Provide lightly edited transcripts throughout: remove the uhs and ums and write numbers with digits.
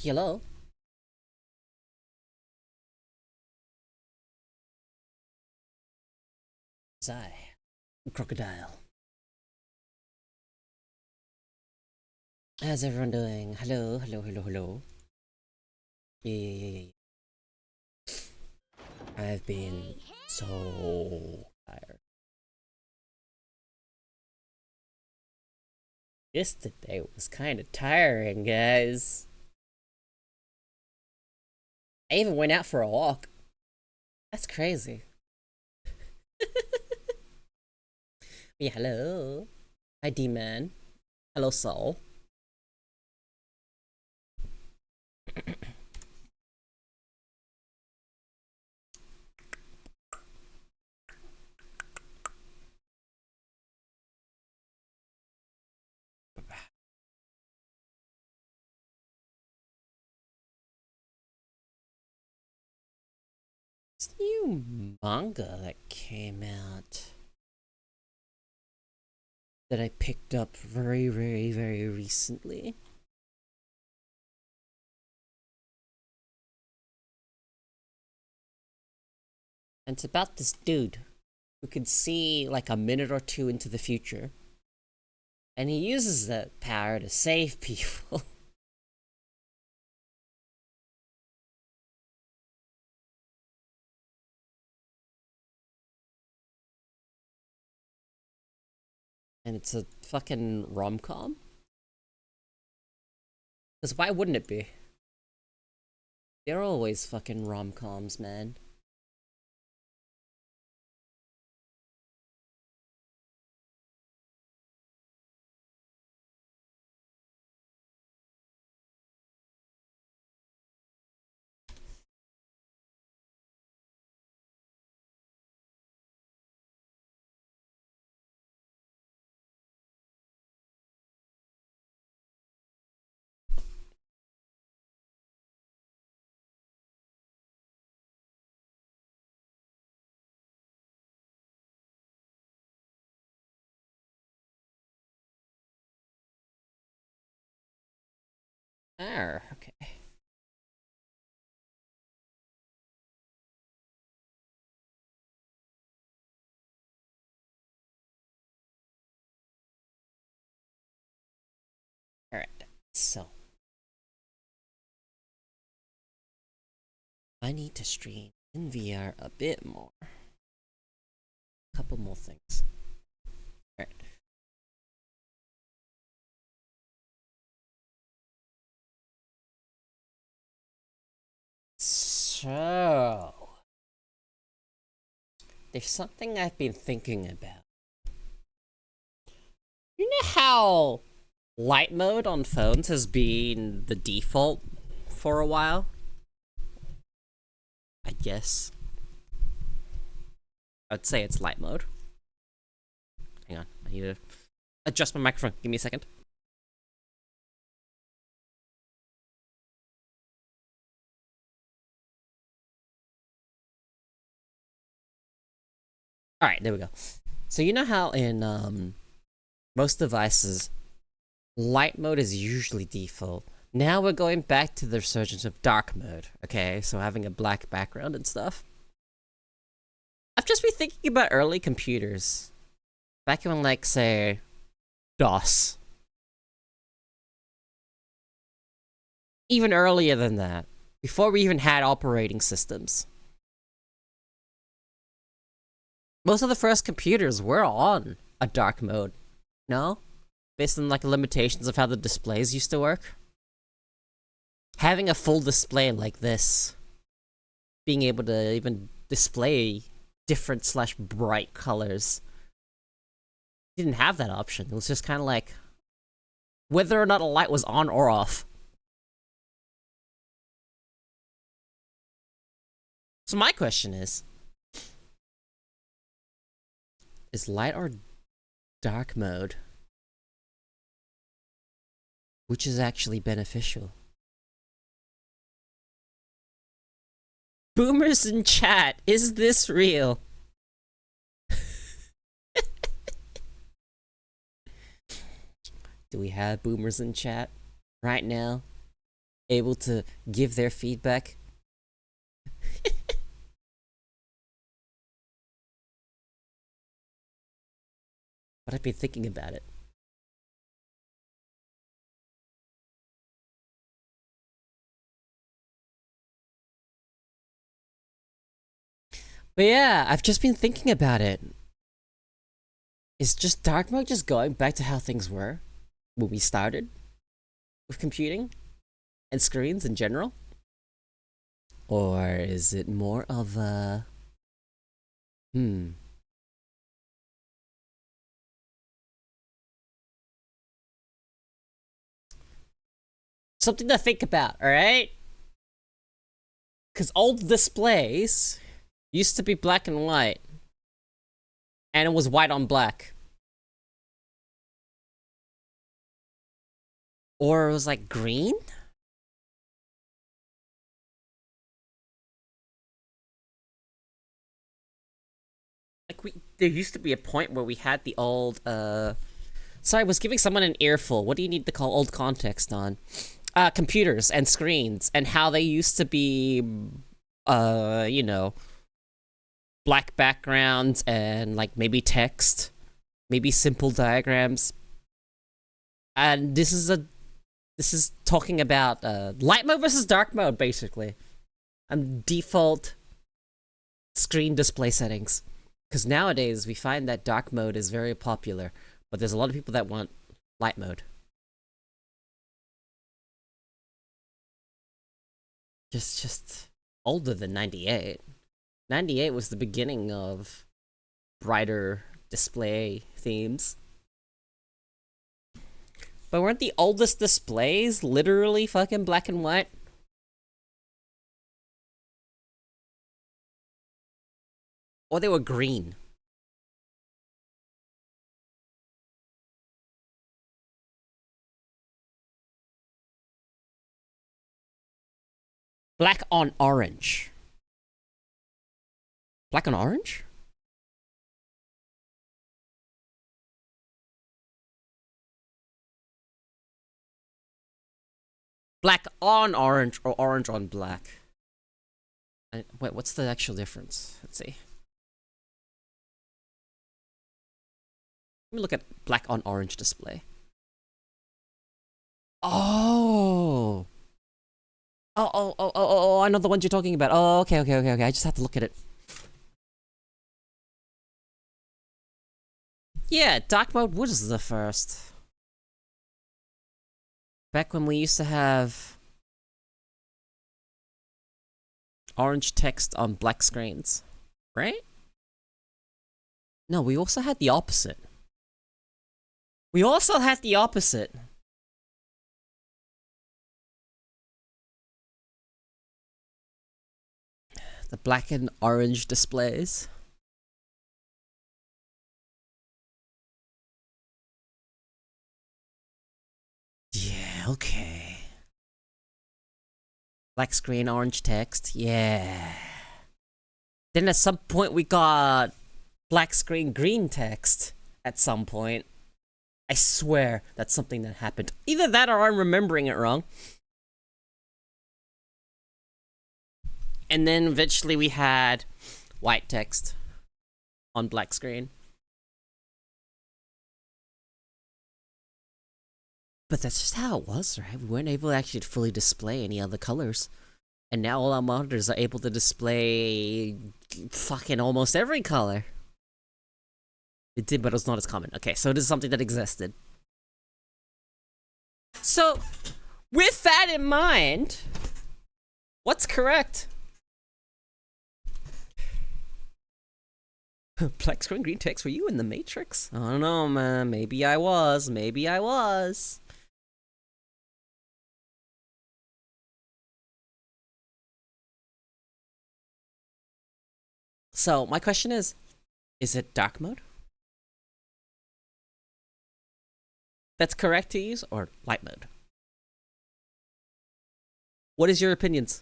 Hello? It's I, Crocodile. How's everyone doing? Hello, hello, hello, hello. Yeah. I've been so tired. Yesterday was kind of tiring, guys. I even went out for a walk. That's crazy. Yeah, hello. Hi, D-Man. Hello, Soul. This new manga that came out that I picked up very, very, very recently. And it's about this dude who could see like a minute or two into the future. And he uses that power to save people. And it's a fucking rom-com? Because why wouldn't it be? They're always fucking rom-coms, man. Okay. Alright, so. I need to stream in VR a bit more. A couple more things. Alright. So. There's something I've been thinking about. You know how light mode on phones has been the default for a while? I guess. I'd say it's light mode. Hang on, I need to adjust my microphone. Give me a second. Alright, there we go. So you know how in most devices, light mode is usually default. Now we're going back to the resurgence of dark mode, okay? So having a black background and stuff. I've just been thinking about early computers. Back when, like, say, DOS. Even earlier than that. Before we even had operating systems. Most of the first computers were on a dark mode. No? Based on, like, limitations of how the displays used to work. Having a full display like this, being able to even display different slash bright colors, didn't have that option. It was just kind of like whether or not a light was on or off. So my question is light or dark mode, which is actually beneficial? Boomers in chat, is this real? Do we have boomers in chat right now? able to give their feedback. But I've been thinking about it. But yeah, I've just been thinking about it. Is just dark mode just going back to how things were when we started with computing and screens in general? Or is it more of a... Something to think about, alright? Because old displays used to be black and white. And it was white on black. Or it was like green? Like there used to be a point where we had the old, sorry, I was giving someone an earful. What do you need to call old context on? Computers and screens and how they used to be, you know, black backgrounds and like maybe text, maybe simple diagrams. And this is talking about light mode versus dark mode, basically. And default screen display settings. Because nowadays we find that dark mode is very popular, but there's a lot of people that want light mode. Just older than 98. 98 was the beginning of brighter display themes. But weren't the oldest displays literally fucking black and white? Or they were green. Black on orange. Black on orange? Black on orange or orange on black? Wait, what's the actual difference? Let's see. Let me look at black on orange display. Oh! Oh, I know the ones you're talking about. Oh, okay. I just have to look at it. Yeah, dark mode was the first. Back when we used to have orange text on black screens, right? No, we also had the opposite. We also had the opposite. The black and orange displays. Yeah, okay. Black screen, orange text, yeah. Then at some point we got black screen, green text at some point. I swear that's something that happened. Either that or I'm remembering it wrong. And then eventually we had white text on black screen. But that's just how it was, right? We weren't able to actually fully display any other colors. And now all our monitors are able to display fucking almost every color. It did, but it was not as common. Okay, so it is something that existed. So, with that in mind, what's correct? Black screen, green text, were you in the Matrix? I don't know, man. Maybe I was. Maybe I was. So, my question is it dark mode? That's correct to use, or light mode? What is your opinions?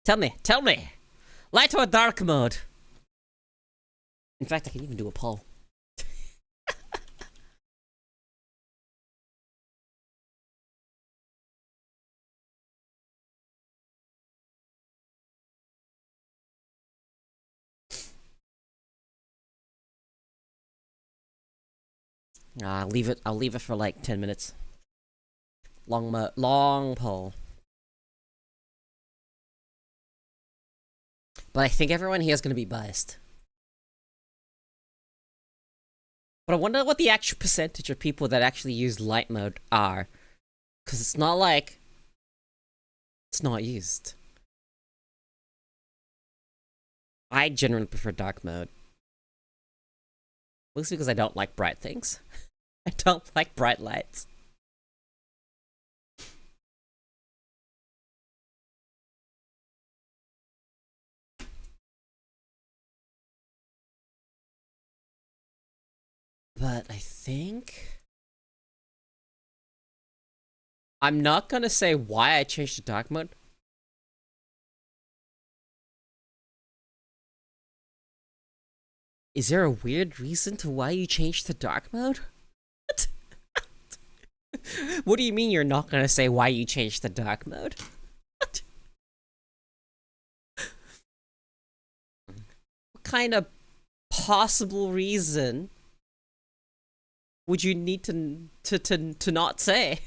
Tell me. Light or dark mode? In fact, I can even do a poll. I'll leave it for like 10 minutes. Long poll. But I think everyone here is gonna be biased. But I wonder what the actual percentage of people that actually use light mode are. Because it's not like it's not used. I generally prefer dark mode. Mostly because I don't like bright things. I don't like bright lights. But I think I'm not gonna say why I changed to dark mode. Is there a weird reason to why you changed to dark mode? What? What do you mean you're not gonna say why you changed to dark mode? What? What kind of possible reason would you need to not say?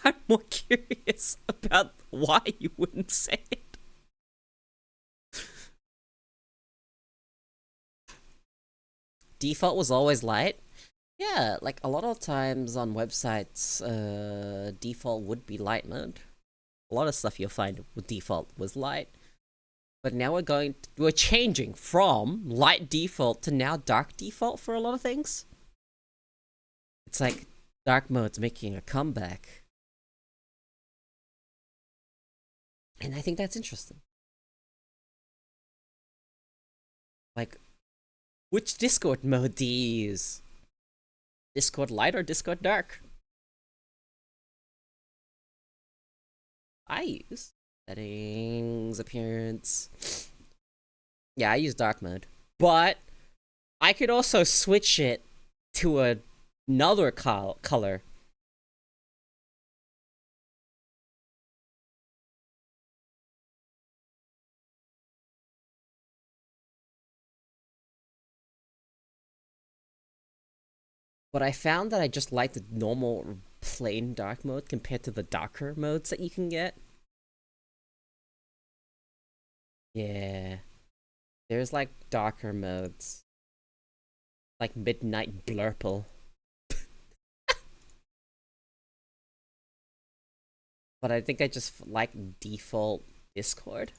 I'm more curious about why you wouldn't say it. Default was always light. Yeah, like a lot of times on websites, default would be light mode. A lot of stuff you'll find with default was light. But now we're changing from light default to now dark default for a lot of things. It's like dark mode's making a comeback. And I think that's interesting. Like, which Discord mode do you use? Discord light or Discord dark? I use settings, appearance. Yeah, I use dark mode. But I could also switch it to another color. But I found that I just like the normal plain dark mode compared to the darker modes that you can get. Yeah. There's like darker modes. Like Midnight Blurple. But I think I just like default Discord.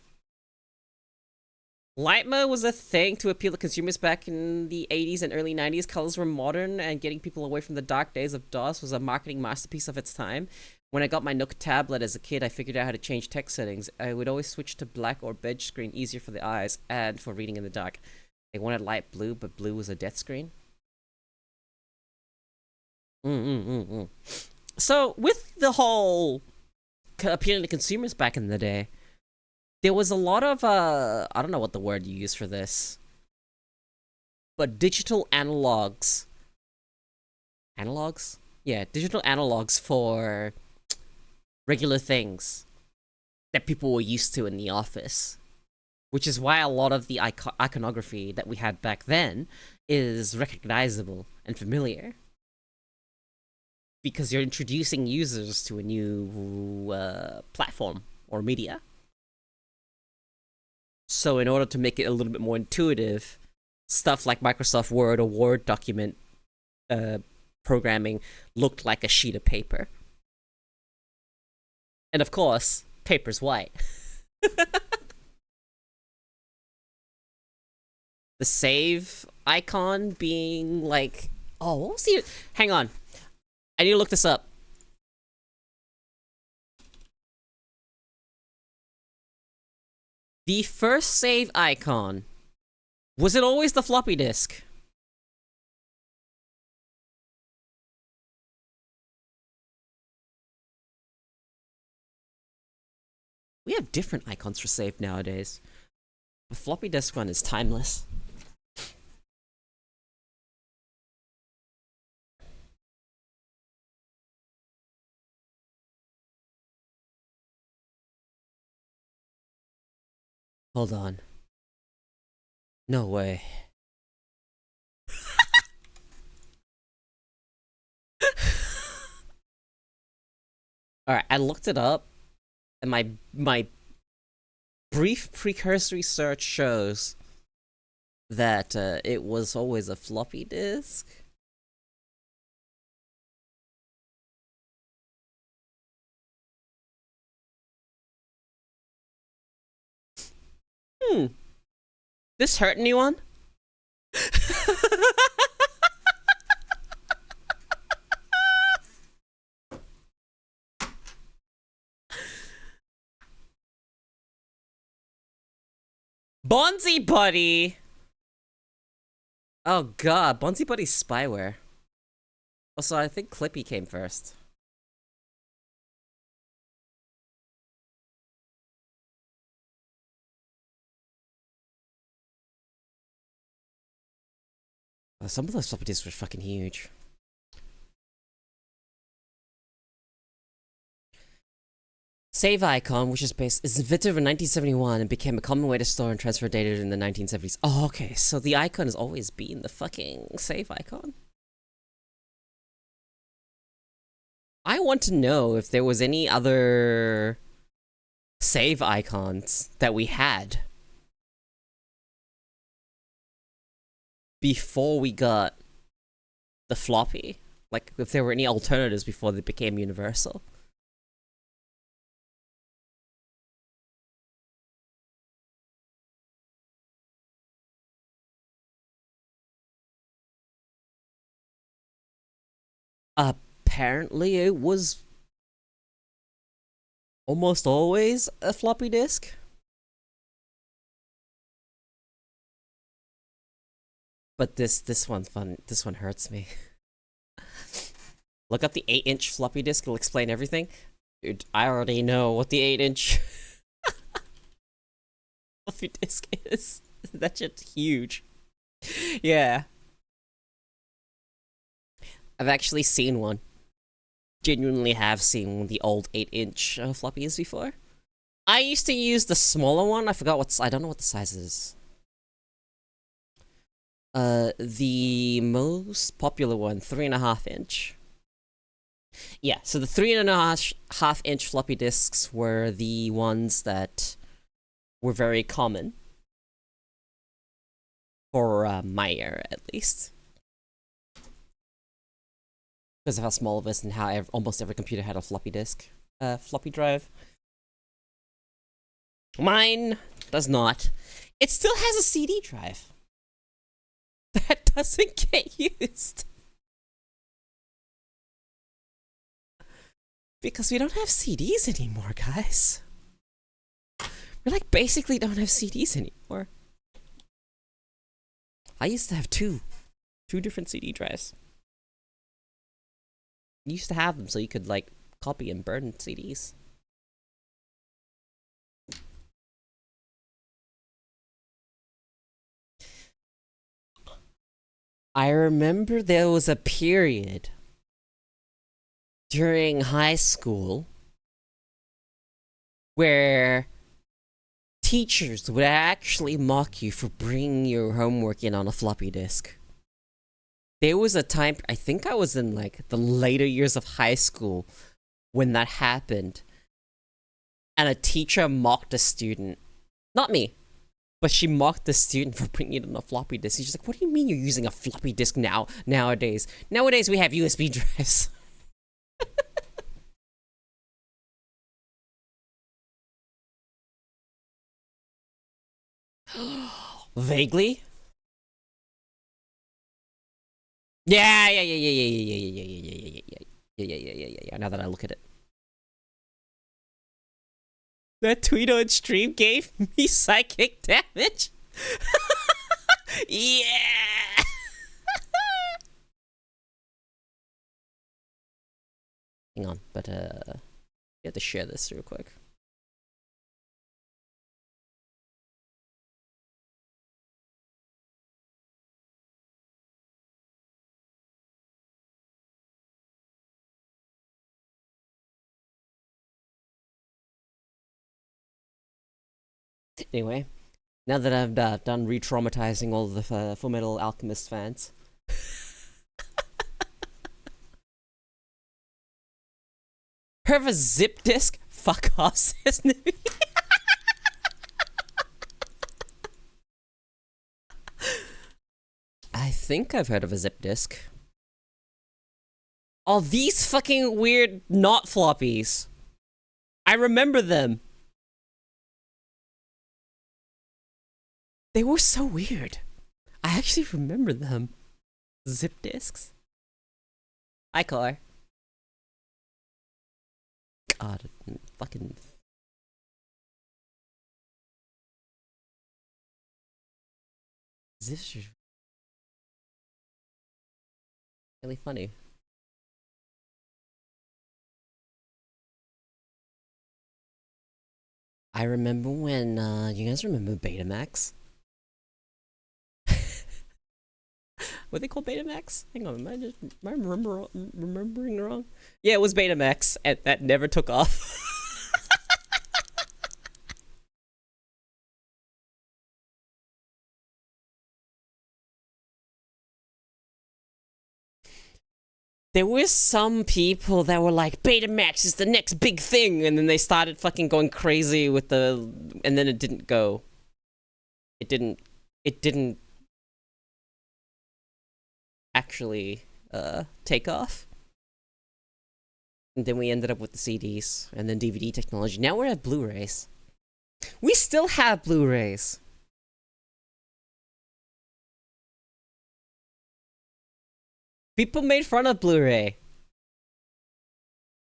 Light mode was a thing to appeal to consumers back in the 80s and early 90s. Colors were modern, and getting people away from the dark days of DOS was a marketing masterpiece of its time. When I got my Nook tablet as a kid, I figured out how to change text settings. I would always switch to black or beige screen, easier for the eyes and for reading in the dark. They wanted light blue, but blue was a death screen. So, with the whole appealing to consumers back in the day, there was a lot of, I don't know what the word you use for this, but digital analogs. Analogs? Yeah, digital analogs for regular things that people were used to in the office. Which is why a lot of the iconography that we had back then is recognizable and familiar. Because you're introducing users to a new platform or media. So in order to make it a little bit more intuitive, stuff like Microsoft Word or Word document programming looked like a sheet of paper. And of course, paper's white. The save icon being like... Oh, what was the... Hang on. I need to look this up. The first save icon, was it always the floppy disk? We have different icons for save nowadays. The floppy disk one is timeless. Hold on. No way. Alright, I looked it up, and my brief precursory search shows that it was always a floppy disk. This hurt anyone? Bonzi Buddy! Oh god, Bonzi Buddy's spyware. Also, I think Clippy came first. Oh, some of those floppy disks were fucking huge. Save icon, which is invented in 1971 and became a common way to store and transfer data in the 1970s. Oh, okay, so the icon has always been the fucking save icon? I want to know if there was any other save icons that we had before we got the floppy. Like, if there were any alternatives before they became universal. Apparently, it was almost always a floppy disk. But this one's fun. This one hurts me. Look up the 8-inch floppy disk. It'll explain everything. Dude, I already know what the 8-inch floppy disk is. That shit's huge. Yeah. I've actually seen one. Genuinely have seen the old 8-inch floppies before. I used to use the smaller one. I don't know what the size is. The most popular one, 3.5-inch. Yeah, so the 3.5-inch floppy disks were the ones that were very common. For my era, at least. Because of how small it was and how almost every computer had a floppy disk. Floppy drive. Mine does not. It still has a CD drive. That doesn't get used. Because we don't have CDs anymore, guys. We like basically don't have CDs anymore. I used to have two different CD drives. You used to have them so you could like copy and burn CDs. I remember there was a period during high school where teachers would actually mock you for bringing your homework in on a floppy disk. There was a time, I think I was in like the later years of high school when that happened, and a teacher mocked a student. Not me, but she mocked the student for bringing it on a floppy disk. She's like, what do you mean you're using a floppy disk nowadays? Nowadays we have USB drives. Vaguely? Yeah. Now that I look at it. That tweet on stream gave me psychic damage. Yeah. Hang on, but you have to share this real quick. Anyway, now that I've done re-traumatizing all the Full Metal Alchemist fans. heard of a zip disk? Fuck off, says Nibby. I think I've heard of a zip disk. Oh, these fucking weird not floppies. I remember them. They were so weird. I actually remember them. Zip disks. Hi, car. God, fucking. Zips are really funny. I remember when, you guys remember Betamax? Were they called Betamax? Hang on, am I remembering wrong? Yeah, it was Betamax, and that never took off. There were some people that were like, Betamax is the next big thing, and then they started fucking going crazy with the, and then it didn't go. It didn't actually, take off. And then we ended up with the CDs, and then DVD technology. Now we're at Blu-rays. We still have Blu-rays. People made fun of Blu-ray.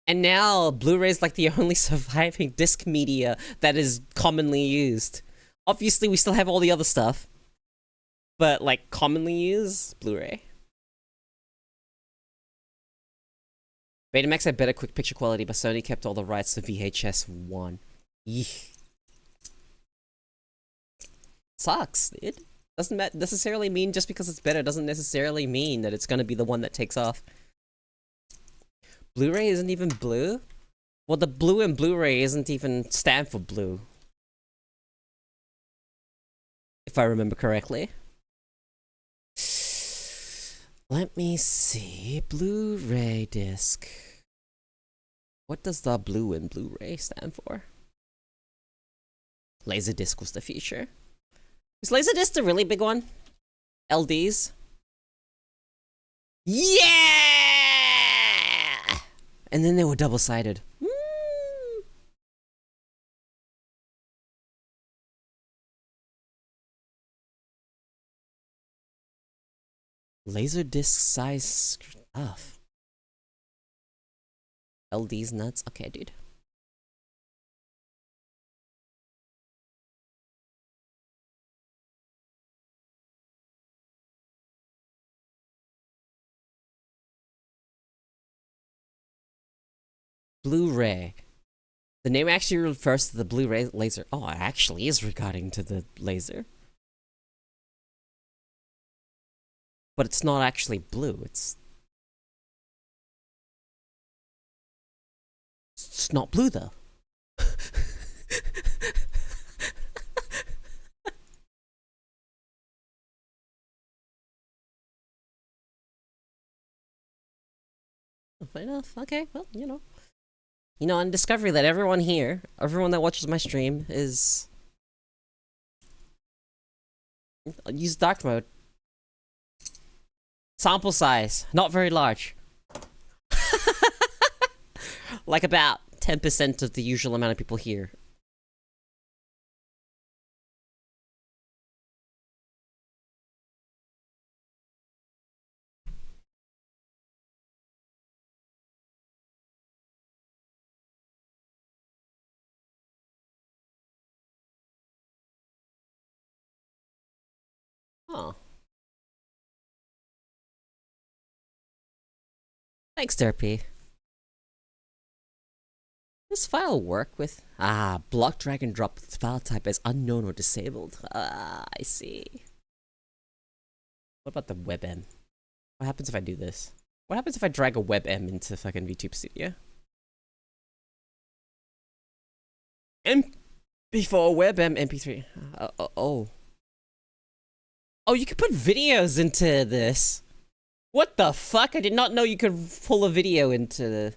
And now Blu-ray is like the only surviving disc media that is commonly used. Obviously, we still have all the other stuff. But like commonly used, Blu-ray. Betamax had better quick picture quality, but Sony kept all the rights to VHS 1. Yeesh. Sucks, dude. Doesn't necessarily mean just because it's better doesn't necessarily mean that it's gonna be the one that takes off. Blu-ray isn't even blue? Well, the blue in Blu-ray isn't even stand for blue. If I remember correctly. Let me see. Blu-ray disc. What does the blue in Blu-ray stand for? Laserdisc was the future. Is Laserdisc the really big one? LDs? Yeah! And then they were double-sided. Laserdisc size stuff. LDs nuts? Okay, dude. Blu-ray. The name actually refers to the Blu-ray laser. Oh, it actually is regarding to the laser. But it's not actually blue, it's not blue though. Fair enough. Okay, well, you know, on Discovery that everyone here, everyone that watches my stream is use dark mode. Sample size, not very large. Like about 10% of the usual amount of people here. Oh. Thanks, Derpy. This file work with... Ah, block, drag, and drop file type as unknown or disabled. Ah, I see. What about the WebM? What happens if I do this? What happens if I drag a WebM into fucking VTuber Studio? MP4, WebM, MP3. Oh. Oh, you can put videos into this. What the fuck? I did not know you could pull a video into the...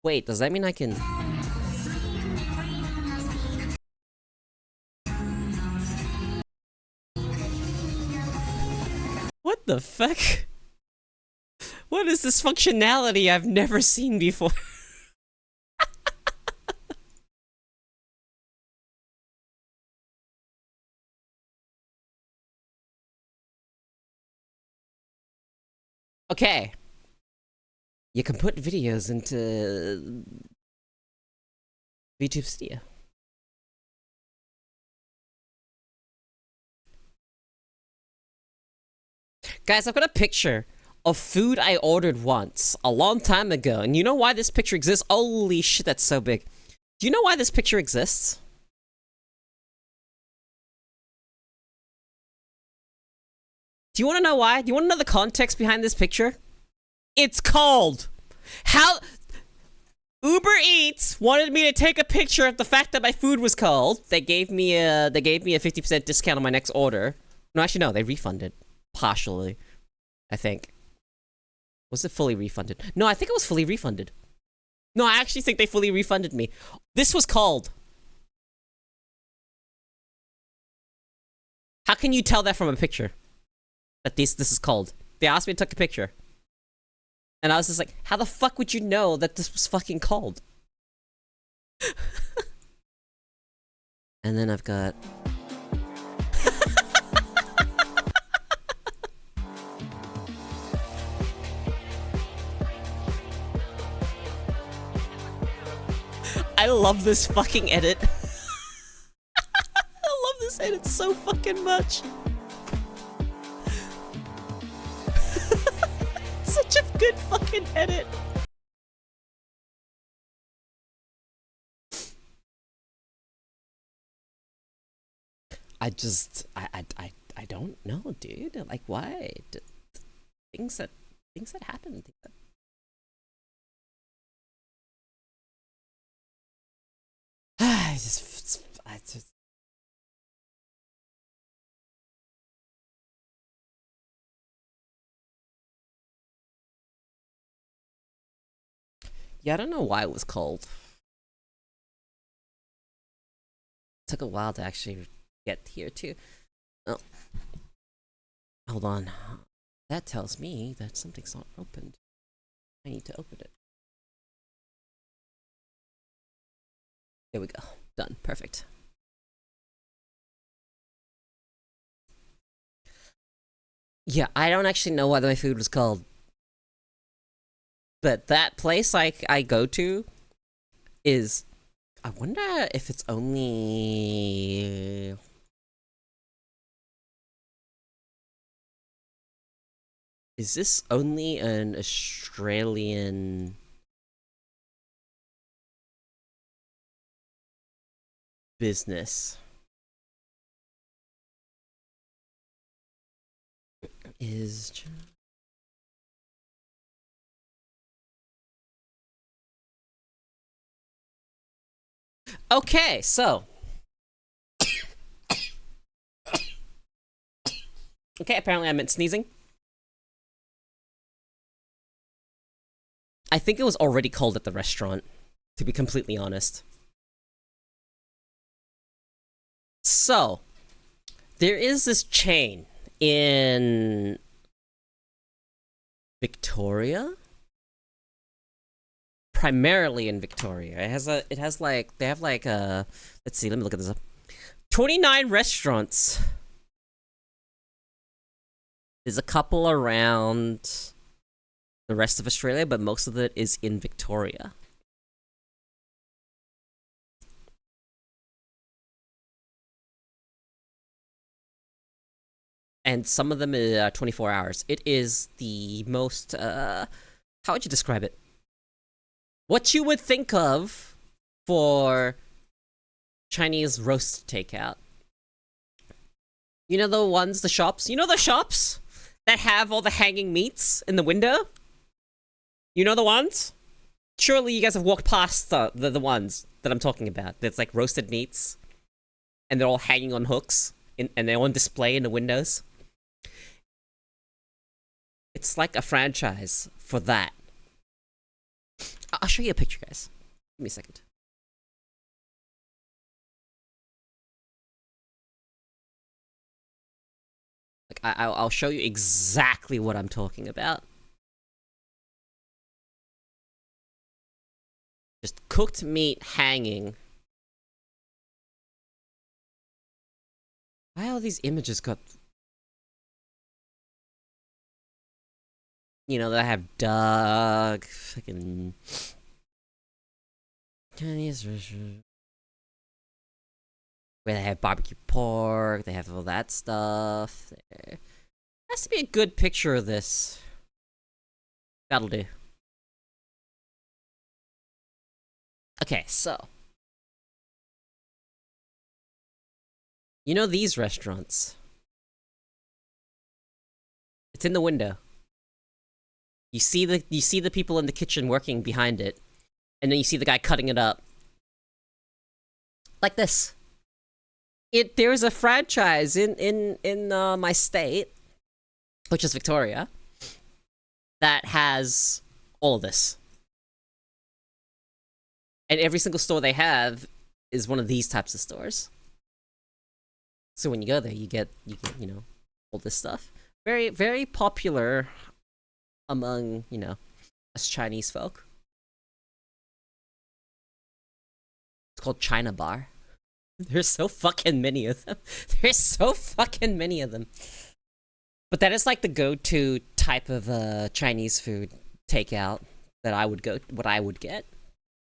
Wait, does that mean I can... What the fuck? What is this functionality I've never seen before? Okay. You can put videos into VTuber Studio. Guys, I've got a picture of food I ordered once, a long time ago, and you know why this picture exists? Holy shit, that's so big. Do you know why this picture exists? Do you want to know why? Do you want to know the context behind this picture? It's cold! How... Uber Eats wanted me to take a picture of the fact that my food was cold. They gave me a 50% discount on my next order. No, actually, no, they refunded. Partially, I think. Was it fully refunded? No, I think it was fully refunded. No, I actually think they fully refunded me. This was cold. How can you tell that from a picture? That this is cold. They asked me to take a picture. And I was just like, how the fuck would you know that this was fucking cold? And then I've got... I love this fucking edit. I love this edit so fucking much. Such a good fucking edit. I don't know, dude. Like, why? Things that happen. I just... Yeah, I don't know why it was cold. It took a while to actually get here, too. Oh. Hold on. That tells me that something's not opened. I need to open it. There we go. Done. Perfect. Yeah, I don't actually know why my food was cold. But that place I go to is... I wonder if it's only... Is this only an Australian... business? Is... Okay, so... Okay, apparently I meant sneezing. I think it was already cold at the restaurant, to be completely honest. So, there is this chain in Victoria? Primarily in Victoria. It has like, they have like let's see, let me look at this up. 29 restaurants. There's a couple around the rest of Australia, but most of it is in Victoria. And some of them are 24 hours. It is the most, how would you describe it? What you would think of for Chinese roast takeout. You know the ones, the shops? You know the shops that have all the hanging meats in the window? You know the ones? Surely you guys have walked past the ones that I'm talking about. That's like roasted meats. And they're all hanging on hooks. And they're on display in the windows. It's like a franchise for that. I'll show you a picture, guys. Give me a second. Like, I'll show you exactly what I'm talking about. Just cooked meat hanging. Why all these images got... You know, that have duck, fucking... Chinese restaurant. Where they have barbecue pork, they have all that stuff. There has to be a good picture of this. That'll do. Okay, so. You know these restaurants? It's in the window. You see the people in the kitchen working behind it, and then you see the guy cutting it up. Like this. There's a franchise in my state, which is Victoria, that has all of this. And every single store they have is one of these types of stores. So when you go there, you get you know, all this stuff. Very, very popular among, you know, us Chinese folk. It's called China Bar. There's so fucking many of them. There's so fucking many of them. But that is like the go-to type of Chinese food takeout that what I would get.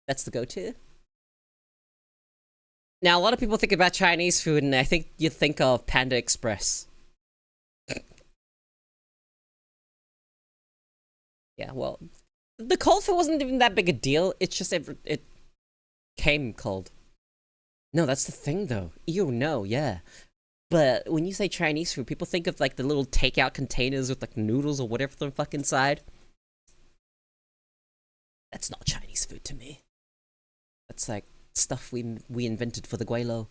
That's the go-to. Now, a lot of people think about Chinese food, and I think you think of Panda Express. Yeah, well, the cold food wasn't even that big a deal. It's just it came cold. No, that's the thing, though. Ew, no, yeah. But when you say Chinese food, people think of, like, the little takeout containers with, like, noodles or whatever the fuck inside. That's not Chinese food to me. That's, like, stuff we invented for the Guaylo.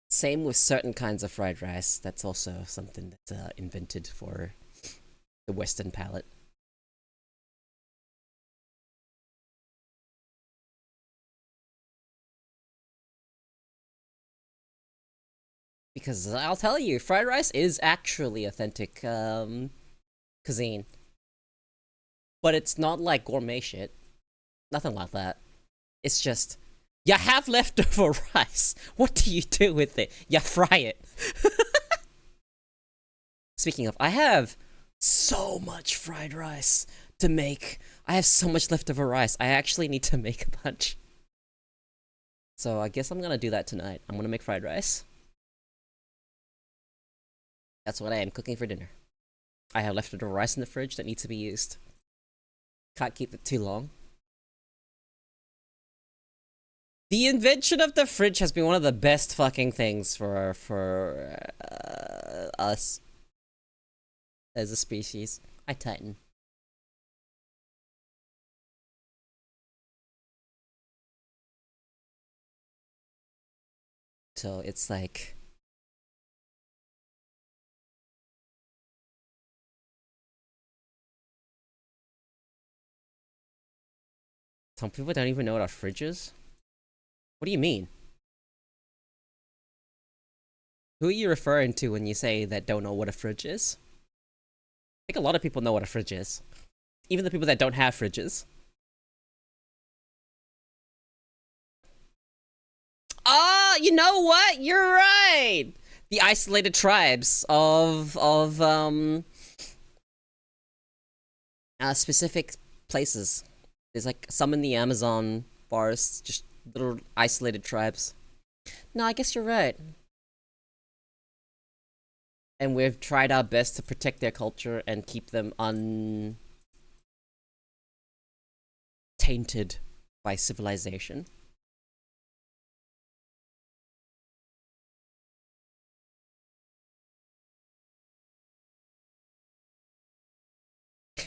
Same with certain kinds of fried rice. That's also something that's invented for the Western palate. Because I'll tell you, fried rice is actually authentic cuisine. But it's not like gourmet shit. Nothing like that. It's just, you have leftover rice. What do you do with it? You fry it. Speaking of, I have so much fried rice to make. I have so much leftover rice. I actually need to make a bunch. So I guess I'm gonna do that tonight. I'm gonna make fried rice. That's what I am cooking for dinner. I have leftover rice in the fridge that needs to be used. Can't keep it too long. The invention of the fridge has been one of the best fucking things for us as a species. I tighten. So it's like, some people don't even know what a fridge is. What do you mean? Who are you referring to when you say that don't know what a fridge is? I think a lot of people know what a fridge is. Even the people that don't have fridges. Oh, you know what? You're right! The isolated tribes of specific places. There's like some in the Amazon forests, just little isolated tribes. No, I guess you're right. And we've tried our best to protect their culture and keep them untainted by civilization.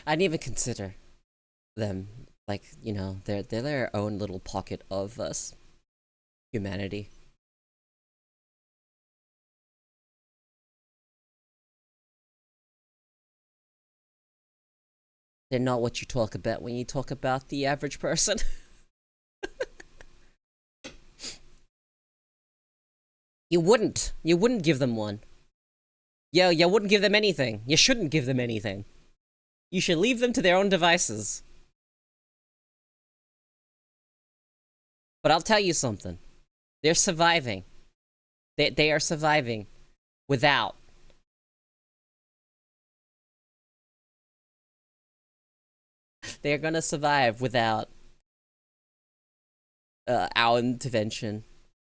I didn't even consider them Like, you know, they're their own little pocket of us humanity. They're not what you talk about when you talk about the average person. You wouldn't. You wouldn't give them one. Yeah, you wouldn't give them anything. You shouldn't give them anything. You should leave them to their own devices. But I'll tell you something. They're surviving. They are surviving without. They're gonna survive without our intervention.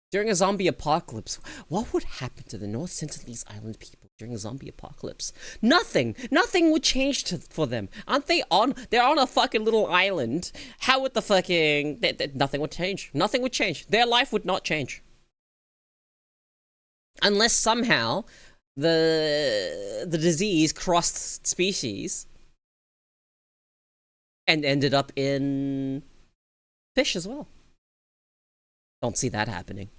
During a zombie apocalypse, what would happen to the North Sentinelese Island people during a zombie apocalypse? Nothing. Nothing would change for them. Aren't they on? They're on a fucking little island. How would the fucking? Nothing would change. Nothing would change. Their life would not change. Unless somehow the disease crossed species and ended up in fish as well. Don't see that happening.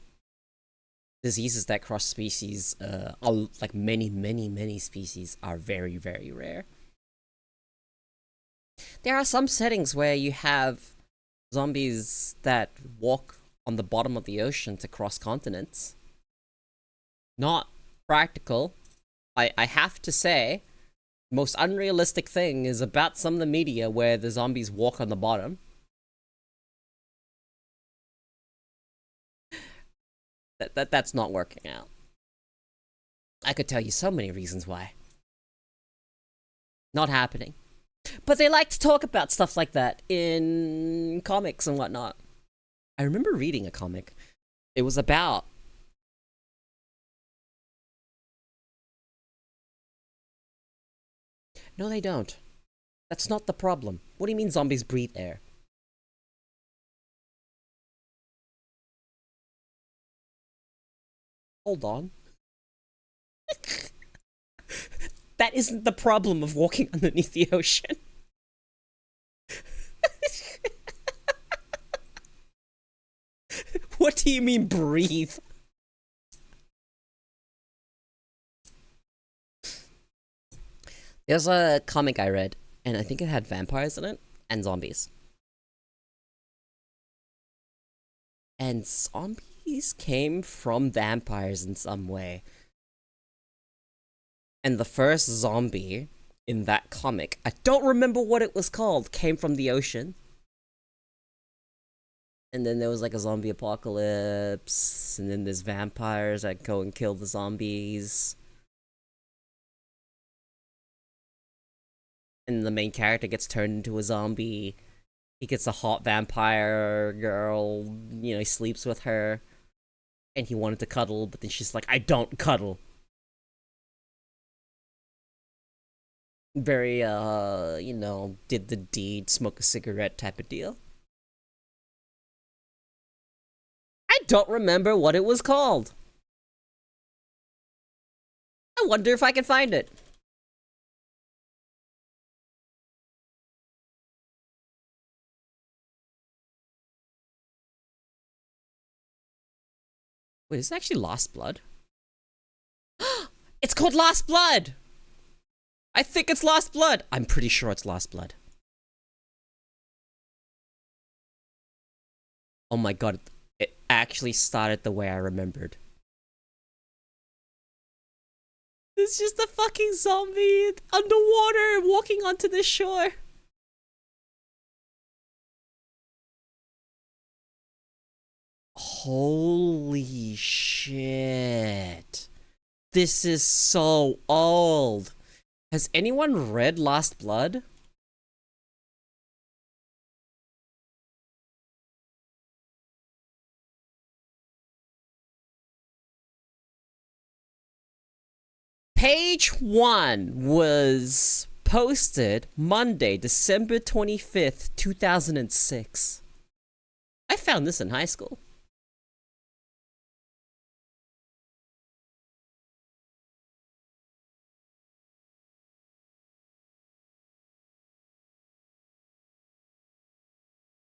Diseases that cross species, like many species, are very, very rare. There are some settings where you have zombies that walk on the bottom of the ocean to cross continents. Not practical. I have to say, most unrealistic thing is about some of the media where the zombies walk on the bottom. That's not working out. I could tell you so many reasons why. Not happening. But they like to talk about stuff like that in comics and whatnot. I remember reading a comic. It was about... No, they don't. That's not the problem. What do you mean zombies breathe air? Hold on. That isn't the problem of walking underneath the ocean. What do you mean breathe? There's a comic I read, and I think it had vampires in it, and zombies. And zombies came from vampires in some way. And the first zombie in that comic, I don't remember what it was called, came from the ocean. And then there was like a zombie apocalypse, and then there's vampires that go and kill the zombies. And the main character gets turned into a zombie. He gets a hot vampire girl, you know, he sleeps with her. And he wanted to cuddle, but then she's like, I don't cuddle. Very, you know, did the deed, smoke a cigarette type of deal. I don't remember what it was called. I wonder if I can find it. Wait, is it actually Lost Blood? It's called Lost Blood! I think it's Lost Blood! I'm pretty sure it's Lost Blood. Oh my god, it actually started the way I remembered. It's just a fucking zombie underwater walking onto the shore. Holy shit. This is so old. Has anyone read Lost Blood? Page 1 was posted Monday, December 25th, 2006. I found this in high school.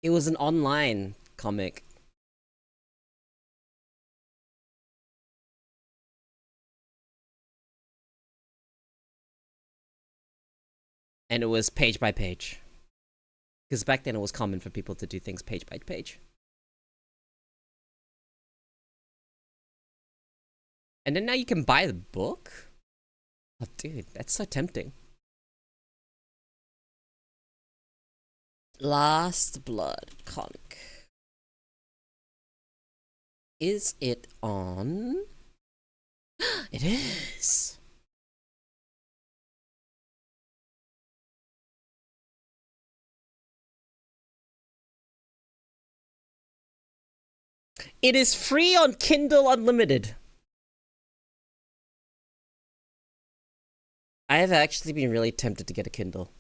It was an online comic. And it was page by page. Because back then it was common for people to do things page by page. And then now you can buy the book? Oh, dude, that's so tempting. Last Blood comic. Is it on? It is. It is free on Kindle Unlimited. I have actually been really tempted to get a Kindle.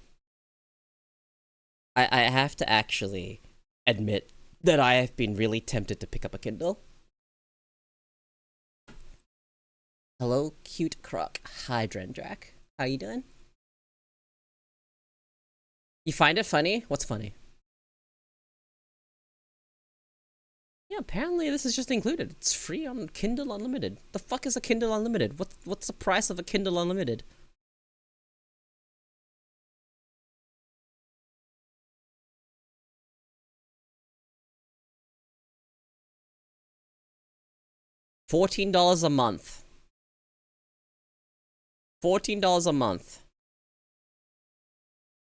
I have to actually admit that I have been really tempted to pick up a Kindle. Hello, cute croc. Hi, Drendrack. How you doing? You find it funny? What's funny? Yeah, apparently this is just included. It's free on Kindle Unlimited. The fuck is a Kindle Unlimited? What's the price of a Kindle Unlimited? $14 a month. $14 a month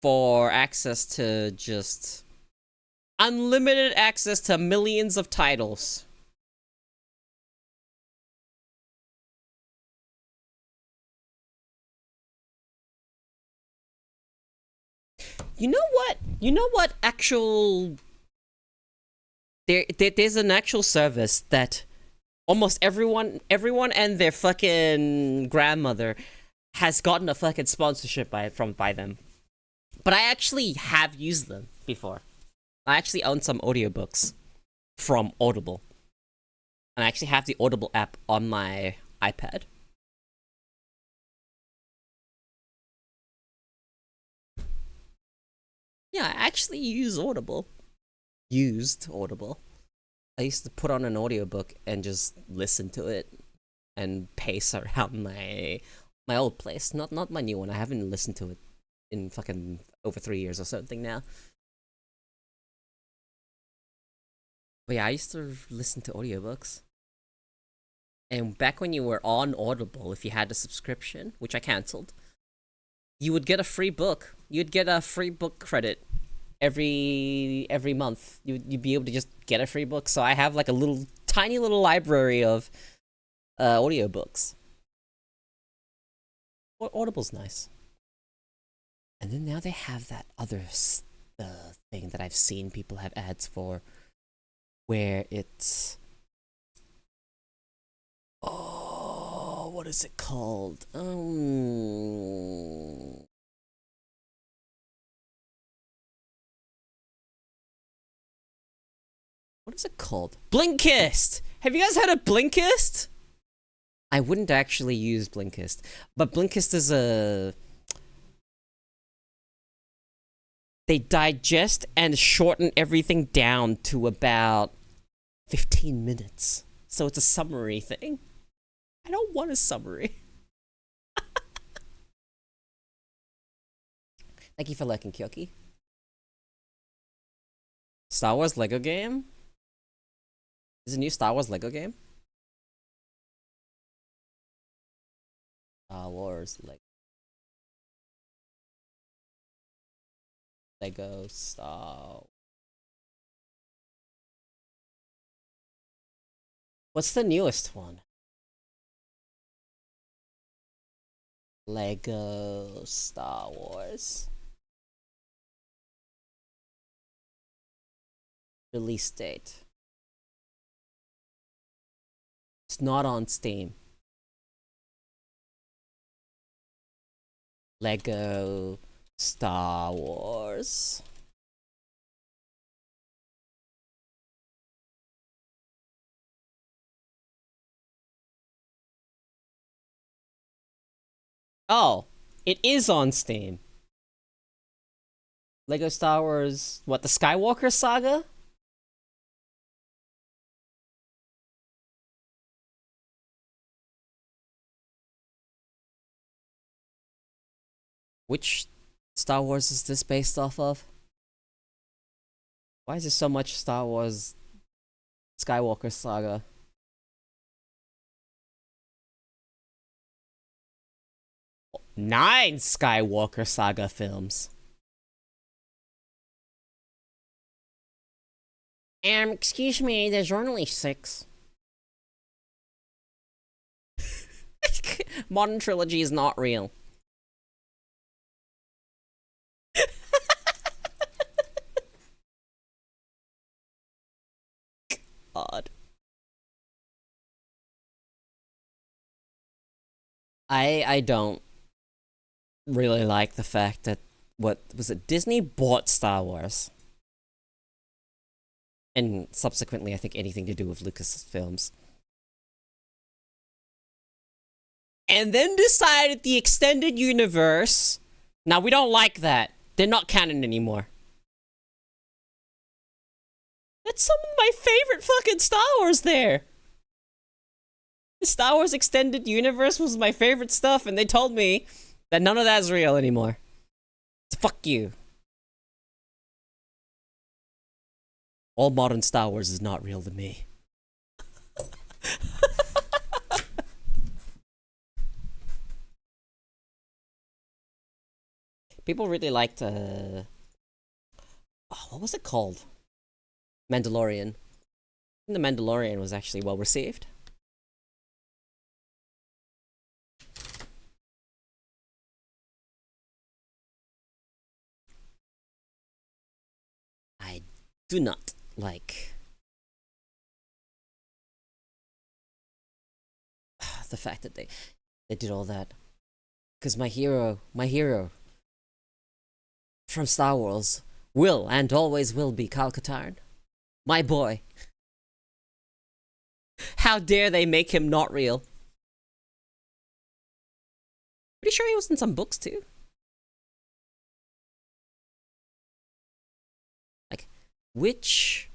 for access to just unlimited access to millions of titles. You know what? You know what actual there's an actual service that almost everyone and their fucking grandmother has gotten a fucking sponsorship by them. But I actually have used them before. I actually own some audiobooks from Audible. And I actually have the Audible app on my iPad. Yeah, I actually use Audible. Used Audible. I used to put on an audiobook and just listen to it and pace around my old place. Not my new one. I haven't listened to it in fucking over 3 years or something now. But yeah, I used to listen to audiobooks. And back when you were on Audible, if you had a subscription, which I cancelled, you would get a free book. You'd get a free book credit every month. You'd be able to just get a free book. So I have like a little tiny little library of audiobooks. Audible's nice. And then now they have that other thing that I've seen people have ads for, where it's what is it called? What is it called? Blinkist! Have you guys had a Blinkist? I wouldn't actually use Blinkist, but Blinkist is they digest and shorten everything down to about 15 minutes. So it's a summary thing. I don't want a summary. Thank you for liking Kyoki. Star Wars Lego game? Is a new Star Wars Lego game? Star Wars Lego Star. What's the newest one? Lego Star Wars. Release date. It's not on Steam. Lego Star Wars. Oh, it is on Steam. Lego Star Wars, what, the Skywalker Saga? Which Star Wars is this based off of? Why is there so much Star Wars Skywalker Saga? Nine Skywalker Saga films. Excuse me, there's only 6. Modern trilogy is not real. God. I don't really like the fact that, what was it, Disney bought Star Wars. And subsequently, I think anything to do with Lucasfilms. And then decided the extended universe. Now, we don't like that. They're not canon anymore. That's some of my favorite fucking Star Wars there. The Star Wars extended universe was my favorite stuff, and they told me that none of that is real anymore. So fuck you. All modern Star Wars is not real to me. People really liked, oh, what was it called? Mandalorian. The Mandalorian was actually well received. I do not like the fact that they did all that. Because my hero from Star Wars will and always will be Kyle Katarn. My boy. How dare they make him not real? Pretty sure he was in some books too. Like, which...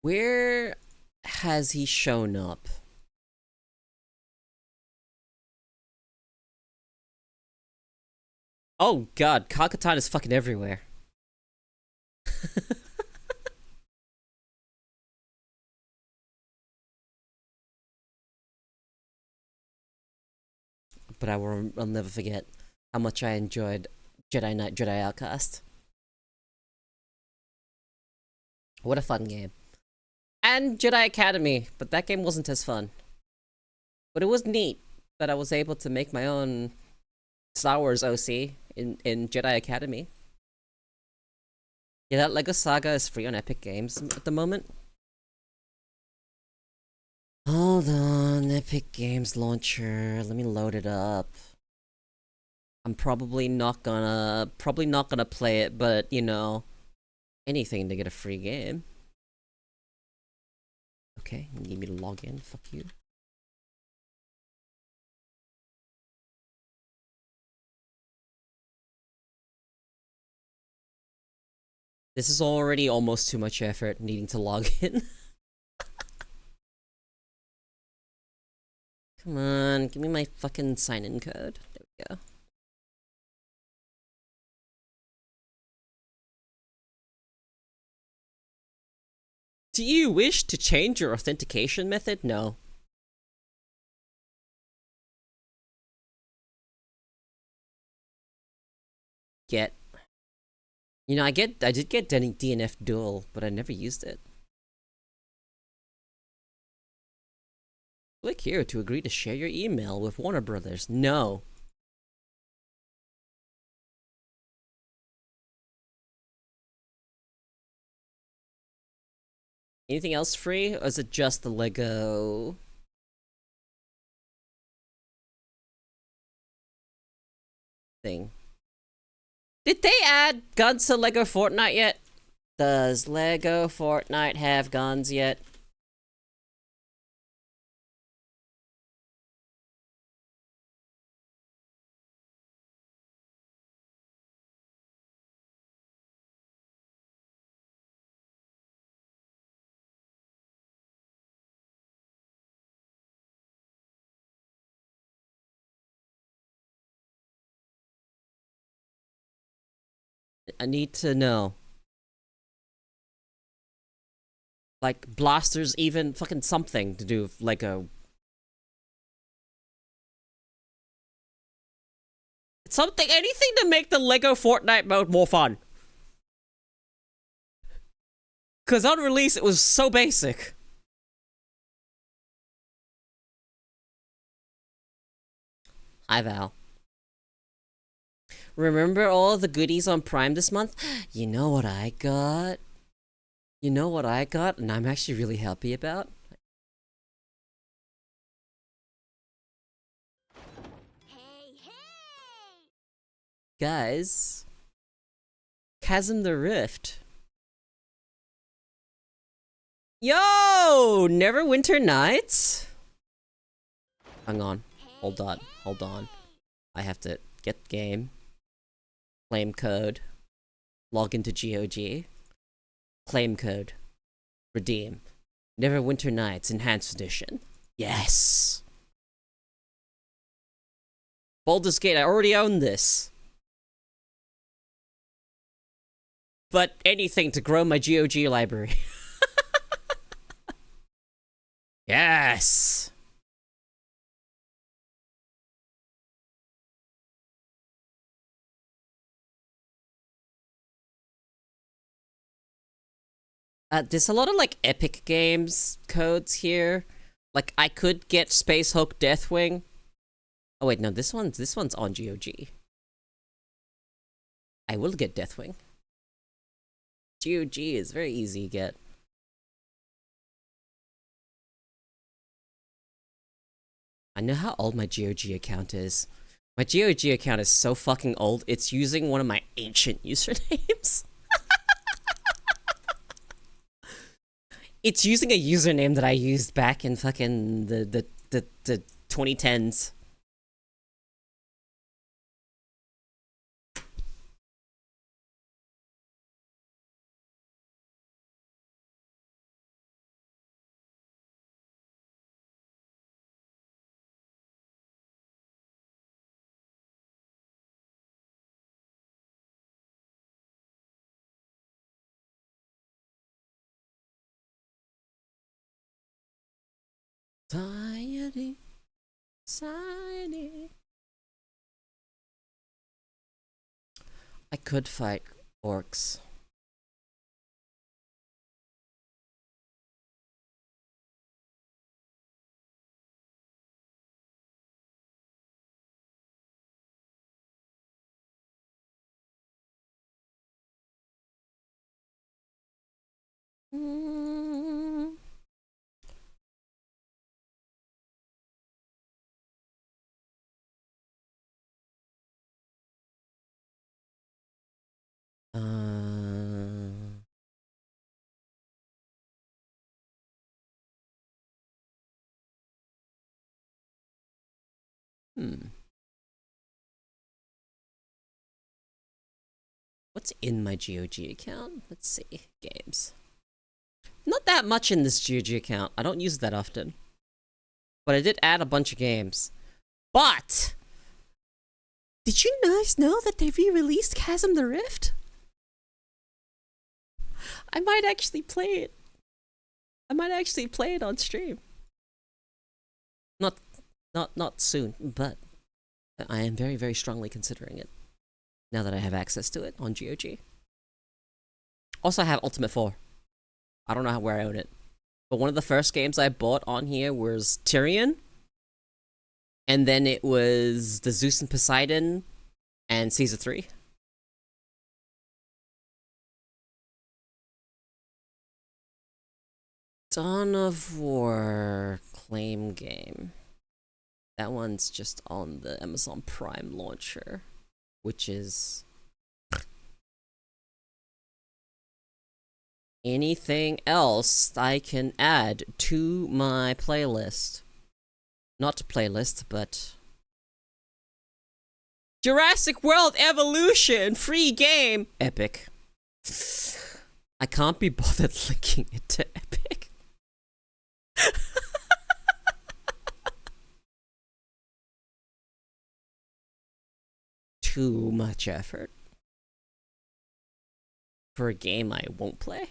Where has he shown up? Oh god, Kyle Katarn is fucking everywhere. But I'll never forget how much I enjoyed Jedi Knight, Jedi Outcast. What a fun game. And Jedi Academy, but that game wasn't as fun. But it was neat that I was able to make my own Star Wars OC in Jedi Academy. Yeah, that Lego Saga is free on Epic Games at the moment. Hold on, Epic Games Launcher. Let me load it up. I'm probably not gonna play it, but you know, anything to get a free game. Okay, you need me to log in. Fuck you. This is already almost too much effort needing to log in. Come on, give me my fucking sign-in code. There we go. Do you wish to change your authentication method? No. Get. You know, I did get DNF Duel, but I never used it. Click here to agree to share your email with Warner Brothers. No. Anything else free, or is it just the Lego thing? Did they add guns to Lego Fortnite yet? Does Lego Fortnite have guns yet? I need to know. Like, blasters, even fucking something to do with Lego. Something, anything to make the Lego Fortnite mode more fun. Because on release, it was so basic. Hi, Val. Remember all the goodies on Prime this month? You know what I got? You know what I got, and I'm actually really happy about? Hey, hey! Guys, Chasm the Rift. Yo! Neverwinter Nights? Hang on. Hold on. Hold on. I have to get game. Claim code. Log into GOG. Claim code. Redeem. Neverwinter Nights Enhanced Edition. Yes! Baldur's Gate, I already own this. But anything to grow my GOG library. Yes! There's a lot of like Epic Games codes here. Like I could get Space Hulk Deathwing. Oh wait, no, this one's on GOG. I will get Deathwing. GOG is very easy to get. I know how old my GOG account is. My GOG account is so fucking old, it's using one of my ancient usernames. It's using a username that I used back in fucking the 2010s. Society. I could fight orcs. Mm. Uh, hmm. What's in my GOG account? Let's see. Games. Not that much in this GOG account. I don't use it that often. But I did add a bunch of games. But! Did you guys know that they re-released Chasm the Rift? I might actually play it. I might actually play it on stream. Not soon, but I am very, very strongly considering it. Now that I have access to it on GOG. Also, I have Ultimate 4. I don't know where I own it. But one of the first games I bought on here was Tyrion. And then it was the Zeus and Poseidon and Caesar 3. Dawn of War claim game. That one's just on the Amazon Prime launcher, which is anything else I can add to my playlist. Not playlist, but Jurassic World Evolution free game. Epic. I can't be bothered linking it to Epic. Too much effort. for a game I won't play.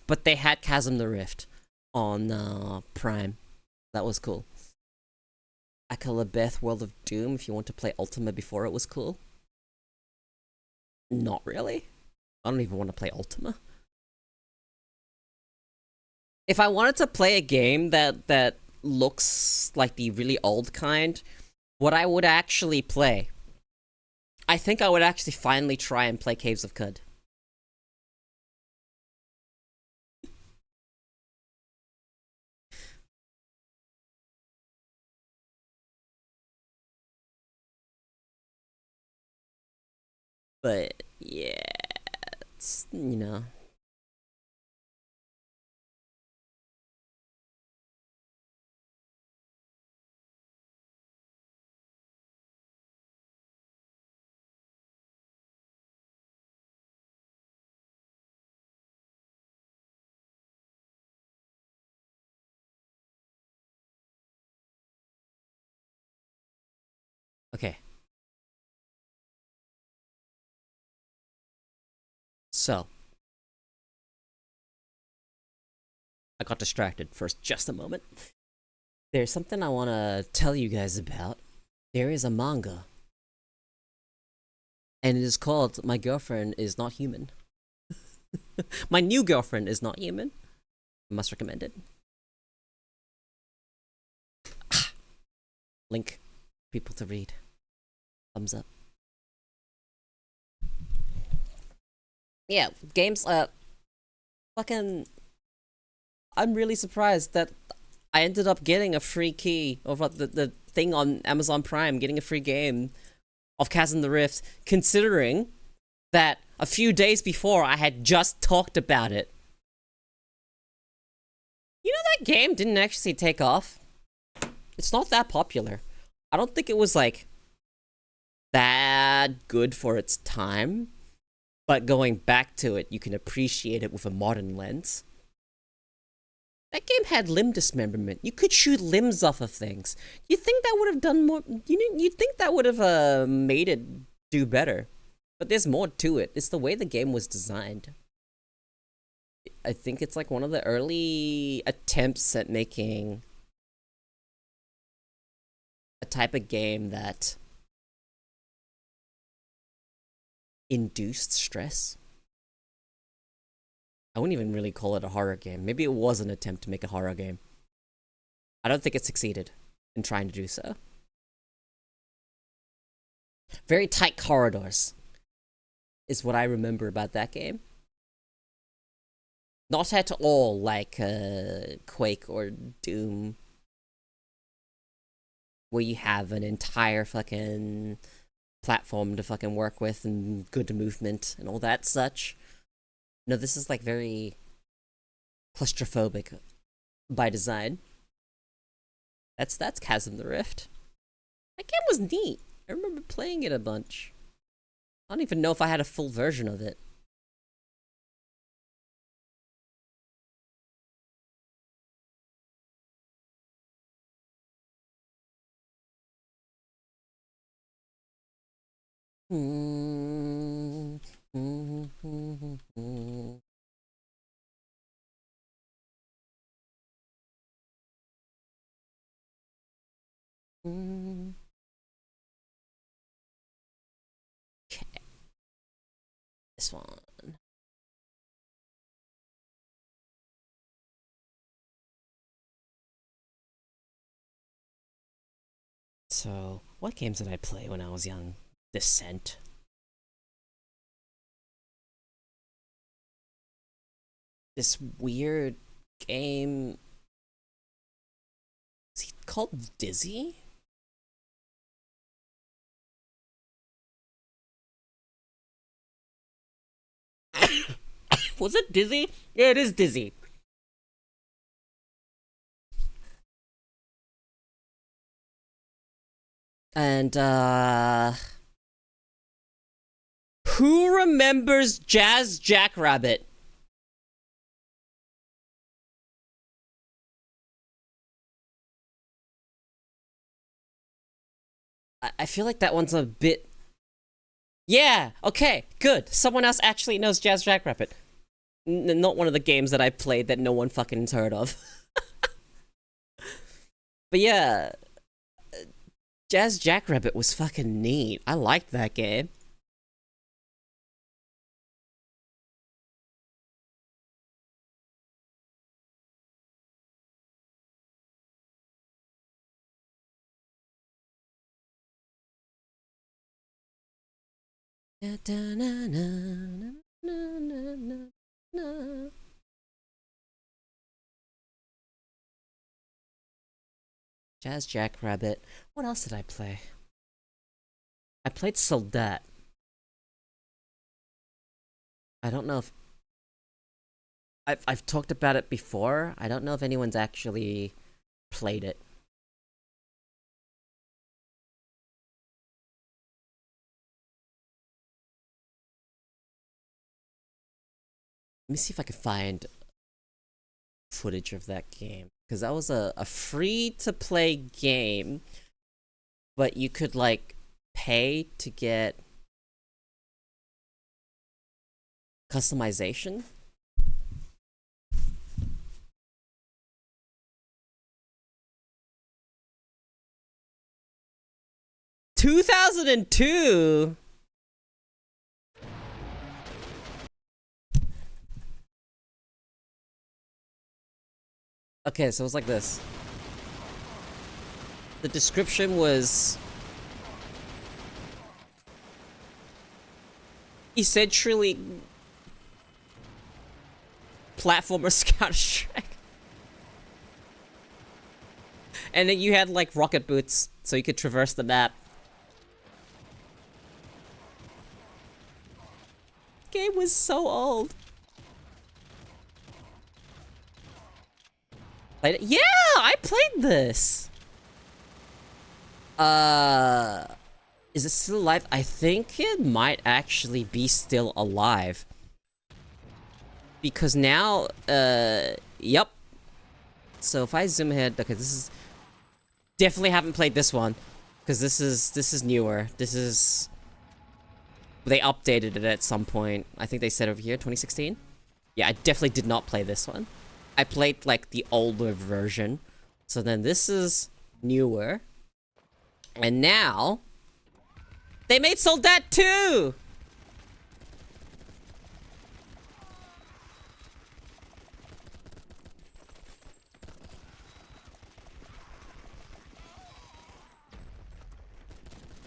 But they had Chasm the Rift on Prime. That was cool. Akalabeth World of Doom, if you want to play Ultima before it was cool. Not really. I don't even want to play Ultima. If I wanted to play a game that looks like the really old kind, what I would actually play, I think I would actually finally try and play Caves of Cud. But yeah, it's, you know. Okay. So, I got distracted for just a moment. There's something I want to tell you guys about. There is a manga, and it is called My Girlfriend Is Not Human. My new girlfriend is not human. I must recommend it. Link. People to read. Thumbs up. Yeah, games, fucking... I'm really surprised that I ended up getting a free key over the thing on Amazon Prime, getting a free game of Chasm the Rift, considering that a few days before I had just talked about it. You know, that game didn't actually take off. It's not that popular. I don't think it was, like, that good for its time. But going back to it, you can appreciate it with a modern lens. That game had limb dismemberment. You could shoot limbs off of things. You think that would have done more? You'd think that would have made it do better. But there's more to it. It's the way the game was designed. I think it's like one of the early attempts at making a type of game that induced stress. I wouldn't even really call it a horror game. Maybe it was an attempt to make a horror game. I don't think it succeeded in trying to do so. Very tight corridors is what I remember about that game. Not at all like Quake or Doom, where you have an entire fucking platform to fucking work with and good movement and all that such. No, this is like very claustrophobic by design. That's Chasm the Rift. That game was neat. I remember playing it a bunch. I don't even know if I had a full version of it. Okay. This one. So, what games did I play when I was young? Descent. This weird game. Is he called Dizzy? Was it Dizzy? Yeah, it is Dizzy. And, who remembers Jazz Jackrabbit? I feel like that one's a bit. Yeah. Okay. Good. Someone else actually knows Jazz Jackrabbit. Not one of the games that I played that no one fucking's heard of. But yeah, Jazz Jackrabbit was fucking neat. I liked that game. Jazz Jackrabbit. What else did I play? I played Soldat. I don't know if I've talked about it before. I don't know if anyone's actually played it. Let me see if I can find footage of that game. Because that was a free-to-play game, but you could, like, pay to get customization. (2002) Okay, so it was like this. The description was essentially platformer Counter-Strike. And then you had like rocket boots so you could traverse the map. Game was so old. Played it? Yeah, I played this. Is it still alive? I think it might actually be still alive. Because now, yep. So if I zoom ahead, okay, this is definitely haven't played this one because this is newer. This is they updated it at some point. I think they said over here 2016. Yeah, I definitely did not play this one. I played like the older version. So then this is newer. And now they made Soldat 2.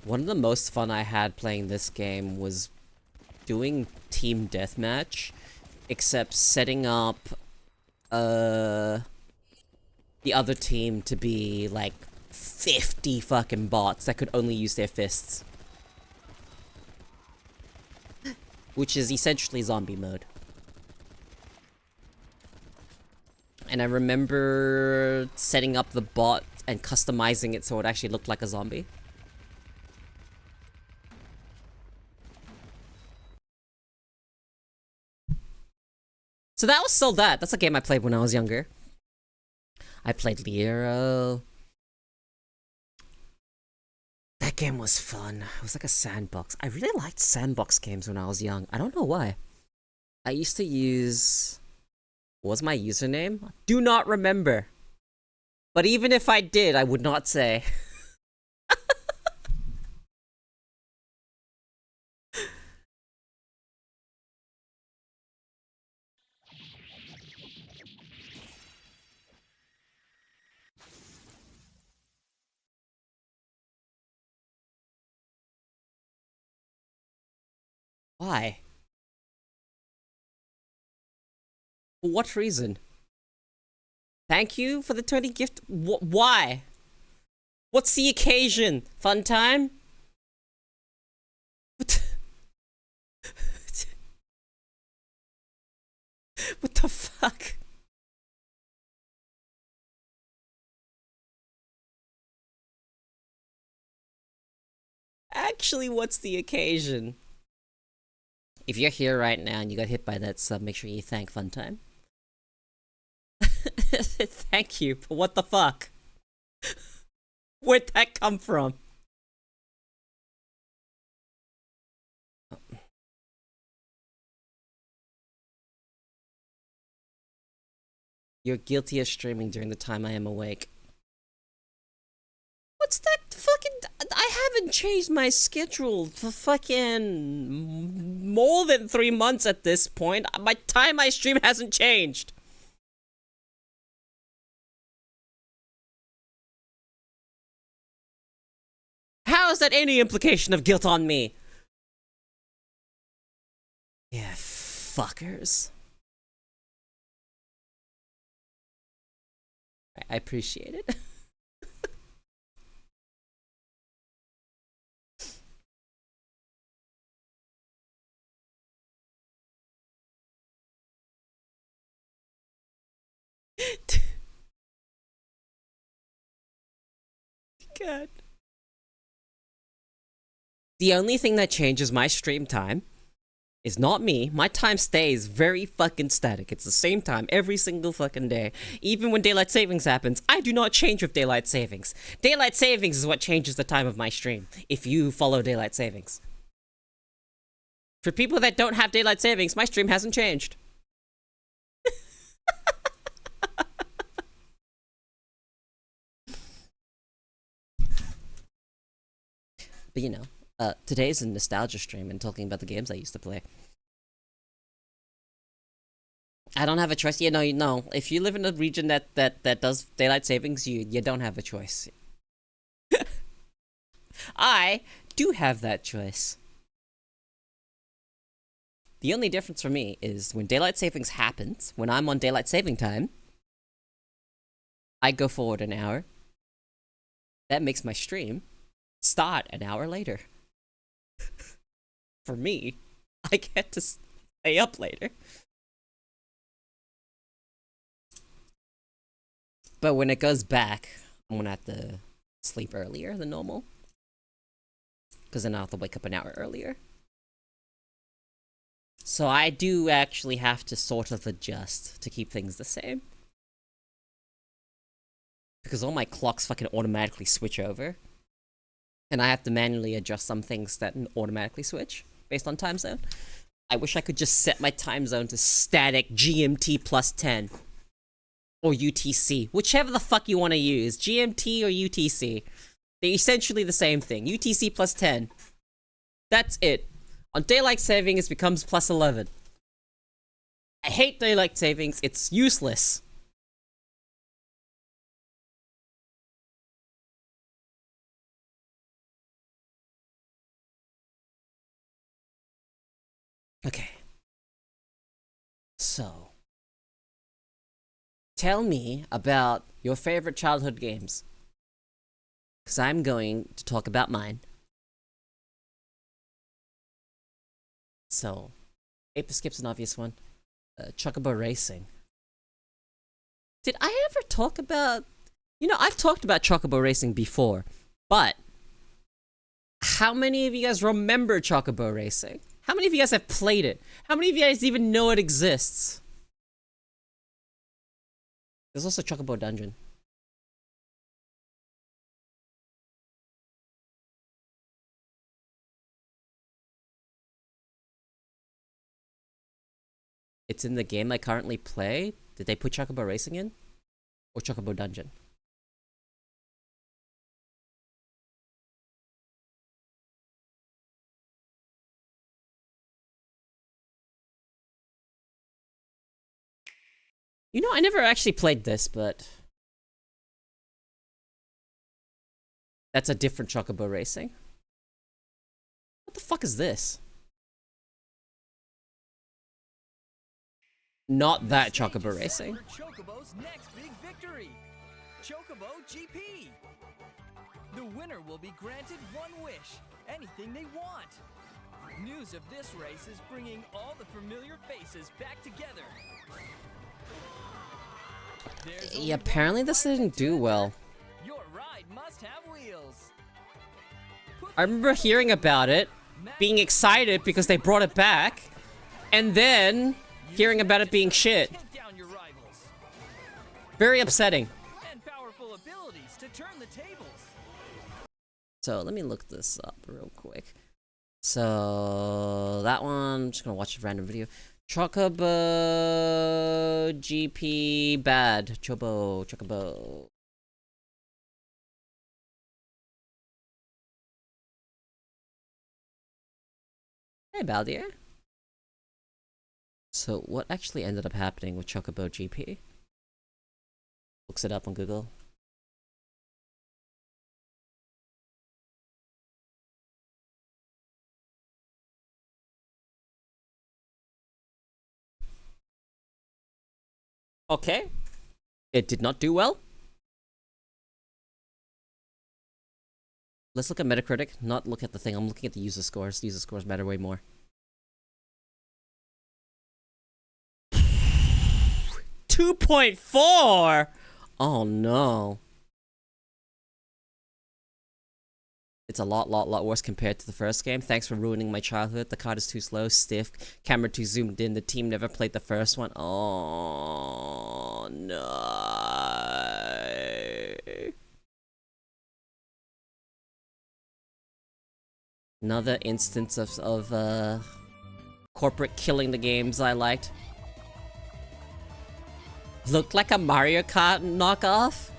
One of the most fun I had playing this game was doing team deathmatch, except setting up the other team to be like 50 fucking bots that could only use their fists. Which is essentially zombie mode. And I remember setting up the bot and customizing it so it actually looked like a zombie. So that was Soldat. That's a game I played when I was younger. I played Liero. That game was fun. It was like a sandbox. I really liked sandbox games when I was young. I don't know why. I used to use... What was my username? Do not remember. But even if I did, I would not say. Why? For what reason? Thank you for the 20 gift. Why? What's the occasion? Fun time? What the fuck? Actually, what's the occasion? If you're here right now and you got hit by that sub, make sure you thank Funtime. Thank you, but what the fuck? Where'd that come from? You're guilty of streaming during the time I am awake. What's that fucking... I haven't changed my schedule for fucking more than 3 months at this point. My time I stream hasn't changed. How is that any implication of guilt on me? Yeah, fuckers. I appreciate it. God. The only thing that changes my stream time is not me. My time stays very fucking static. It's the same time every single fucking day. Even when daylight savings happens, I do not change with daylight savings. Daylight savings is what changes the time of my stream, if you follow daylight savings. For people that don't have daylight savings, my stream hasn't changed. But you know, today's a nostalgia stream and talking about the games I used to play. I don't have a choice. No. If you live in a region that does daylight savings, you don't have a choice. I do have that choice. The only difference for me is when daylight savings happens, when I'm on daylight saving time, I go forward an hour. That makes my stream start an hour later. For me, I get to stay up later. But when it goes back, I'm gonna have to sleep earlier than normal. Because then I'll have to wake up an hour earlier. So I do actually have to sort of adjust to keep things the same. Because all my clocks fucking automatically switch over. And I have to manually adjust some things that automatically switch based on time zone. I wish I could just set my time zone to static GMT plus 10. Or UTC. Whichever the fuck you want to use. GMT or UTC. They're essentially the same thing. UTC plus 10. That's it. On daylight savings, it becomes plus 11. I hate daylight savings. It's useless. Okay. So, tell me about your favorite childhood games. Because I'm going to talk about mine. So, Ape Skip's an obvious one. Chocobo Racing. Did I ever talk about... You know, I've talked about Chocobo Racing before, but how many of you guys remember Chocobo Racing? How many of you guys have played it? How many of you guys even know it exists? There's also Chocobo Dungeon. It's in the game I currently play. Did they put Chocobo Racing in? Or Chocobo Dungeon? You know, I never actually played this, but... That's a different Chocobo Racing. What the fuck is this? Not that Chocobo Racing. Chocobo's next big victory, Chocobo GP. The winner will be granted one wish, anything they want. News of this race is bringing all the familiar faces back together. Yeah, apparently this didn't do well. Your ride must have wheels. I remember hearing about it, being excited because they brought it back, and then hearing about it being shit. Very upsetting. And powerful abilities to turn the tables. So let me look this up real quick. So that one, I'm just gonna watch a random video. Chocobo GP bad. Chocobo. Hey, Baldier. So, what actually ended up happening with Chocobo GP? Looks it up on Google. Okay. It did not do well. Let's look at Metacritic, not look at the thing. I'm looking at the user scores. User scores matter way more. 2.4! Oh no. It's a lot worse compared to the first game. Thanks for ruining my childhood. The card is too slow, stiff, camera too zoomed in. The team never played the first one. Oh no. Another instance of corporate killing the games I liked. Looked like a Mario Kart knockoff?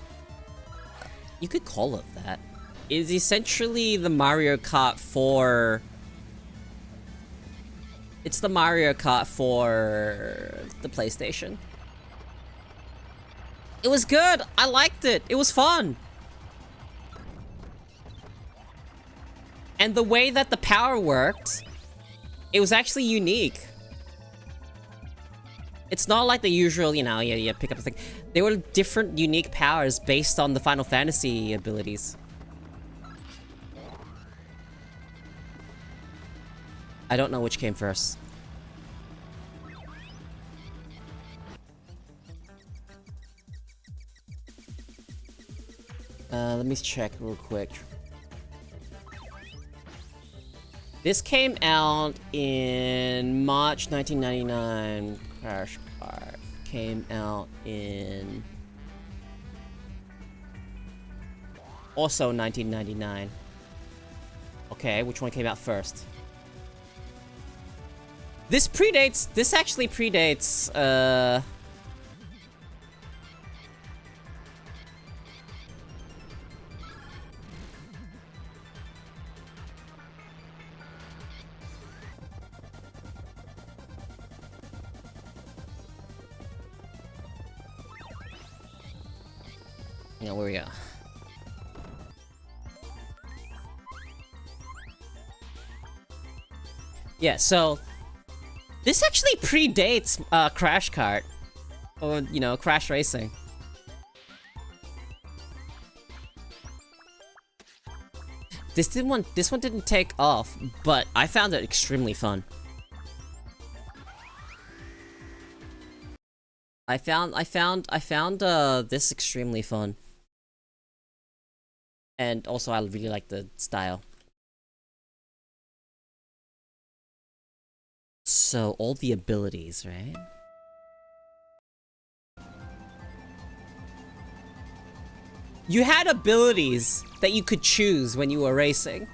You could call it that. It's essentially the Mario Kart for... It's the Mario Kart for the PlayStation. It was good! I liked it! It was fun! And the way that the power worked, it was actually unique. It's not like the usual, you know, you pick up the thing. There were different, unique powers based on the Final Fantasy abilities. I don't know which came first. Let me check real quick. This came out in March 1999. Crash Cart came out in... also 1999. Okay, which one came out first? This actually predates, you know, where we are. Yeah, so this actually predates Crash Kart, or you know, Crash Racing. This one didn't take off, but I found it extremely fun. I found this extremely fun. And also I really like the style. So all the abilities, right? You had abilities that you could choose when you were racing.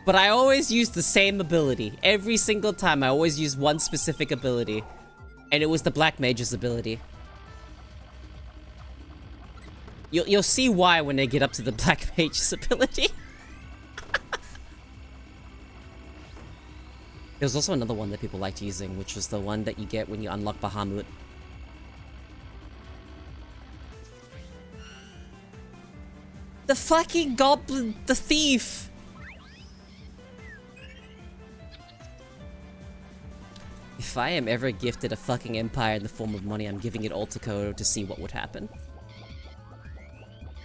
But I always used the same ability. Every single time I always used one specific ability. And it was the Black Mage's ability. You'll see why when they get up to the Black Mage's ability. There's also another one that people liked using, which was the one that you get when you unlock Bahamut. The fucking goblin, the thief! If I am ever gifted a fucking empire in the form of money, I'm giving it all to Koeko to see what would happen.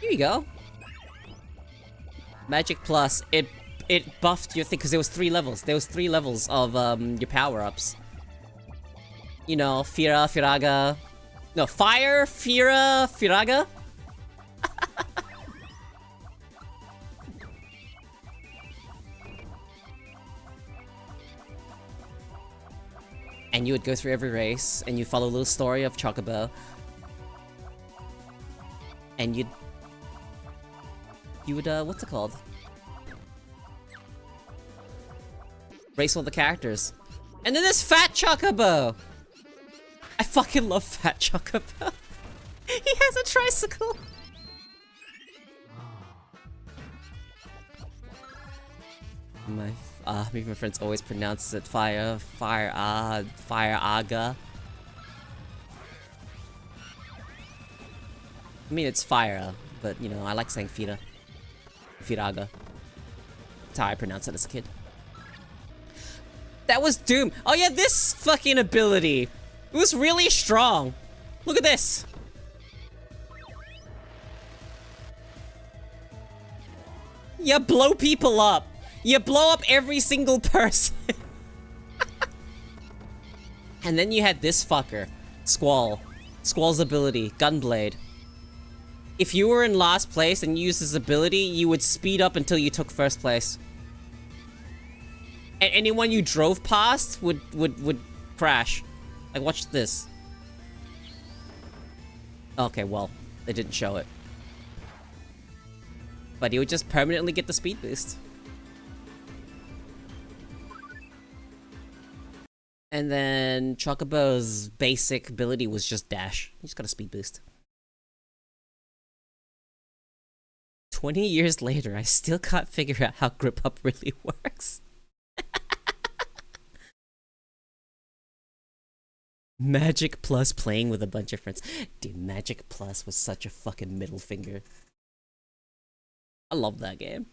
Here you go. Magic Plus, it buffed your thing, because there was 3 levels. There was 3 levels of your power-ups. You know, Fira, Firaga... No, Fire, Fira, Firaga? And you would go through every race, and you follow a little story of Chocobo. And you would, what's it called? Race all the characters. And then there's Fat Chocobo! I fucking love Fat Chocobo. He has a tricycle! Me and my friends always pronounce it fire aga. I mean, it's fire, but you know, I like saying Fira. Firaga. That's how I pronounce it as a kid. That was Doom. Oh yeah, this fucking ability. It was really strong. Look at this. You blow people up. You blow up every single person. And then you had this fucker. Squall. Squall's ability. Gunblade. If you were in last place and you used his ability, you would speed up until you took first place. And anyone you drove past would crash. Like, watch this. Okay, well, they didn't show it. But he would just permanently get the speed boost. And then Chocobo's basic ability was just dash. He just got a speed boost. 20 years later, I still can't figure out how grip up really works. Magic Plus playing with a bunch of friends. Dude, Magic Plus was such a fucking middle finger. I love that game.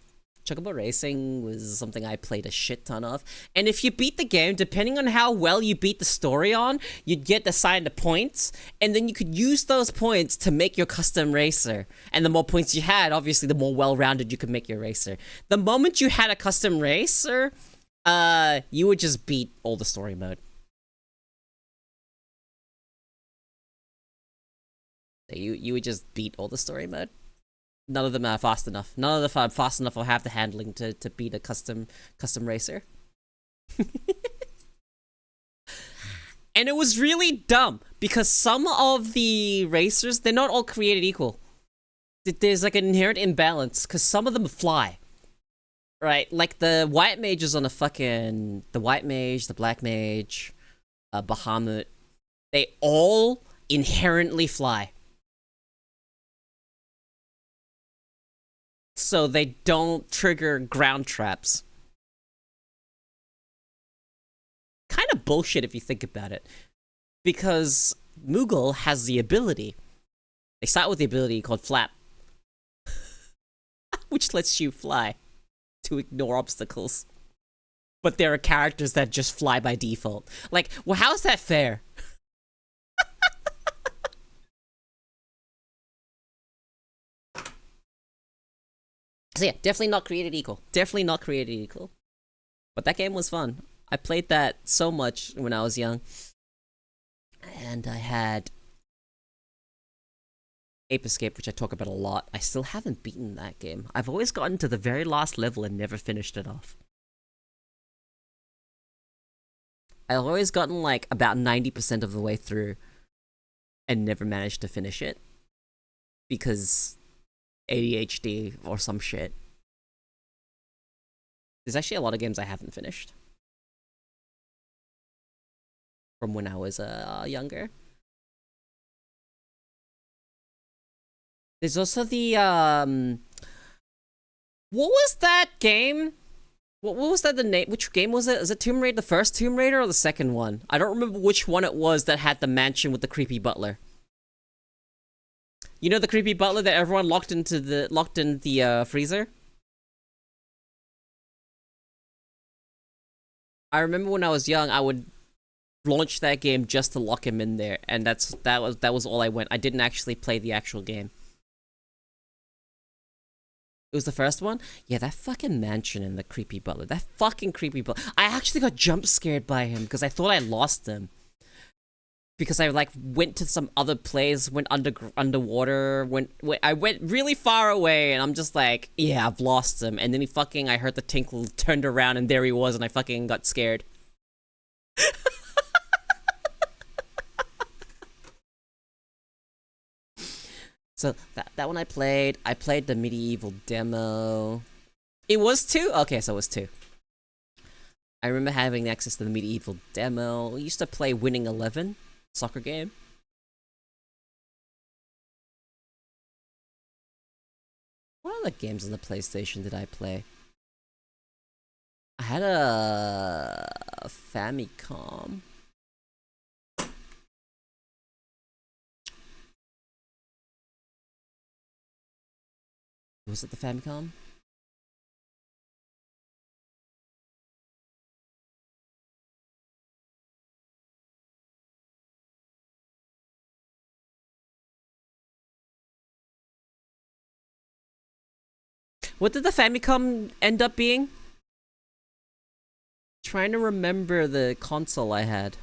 Chocobo Racing was something I played a shit ton of. And if you beat the game, depending on how well you beat the story on, you'd get assigned the points, and then you could use those points to make your custom racer. And the more points you had, obviously, the more well-rounded you could make your racer. The moment you had a custom racer, you would just beat all the story mode. You would just beat all the story mode. None of them are fast enough. None of them are fast enough or have the handling to beat a custom racer. And it was really dumb because some of the racers, they're not all created equal. There's like an inherent imbalance because some of them fly. Right? Like the white mages on the white mage, the black mage, Bahamut, they all inherently fly. So they don't trigger ground traps. Kind of bullshit if you think about it. Because Moogle has the ability. They start with the ability called Flap. Which lets you fly to ignore obstacles. But there are characters that just fly by default. Like, well, how's that fair? So yeah, definitely not created equal. Definitely not created equal. But that game was fun. I played that so much when I was young. And I had Ape Escape, which I talk about a lot. I still haven't beaten that game. I've always gotten to the very last level and never finished it off. I've always gotten like about 90% of the way through and never managed to finish it. Because ADHD or some shit. There's actually a lot of games I haven't finished. From when I was younger. There's also the what was that game? What was that the name? Which game was it? Is it Tomb Raider, the first Tomb Raider or the second one? I don't remember which one it was that had the mansion with the creepy butler. You know the creepy butler that everyone locked in the freezer? I remember when I was young, I would launch that game just to lock him in there, and that was all I went. I didn't actually play the actual game. It was the first one? Yeah, that fucking mansion and the creepy butler. That fucking creepy butler. I actually got jump scared by him because I thought I lost him. Because I like went to some other place, went underwater, I went really far away, and I'm just like, yeah, I've lost him. And then I heard the tinkle, turned around, and there he was, and I fucking got scared. So that one I played the medieval demo. It was 2? Okay, so it was 2. I remember having access to the Medieval demo. I used to play Winning 11, soccer game. What other games on the PlayStation did I play? I had a Famicom. Was it the Famicom? What did the Famicom end up being? Trying to remember the console I had.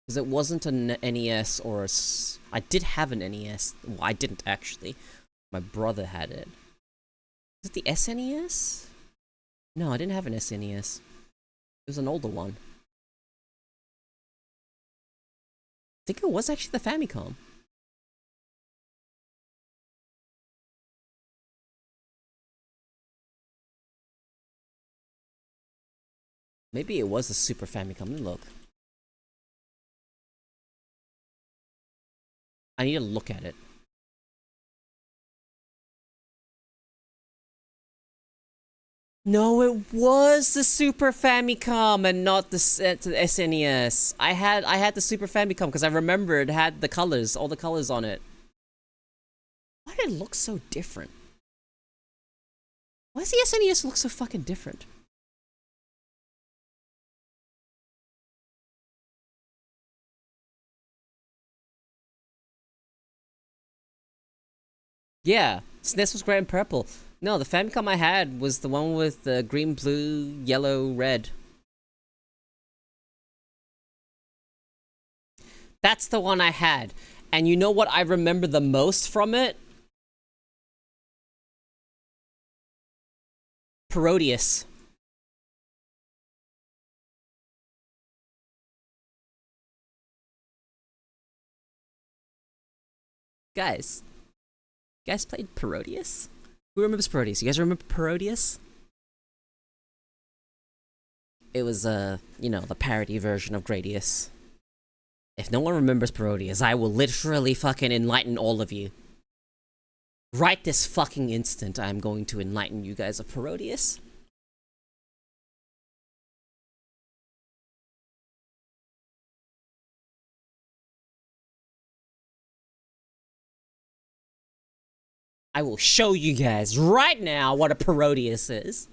Because it wasn't an NES or a... I did have an NES. Well, I didn't actually. My brother had it. Was it the SNES? No, I didn't have an SNES. It was an older one. I think it was actually the Famicom. Maybe it was the Super Famicom. Let me look. I need to look at it. No, it was the Super Famicom and not the SNES. I had the Super Famicom because I remember it had the colors, all the colors on it. Why did it look so different? Why does the SNES look so fucking different? Yeah, SNES was gray and purple. No, the Famicom I had was the one with the green, blue, yellow, red. That's the one I had. And you know what I remember the most from it? Parodius. Guys. You guys played Parodius? Who remembers Parodius? You guys remember Parodius? It was, you know, the parody version of Gradius. If no one remembers Parodius, I will literally fucking enlighten all of you. Right this fucking instant, I'm going to enlighten you guys of Parodius. I will show you guys right now what a Parodius is.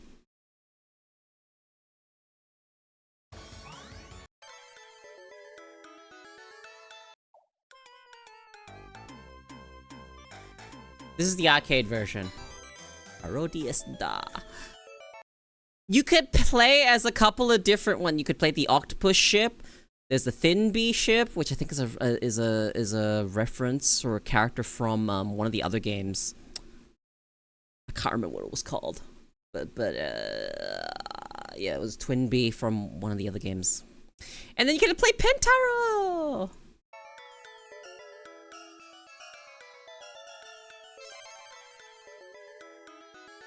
This is the arcade version. Parodius da. You could play as a couple of different ones. You could play the octopus ship. There's the Thin Bee ship, which I think is a reference or a character from one of the other games. I can't remember what it was called, but yeah, it was Twin Bee from one of the other games. And then you get to play Pentaro.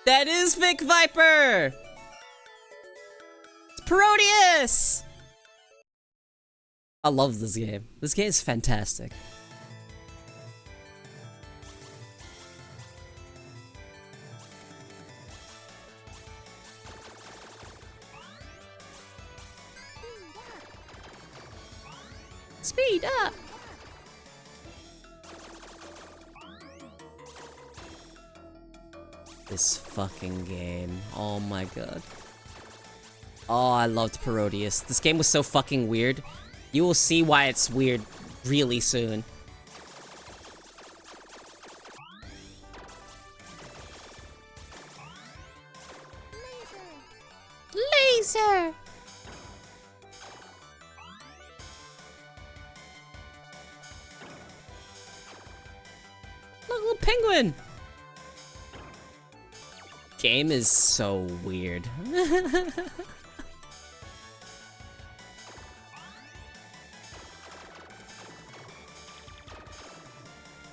That is Vic Viper. It's Parodius. I love this game. This game is fantastic. Speed up! This fucking game. Oh my god. Oh, I loved Parodius. This game was so fucking weird. You will see why it's weird really soon. Laser! Look, little penguin! Game is so weird.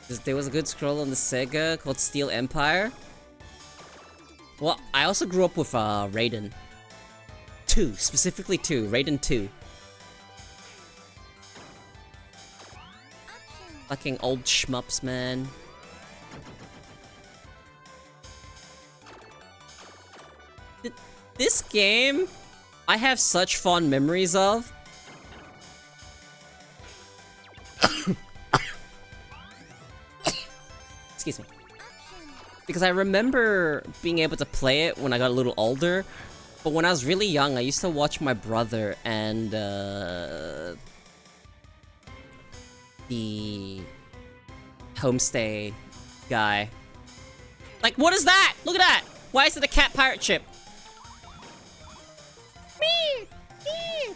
There was a good scroll on the Sega called Steel Empire. Well, I also grew up with Raiden. 2, specifically 2, Raiden 2. Fucking old shmups, man. This game, I have such fond memories of. Excuse me. Because I remember being able to play it when I got a little older, but when I was really young, I used to watch my brother and, the homestay guy. Like, what is that? Look at that! Why is it a cat pirate ship? Me! Me!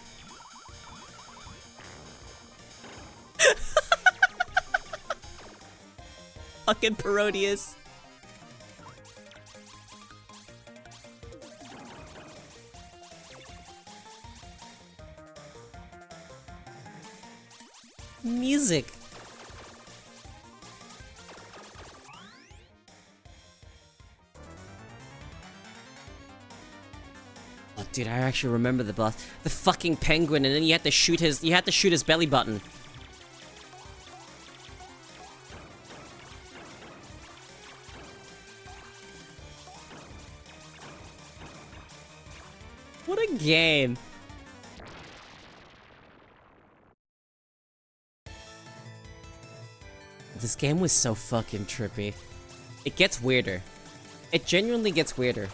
Fucking parodious. Music. Oh, dude, I actually remember the boss. The fucking penguin, and then you had to shoot his belly button. What a game. This game was so fucking trippy. It gets weirder. It genuinely gets weirder.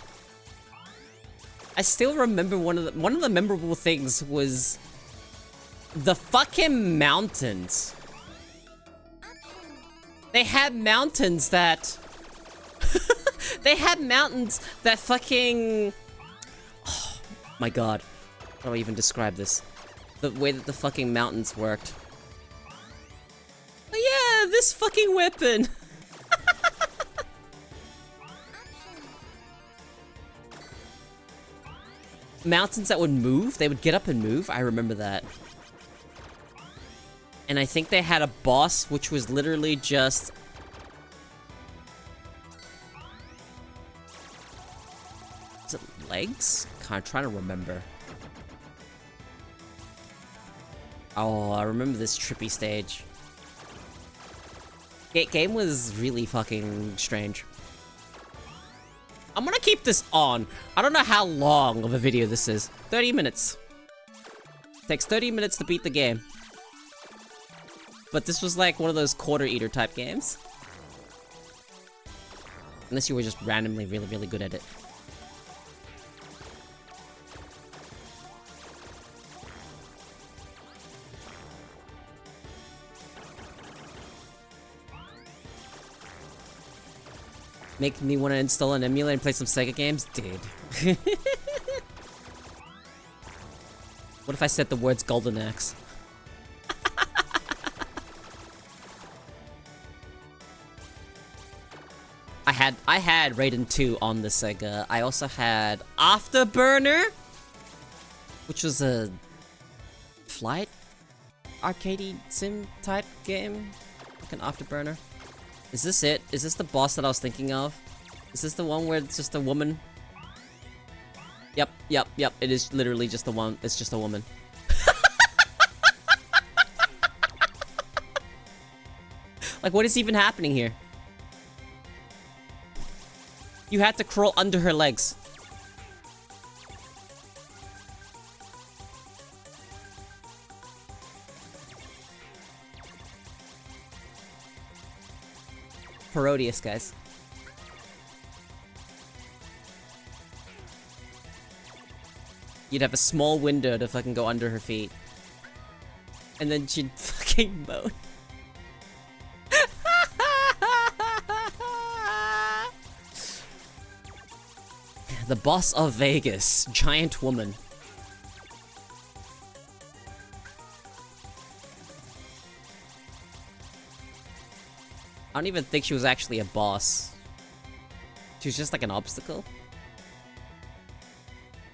I still remember one of the memorable things was the fucking mountains. They had mountains that they had mountains that fucking, oh my god. How do I even describe this? The way that the fucking mountains worked. Yeah, this fucking weapon. Mountains that would move, they would get up and move. I remember that. And I think they had a boss which was literally just is it legs? I'm trying to remember. Oh, I remember this trippy stage. Game was really fucking strange. I'm gonna keep this on. I don't know how long of a video this is. 30 minutes. Takes 30 minutes to beat the game. But this was like one of those quarter eater type games. Unless you were just randomly really, really good at it. Make me want to install an emulator and play some Sega games? Dude. What if I said the words Golden Axe? I had Raiden 2 on the Sega. I also had Afterburner, which was a flight arcade sim type game. Like an Afterburner. Is this it? Is this the boss that I was thinking of? Is this the one where it's just a woman? Yep. It is literally just the one. It's just a woman. Like, what is even happening here? You had to crawl under her legs. Parodious, guys. You'd have a small window to fucking go under her feet. And then she'd fucking moan. The boss of Vegas, giant woman. I don't even think she was actually a boss. She was just like an obstacle.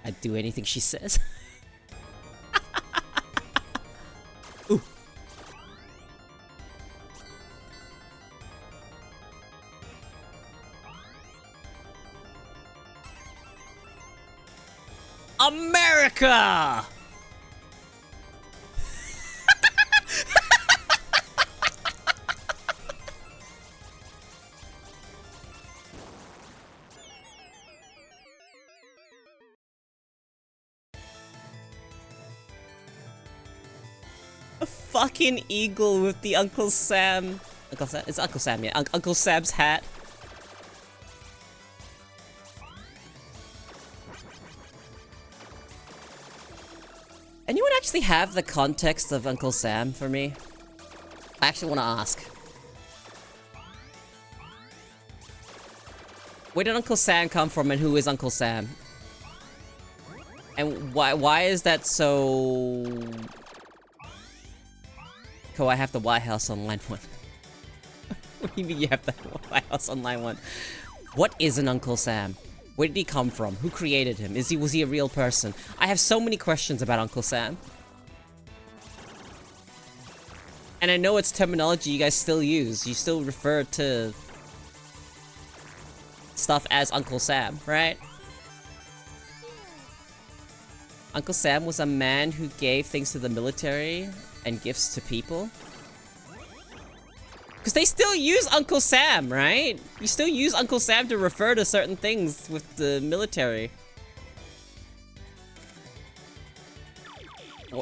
I'd do anything she says. Ooh. America! A fucking eagle with the Uncle Sam. Uncle Sam? It's Uncle Sam, yeah. Uncle Sam's hat. Anyone actually have the context of Uncle Sam for me? I actually want to ask. Where did Uncle Sam come from and who is Uncle Sam? And why is that so... Oh, I have the White House Online one. What do you mean you have the White House Online one? What is an Uncle Sam? Where did he come from? Who created him? Was he a real person? I have so many questions about Uncle Sam. And I know it's terminology you guys still use. You still refer to stuff as Uncle Sam, right? Uncle Sam was a man who gave things to the military and gifts to people. Because they still use Uncle Sam, right? You still use Uncle Sam to refer to certain things with the military.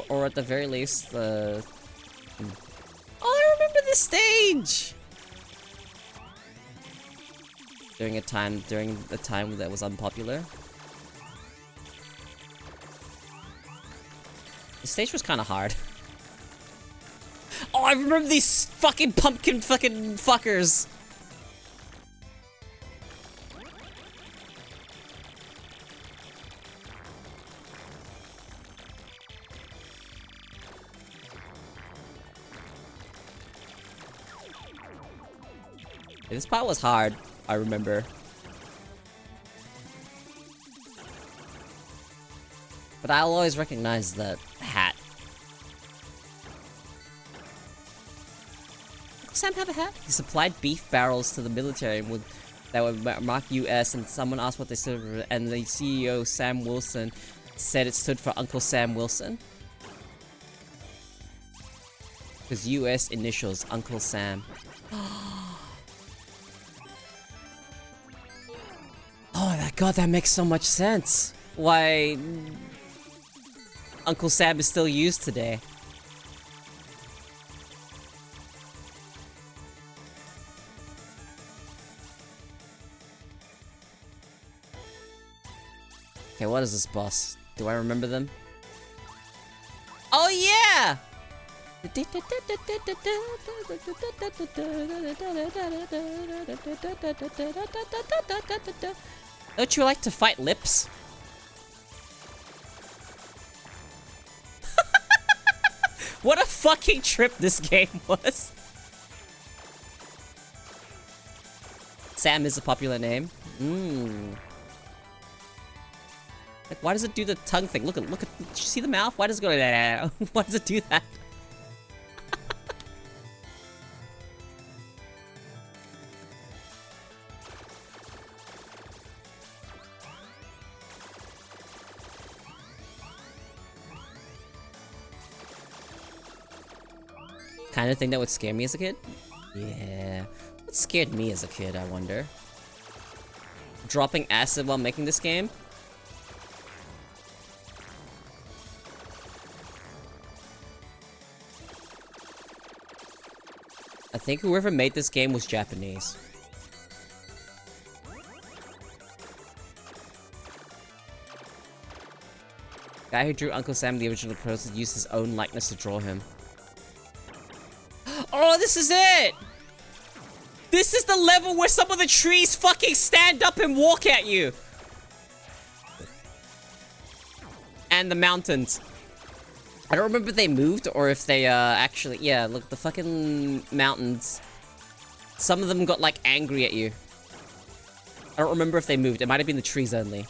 Or at the very least, Oh, I remember this stage! During a time that was unpopular. The stage was kind of hard. Oh, I remember these fucking pumpkin fucking fuckers. This part was hard, I remember. But I'll always recognize the hat. Does Sam have a hat? He supplied beef barrels to the military that would mark US, and someone asked what they stood for, and the CEO, Sam Wilson, said it stood for Uncle Sam Wilson. His US initials, Uncle Sam. Oh my god, that makes so much sense. Why Uncle Sam is still used today. Okay, what is this boss? Do I remember them? Oh yeah! Don't you like to fight lips? What a fucking trip this game was. Sam is a popular name. Like, why does it do the tongue thing? Look at, did you see the mouth? Why does it go like that? Why does it do that? Kind of thing that would scare me as a kid? Yeah. What scared me as a kid, I wonder? Dropping acid while making this game? I think whoever made this game was Japanese. Guy who drew Uncle Sam, the original person, used his own likeness to draw him. Oh, this is it! This is the level where some of the trees fucking stand up and walk at you! And the mountains. I don't remember if they moved or if they, actually... Yeah, look, the fucking mountains. Some of them got, like, angry at you. I don't remember if they moved. It might have been the trees only.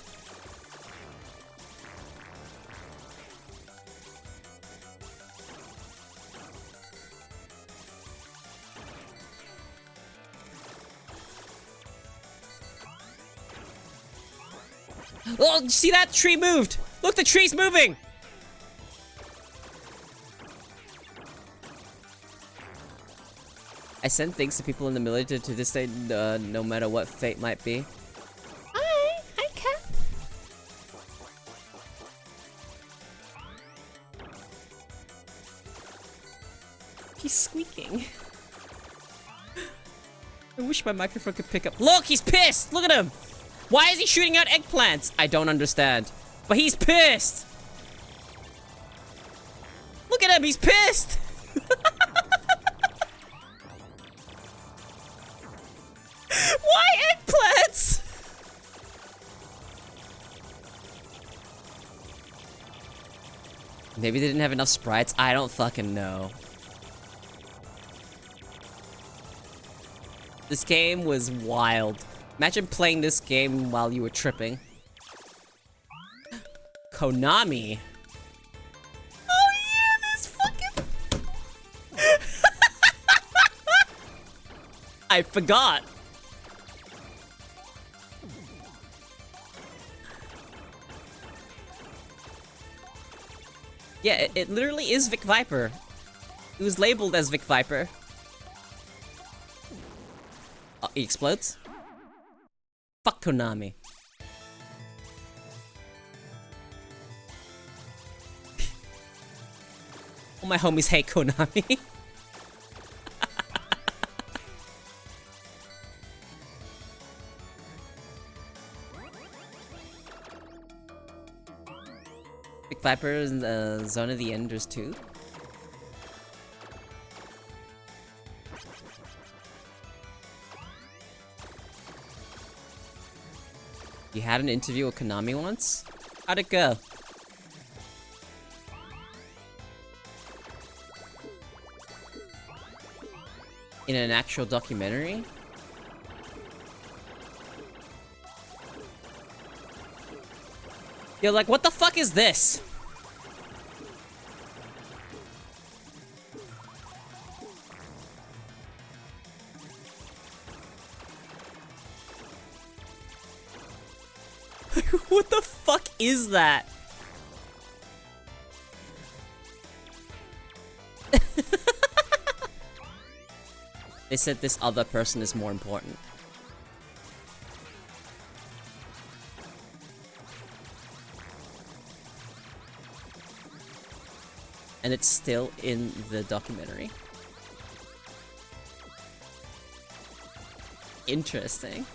Oh, see that? Tree moved! Look, the tree's moving! I send things to people in the military to this day, no matter what fate might be. I can. He's squeaking. I wish my microphone could pick up. Look, he's pissed! Look at him! Why is he shooting out eggplants? I don't understand. But he's pissed! Look at him, he's pissed! Why eggplants? Maybe they didn't have enough sprites? I don't fucking know. This game was wild. Imagine playing this game while you were tripping. Konami. Oh yeah, this fucking... I forgot. Yeah, it literally is Vic Viper. It was labeled as Vic Viper. Oh, he explodes? Fuck Konami. All my homies hate Konami. Vic Viper is in the Zone of the Enders too. You had an interview with Konami once? How'd it go? In an actual documentary? You're like, what the fuck is this? What the fuck is that? They said this other person is more important. And it's still in the documentary. Interesting.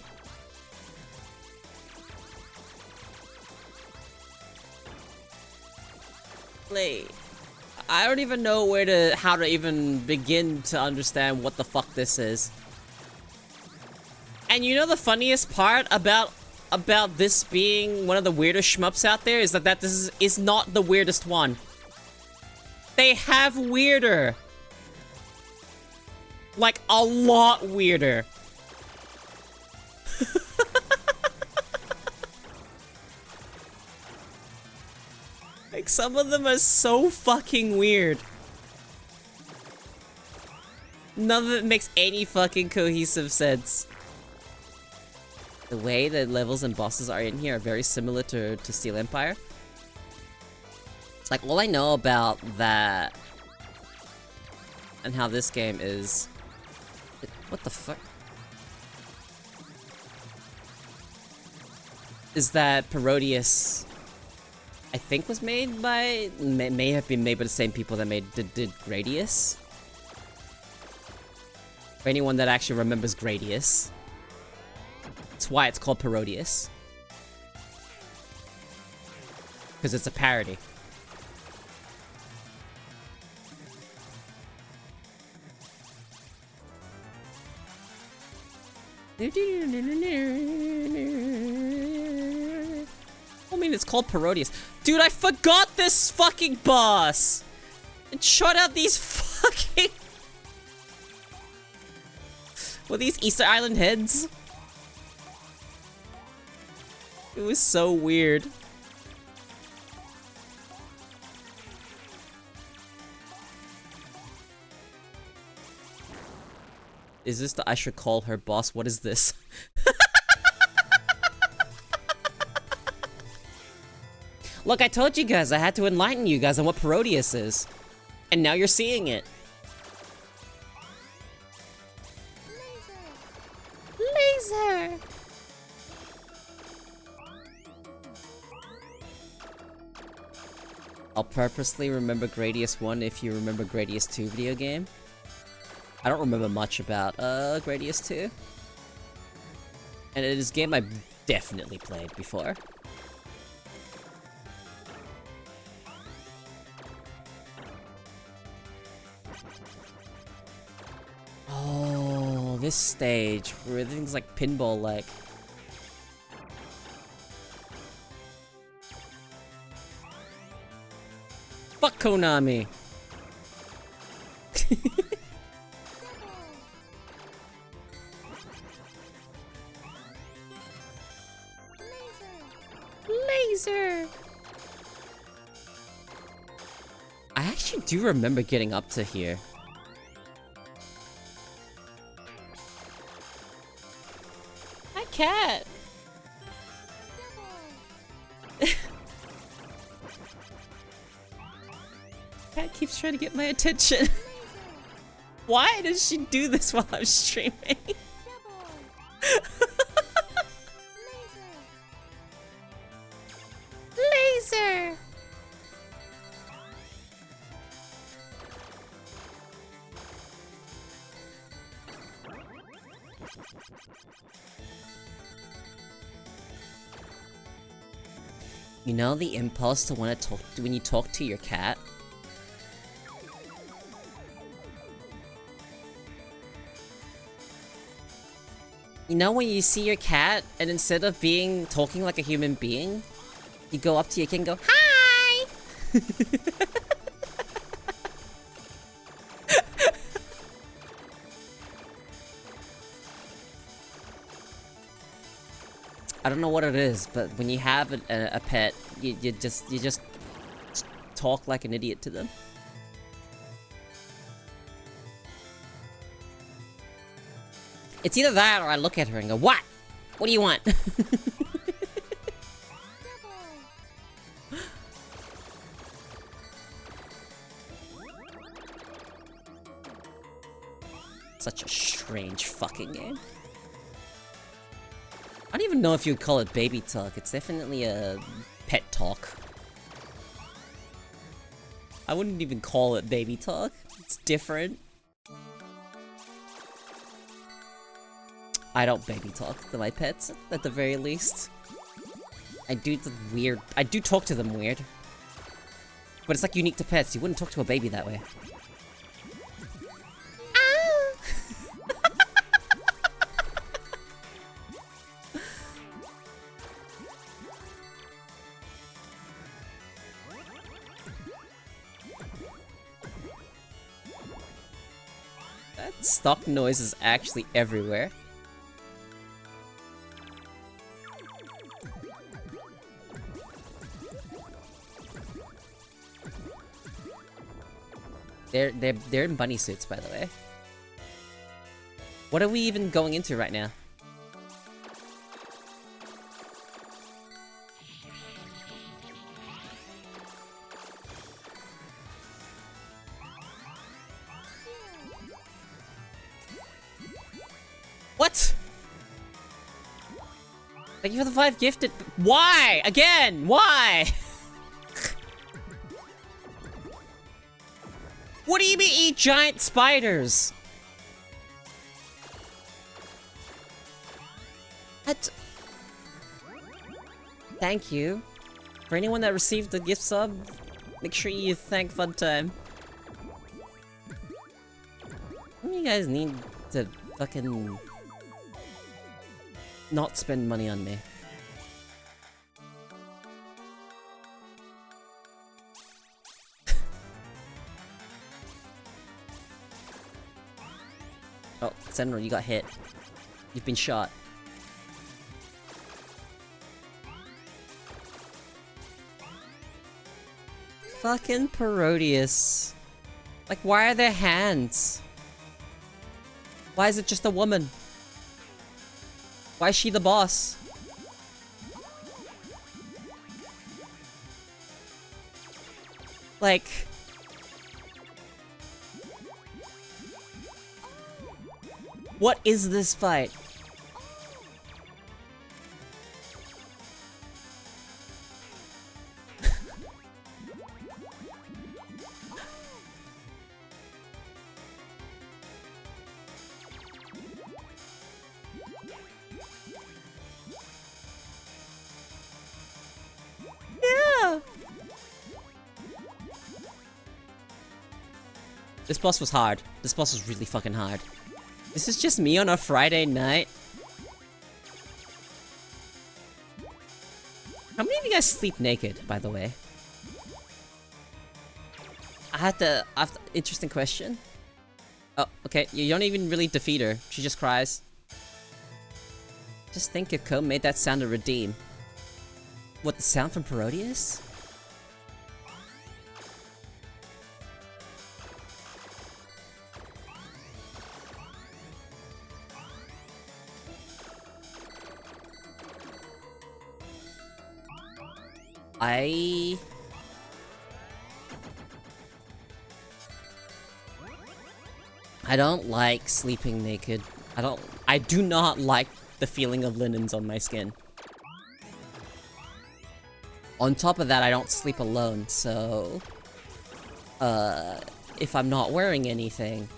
Like, I don't even know how to even begin to understand what the fuck this is. And you know the funniest part about this being one of the weirdest shmups out there is that this is not the weirdest one. They have weirder. Like, a lot weirder. Like, some of them are so fucking weird. None of it makes any fucking cohesive sense. The way the levels and bosses are in here are very similar to Steel Empire. Like, all I know about that and how this game is... What the fuck? Is that Parodius, I think, was made by... May have been made by the same people that did Gradius. For anyone that actually remembers Gradius. That's why it's called Parodius. Because it's a parody. I mean, it's called Parodius. Dude, I forgot this fucking boss! It shot out these fucking... Were these Easter Island heads? It was so weird. Is this the I should call her boss? What is this? Look, I told you guys I had to enlighten you guys on what Parodius is. And now you're seeing it. Laser! I'll purposely remember Gradius 1 if you remember Gradius 2 video game. I don't remember much about Gradius 2. And it is a game I've definitely played before. Oh, this stage where everything's like pinball-like. Fuck Konami! Laser! I actually do remember getting up to here. Hi, cat! Cat keeps trying to get my attention. Why does she do this while I'm streaming? Laser! You know the impulse to want to talk when you talk to your cat? You know when you see your cat, and instead of talking like a human being, you go up to your cat and go, "Hi!" I don't know what it is, but when you have a pet, you just talk like an idiot to them. It's either that or I look at her and go, "What? What do you want?" Such a strange fucking game. I don't even know if you'd call it baby talk. It's definitely a pet talk. I wouldn't even call it baby talk. It's different. I don't baby talk to my pets, at the very least. I do talk to them weird. But it's like unique to pets, you wouldn't talk to a baby that way. That stock noise is actually everywhere. They're in bunny suits, by the way. What are we even going into right now? What? Thank you for the 5 gifted. Why? Again? Why? What do you mean eat giant spiders? What? Thank you. For anyone that received the gift sub, make sure you thank Funtime. You guys need to fucking not spend money on me. Oh, Senro, you got hit. You've been shot. Fucking Parodius. Like, why are there hands? Why is it just a woman? Why is she the boss? Like... What is this fight? Yeah! This boss was hard. This boss was really fucking hard. This is just me on a Friday night. How many of you guys sleep naked, by the way? I have to... interesting question. Oh, okay. You don't even really defeat her. She just cries. Just think if Koeko made that sound to redeem. What, the sound from Parodius? I don't like sleeping naked. I do not like the feeling of linens on my skin. On top of that, I don't sleep alone, so... if I'm not wearing anything,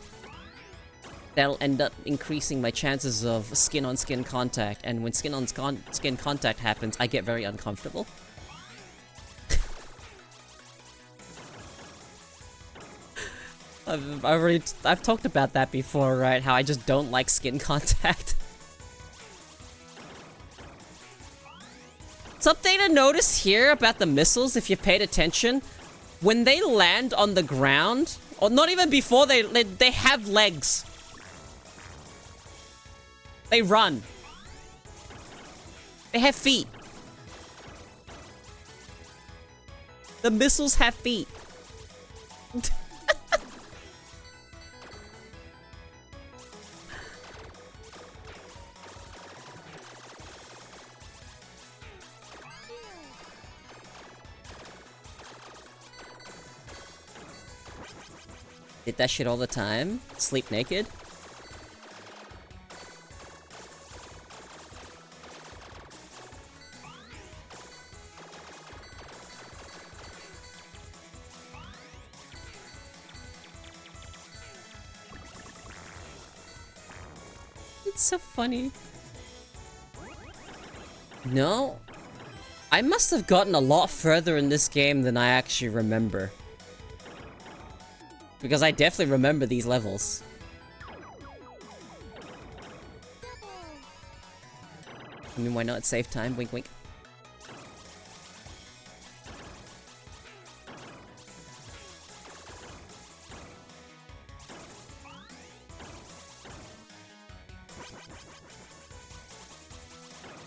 that'll end up increasing my chances of skin-on-skin contact, and when skin-on-skin contact happens, I get very uncomfortable. I've talked about that before, right? How I just don't like skin contact. Something to notice here about the missiles, if you've paid attention, when they land on the ground, or not even before they have legs. They run. They have feet. The missiles have feet. Did that shit all the time? Sleep naked? It's so funny. No? I must have gotten a lot further in this game than I actually remember. Because I definitely remember these levels. I mean, why not? Save time. Wink, wink.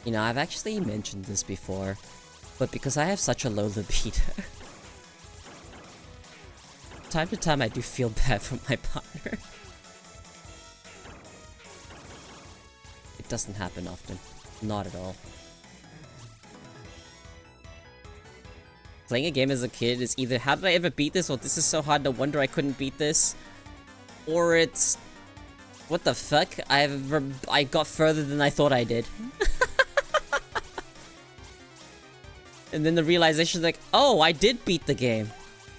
You know, I've actually mentioned this before, but because I have such a low libido, time to time I do feel bad for my partner. It doesn't happen often. Not at all. Playing a game as a kid is either how did I ever beat this, or this is so hard no wonder I couldn't beat this, or it's what the fuck, I got further than I thought I did. And then the realization is like, oh, I did beat the game.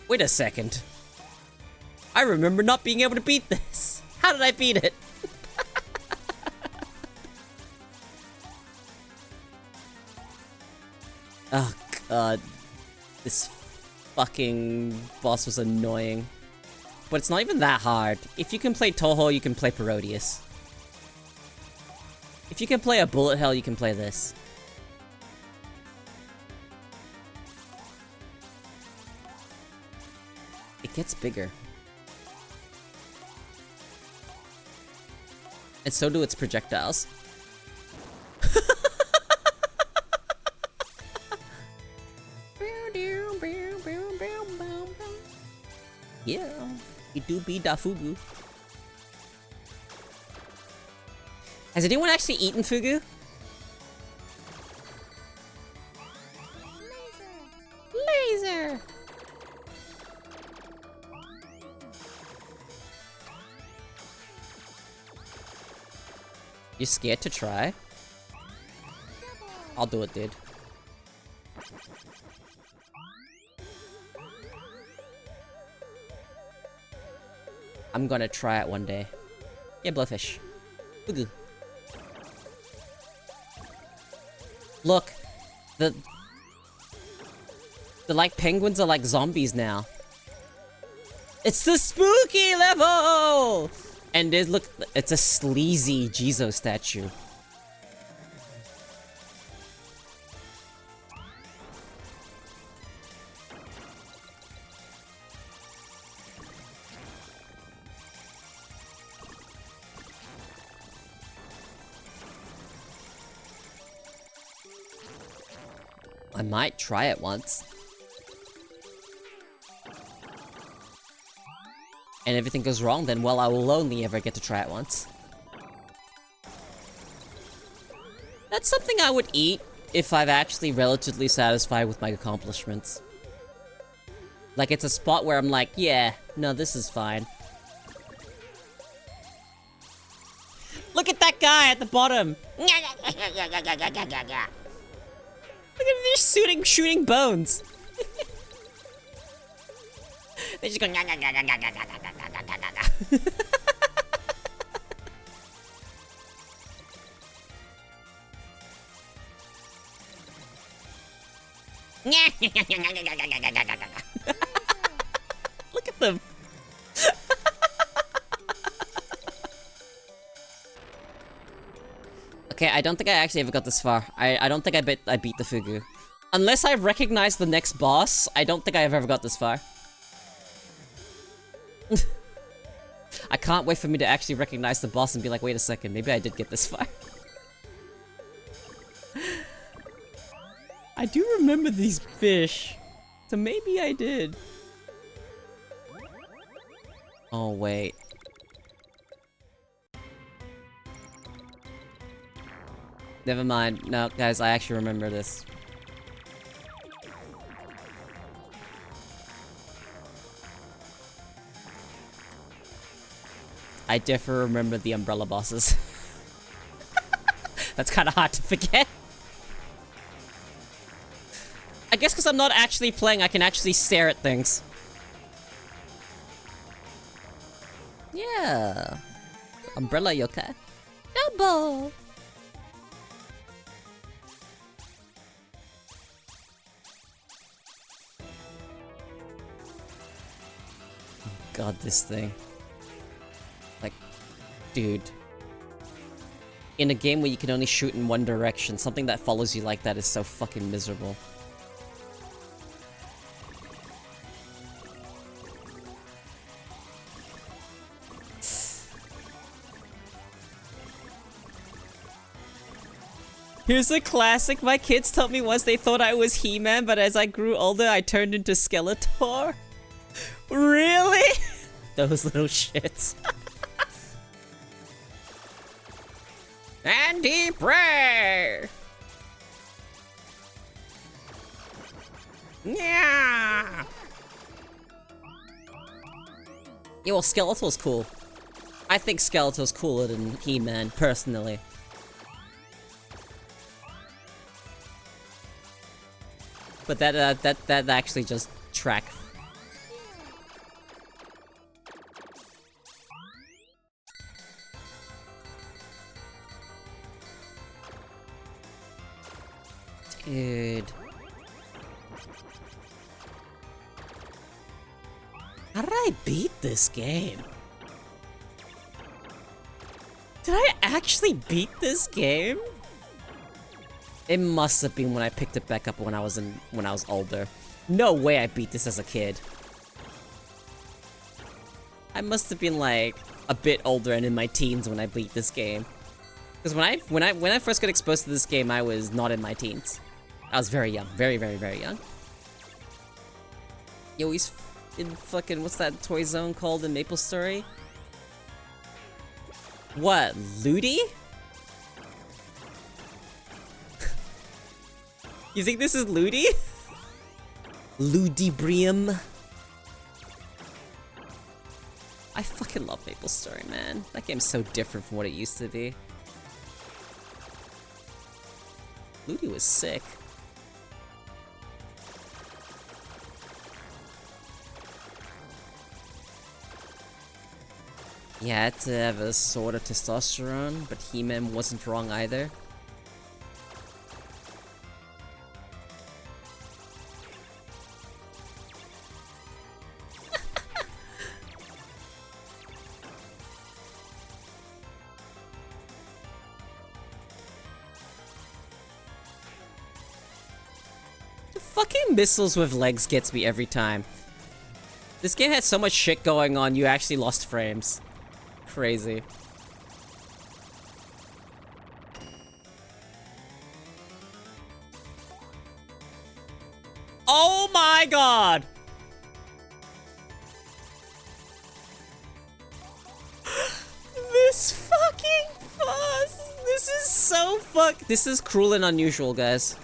Wait a second. I remember not being able to beat this. How did I beat it? Oh god. This fucking boss was annoying. But it's not even that hard. If you can play Toho, you can play Parodius. If you can play a bullet hell, you can play this. It gets bigger. And so do its projectiles. Yeah, it do be da fugu. Has anyone actually eaten fugu? Laser! You scared to try? I'll do it, dude. I'm gonna try it one day. Yeah, blowfish. Ooh. Look, the like penguins are like zombies now. It's the spooky level! And there's, look, it's a sleazy Jizo statue. I might try it once. And if everything goes wrong, then, well, I will only ever get to try it once. That's something I would eat if I'm actually relatively satisfied with my accomplishments. Like, it's a spot where I'm like, yeah, no, this is fine. Look at that guy at the bottom! Look at him just shooting bones! They just go Look at them. Okay, I don't think I actually ever got this far. I don't think I beat the Fugu. Unless I recognize the next boss, I don't think I've ever got this far. I can't wait for me to actually recognize the boss and be like, wait a second, maybe I did get this far. I do remember these fish, so maybe I did. Oh, wait. Never mind. No, guys, I actually remember this. I definitely remember the umbrella bosses. That's kind of hard to forget. I guess because I'm not actually playing, I can actually stare at things. Yeah. Umbrella, you okay? Double! God, this thing. Like, dude. In a game where you can only shoot in one direction, something that follows you like that is so fucking miserable. Here's a classic. My kids told me once they thought I was He-Man, but as I grew older, I turned into Skeletor. Really? Those little shits. Anti-prey! Yeah. Yeah, well, Skeletor's cool. I think Skeletor's cooler than He-Man, personally. But that actually just track. Dude. How did I beat this game? Did I actually beat this game? It must have been when I picked it back up when I was older. No way I beat this as a kid. I must have been like a bit older and in my teens when I beat this game. Because when I first got exposed to this game, I was not in my teens. I was very young, very, very, very young. Yo, he's in fucking, what's that toy zone called in Maple Story? What, Ludi? You think this is Ludi? Ludibrium. I fucking love Maple Story, man. That game's so different from what it used to be. Ludi was sick. He had to have a sort of testosterone, but He-Man wasn't wrong either. The fucking missiles with legs gets me every time. This game had so much shit going on, you actually lost frames. Crazy. Oh my god! This fucking fuss! This is so This is cruel and unusual, guys.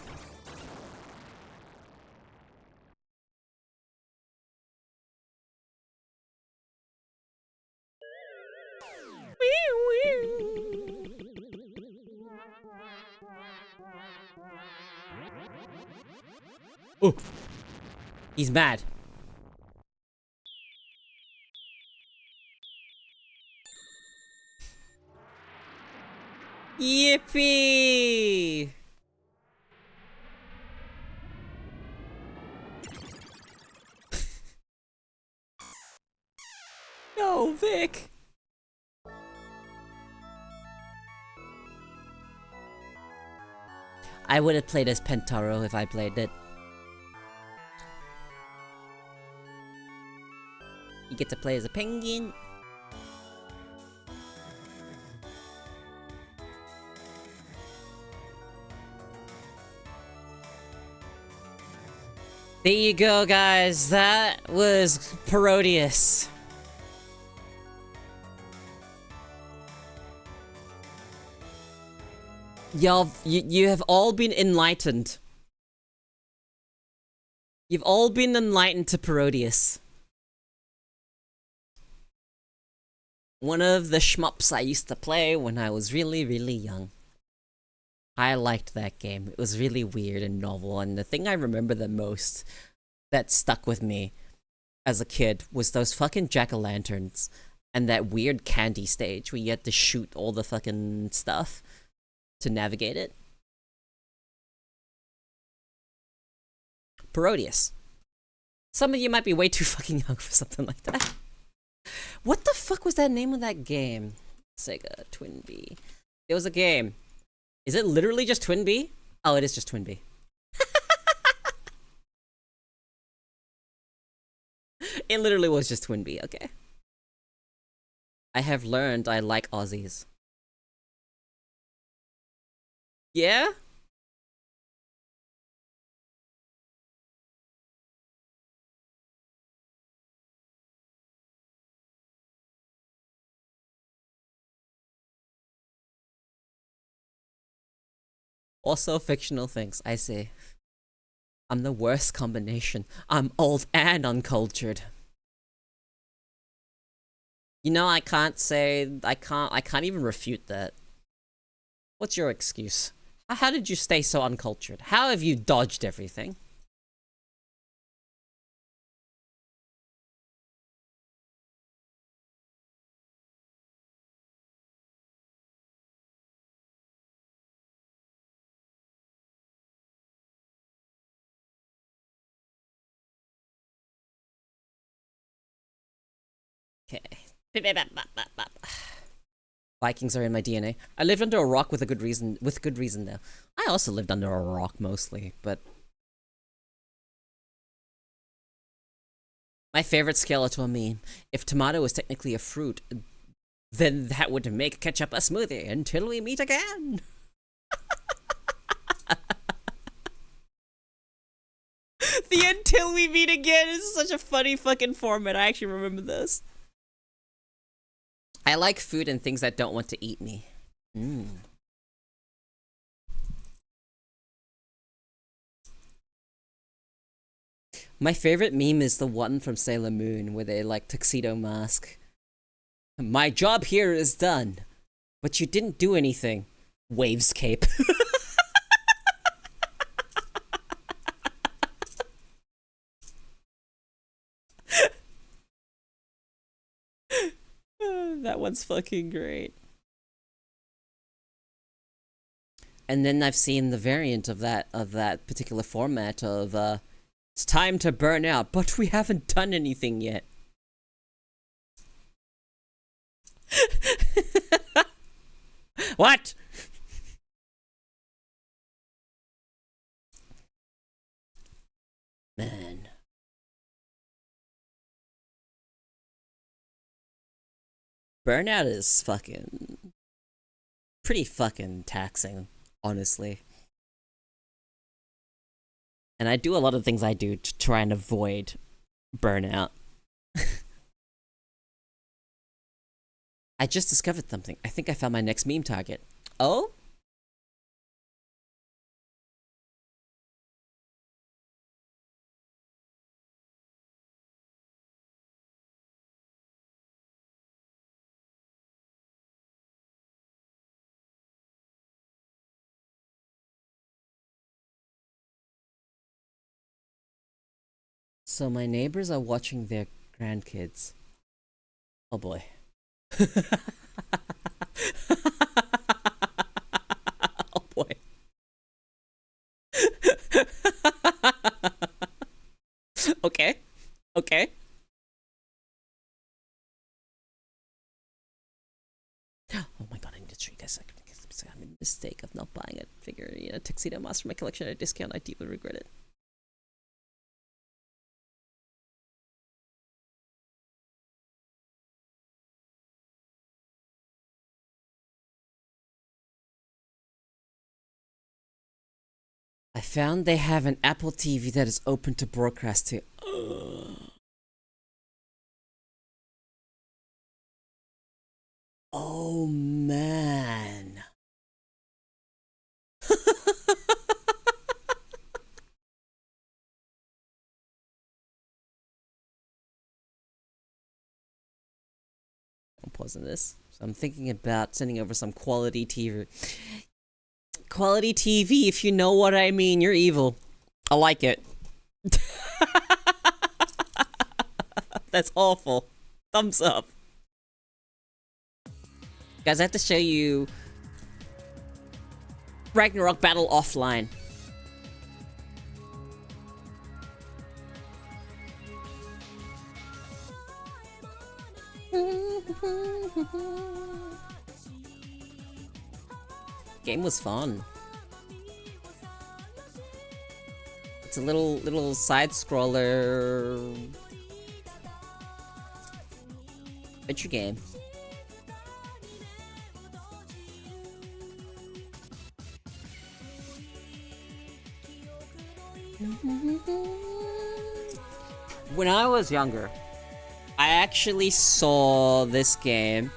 Oh, he's mad. Yippee! No, Vic. I would have played as Pentaro if I played it. You get to play as a penguin. There you go, guys. That was Parodius. Y'all, you have all been enlightened. You've all been enlightened to Parodius. One of the shmups I used to play when I was really, really young. I liked that game. It was really weird and novel, and the thing I remember the most that stuck with me as a kid was those fucking jack-o'-lanterns and that weird candy stage where you had to shoot all the fucking stuff to navigate it. Parodius. Some of you might be way too fucking young for something like that. What the fuck was that name of that game? Sega Twin B. There was a game. Is it literally just Twin B? Oh, it is just Twin B. It literally was just Twin B, okay. I have learned I like Aussies. Yeah? Also fictional things, I see. I'm the worst combination. I'm old and uncultured. You know, I can't even refute that. What's your excuse? How did you stay so uncultured? How have you dodged everything? Okay. Vikings are in my DNA. I lived under a rock with good reason though. I also lived under a rock mostly, but my favorite Skeletor meme. If tomato is technically a fruit, then that would make ketchup a smoothie until we meet again. The until we meet again is such a funny fucking format. I actually remember this. I like food and things that don't want to eat me. My favorite meme is the one from Sailor Moon where they like tuxedo mask. My job here is done, but you didn't do anything. Waves cape. That one's fucking great. And then I've seen the variant of that particular format of it's time to burn out, but we haven't done anything yet. What? Man. Burnout is fucking pretty fucking taxing, honestly. And I do a lot of things I do to try and avoid burnout. I just discovered something. I think I found my next meme target. Oh? So my neighbors are watching their grandkids. Oh boy. Oh boy. Okay. Okay. Oh my god, I need to show you guys. I made a mistake of not buying a figure in a tuxedo mask for my collection at a discount. I deeply regret it. I found they have an Apple TV that is open to broadcast to. Oh man. I'm pausing this. So I'm thinking about sending over some quality TV. Quality TV, if you know what I mean. You're evil. I like it. That's awful. Thumbs up. Guys, I have to show you Ragnarok Battle offline. Game was fun. It's a little side scroller adventure game. When I was younger, I actually saw this game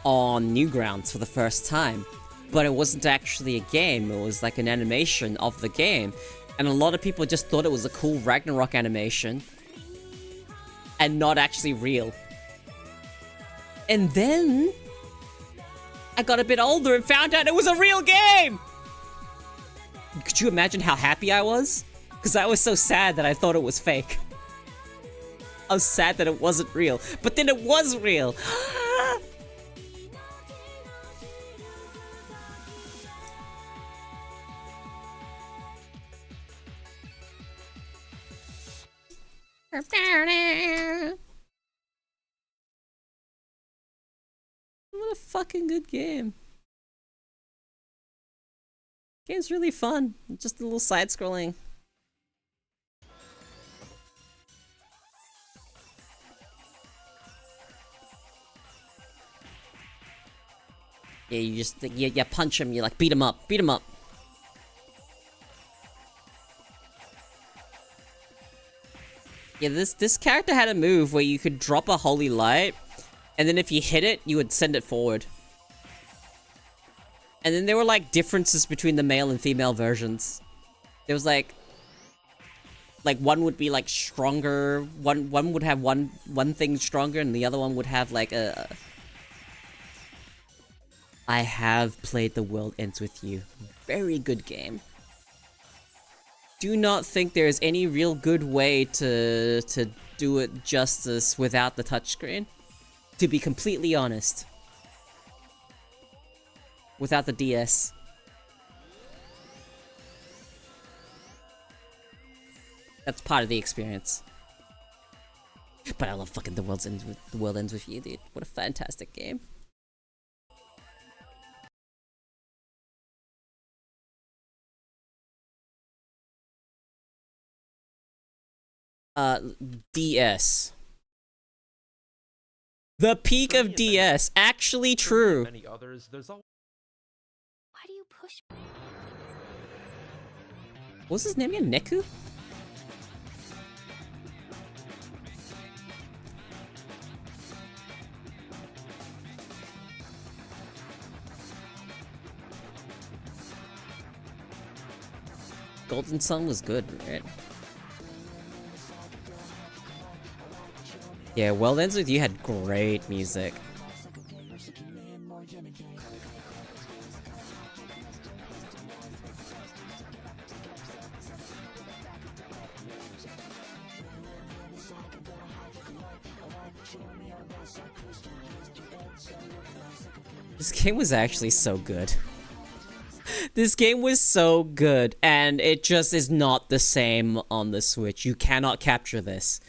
on Newgrounds for the first time, but it wasn't actually a game. It was like an animation of the game, and a lot of people just thought it was a cool Ragnarok animation and not actually real. And then I got a bit older and found out it was a real game. Could you imagine how happy I was? Because I was so sad that I thought it was fake. I was sad that it wasn't real, but then it was real. What a fucking good game. Game's really fun. Just a little side-scrolling. Yeah, you just you punch him. You like beat him up. Beat him up. Yeah, this character had a move where you could drop a holy light, and then if you hit it, you would send it forward. And then there were like differences between the male and female versions. There was like one would be like stronger. One would have one thing stronger, and the other one would have like a. I have played The World Ends With You. Very good game. do not think there's any real good way to do it justice without the touchscreen. To be completely honest. Without the DS. That's part of the experience. But I love fucking The World Ends With You, dude. What a fantastic game. DS. The peak of DS. Actually true. Why do you push? What was his name again? Neku? Golden Sun was good, right? Yeah, World Ends With You had great music. This game was actually so good. This game was so good, and it just is not the same on the Switch. You cannot capture this.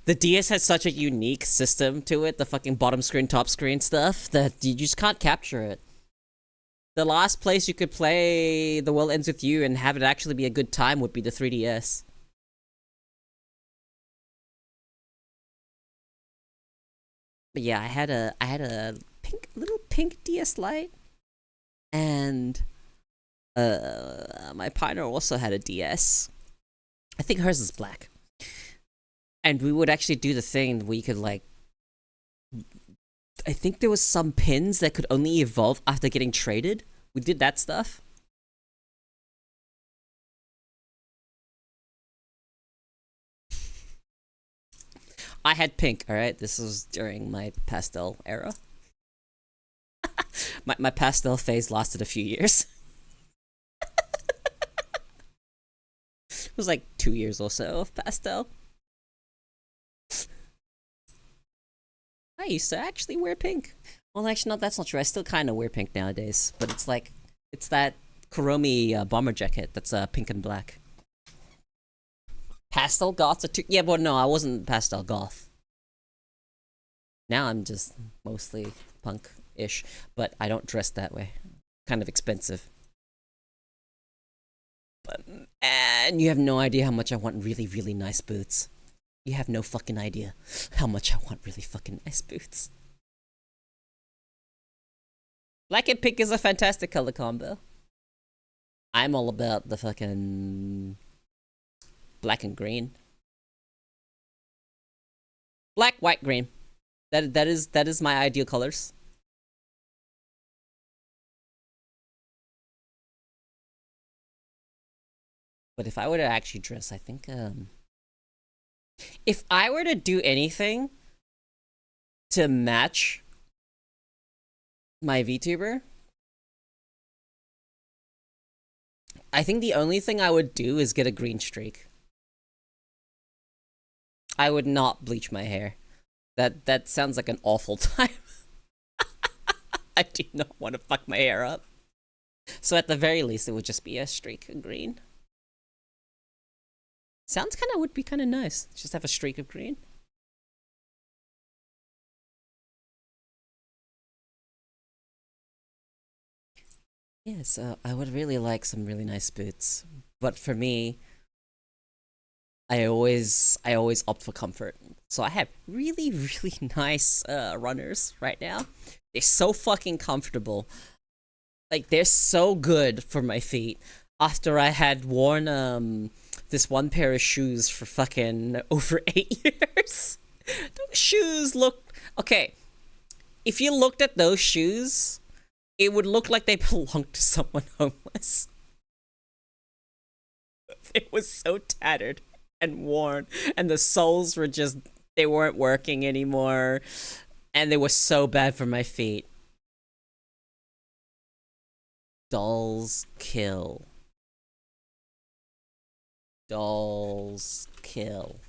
The DS has such a unique system to it, the fucking bottom screen, top screen stuff, that you just can't capture it. The last place you could play The World Ends With You and have it actually be a good time would be the 3DS. But yeah, I had a little pink DS Lite, and my partner also had a DS. I think hers is black. And we would actually do the thing where you could, like, I think there was some pins that could only evolve after getting traded. We did that stuff. I had pink, alright? This was during my pastel era. my pastel phase lasted a few years. It was like 2 years or so of pastel. I used to actually wear pink. Well, actually, no, that's not true. I still kind of wear pink nowadays. But it's like, it's that Kuromi bomber jacket that's pink and black. Pastel goths are too... Yeah, but no, I wasn't pastel goth. Now I'm just mostly punk-ish. But I don't dress that way. Kind of expensive. But, and you have no idea how much I want really, really nice boots. You have no fucking idea how much I want really fucking nice boots. Black and pink is a fantastic color combo. I'm all about the fucking black and green. Black, white, green. That is my ideal colors. But if I were to actually dress, I think if I were to do anything to match my VTuber, I think the only thing I would do is get a green streak. I would not bleach my hair. That sounds like an awful time. I do not want to fuck my hair up. So at the very least, it would just be a streak of green. Sounds kind of would be kind of nice. Just have a streak of green. Yeah, so I would really like some really nice boots. But for me, I always opt for comfort. So I have really, really nice runners right now. They're so fucking comfortable. Like, they're so good for my feet. After I had worn this one pair of shoes for fucking over 8 years. Those shoes look... Okay, if you looked at those shoes, it would look like they belonged to someone homeless. It was so tattered and worn, and the soles were just... They weren't working anymore, and they were so bad for my feet. Dolls kill. Dolls kill.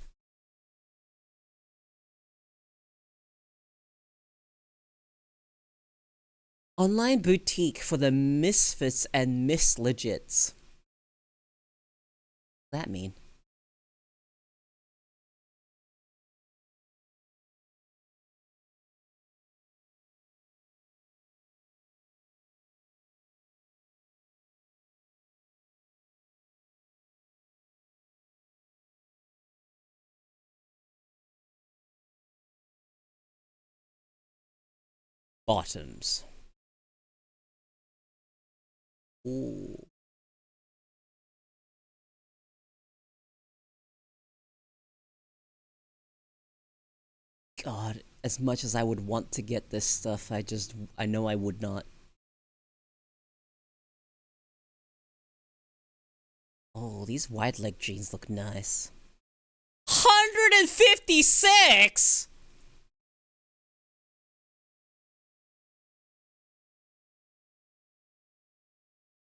Online boutique for the misfits and mislegits. What does that mean? Bottoms. Ooh. God, as much as I would want to get this stuff, I know I would not. Oh, these wide leg jeans look nice. 156?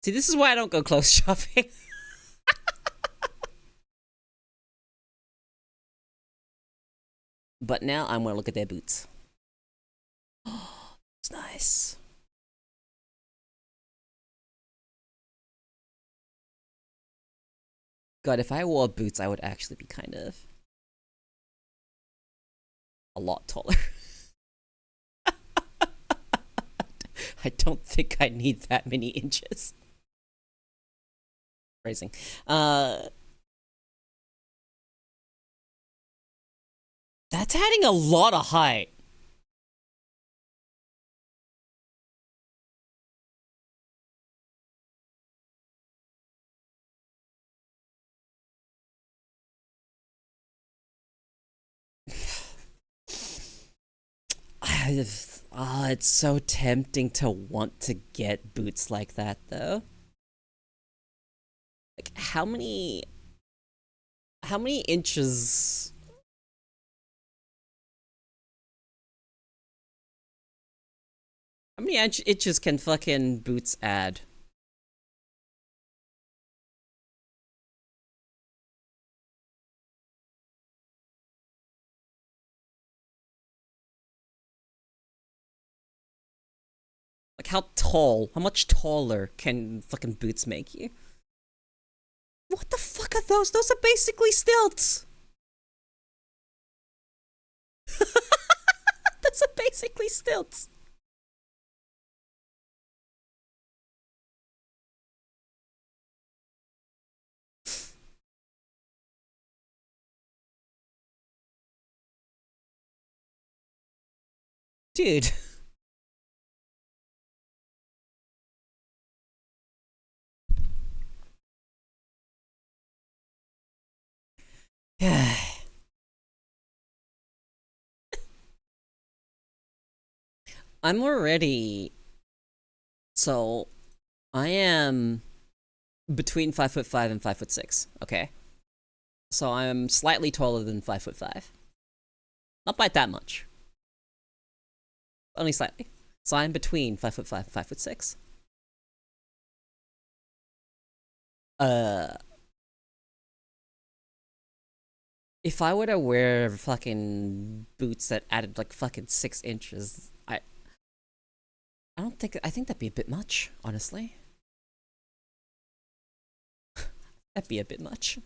See, this is why I don't go clothes shopping. But now I'm gonna look at their boots. Oh, it's nice. God, if I wore boots, I would actually be kind of a lot taller. I don't think I need that many inches. Phrasing. That's adding a lot of height. It's so tempting to want to get boots like that, though. Like, how many inches? How many inches can fucking boots add? Like, how tall? How much taller can fucking boots make you? What the fuck are those? Those are basically stilts! Those are basically stilts! Dude. I'm already... So, I am between 5'5" and 5'6", okay? So I'm slightly taller than 5'5". Not by that much. Only slightly. So I'm between 5'5" and 5'6". If I were to wear fucking boots that added like fucking 6 inches, I think that'd be a bit much, honestly. That'd be a bit much.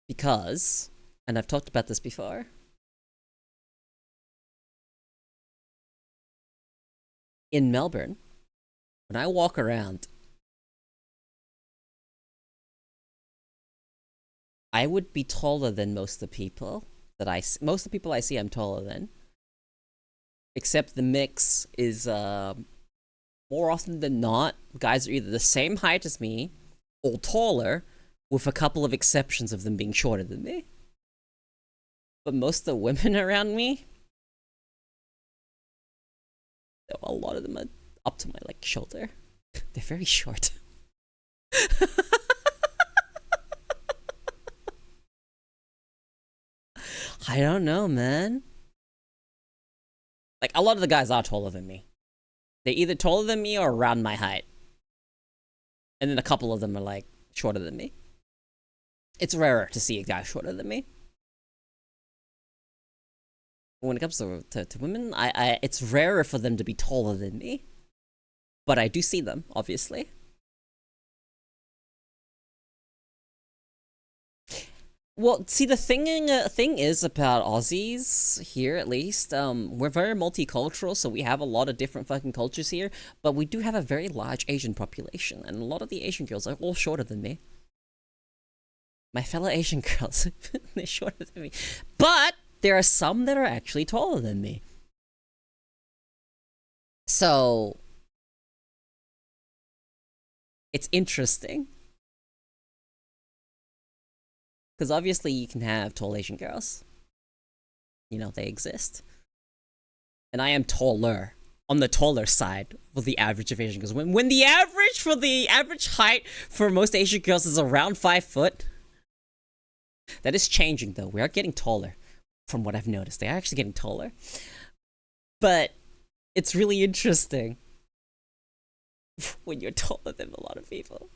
Because, and I've talked about this before, in Melbourne, when I walk around, I would be taller than most of the people most of the people I see I'm taller than. Except the mix is, more often than not, guys are either the same height as me, or taller, with a couple of exceptions of them being shorter than me. But most of the women around me, a lot of them are up to my, like, shoulder. They're very short. I don't know, man. Like, a lot of the guys are taller than me. They're either taller than me or around my height. And then a couple of them are, like, shorter than me. It's rarer to see a guy shorter than me. When it comes to women, it's rarer for them to be taller than me. But I do see them, obviously. Well, see, the thing is about Aussies here, at least, we're very multicultural, so we have a lot of different fucking cultures here, but we do have a very large Asian population, and a lot of the Asian girls are all shorter than me. My fellow Asian girls, they're shorter than me. But there are some that are actually taller than me. So, it's interesting. Because obviously you can have tall Asian girls. You know, they exist. And I am taller, on the taller side for the average of Asian girls. When the average height for most Asian girls is around 5 foot. That is changing though. We are getting taller. From what I've noticed. They are actually getting taller. But it's really interesting when you're taller than a lot of people.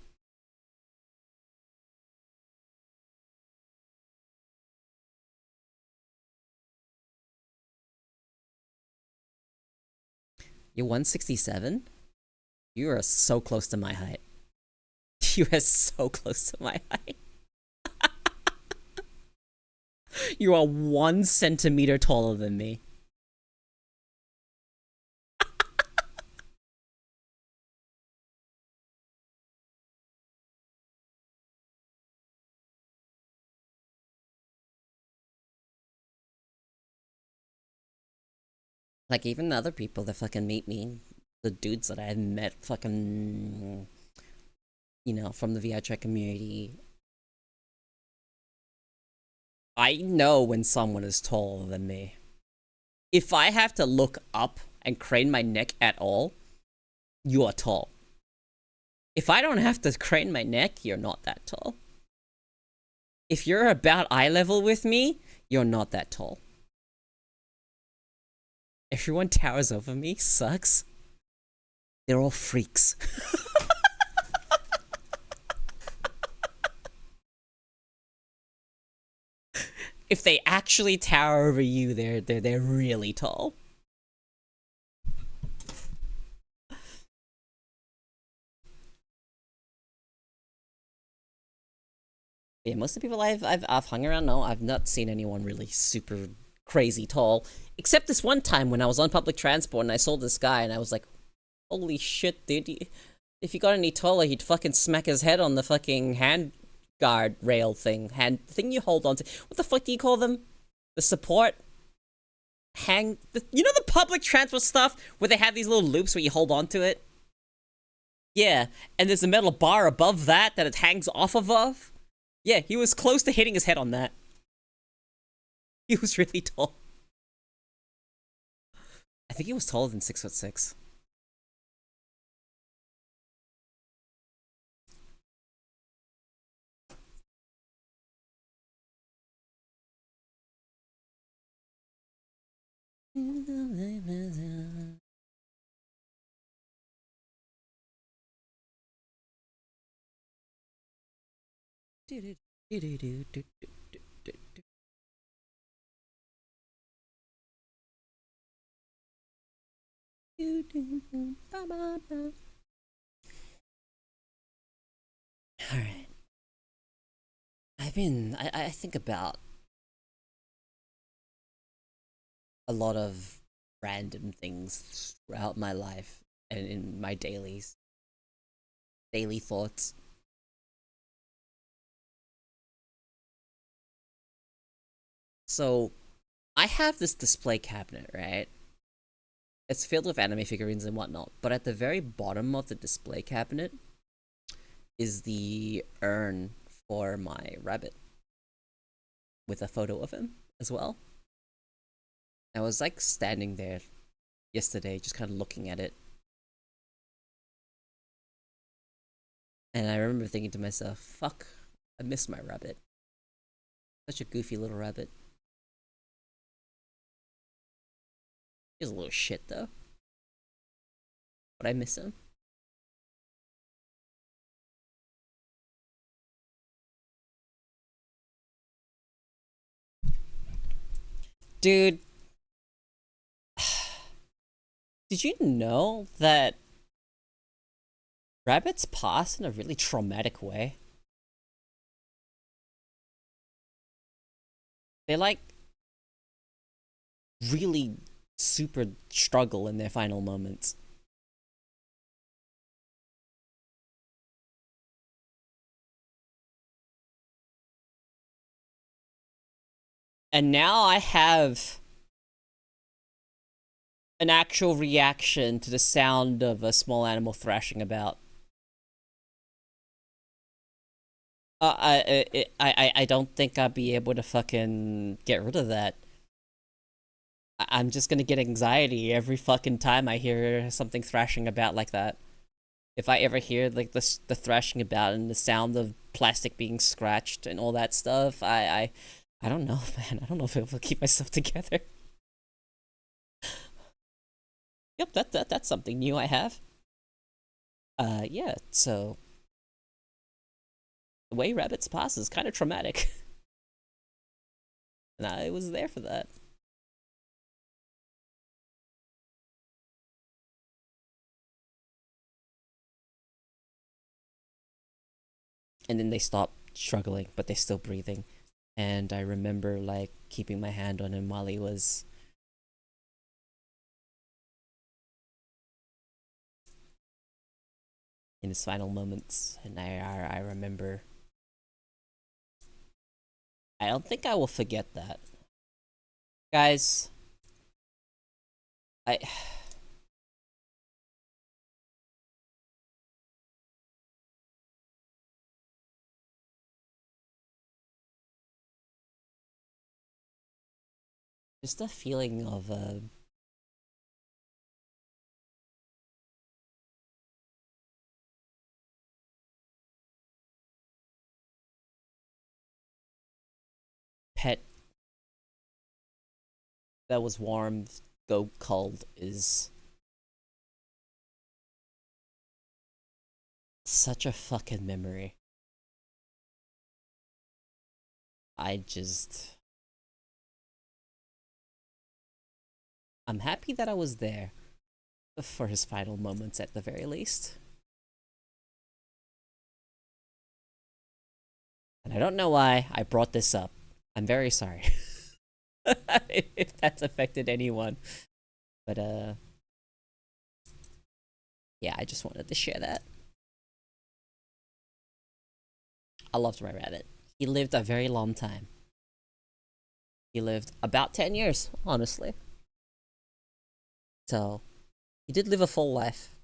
You're 167? You are so close to my height. You are so close to my height. You are 1 centimeter taller than me. Like, even the other people that fucking meet me, the dudes that I had met fucking, you know, from the VTuber community, I know when someone is taller than me. If I have to look up and crane my neck at all, you are tall. If I don't have to crane my neck, you're not that tall. If you're about eye level with me, you're not that tall. Everyone towers over me, sucks. They're all freaks. If they actually tower over you, they're really tall. Yeah, most of the people I've hung around, no, I've not seen anyone really super crazy tall. Except this one time when I was on public transport and I saw this guy and I was like, holy shit, dude. If he got any taller, he'd fucking smack his head on the fucking hand guard rail thing. Hand thing you hold on to. What the fuck do you call them? The support? You know the public transport stuff where they have these little loops where you hold on to it? Yeah, and there's a metal bar above that it hangs off of. Yeah, he was close to hitting his head on that. He was really tall. I think he was taller than 6'6". Alright. I think about a lot of random things throughout my life and in my daily thoughts. So, I have this display cabinet, right? It's filled with anime figurines and whatnot, but at the very bottom of the display cabinet is the urn for my rabbit with a photo of him as well. I was like standing there yesterday just kind of looking at it, and I remember thinking to myself, fuck, I miss my rabbit. Such a goofy little rabbit. He's a little shit though. But I miss him. Dude, did you know that rabbits pass in a really traumatic way? They like really super struggle in their final moments. And now I have an actual reaction to the sound of a small animal thrashing about. I don't think I'd be able to fucking get rid of that. I'm just gonna get anxiety every fucking time I hear something thrashing about like that. If I ever hear like the thrashing about and the sound of plastic being scratched and all that stuff, I don't know, man. I don't know if I'll keep myself together. Yep, that's something new I have. Yeah. So the way rabbits pass is kind of traumatic, and I was there for that. And then they stop struggling, but they're still breathing. And I remember like keeping my hand on him while he was in his final moments, and I remember. I don't think I will forget that, guys. I just a feeling of pet that was warm go cold is such a fucking memory. I just I'm happy that I was there for his final moments at the very least. And I don't know why I brought this up. I'm very sorry. If that's affected anyone. But yeah, I just wanted to share that. I loved my rabbit. He lived a very long time. He lived about 10 years, honestly. So, he did live a full life.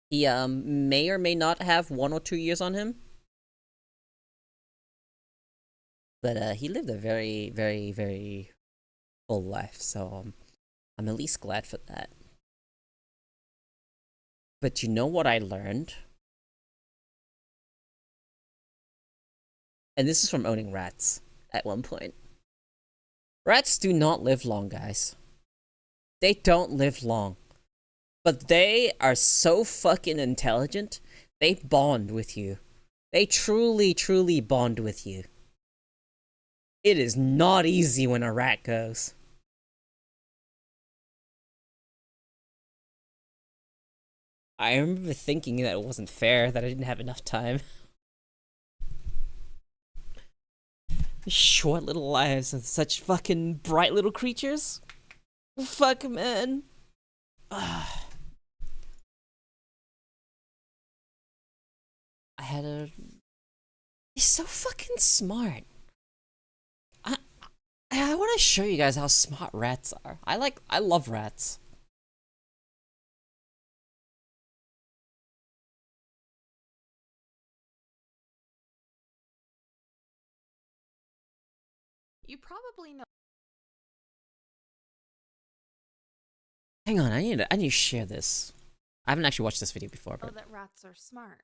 He may or may not have 1 or 2 years on him. But he lived a very, very, very full life, so I'm at least glad for that. But you know what I learned? And this is from owning rats at one point. Rats do not live long, guys. They don't live long. But they are so fucking intelligent, they bond with you. They truly, truly bond with you. It is not easy when a rat goes. I remember thinking that it wasn't fair, that I didn't have enough time. Short little lives of such fucking bright little creatures. Fuck, man. I had a. He's so fucking smart. I want to show you guys how smart rats are. I love rats. You probably know. Hang on, I need to share this. I haven't actually watched this video before, but That rats are smart.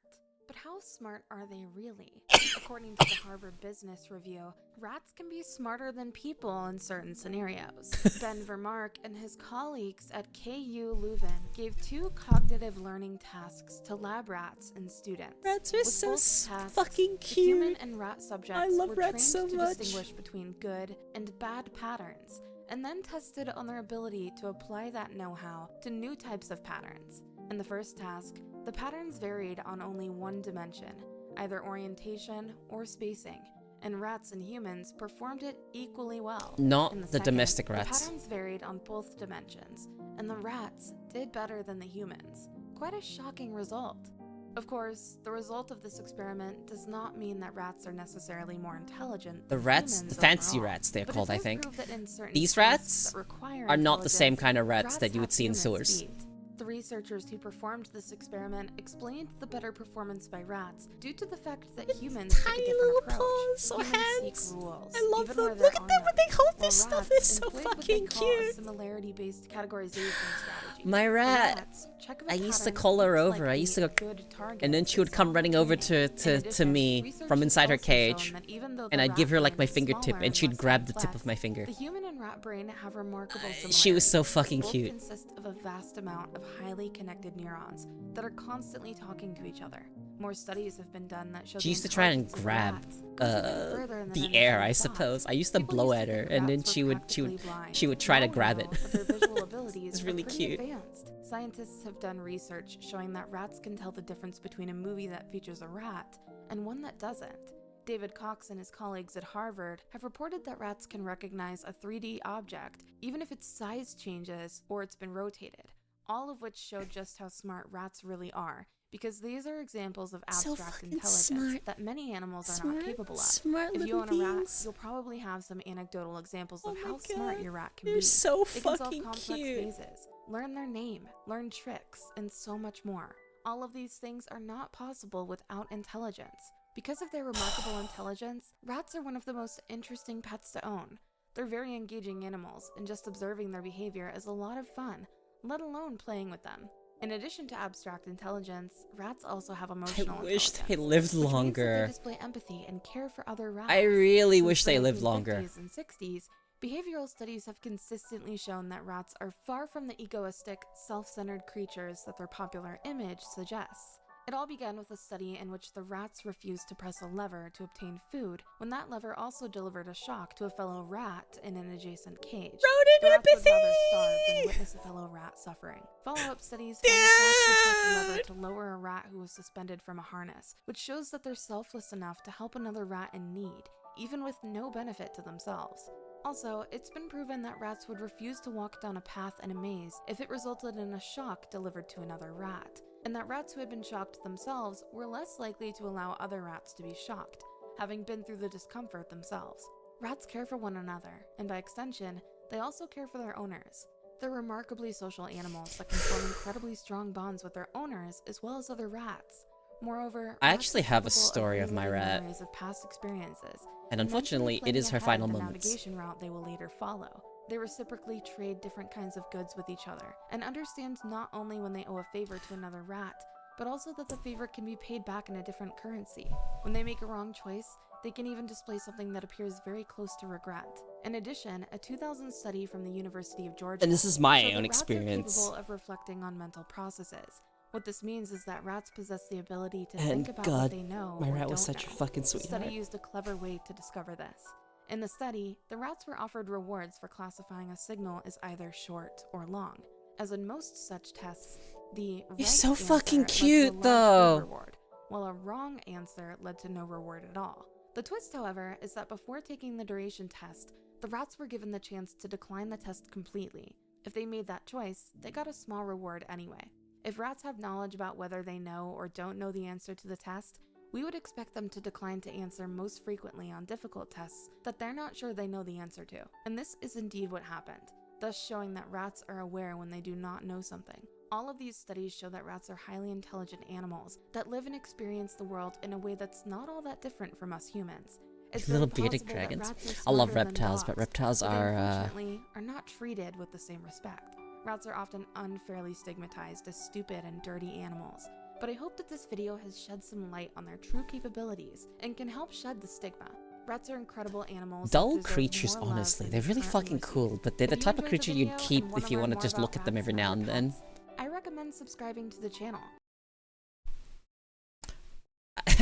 But how smart are they really? According to the Harvard Business Review, rats can be smarter than people in certain scenarios. Ben Vermark and his colleagues at KU Leuven gave 2 cognitive learning tasks to lab rats and students. Rats are With so both tasks, fucking the human cute. and rat subjects I love were rats trained so to much. distinguish between good and bad patterns, and then tested on their ability to apply that know-how to new types of patterns. In the first task, the patterns varied on only one dimension, either orientation or spacing, and rats and humans performed it equally well. Not In the second, domestic the rats. patterns varied on both dimensions, and the rats did better than the humans. Quite a shocking result. Of course, the result of this experiment does not mean that rats are necessarily more intelligent The than rats, the humans fancy overall, rats they're but it called, I does think. prove that in certain These tasks rats that require are not the same intelligence, kind of rats that you would have see in humans sewers. beat. The researchers who performed this experiment explained the better performance by rats due to the fact that humans take a Tiny different little approach. paws or Humans hands. seek rules, I love even them. where Look there at are them none. when they hold While this stuff. rats It's so employed what they fucking call a cute. similarity-based categorization strategy. My For rat, rats, check if a I used to pattern call her looks over. like I used to a go, good target and then she would is come solid running over training. to In addition, me research from has inside her also shown cage, that even though and the I'd give her rat like my brain is fingertip, smaller and she'd less grab the tip complex, of my finger. the human and rat brain have remarkable similarities. She was so fucking Both cute. consist of a vast amount of highly connected neurons that are constantly talking to each other. More studies have been done that show She the used to try and intelligence of grab rats goes even further than the initially air, I thought. suppose. I used to People blow used at to her, think and then rats she were would practically blind. try to Now grab we it. know that their visual abilities It's are really pretty cute. advanced. Scientists have done research showing that rats can tell the difference between a movie that features a rat and one that doesn't. David Cox and his colleagues at Harvard have reported that rats can recognize a 3D object even if its size changes or it's been rotated, all of which show just how smart rats really are, because these are examples of So abstract fucking intelligence smart. that many animals are Smart, not capable of. smart If you little own a rat, beings. you'll probably have some anecdotal examples Oh of my how smart God, your rat can they're be. so They can solve fucking complex cute. mazes, learn their name, learn tricks, and so much more. All of these things are not possible without intelligence. Because of their remarkable intelligence, rats are one of the most interesting pets to own. They're very engaging animals, and just observing their behavior is a lot of fun, let alone playing with them. In addition to abstract intelligence, rats also have emotional I wish intelligence, they lived which means that longer. they display empathy and care for other rats. I really Since wish the they lived longer. 1950s and 60s, behavioral studies have consistently shown that rats are far from the egoistic, self-centered creatures that their popular image suggests. It all began with a study in which the rats refused to press a lever to obtain food when that lever also delivered a shock to a fellow rat in an adjacent cage. The Rodent rats would rather starve than empathy! witness a fellow rat suffering. Follow-up studies found that rats would press a lever Dude! to lower a rat who was suspended from a harness, which shows that they're selfless enough to help another rat in need, even with no benefit to themselves. Also, it's been proven that rats would refuse to walk down a path in a maze if it resulted in a shock delivered to another rat, and that rats who had been shocked themselves were less likely to allow other rats to be shocked, having been through the discomfort themselves. Rats care for one another, and by extension, they also care for their owners. They're remarkably social animals that can form incredibly strong bonds with their owners as well as other rats. Moreover, I rats actually are have a capable of story of my reliving rat. memories of past experiences, And mentally unfortunately, it planning is her ahead final the moments. navigation route they will later follow. They reciprocally trade different kinds of goods with each other, and understand not only when they owe a favor to another rat, but also that the favor can be paid back in a different currency. When they make a wrong choice, they can even display something that appears very close to regret. In addition, a 2000 study from the University of Georgia And this is my showed that own rats are experience. capable of reflecting on mental processes. What this means is that rats possess the ability to And think about God, what they know my or rat was don't such a know. fucking The sweetheart. study used a clever way to discover this. In the study, the rats were offered rewards for classifying a signal as either short or long. As in most such tests, the right so answer fucking led to a cute, large though. food reward, while a wrong answer led to no reward at all. The twist, however, is that before taking the duration test, the rats were given the chance to decline the test completely. If they made that choice, they got a small reward anyway. If rats have knowledge about whether they know or don't know the answer to the test, we would expect them to decline to answer most frequently on difficult tests that they're not sure they know the answer to. And this is indeed what happened, thus showing that rats are aware when they do not know something. All of these studies show that rats are highly intelligent animals that live and experience the world in a way that's not all that different from us humans. It's Little very bearded possible that dragons. rats are I love smarter than reptiles, but dogs, reptiles but they are, unfortunately are not treated with the same respect. Rats are often unfairly stigmatized as stupid and dirty animals, but I hope that this video has shed some light on their true capabilities and can help shed the stigma. Rats are incredible animals. that Dull deserve creatures, more love honestly, than they're they really currently fucking receive. cool, but they're the If you type of enjoyed the creature you'd video keep and wanna if you learn want to more just about look at them rats every and now other and then. pets, I recommend subscribing to the channel.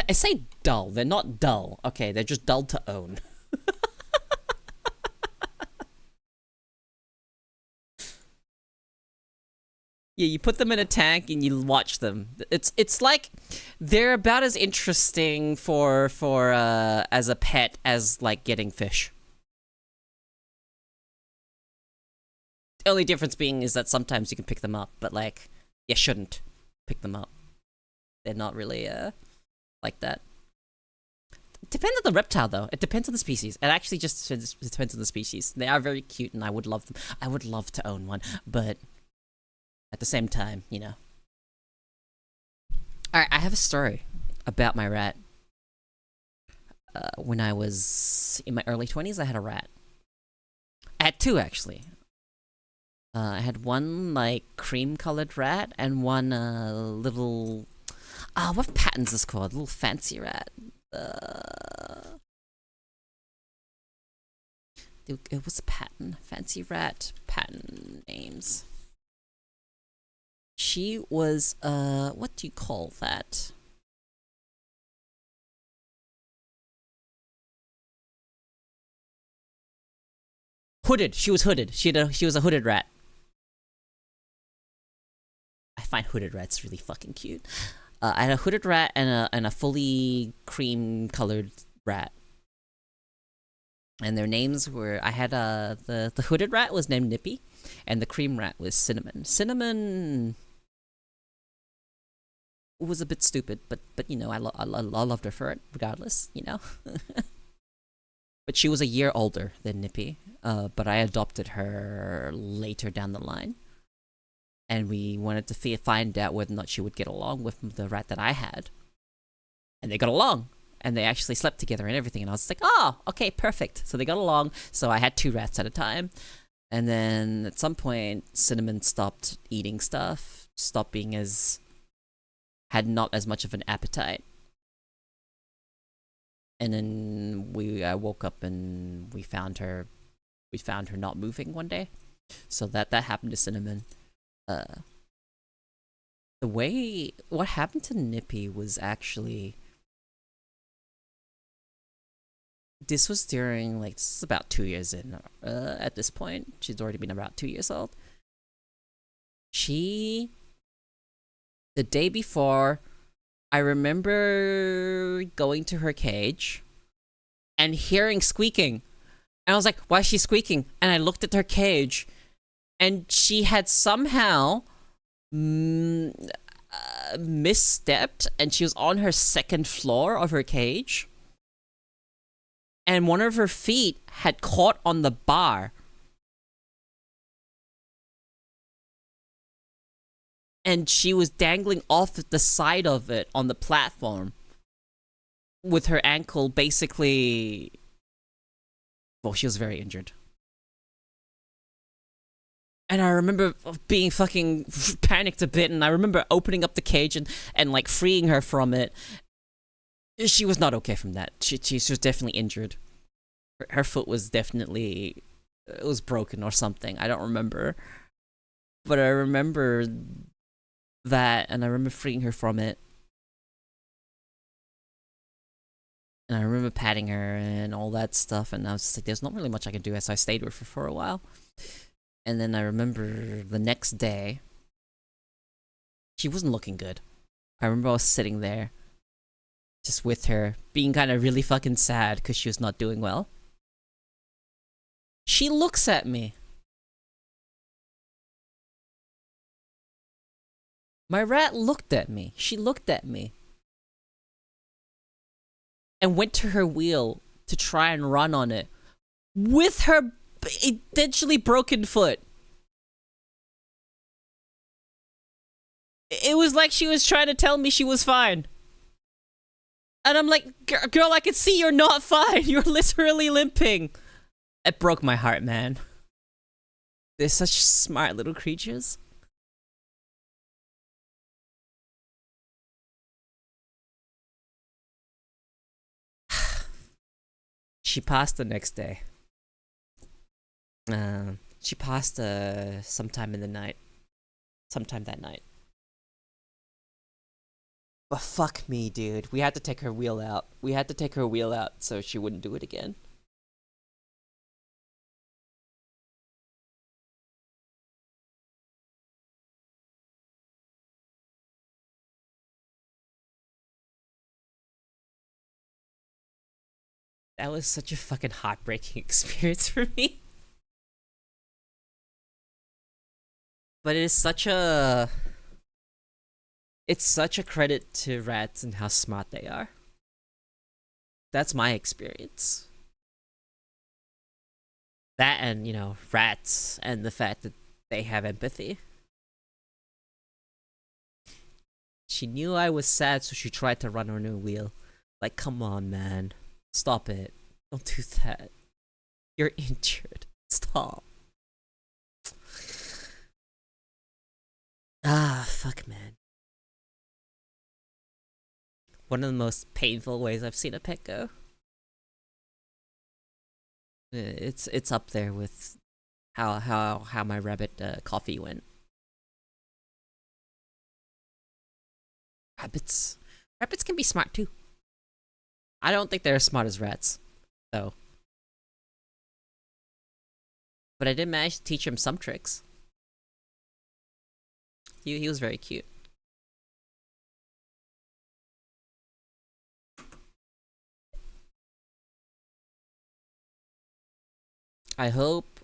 I say dull, they're not dull. Okay, they're just dull to own. Yeah, you put them in a tank and you watch them. It's like they're about as interesting for as a pet as like getting fish. The only difference being is that sometimes you can pick them up, but like you shouldn't pick them up. They're not really like that. Depends on the reptile though. It depends on the species. It actually just depends on the species. They are very cute and I would love them. I would love to own one, but at the same time, you know. Alright, I have a story about my rat. When I was in my early 20s, I had a rat. I had two, actually. I had one, like, cream-colored rat, and one, little... what pattern's this called? Little fancy rat. It was a pattern. Fancy rat pattern names. She was, what do you call that? Hooded. She was hooded. She was a hooded rat. I find hooded rats really fucking cute. I had a hooded rat and a fully cream-colored rat. And their names were, I had, the hooded rat was named Nippy, and the cream rat was Cinnamon. Cinnamon was a bit stupid, but you know, I loved her for it, regardless, you know? But she was a year older than Nippy, but I adopted her later down the line. And we wanted to find out whether or not she would get along with the rat that I had. And they got along. And they actually slept together and everything. And I was like, oh, okay, perfect. So they got along. So I had 2 rats at a time. And then at some point, Cinnamon stopped eating stuff. Stopped being had not as much of an appetite. And then I woke up and we found her not moving one day. So that happened to Cinnamon. What happened to Nippy was actually, this was during, like, this is about 2 years in, at this point. She's already been about 2 years old. The day before, I remember going to her cage and hearing squeaking. And I was like, why is she squeaking? And I looked at her cage, and she had somehow misstepped, and she was on her 2nd floor of her cage. And one of her feet had caught on the bar. And she was dangling off the side of it on the platform. With her ankle basically... Well, she was very injured. And I remember being fucking panicked a bit, and I remember opening up the cage and like freeing her from it. She was not okay from that. She was definitely injured. Her foot was definitely... It was broken or something. I don't remember. But I remember that, and I remember freeing her from it. And I remember patting her and all that stuff, and I was just like, there's not really much I can do, so I stayed with her for a while. And then I remember the next day, she wasn't looking good. I remember I was sitting there, just with her, being kind of really fucking sad because she was not doing well. She looks at me. My rat looked at me. She looked at me. And went to her wheel to try and run on it. With her intentionally broken foot. It was like she was trying to tell me she was fine. And I'm like, girl, I can see you're not fine. You're literally limping. It broke my heart, man. They're such smart little creatures. She passed the next day. She passed sometime in the night. Sometime that night. But fuck me, dude. We had to take her wheel out. We had to take her wheel out so she wouldn't do it again. That was such a fucking heartbreaking experience for me. But it's such a credit to rats and how smart they are. That's my experience. That and, rats and the fact that they have empathy. She knew I was sad, so she tried to run on her wheel. Like, come on, man. Stop it. Don't do that. You're injured. Stop. Ah, fuck, man. One of the most painful ways I've seen a pet go. It's up there with how my rabbit coffee went. Rabbits can be smart too. I don't think they're as smart as rats, though. But I did manage to teach him some tricks. He was very cute. I hope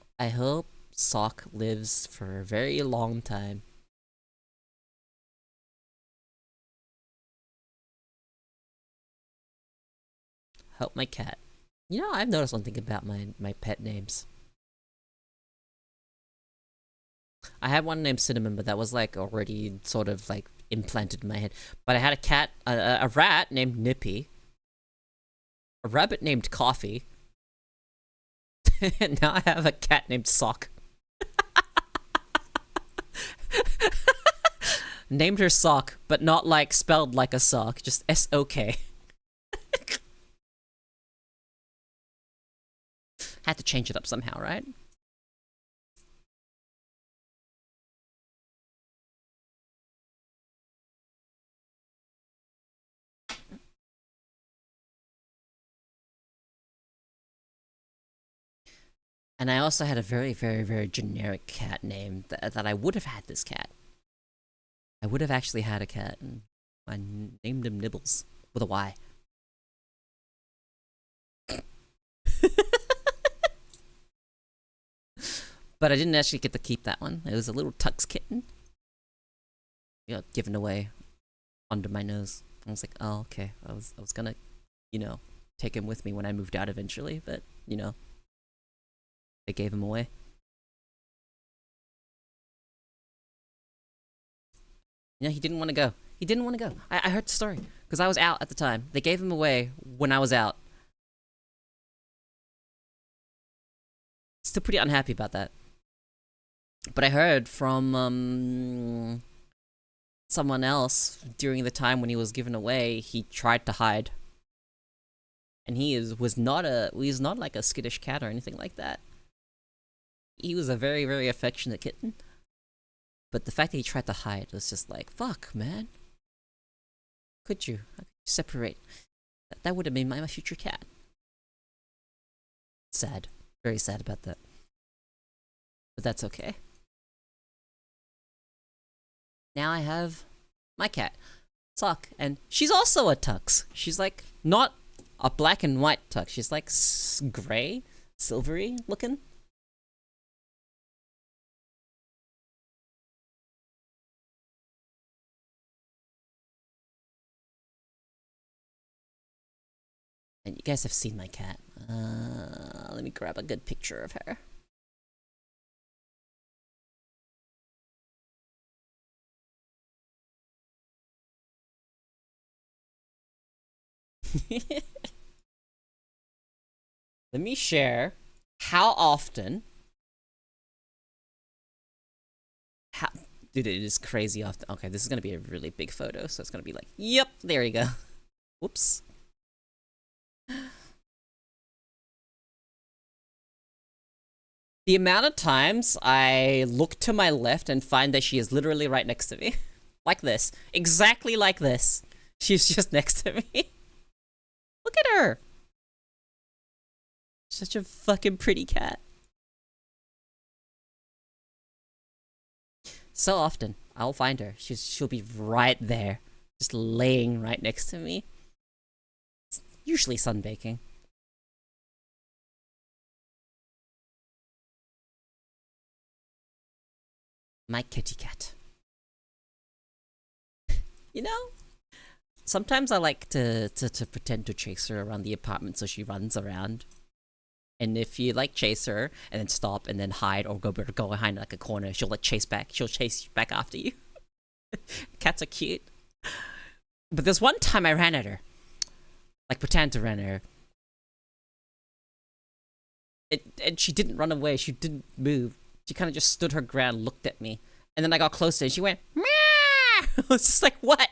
Sock lives for a very long time. Help my cat. I've noticed one thing about my pet names. I had one named Cinnamon, but that was like already sort of like implanted in my head. But I had a cat, a rat named Nippy, a rabbit named Coffee, and now I have a cat named Sock. Named her Sock, but not like spelled like a sock, just S-O-K. Had to change it up somehow, right? And I also had a very, very, very generic cat name that I would have had this cat. I would have actually had a cat, and I named him Nibbles with a Y. But I didn't actually get to keep that one. It was a little Tux kitten. Given away under my nose. I was like, oh, okay. I was gonna, take him with me when I moved out eventually, but, they gave him away. He didn't want to go. He didn't want to go. I heard the story, because I was out at the time. They gave him away when I was out. Still pretty unhappy about that. But I heard from someone else during the time when he was given away, he tried to hide. And he was not like a skittish cat or anything like that. He was a very, very affectionate kitten. But the fact that he tried to hide was just like, fuck, man. Could you? How could you separate? That would have been my future cat. Sad. Very sad about that. But that's okay. Now I have my cat, Sock, and she's also a Tux. She's like not a black and white Tux. She's like gray, silvery looking. And you guys have seen my cat. Let me grab a good picture of her. Let me share how often. Dude, it is crazy often. Okay, this is gonna be a really big photo, so it's gonna be like, yep, there you go. Whoops. The amount of times I look to my left and find that she is literally right next to me. Like this. Exactly like this. She's just next to me. Look at her. Such a fucking pretty cat. So often, I'll find her. She'll be right there. Just laying right next to me. It's usually sunbaking. My kitty cat. You know, sometimes I like to pretend to chase her around the apartment so she runs around. And if you like chase her and then stop and then hide or go behind like a corner, she'll like chase back. She'll chase back after you. Cats are cute. But there's one time I ran at her. Like pretend to run at her. And she didn't run away. She didn't move. She kind of just stood her ground, looked at me. And then I got closer and she went, meow! I was just like, what?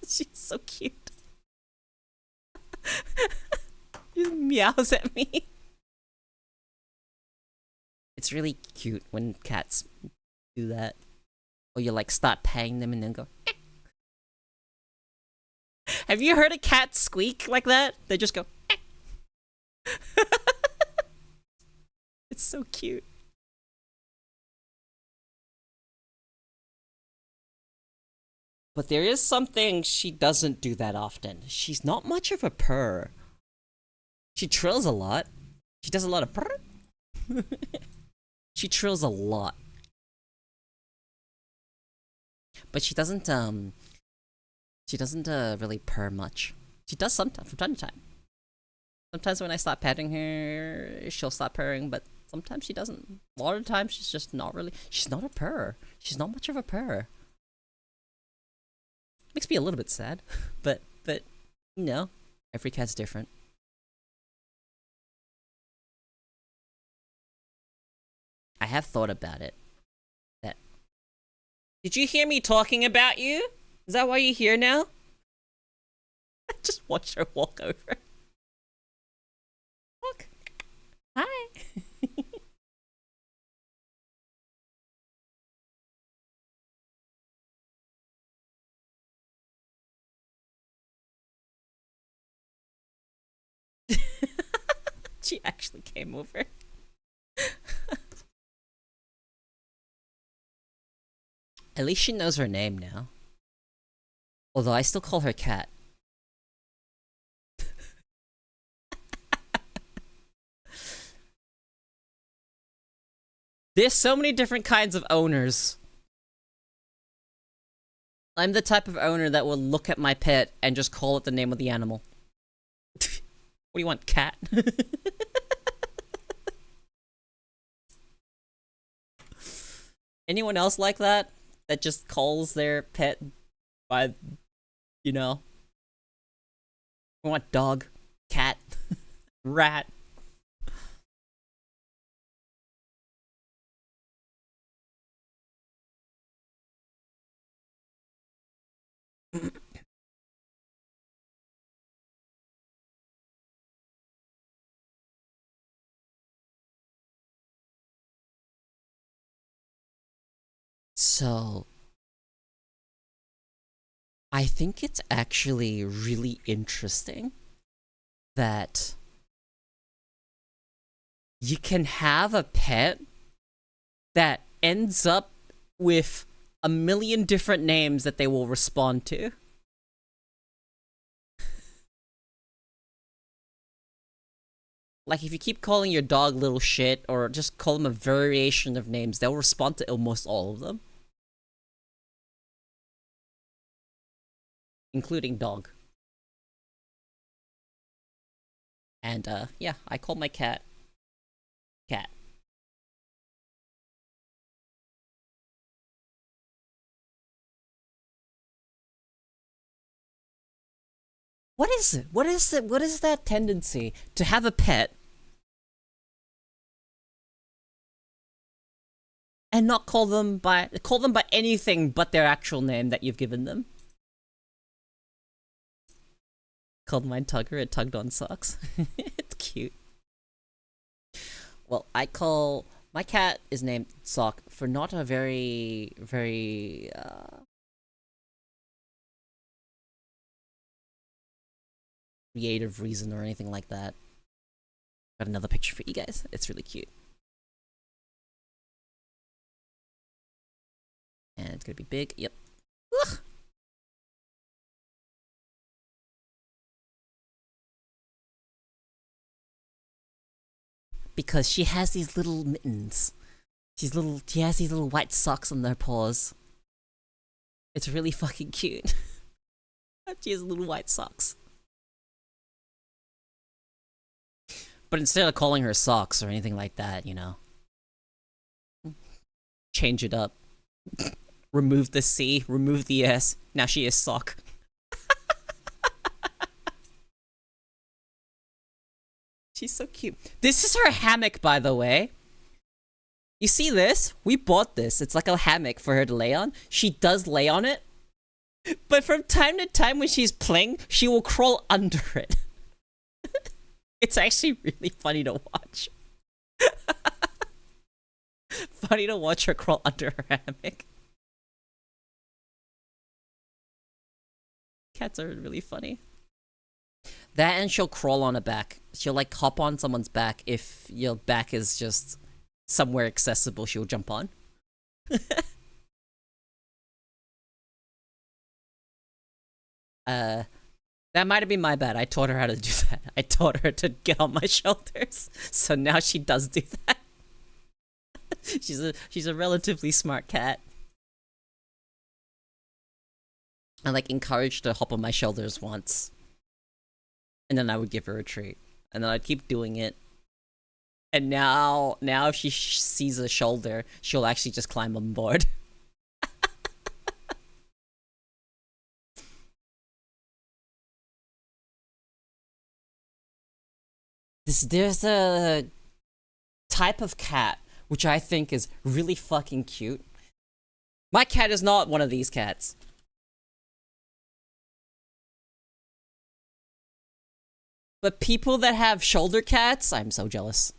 She's so cute. She meows at me. It's really cute when cats do that. Or you like start paying them and then go, eh. Have you heard a cat squeak like that? They just go, eh. It's so cute. But there is something she doesn't do that often. She's not much of a purr. She trills a lot. She does a lot of purr. She trills a lot. But she doesn't really purr much. She does sometimes, from time to time. Sometimes when I start petting her, she'll stop purring, but sometimes she doesn't. A lot of the times she's just not really, she's not a purr. She's not much of a purr. Makes me a little bit sad, but you know, every cat's different. I have thought about it. That did you hear me talking about you? Is that why you're here now? I just watched her walk over. Look. Hi. She actually came over. At least she knows her name now. Although I still call her Cat. There's so many different kinds of owners. I'm the type of owner that will look at my pet and just call it the name of the animal. What do you want, cat? Anyone else like that? That just calls their pet by, you know? I want dog, cat, rat. So, I think it's actually really interesting that you can have a pet that ends up with a million different names that they will respond to. Like, if you keep calling your dog little shit, or just call them a variation of names, they'll respond to almost all of them. Including dog. And, yeah, I call my cat... Cat. What is it? What is it? What is that tendency to have a pet and not call them by anything but their actual name that you've given them? Called mine Tugger, it tugged on socks. It's cute. Well, I call my cat is named Sock for not a very creative reason or anything like that. Got another picture for you guys. It's really cute. And it's gonna be big. Yep. Ugh. Because she has these little mittens. She has these little white socks on their paws. It's really fucking cute. She has little white socks. But instead of calling her Socks or anything like that, you know, change it up. Remove the C, remove the S. Now she is Sock. She's so cute. This is her hammock, by the way. You see this? We bought this. It's like a hammock for her to lay on. She does lay on it. But from time to time when she's playing, she will crawl under it. It's actually really funny to watch. Funny to watch her crawl under her hammock. Cats are really funny. That, and she'll crawl on a back. She'll like hop on someone's back. If your back is just somewhere accessible, she'll jump on. That might have been my bad. I taught her how to do that. I taught her to get on my shoulders. So now she does do that. She's a relatively smart cat. I like encouraged her to hop on my shoulders once. And then I would give her a treat. And then I'd keep doing it. And now if she sees a shoulder, she'll actually just climb on board. There's a type of cat which I think is really fucking cute. My cat is not one of these cats. But people that have shoulder cats, I'm so jealous.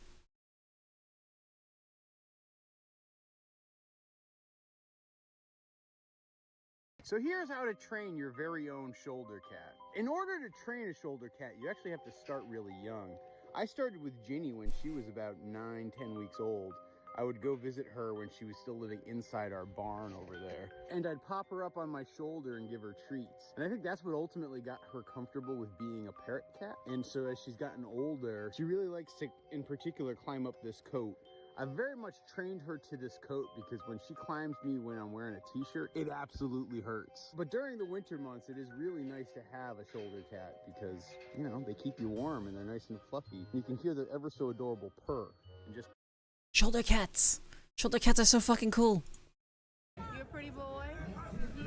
So here's how to train your very own shoulder cat. In order to train a shoulder cat, you actually have to start really young. I started with Ginny when she was about 9-10 weeks old. I would go visit her when she was still living inside our barn over there. And I'd pop her up on my shoulder and give her treats. And I think that's what ultimately got her comfortable with being a parrot cat. And so as she's gotten older, she really likes to, in particular, climb up this coat. I've very much trained her to this coat because when she climbs me when I'm wearing a t-shirt, it absolutely hurts. But during the winter months, it is really nice to have a shoulder cat because, you know, they keep you warm and they're nice and fluffy. You can hear their ever so adorable purr and just... Shoulder cats! Shoulder cats are so fucking cool. You a pretty boy? Yeah.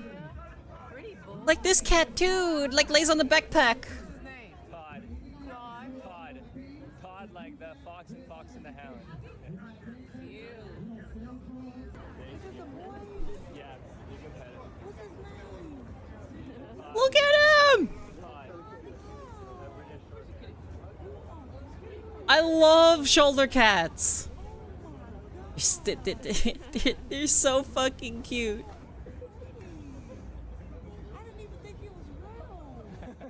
Pretty boy. Like this cat too, like lays on the backpack. What's his name? Todd. Todd. Todd. Todd like the Fox and Fox and the Hound. Cute. Is this a boy? Yeah, you can pet him. What's his name? Look at him! Todd. The British short cat. I love shoulder cats. They're so fucking cute. I didn't even think he was real. That's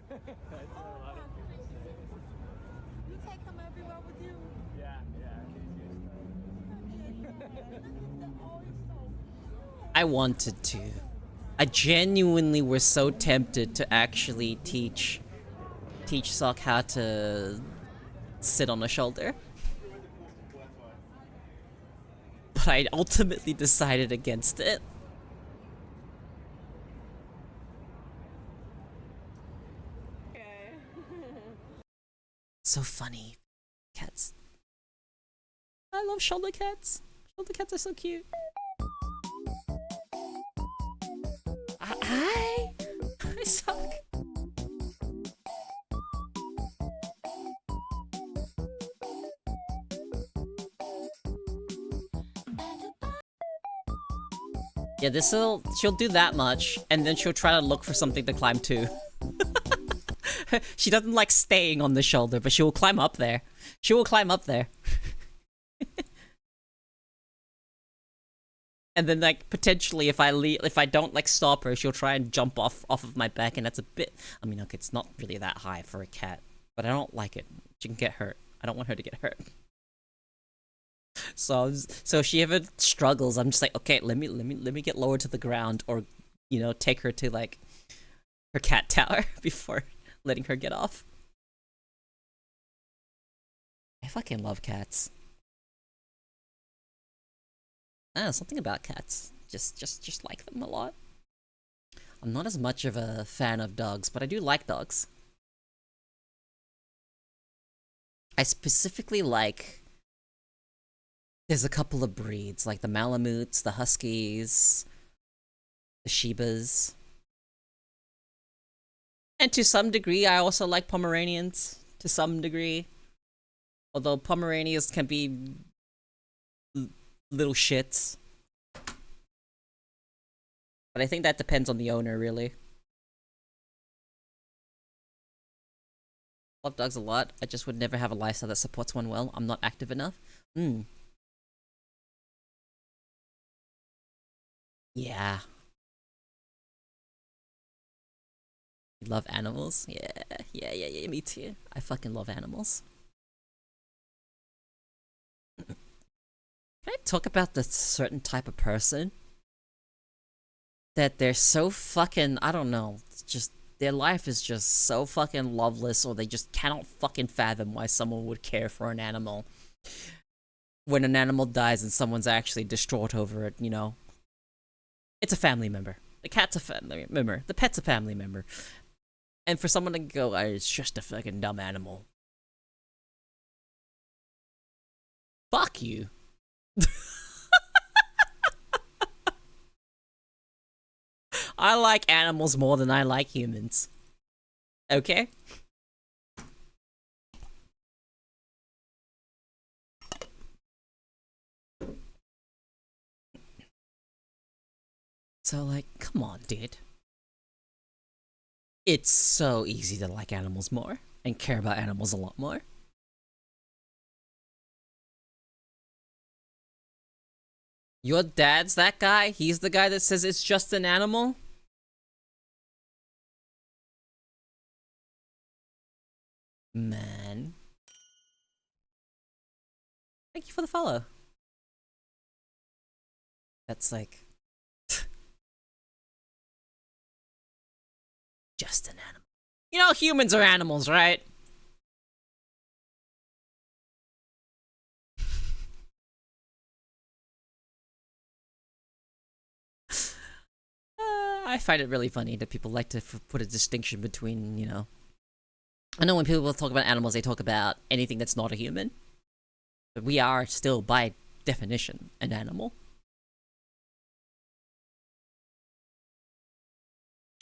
what a lot of people say. You take him everywhere with you. Yeah, he's used to it. Oh, he's so cute. I wanted to. I genuinely was so tempted to actually teach Sock how to sit on a shoulder. But I ultimately decided against it. Okay. So funny. Cats. I love shoulder cats. Shoulder cats are so cute. Hi! I suck. Yeah, she'll do that much, and then she'll try to look for something to climb to. She doesn't like staying on the shoulder, but she will climb up there. She will climb up there. And then like potentially if I don't like stop her, she'll try and jump off of my back, and that's a bit. I mean, okay, it's not really that high for a cat, but I don't like it. She can get hurt. I don't want her to get hurt. So if she ever struggles, I'm just like, okay, let me get lower to the ground, or take her to like her cat tower before letting her get off. I fucking love cats. Something about cats. Just like them a lot. I'm not as much of a fan of dogs, but I do like dogs. I specifically like... There's a couple of breeds, like the Malamutes, the Huskies, the Shibas. And to some degree, I also like Pomeranians. To some degree. Although Pomeranians can be... little shits. But I think that depends on the owner, really. Love dogs a lot. I just would never have a lifestyle that supports one well. I'm not active enough. Yeah. You love animals? Yeah, me too. I fucking love animals. Can I talk about the certain type of person that they're so fucking, I don't know, it's just, their life is just so fucking loveless, or they just cannot fucking fathom why someone would care for an animal. When an animal dies and someone's actually distraught over it, It's a family member. The cat's a family member. The pet's a family member. And for someone to go, it's just a fucking dumb animal. Fuck you. I like animals more than I like humans. Okay? So, like, come on, dude. It's so easy to like animals more and care about animals a lot more. Your dad's that guy? He's the guy that says it's just an animal? Man. Thank you for the follow. That's like... just an animal. Humans are animals, right? I find it really funny that people like to put a distinction between, I know when people talk about animals, they talk about anything that's not a human. But we are still, by definition, an animal.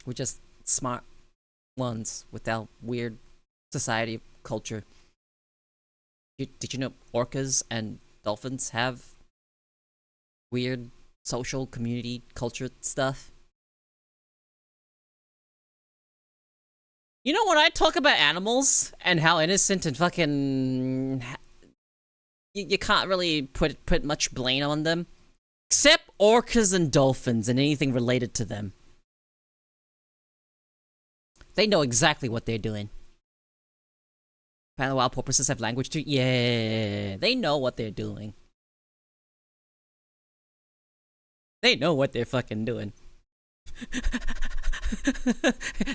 We're just smart ones with our weird society culture. Did you know orcas and dolphins have weird social community culture stuff? When I talk about animals and how innocent and fucking... You can't really put much blame on them. Except orcas and dolphins and anything related to them. They know exactly what they're doing. Apparently wild porpoises have language too? Yeah, they know what they're doing. They know what they're fucking doing.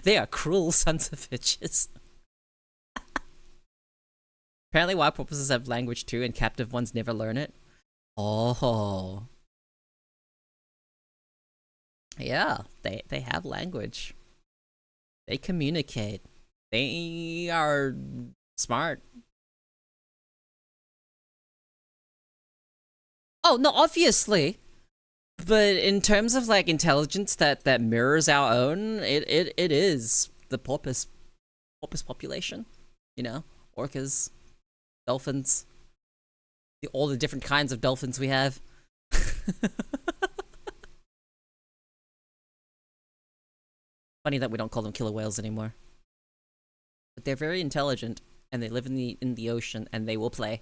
They are cruel sons of bitches. Apparently wild porpoises have language too, and captive ones never learn it. Oh. Yeah, they have language. They communicate. They are smart. Oh, no, obviously. But in terms of, like, intelligence that mirrors our own, it is the porpoise population. Orcas, dolphins, all the different kinds of dolphins we have. Funny that we don't call them killer whales anymore. But they're very intelligent, and they live in the ocean, and they will play.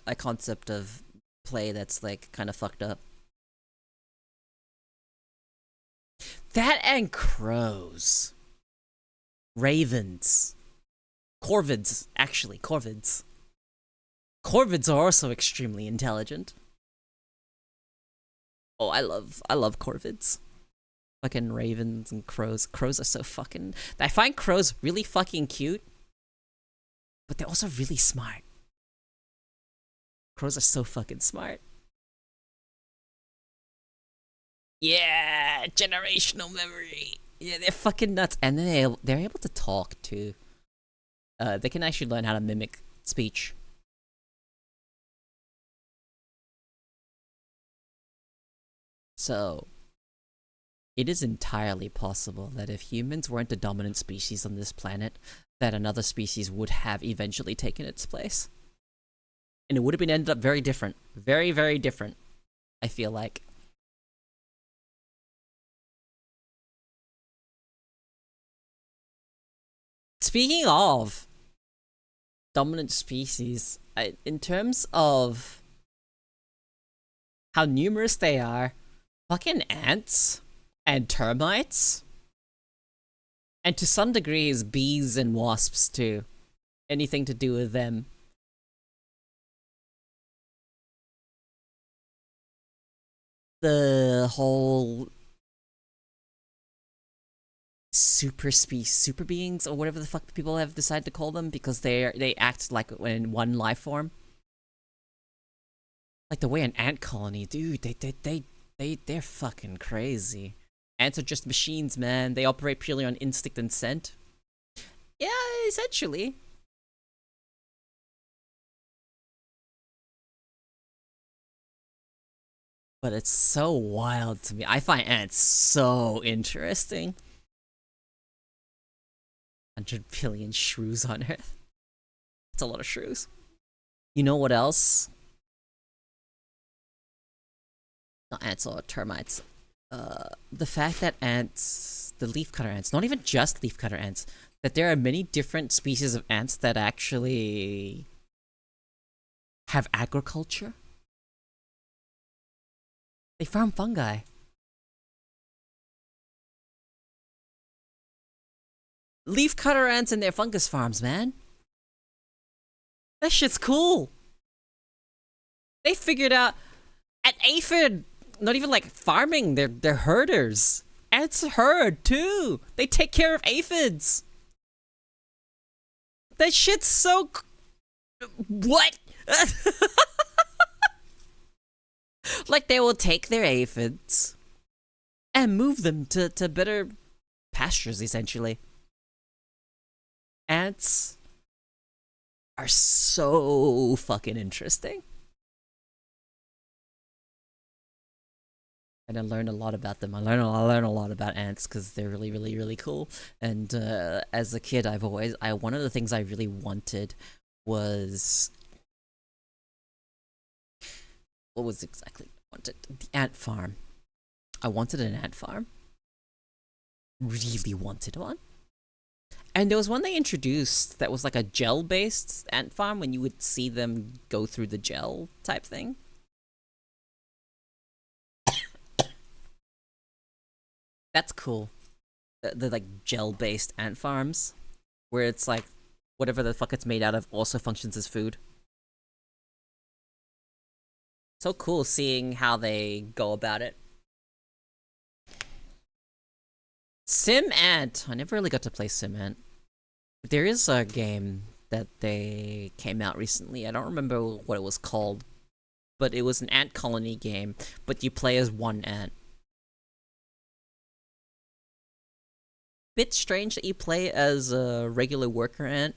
A concept of play that's like kind of fucked up. That and crows. Ravens. Corvids, actually, corvids. Corvids are also extremely intelligent. Oh, I love corvids. Fucking ravens and crows. Crows are so fucking... I find crows really fucking cute, but they're also really smart. Crows are so fucking smart. Yeah, generational memory. Yeah, they're fucking nuts. And then they're able to talk, too. They can actually learn how to mimic speech. So, it is entirely possible that if humans weren't the dominant species on this planet, that another species would have eventually taken its place. And it would have been ended up very different. Very, very different, I feel like. Speaking of dominant species, in terms of how numerous they are, fucking ants and termites, and to some degrees bees and wasps too. Anything to do with them. The whole super beings or whatever the fuck people have decided to call them because they act like in one life form. Like the way an ant colony, dude, they're fucking crazy. Ants are just machines, man. They operate purely on instinct and scent. Yeah, essentially. But it's so wild to me. I find ants so interesting. 100 billion shrews on Earth. That's a lot of shrews. You know what else? Not ants or termites. The fact that ants, the leafcutter ants, not even just leafcutter ants, that there are many different species of ants that actually have agriculture. They farm fungi. Leafcutter ants and their fungus farms, man. That shit's cool. They figured out an aphid, not even like farming, they're herders. Ants herd too. They take care of aphids. That shit's so what? Like they will take their aphids and move them to better pastures, essentially. Ants are so fucking interesting. And I learned a lot about them. I learned a lot about ants because they're really, really, really cool. And as a kid, one of the things I really wanted was... What was exactly I wanted? The ant farm. I wanted an ant farm. Really wanted one. And there was one they introduced that was like a gel-based ant farm when you would see them go through the gel type thing. That's cool. The like gel-based ant farms, where it's like whatever the fuck it's made out of also functions as food. So cool seeing how they go about it. Sim Ant. I never really got to play Sim Ant. But there is a game that they came out recently. I don't remember what it was called, but it was an ant colony game, but you play as one ant. Bit strange that you play as a regular worker ant,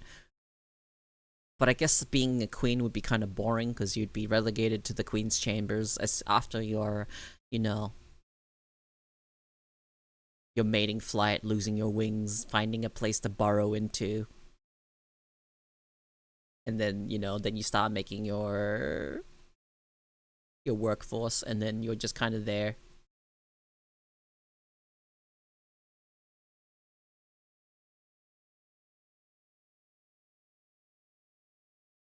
but I guess being a queen would be kind of boring because you'd be relegated to the queen's chambers as after your, your mating flight, losing your wings, finding a place to burrow into. And then, then you start making your workforce, and then you're just kind of there.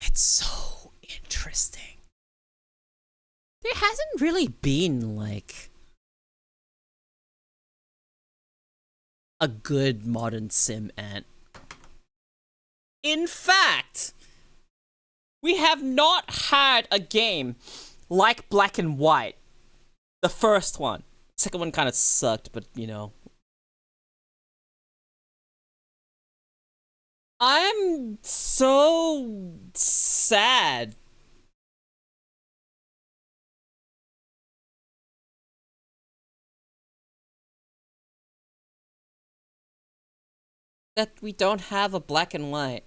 It's so interesting. there hasn't really been, like, a good modern sim ant. In fact, we have not had a game like Black and White. The first one. Second one kind of sucked, but you know. I'm so sad. That we don't have a Black and White.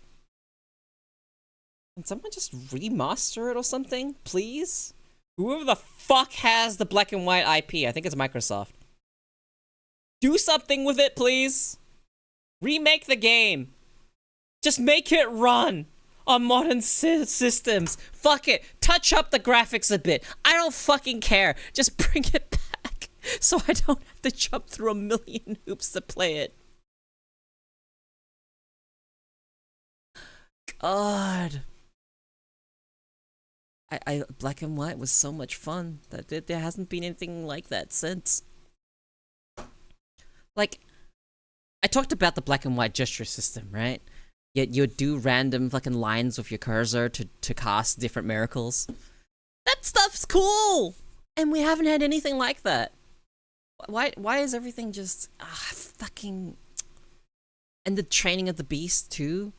Can someone just remaster it or something, please? Whoever the fuck has the Black and White IP, I think it's Microsoft. Do something with it, please. Remake the game. Just make it run on modern systems. Fuck it. Touch up the graphics a bit. I don't fucking care. Just bring it back so I don't have to jump through a million hoops to play it. God. Black and White was so much fun that there hasn't been anything like that since. Like, I talked about the Black and White gesture system, right? Yet you would do random fucking lines with your cursor to cast different miracles. That stuff's cool! And we haven't had anything like that. Why is everything just fucking... And the training of the beast too?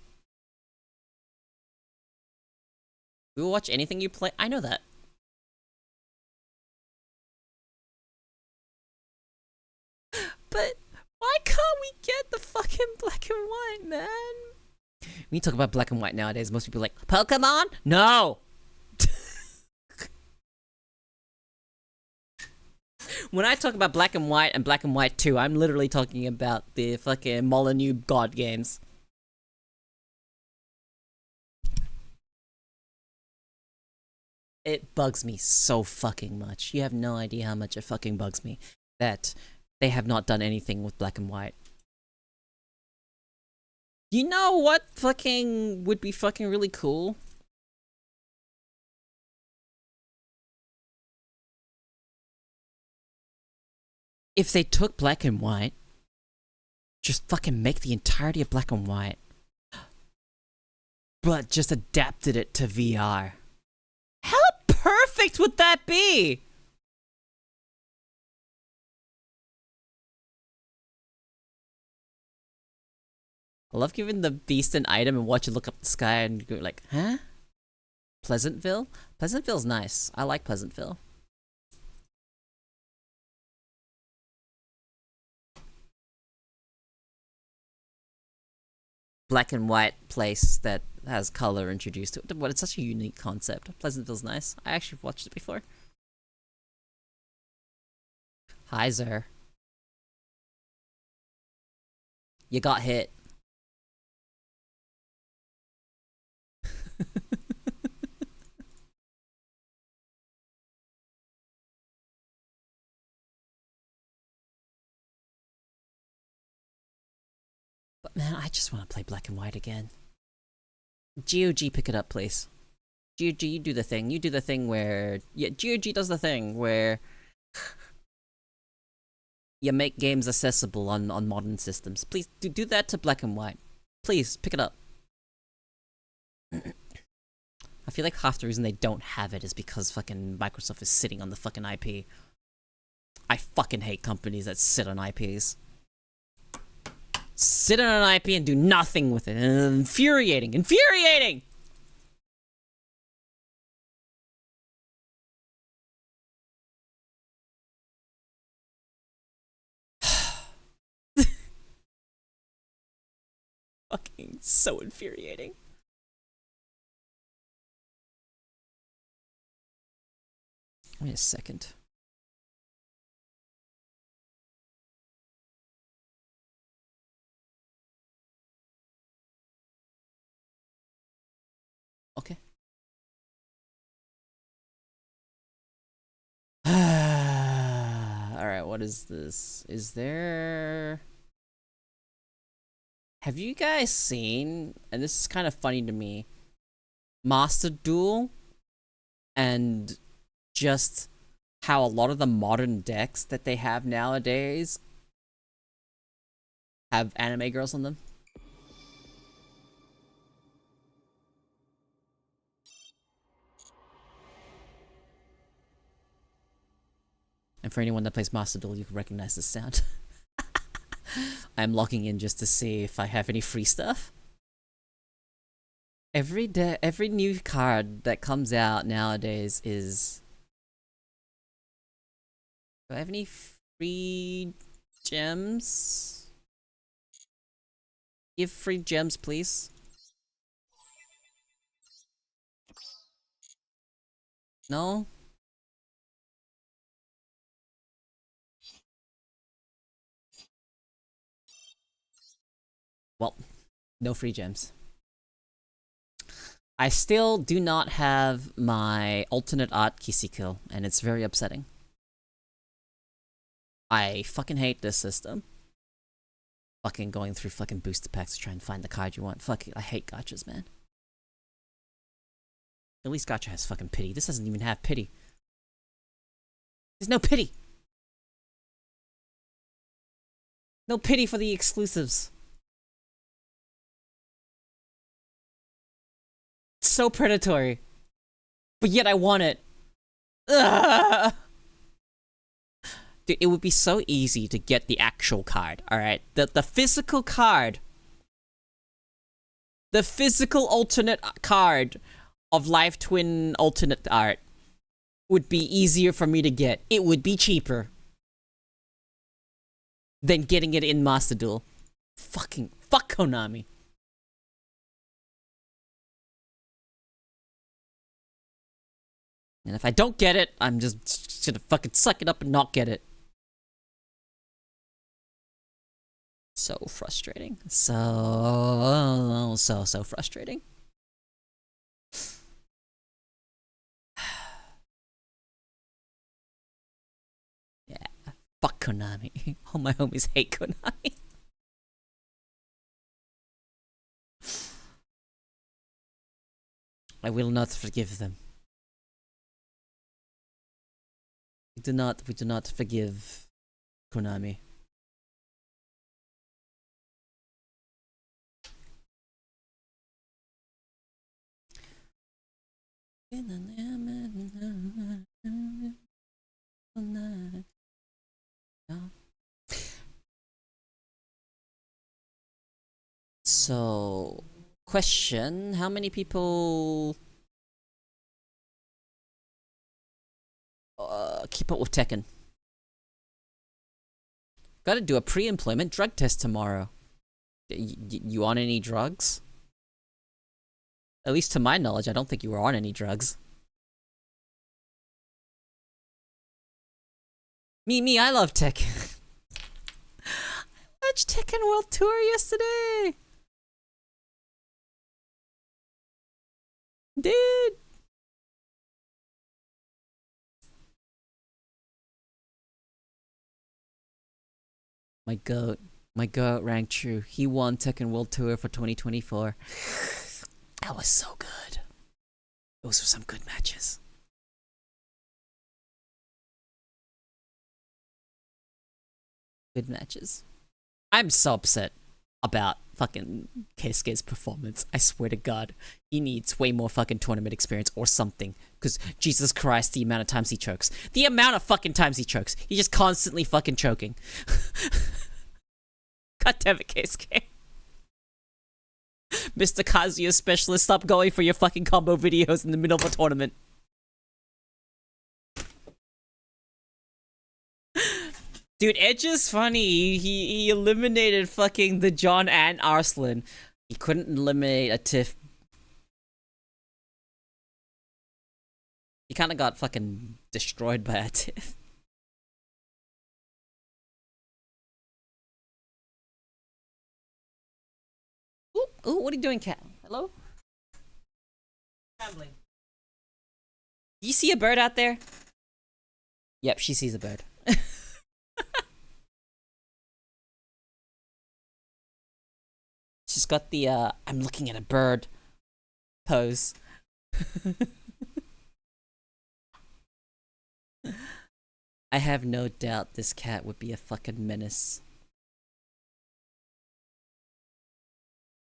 We will watch anything you play. I know that. But why can't we get the fucking Black and White, man? When you talk about Black and White nowadays, most people are like, Pokemon? No! When I talk about Black and White 2, I'm literally talking about the fucking Molyneux God games. It bugs me so fucking much. You have no idea how much it fucking bugs me that they have not done anything with Black and White. You know what fucking would be fucking really cool? If they took Black and White, just fucking make the entirety of Black and White, but just adapted it to VR. How perfect would that be? I love giving the beast an item and watch it look up the sky and go like, huh? Pleasantville? Pleasantville's nice. I like Pleasantville. Black and white place that has color introduced to it. But it's such a unique concept. Pleasantville's nice. I actually watched it before. Hi, Zer. You got hit. But man, I just want to play Black and White again. GOG, pick it up, please. GOG, you do the thing. You do the thing where... Yeah, GOG does the thing where... you make games accessible on modern systems. Please, do that to Black and White. Please, pick it up. I feel like half the reason they don't have it is because fucking Microsoft is sitting on the fucking IP. I fucking hate companies that sit on IPs. Sit on an IP and do nothing with it. Infuriating. Infuriating! Fucking so infuriating. Wait a second. Okay. Alright, what is this? Is there... Have you guys seen, and this is kind of funny to me, Master Duel and just how a lot of the modern decks that they have nowadays have anime girls on them. And for anyone that plays Master Duel, you can recognize this sound. I'm logging in just to see if I have any free stuff. Every new card that comes out nowadays is... Do I have any free gems? Give free gems, please. No? Well, no free gems. I still do not have my alternate art Kisiko, and it's very upsetting. I fucking hate this system. Fucking going through fucking booster packs to try and find the card you want. Fuck it, I hate gachas, man. At least gacha has fucking pity. This doesn't even have pity. There's no pity! No pity for the exclusives. It's so predatory. But yet I want it. Ugh! Dude, it would be so easy to get the actual card, alright? The physical card. The physical alternate card of Live Twin alternate art would be easier for me to get. It would be cheaper than getting it in Master Duel. Fuck Konami. And if I don't get it, I'm just gonna fucking suck it up and not get it. So frustrating. So frustrating. Yeah. Fuck Konami. All my homies hate Konami. I will not forgive them. We do not forgive Konami. So, question, how many people keep up with Tekken? Gotta do a pre-employment drug test tomorrow. You on any drugs? At least to my knowledge, I don't think you were on any drugs. Me, I love Tekken. I watched Tekken World Tour yesterday! Dude! My goat rang true. He won Tekken World Tour for 2024. That was so good. Those were some good matches. Good matches. I'm so upset about fucking Keisuke's performance. I swear to God, he needs way more fucking tournament experience or something. Because Jesus Christ, the amount of times he chokes. The amount of fucking times he chokes. He's just constantly fucking choking. God damn it, Keisuke. Mr. Kazuya Specialist, stop going for your fucking combo videos in the middle of a tournament. Dude, Edge is funny. He eliminated fucking the John and Arslan. He couldn't eliminate a Tiff. He kinda got fucking destroyed by a Tiff. Ooh, what are you doing, cat? Hello? Gambling. Do you see a bird out there? Yep, she sees a bird. She's got the, I'm looking at a bird pose. I have no doubt this cat would be a fucking menace.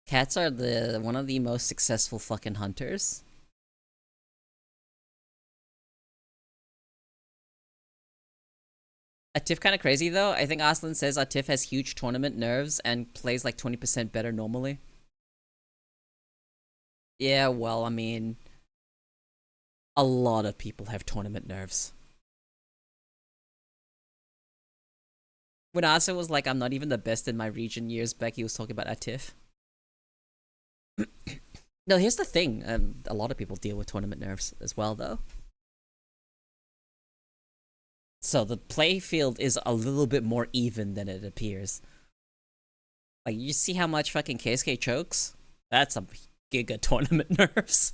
Cats are one of the most successful fucking hunters. Atif kind of crazy though. I think Aslan says Atif has huge tournament nerves and plays like 20% better normally. Yeah, well, I mean, a lot of people have tournament nerves. When Asa was like, I'm not even the best in my region years back, he was talking about Atif. No, here's the thing. A lot of people deal with tournament nerves as well, though. So the play field is a little bit more even than it appears. Like, you see how much fucking KSK chokes? That's some giga tournament nerves.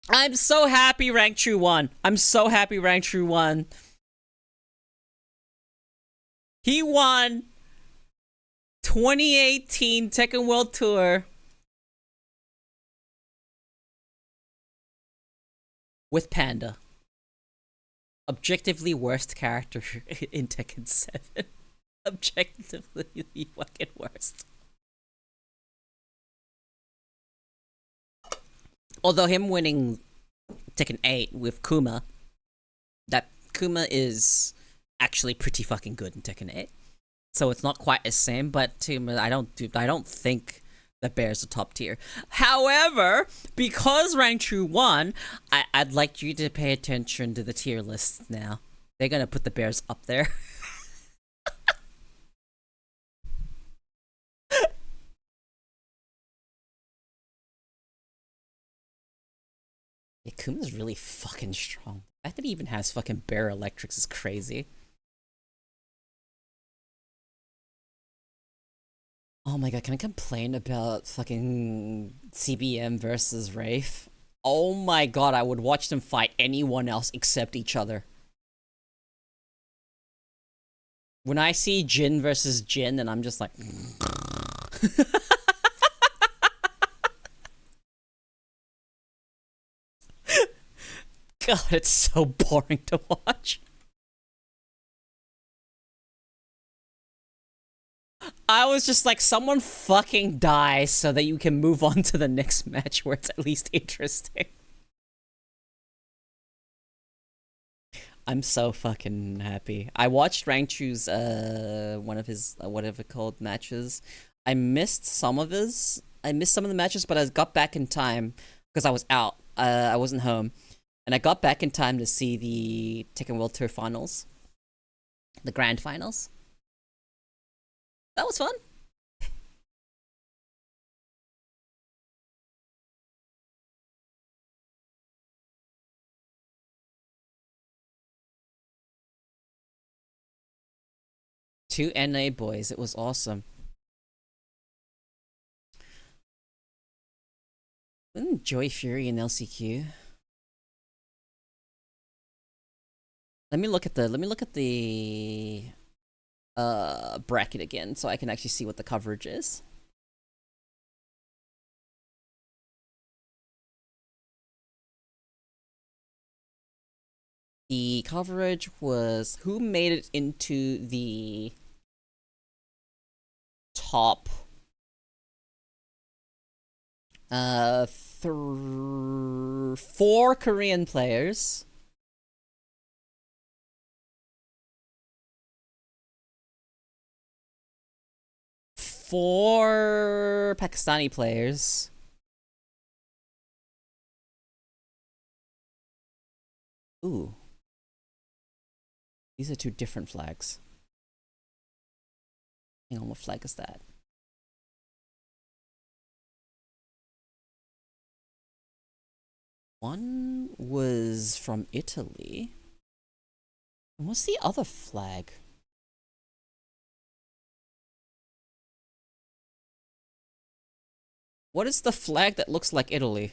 I'm so happy Rank True won. I'm so happy Rank True won. He won 2018 Tekken World Tour with Panda. Objectively worst character in Tekken 7. Objectively the fucking worst. Although him winning Tekken 8 with Kuma, that Kuma is actually pretty fucking good in Tekken 8. So it's not quite the same, but I don't think the Bears are top tier. However, because Rank True won, I'd like you to pay attention to the tier lists now. They're gonna put the Bears up there. Yeah, Kuma's really fucking strong. The fact that he even has fucking Bear Electrics is crazy. Oh my god, can I complain about fucking CBM versus Rafe? Oh my god, I would watch them fight anyone else except each other. When I see Jin versus Jin, and I'm just like... God, it's so boring to watch. I was just like, someone fucking die so that you can move on to the next match where it's at least interesting. I'm so fucking happy. I watched Rank True's, one of his, whatever called matches. I missed some of the matches, but I got back in time because I was out. I wasn't home. And I got back in time to see the Tekken World Tour finals. The grand finals. That was fun. Two NA boys. It was awesome. Joy Fury and LCQ. Let me look at the bracket again so I can actually see what the coverage is. The coverage was who made it into the top 4 Korean players. 4 Pakistani players. Ooh. These are 2 different flags. Hang on, what flag is that? One was from Italy. And what's the other flag? What is the flag that looks like Italy?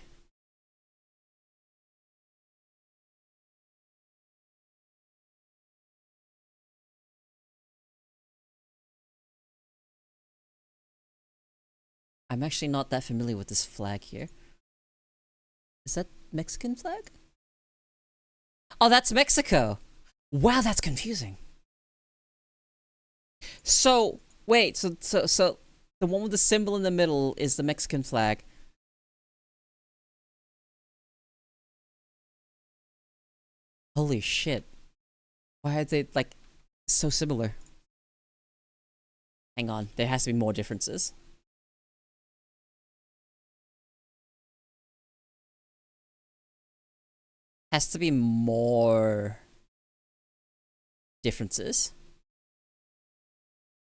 I'm actually not that familiar with this flag here. Is that Mexican flag? Oh, that's Mexico. Wow, that's confusing. So, wait, so the one with the symbol in the middle is the Mexican flag. Holy shit. Why are they, like, so similar? Hang on, there has to be more differences. Has to be more differences.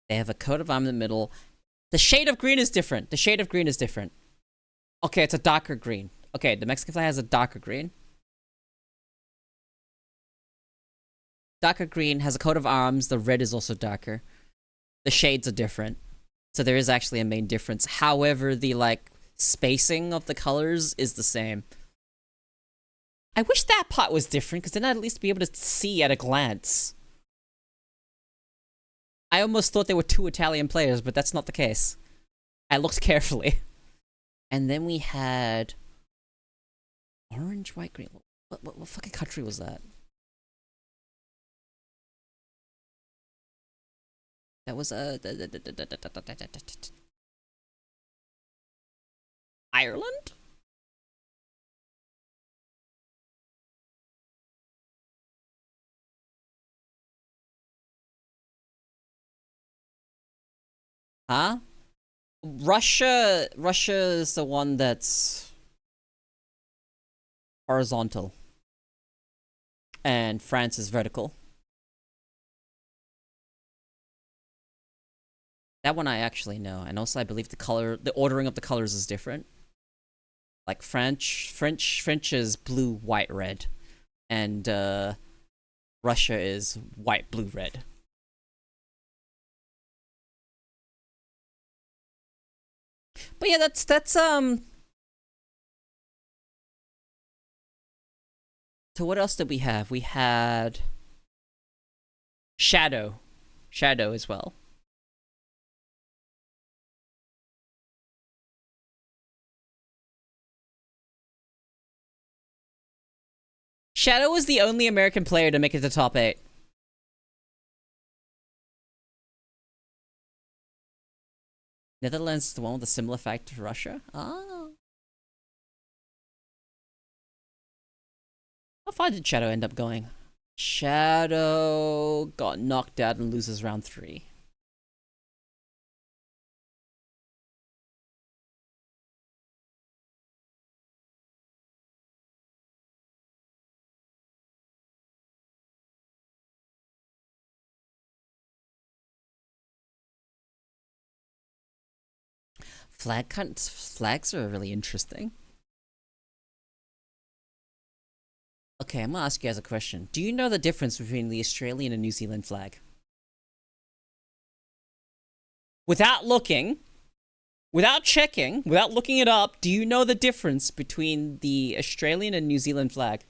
They have a coat of arms in the middle. The shade of green is different. The shade of green is different. Okay, it's a darker green. Okay, the Mexican flag has a darker green. Darker green has a coat of arms. The red is also darker. The shades are different. So there is actually a main difference. However, the, like, spacing of the colors is the same. I wish that part was different, because then I'd at least be able to see at a glance. I almost thought there were 2 Italian players, but that's not the case. I looked carefully. And then we had... orange, white, green. What fucking country was that? That was Ireland? Huh? Russia is the one that's horizontal. And France is vertical. That one I actually know. And also I believe the ordering of the colors is different. Like French is blue, white, red. And Russia is white, blue, red. But yeah, that's so what else did we have? We had Shadow as well. Shadow was the only American player to make it to top 8. Netherlands is the one with a similar fact to Russia? Oh. How far did Shadow end up going? Shadow got knocked out and loses round 3. Flags are really interesting. Okay, I'm gonna ask you guys a question. Do you know the difference between the Australian and New Zealand flag? Without looking, without checking, without looking it up, do you know the difference between the Australian and New Zealand flag?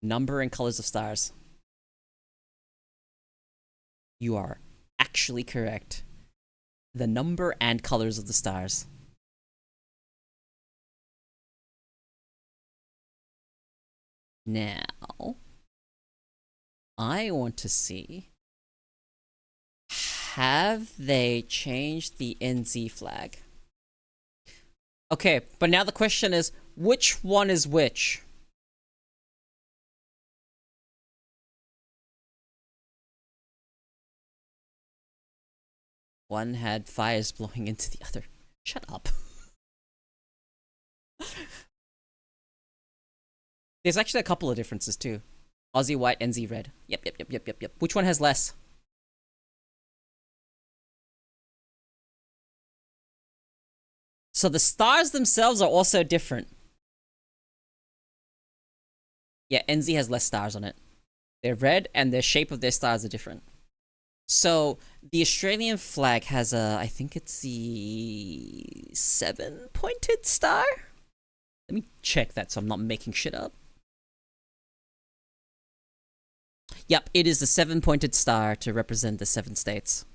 Number and colors of stars. You are actually correct. The number and colors of the stars. Now, I want to see, have they changed the NZ flag? Okay, but now the question is, which one is which? One had fires blowing into the other. Shut up. There's actually a couple of differences too. Aussie white, NZ red. Yep. Which one has less? So the stars themselves are also different. Yeah, NZ has less stars on it. They're red and the shape of their stars are different. So the Australian flag has I think it's the 7-pointed star? Let me check that so I'm not making shit up. Yep, it is the 7-pointed star to represent the 7 states.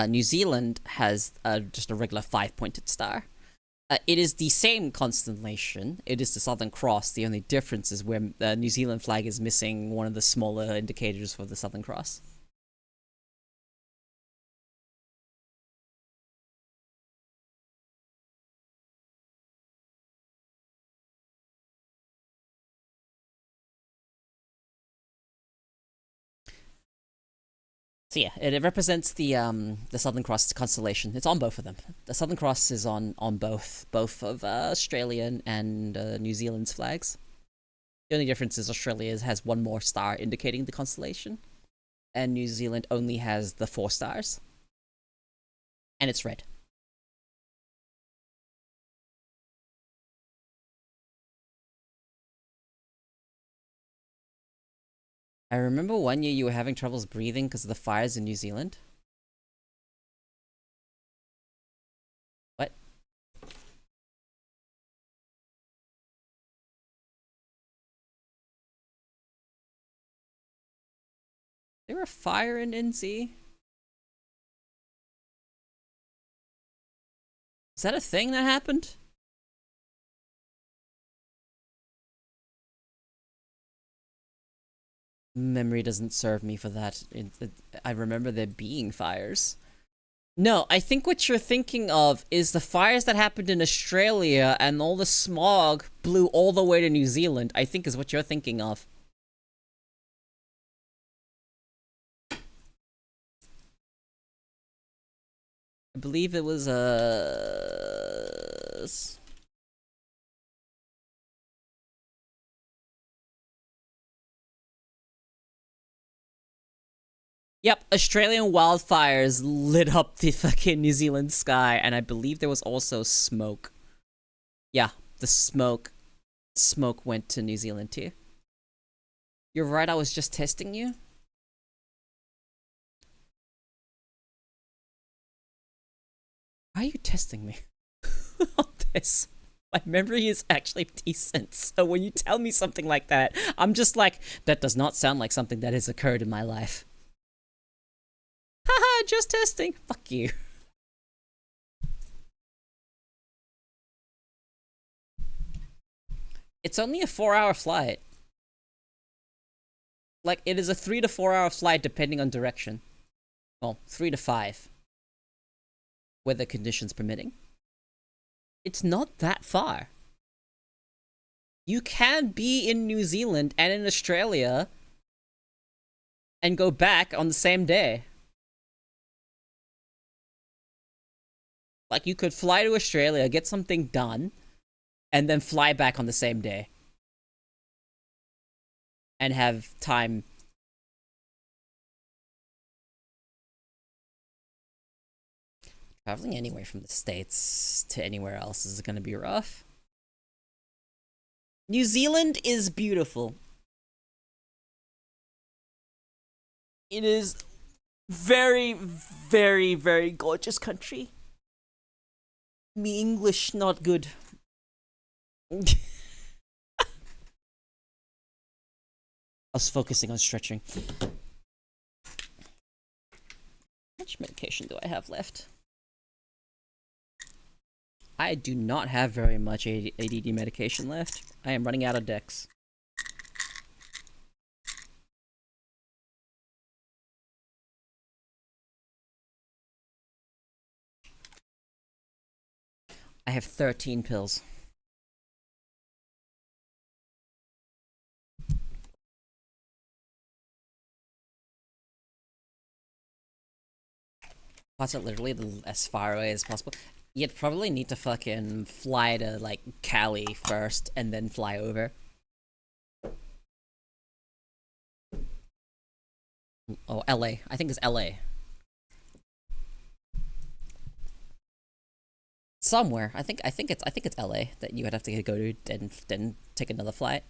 New Zealand has just a regular 5-pointed star. It is the same constellation. It is the Southern Cross. The only difference is where the New Zealand flag is missing one of the smaller indicators for the Southern Cross. So yeah, it represents the Southern Cross constellation. It's on both of them. The Southern Cross is on both of Australian and New Zealand's flags. The only difference is Australia has one more star indicating the constellation, and New Zealand only has the 4 stars, and it's red. I remember one year you were having troubles breathing because of the fires in New Zealand. What? There were a fire in NZ? Is that a thing that happened? Memory doesn't serve me for that. I remember there being fires. No, I think what you're thinking of is the fires that happened in Australia and all the smog blew all the way to New Zealand, I think is what you're thinking of. I believe it was, Yep, Australian wildfires lit up the fucking New Zealand sky, and I believe there was also smoke. Yeah, the smoke went to New Zealand too. You're right, I was just testing you. Why are you testing me on this? My memory is actually decent, so when you tell me something like that, I'm just like, that does not sound like something that has occurred in my life. Haha, just testing. Fuck you. It's only a 4-hour flight. Like, it is a 3 to 4 hour flight depending on direction. Well, 3 to 5. Weather conditions permitting. It's not that far. You can be in New Zealand and in Australia and go back on the same day. Like, you could fly to Australia, get something done, and then fly back on the same day. And have time. Traveling anywhere from the States to anywhere else is gonna be rough. New Zealand is beautiful. It is very, very, very gorgeous country. Me English not good. I was focusing on stretching. How much medication do I have left? I do not have very much ADD medication left. I am running out of decks. I have 13 pills. What's it literally as far away as possible? You'd probably need to fucking fly to, like, Cali first, and then fly over. Oh, LA. I think it's LA. Somewhere. I think it's LA that you would have to go to, then take another flight.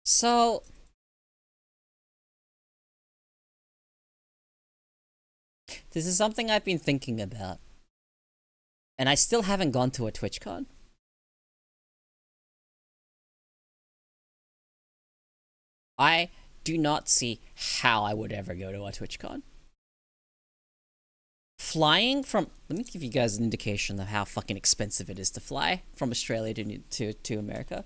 So... this is something I've been thinking about. And I still haven't gone to a TwitchCon. I do not see how I would ever go to a TwitchCon. Flying from... Let me give you guys an indication of how fucking expensive it is to fly from Australia to America.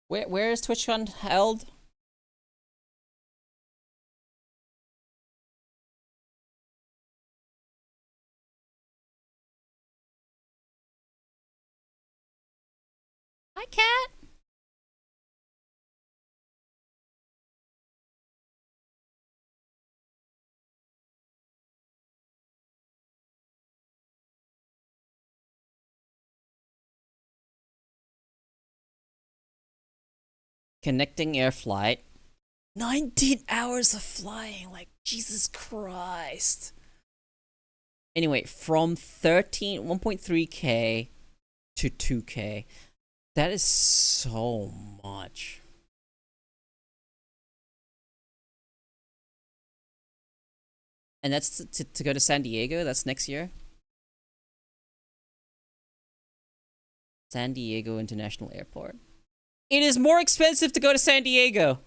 Where is TwitchCon held? Hi, cat. Connecting air flight. 19 hours of flying, like, Jesus Christ. Anyway, from 1.3k to 2k, that is so much. And that's to go to San Diego, that's next year? San Diego International Airport. It is more expensive to go to San Diego.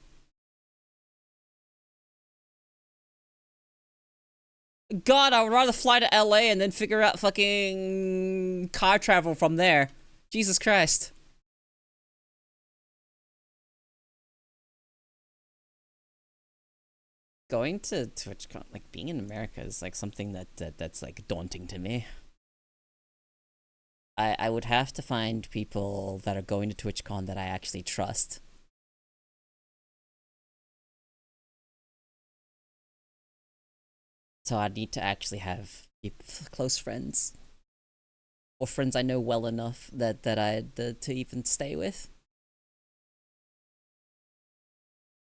God, I would rather fly to LA and then figure out fucking car travel from there. Jesus Christ. Going to TwitchCon, like being in America is like something that's like daunting to me. I would have to find people that are going to TwitchCon that I actually trust. So I need to actually have close friends. Or friends I know well enough that to even stay with.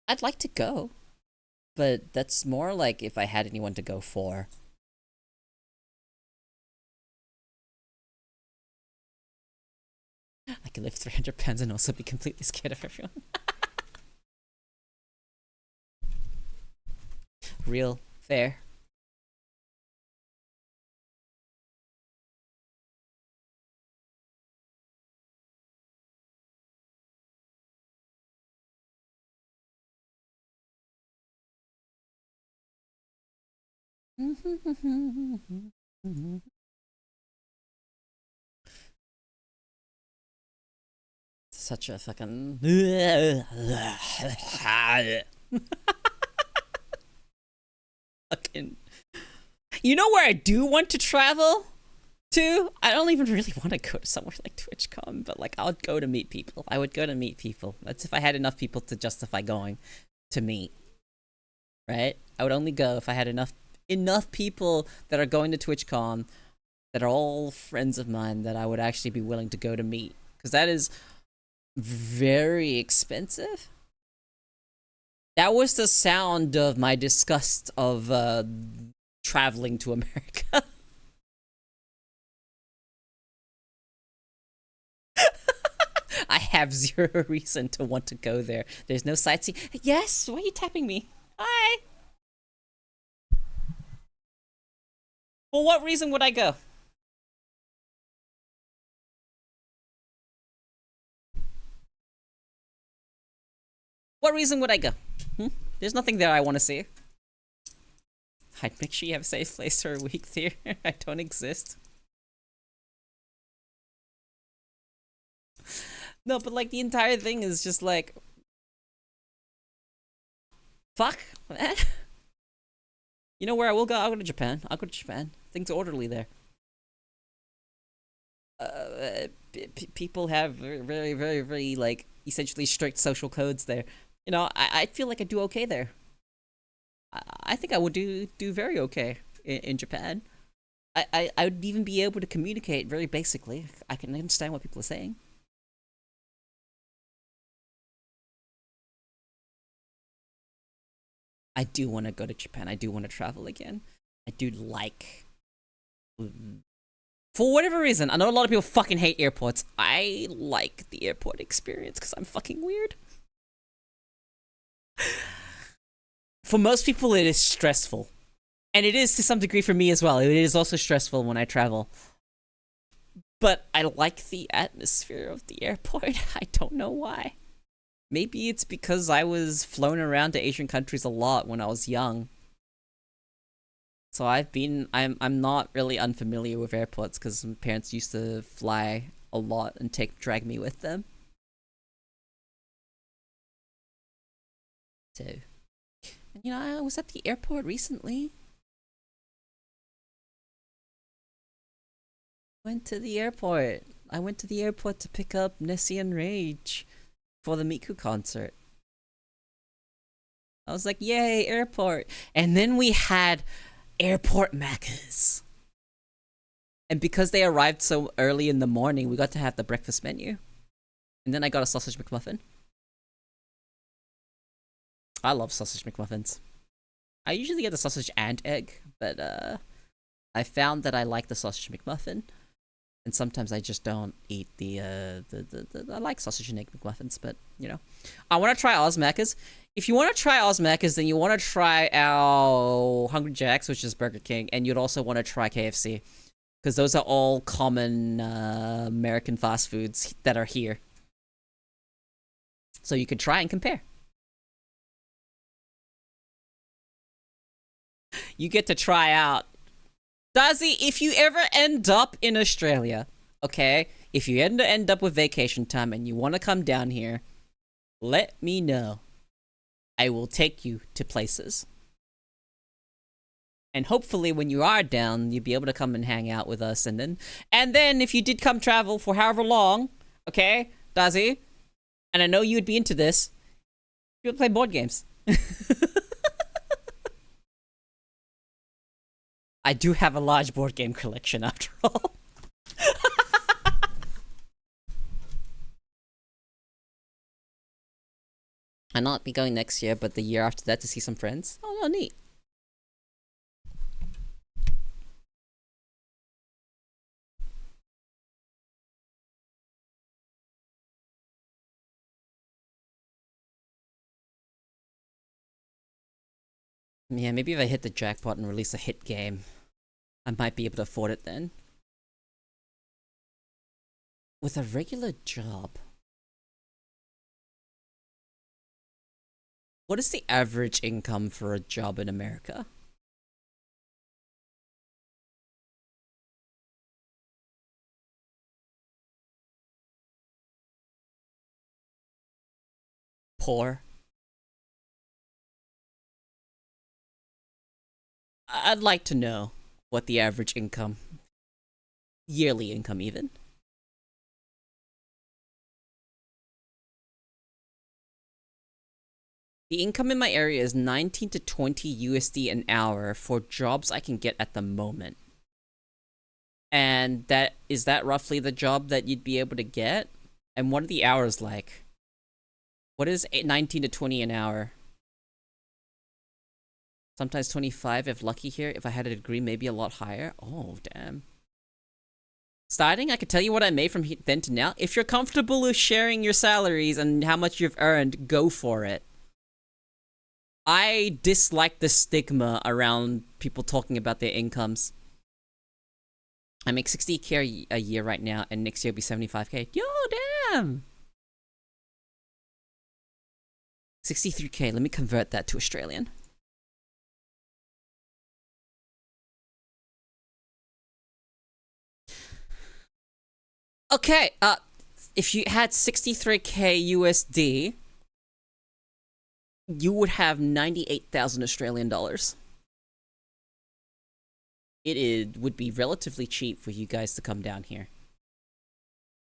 I'd like to go. But that's more like if I had anyone to go for. I can lift 300 pounds and also be completely scared of everyone. Real. Fair. Such a fucking... Fucking... You know where I do want to travel to? I don't even really want to go to somewhere like TwitchCon, but like I would go to meet people. I would go to meet people. That's if I had enough people to justify going to meet. Right? I would only go if I had enough people that are going to TwitchCon that are all friends of mine that I would actually be willing to go to meet. Because that is very expensive. That was the sound of my disgust of traveling to America. I have zero reason to want to go there. There's no sightseeing. Yes, why are you tapping me? Hi. For what reason would I go? What reason would I go? There's nothing there I want to see. I'd make sure you have a safe place for a week there. I don't exist. No, but like the entire thing is just like... Fuck, man. You know where I will go? I'll go to Japan. I'll go to Japan. Things are orderly there. People have very, very, very, like, essentially strict social codes there. You know, I feel like I do okay there. I think I would do very okay in Japan. I would even be able to communicate very basically. I can understand what people are saying. I do want to go to Japan. I do want to travel again. I do like... For whatever reason, I know a lot of people fucking hate airports. I like the airport experience because I'm fucking weird. For most people, it is stressful. And it is to some degree for me as well. It is also stressful when I travel. But I like the atmosphere of the airport. I don't know why. Maybe it's because I was flown around to Asian countries a lot when I was young. So I'm not really unfamiliar with airports because my parents used to fly a lot and drag me with them. So, and I was at the airport recently. Went to the airport. I went to the airport to pick up Nessie and Rage for the Miku concert. I was like, yay, airport. And then we had airport macas. And because they arrived so early in the morning, we got to have the breakfast menu. And then I got a sausage McMuffin. I love sausage McMuffins. I usually get the sausage and egg, but I found that I like the sausage McMuffin. And sometimes I just don't eat I like sausage and egg McMuffins, but I want to try Oz Macca's. If you want to try Oz Macca's, then you want to try our Hungry Jack's, which is Burger King, and you'd also want to try KFC, because those are all common American fast foods that are here. So you could try and compare. You get to try out. Dazzy, if you ever end up in Australia, okay? If you end up with vacation time and you want to come down here, let me know. I will take you to places. And hopefully when you are down, you'll be able to come and hang out with us. And then if you did come travel for however long, okay, Dazzy, and I know you'd be into this, you'll play board games. I do have a large board game collection after all. I'll not be going next year, but the year after that to see some friends. Oh, no, neat. Yeah, maybe if I hit the jackpot and release a hit game, I might be able to afford it then. With a regular job. What is the average income for a job in America? Poor. I'd like to know what the average income, yearly income even. The income in my area is 19 to 20 USD an hour for jobs I can get at the moment. And is that roughly the job that you'd be able to get? And what are the hours like? What is 19 to 20 an hour? Sometimes 25 if lucky here. If I had a degree, maybe a lot higher. Oh, damn. Starting, I could tell you what I made from then to now. If you're comfortable with sharing your salaries and how much you've earned, go for it. I dislike the stigma around people talking about their incomes. I make 60K a year right now, and next year will be 75K. Yo, damn! 63K, let me convert that to Australian. Okay, if you had 63K USD, you would have 98,000 Australian dollars. It would be relatively cheap for you guys to come down here.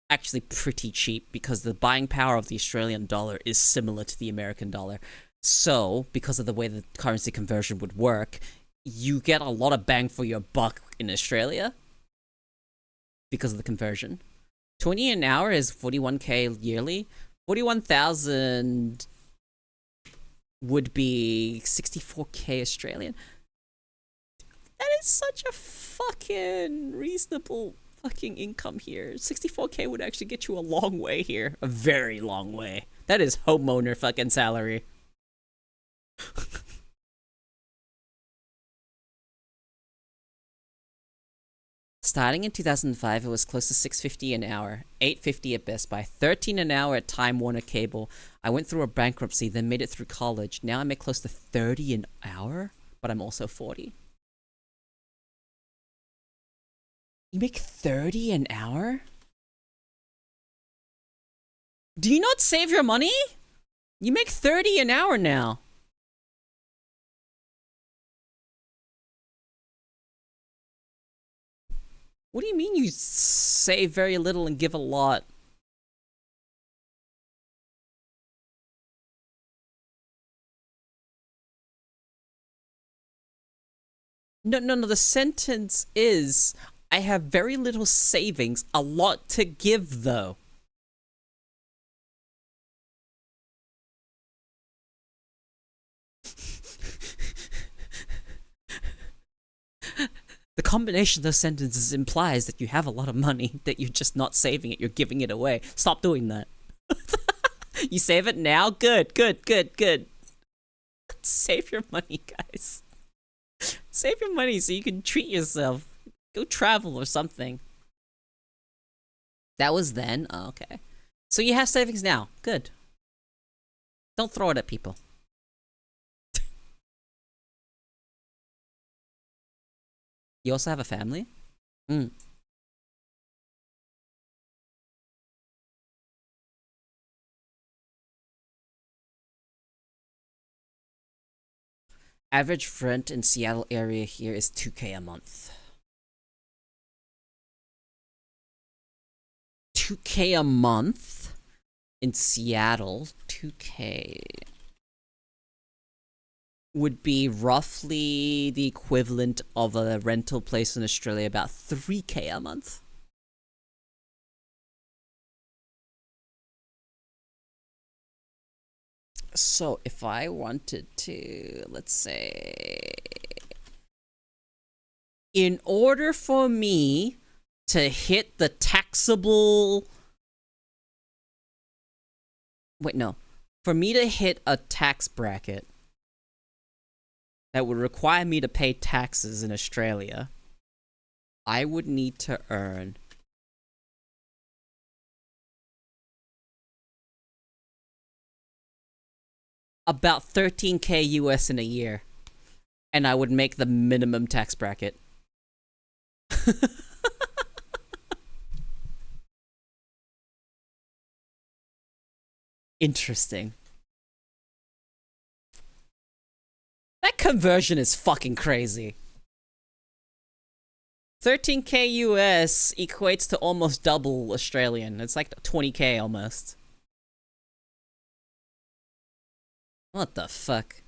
Actually pretty cheap, because the buying power of the Australian dollar is similar to the American dollar. So, because of the way the currency conversion would work, you get a lot of bang for your buck in Australia because of the conversion. 20 an hour is 41K yearly. 41,000 would be 64K Australian. That is such a fucking reasonable fucking income here. 64K would actually get you a long way here. A very long way. That is homeowner fucking salary. Starting in 2005, it was close to $6.50 an hour, $8.50 at Best Buy, $13 an hour at Time Warner Cable. I went through a bankruptcy, then made it through college. Now I make close to $30 an hour, but I'm also 40. You make $30 an hour? Do you not save your money? You make $30 an hour now. What do you mean you save very little and give a lot? No, the sentence is, I have very little savings, a lot to give though. The combination of those sentences implies that you have a lot of money, that you're just not saving it, you're giving it away. Stop doing that. You save it now? Good. Save your money, guys. Save your money so you can treat yourself. Go travel or something. That was then? Oh, okay. So you have savings now. Good. Don't throw it at people. You also have a family? Average rent in Seattle area here is $2K a month. $2K a month in Seattle. $2K would be roughly the equivalent of a rental place in Australia, about $3K a month. So if I wanted to, let's say, in order for me to hit the taxable... Wait, no. For me to hit a tax bracket that would require me to pay taxes in Australia, I would need to earn about $13K US in a year, and I would make the minimum tax bracket. Interesting. That conversion is fucking crazy. 13K US equates to almost double Australian. It's like 20K almost. What the fuck?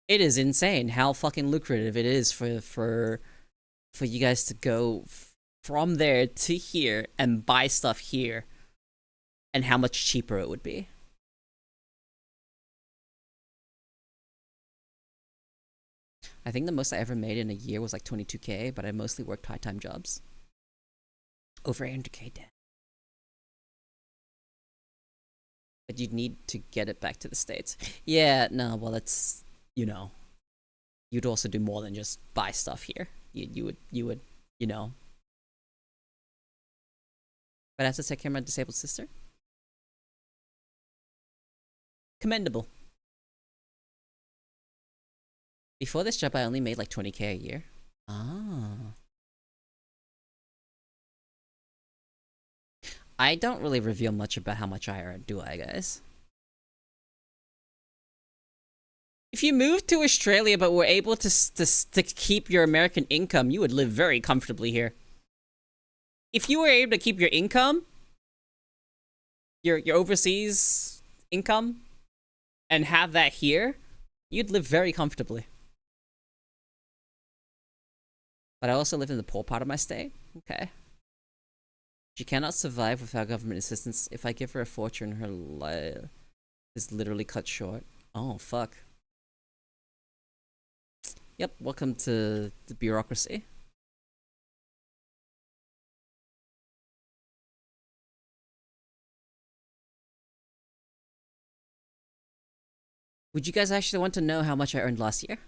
It is insane how fucking lucrative it is for you guys to go from there to here and buy stuff here, and how much cheaper it would be. I think the most I ever made in a year was like 22K, but I mostly worked high-time jobs. Over 800K debt. But you'd need to get it back to the States. Yeah, no, well, it's, you know, you'd also do more than just buy stuff here. You would, you know. But I have to take care of my disabled sister? Commendable. Before this job, I only made like 20K a year. Ah. I don't really reveal much about how much I earn, do I, guys? If you moved to Australia but were able to keep your American income, you would live very comfortably here. If you were able to keep your income, your overseas income, and have that here, you'd live very comfortably. But I also live in the poor part of my state. Okay. She cannot survive without government assistance. If I give her a fortune, her life is literally cut short. Oh, fuck. Yep, welcome to the bureaucracy. Would you guys actually want to know how much I earned last year?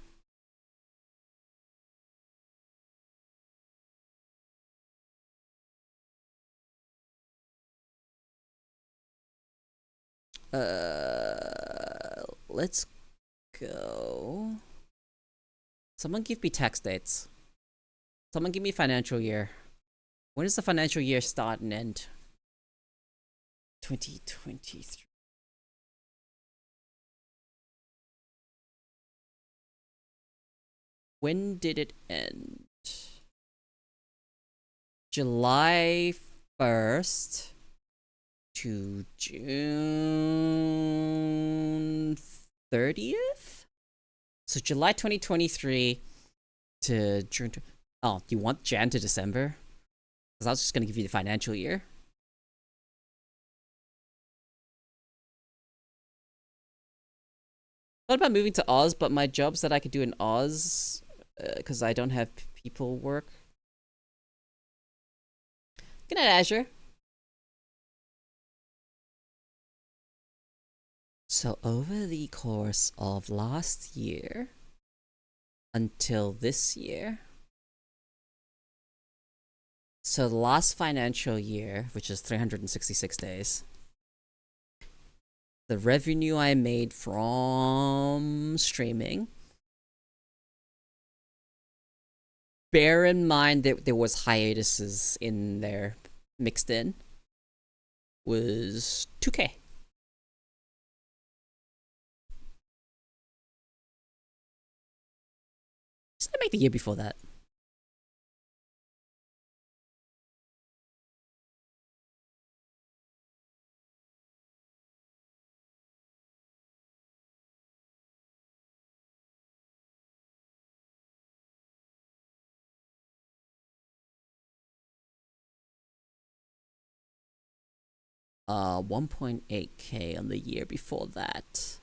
Let's go. Someone give me tax dates. Someone give me financial year. When does the financial year start and end? 2023. When did it end? July 1st to June 30th? So July 2023 to June. Oh, you want Jan to December? Because I was just going to give you the financial year. Thought about moving to Oz, but my jobs that I could do in Oz, because I don't have people work. Good night, Azure. So over the course of last year until this year, so the last financial year, which is 366 days, the revenue I made from streaming, bear in mind that there was hiatuses in there mixed in, was 2K. Just gonna make the year before that. Uh, 1.8K on the year before that.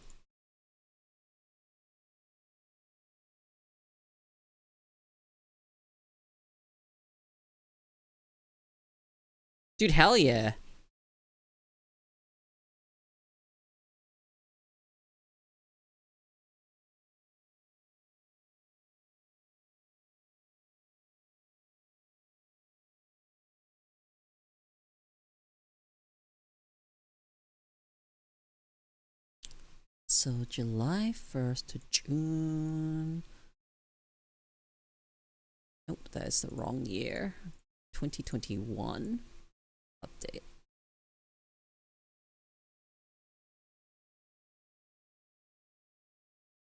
Dude, hell yeah. So July 1st to June. Nope, that is the wrong year. 2021. Update.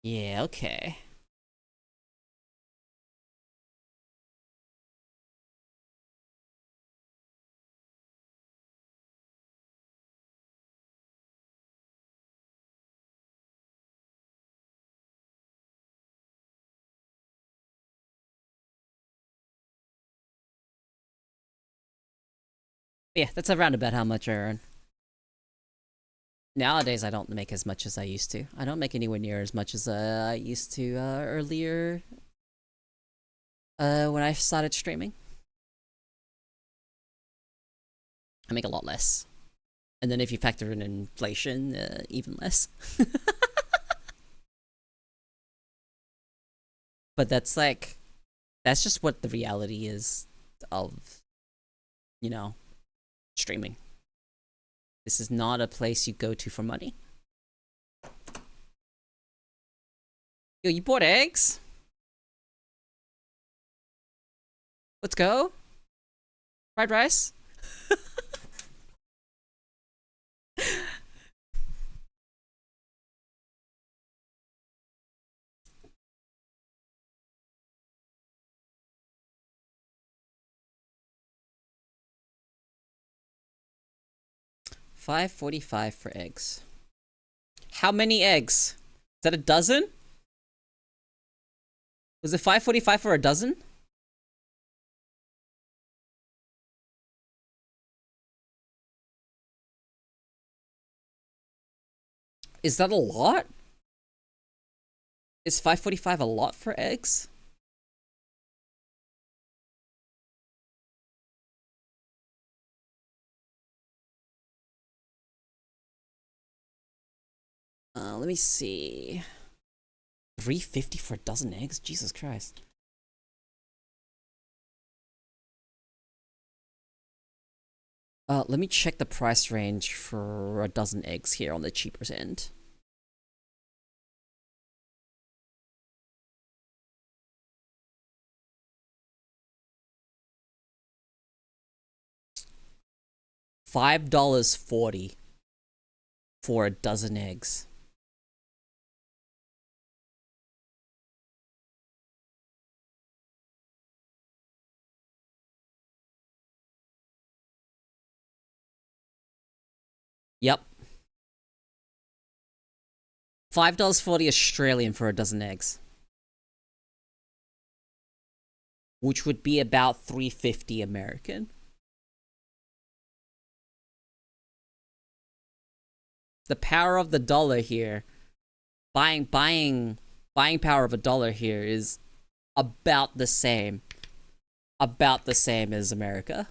Yeah, okay. Yeah, that's around about how much I earn. Nowadays, I don't make as much as I used to. I don't make anywhere near as much as I used to earlier when I started streaming. I make a lot less. And then if you factor in inflation, even less. But that's just what the reality is of, streaming. This is not a place you go to for money. Yo, you bought eggs? Let's go. Fried rice? $5.45 for eggs. How many eggs? Is that a dozen? Was it $5.45 for a dozen? Is that a lot? Is $5.45 a lot for eggs? Let me see. $3.50 for a dozen eggs? Jesus Christ. Let me check the price range for a dozen eggs here on the cheaper end. $5.40 for a dozen eggs. Yep. $5.40 Australian for a dozen eggs. Which would be about $3.50 American. The power of the dollar here. Buying power of a dollar here is about the same. About the same as America.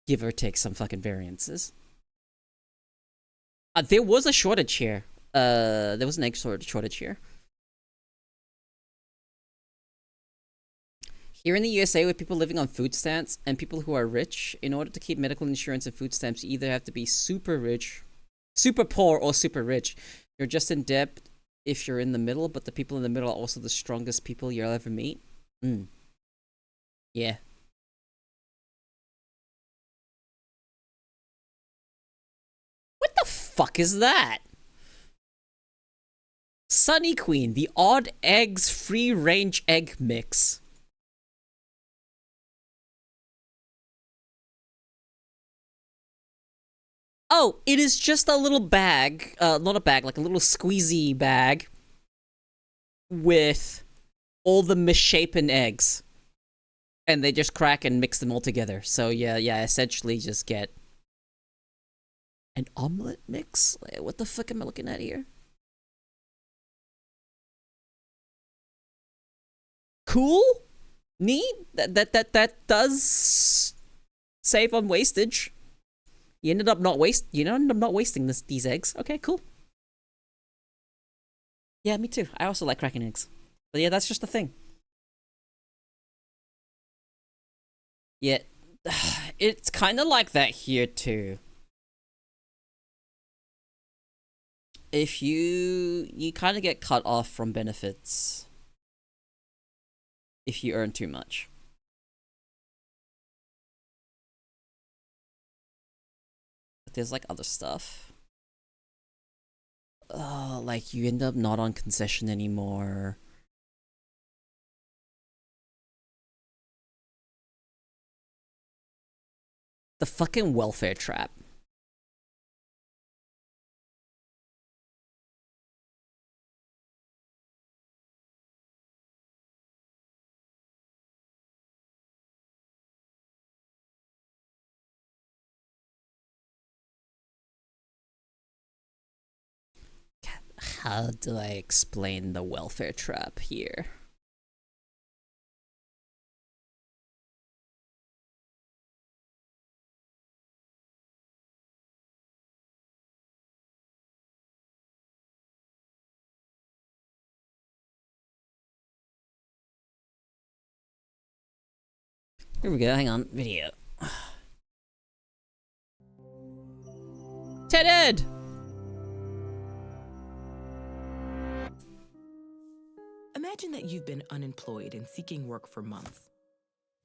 Give or take some fucking variances. There was a shortage here. There was an egg shortage here. Here in the USA, with people living on food stamps and people who are rich, in order to keep medical insurance and food stamps, you either have to be super rich, super poor, or super rich. You're just in debt if you're in the middle, but the people in the middle are also the strongest people you'll ever meet. Yeah. What the fuck is that? Sunny Queen, the odd eggs free range egg mix. Oh, it is just a little bag, not a bag, like a little squeezy bag with all the misshapen eggs. And they just crack and mix them all together. So yeah, essentially just get an omelet mix? Like, what the fuck am I looking at here? Cool? Neat? That does save on wastage. You ended up not wasting these eggs. Okay, cool. Yeah, me too. I also like cracking eggs. But yeah, that's just the thing. Yeah, it's kind of like that here too. If you kind of get cut off from benefits if you earn too much. But there's like other stuff. Like you end up not on concession anymore. The fucking welfare trap. How do I explain the welfare trap here? Here we go, hang on, video. Ted! Imagine that you've been unemployed and seeking work for months.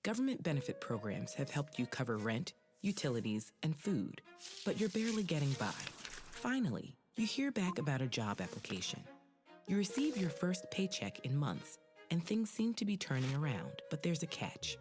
Government benefit programs have helped you cover rent, utilities, and food, but you're barely getting by. Finally, you hear back about a job application. You receive your first paycheck in months, and things seem to be turning around, but there's a catch.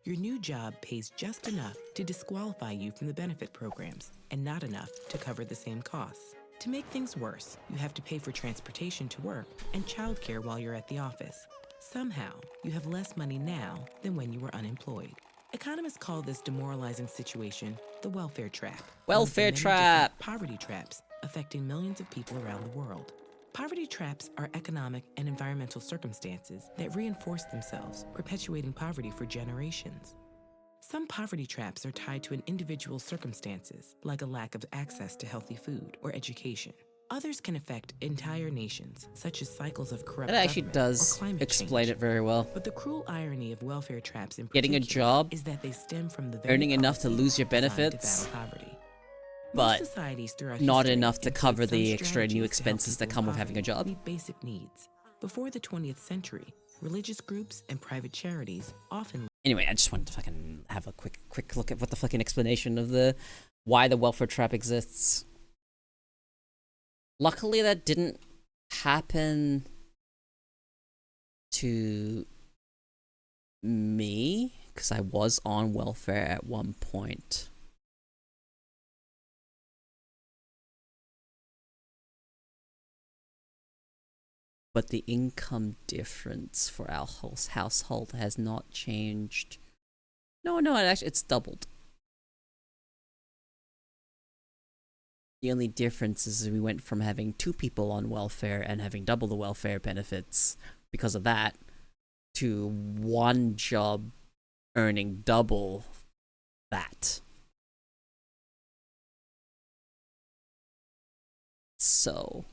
Your new job pays just enough to disqualify you from the benefit programs and not enough to cover the same costs. To make things worse, you have to pay for transportation to work and childcare while you're at the office. Somehow, you have less money now than when you were unemployed. Economists call this demoralizing situation the welfare trap. Welfare one of the many trap. different poverty traps affecting millions of people around the world. Poverty traps are economic and environmental circumstances that reinforce themselves, perpetuating poverty for generations. Some poverty traps are tied to an individual's circumstances, like a lack of access to healthy food or education. Others can affect entire nations, such as cycles of corrupt That actually government or does climate explain change. it very well. But the cruel irony of welfare traps in Getting a particular job, is that they stem from the very earning enough to policies lose your designed benefits, to battle poverty. but Most societies throughout not history enough to employed cover some the extra new strategies to help expenses that people come in with having a poverty job. meet basic needs. Before the 20th century, religious groups and private charities often. Anyway, I just wanted to fucking have a quick look at what the fucking explanation of the why the welfare trap exists. Luckily, that didn't happen to me, because I was on welfare at one point. But the income difference for our household has not changed. No, it's doubled. The only difference is we went from having 2 people on welfare and having double the welfare benefits because of that, to 1 job earning double that. So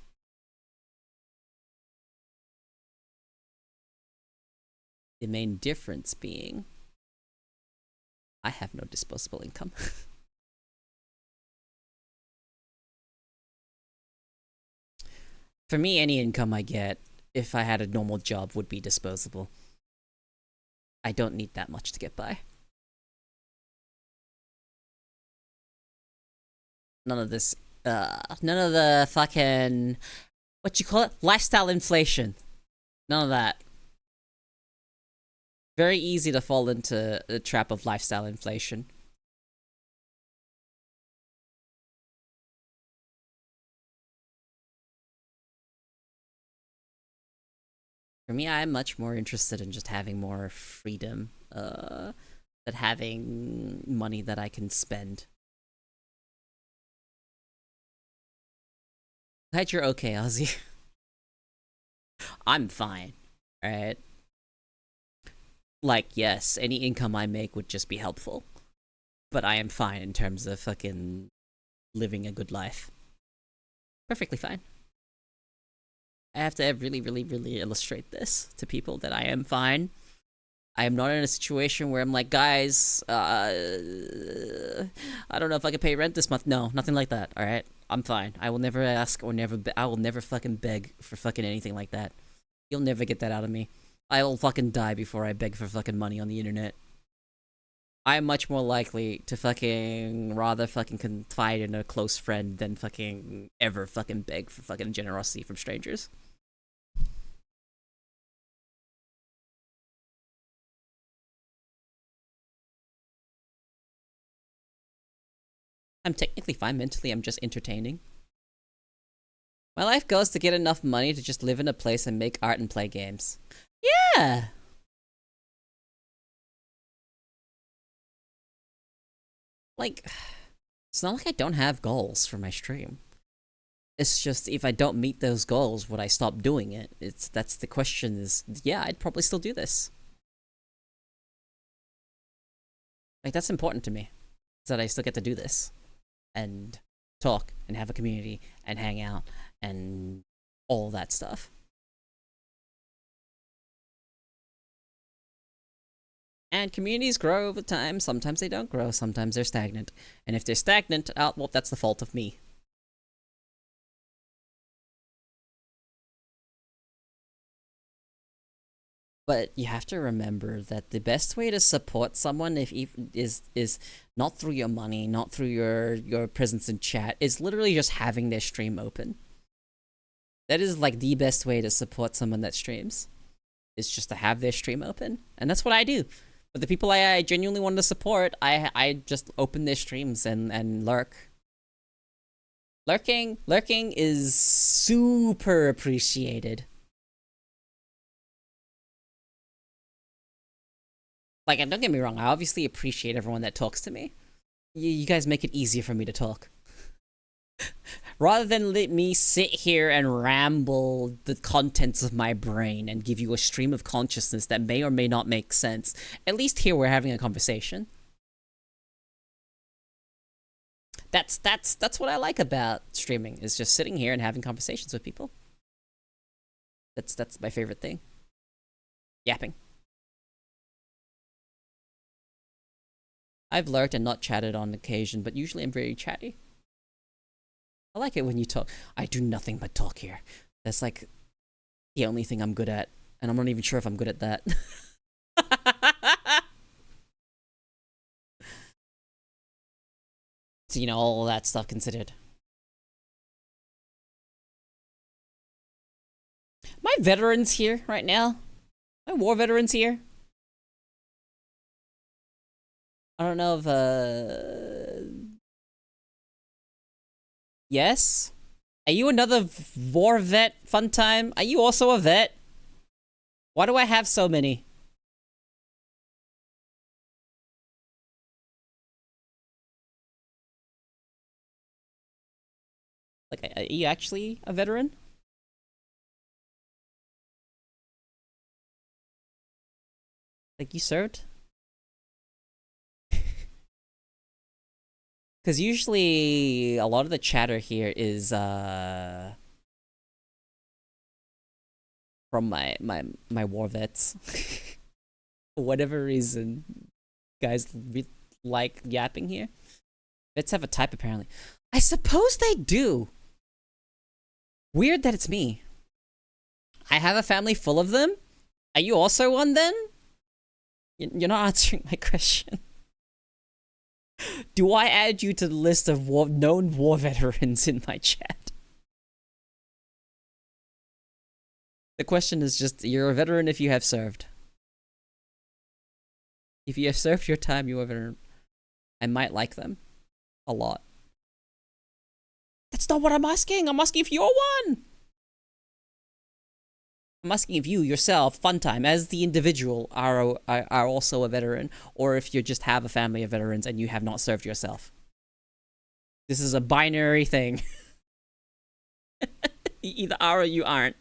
the main difference being I have no disposable income. For me, any income I get, if I had a normal job, would be disposable. I don't need that much to get by. None of this, none of the fucking, what you call it? Lifestyle inflation. None of that. Very easy to fall into the trap of lifestyle inflation. For me, I'm much more interested in just having more freedom, than having money that I can spend. Glad you're okay, Ozzy. I'm fine, alright? Like, yes, any income I make would just be helpful. But I am fine in terms of fucking living a good life. Perfectly fine. I have to really illustrate this to people that I am fine. I am not in a situation where I'm like, guys, I don't know if I can pay rent this month. No, nothing like that, alright? I'm fine. I will never ask or I will never fucking beg for fucking anything like that. You'll never get that out of me. I will fucking die before I beg for fucking money on the internet. I'm much more likely to fucking rather fucking confide in a close friend than fucking ever fucking beg for fucking generosity from strangers. I'm technically fine mentally, I'm just entertaining. My life goes to get enough money to just live in a place and make art and play games. Yeah! Like, it's not like I don't have goals for my stream. It's just, if I don't meet those goals, would I stop doing it? That's the question is, yeah, I'd probably still do this. Like, that's important to me. Is that I still get to do this. And talk, and have a community, and hang out, and all that stuff. And communities grow over time. Sometimes they don't grow, sometimes they're stagnant. And if they're stagnant, well, that's the fault of me. But you have to remember that the best way to support someone is not through your money, not through your presence in chat, is literally just having their stream open. That is like the best way to support someone that streams. Is just to have their stream open. And that's what I do. But the people I genuinely want to support, I just open their streams and lurk. Lurking is super appreciated. Like, and don't get me wrong, I obviously appreciate everyone that talks to me. You guys make it easier for me to talk. Rather than let me sit here and ramble the contents of my brain and give you a stream of consciousness that may or may not make sense, at least here we're having a conversation. That's what I like about streaming, is just sitting here and having conversations with people. That's my favorite thing. Yapping. I've lurked and not chatted on occasion, but usually I'm very chatty. I like it when you talk. I do nothing but talk here. That's like the only thing I'm good at, and I'm not even sure if I'm good at that. So, you know, all that stuff considered. My veterans here right now. My war veterans here. I don't know if, yes? Are you another war vet, fun time? Are you also a vet? Why do I have so many? Like, are you actually a veteran? Like, you served? Because usually a lot of the chatter here is from my war vets. For whatever reason, guys like yapping here. Vets have a type apparently. I suppose they do. Weird that it's me. I have a family full of them. Are you also one then? You're not answering my question. Do I add you to the list of known war veterans in my chat? The question is just, you're a veteran if you have served. If you have served your time, you're a veteran. I might like them. A lot. That's not what I'm asking. I'm asking if you're one. I'm asking if you yourself, Funtime, as the individual, are also a veteran, or if you just have a family of veterans and you have not served yourself. This is a binary thing. You either are or you aren't.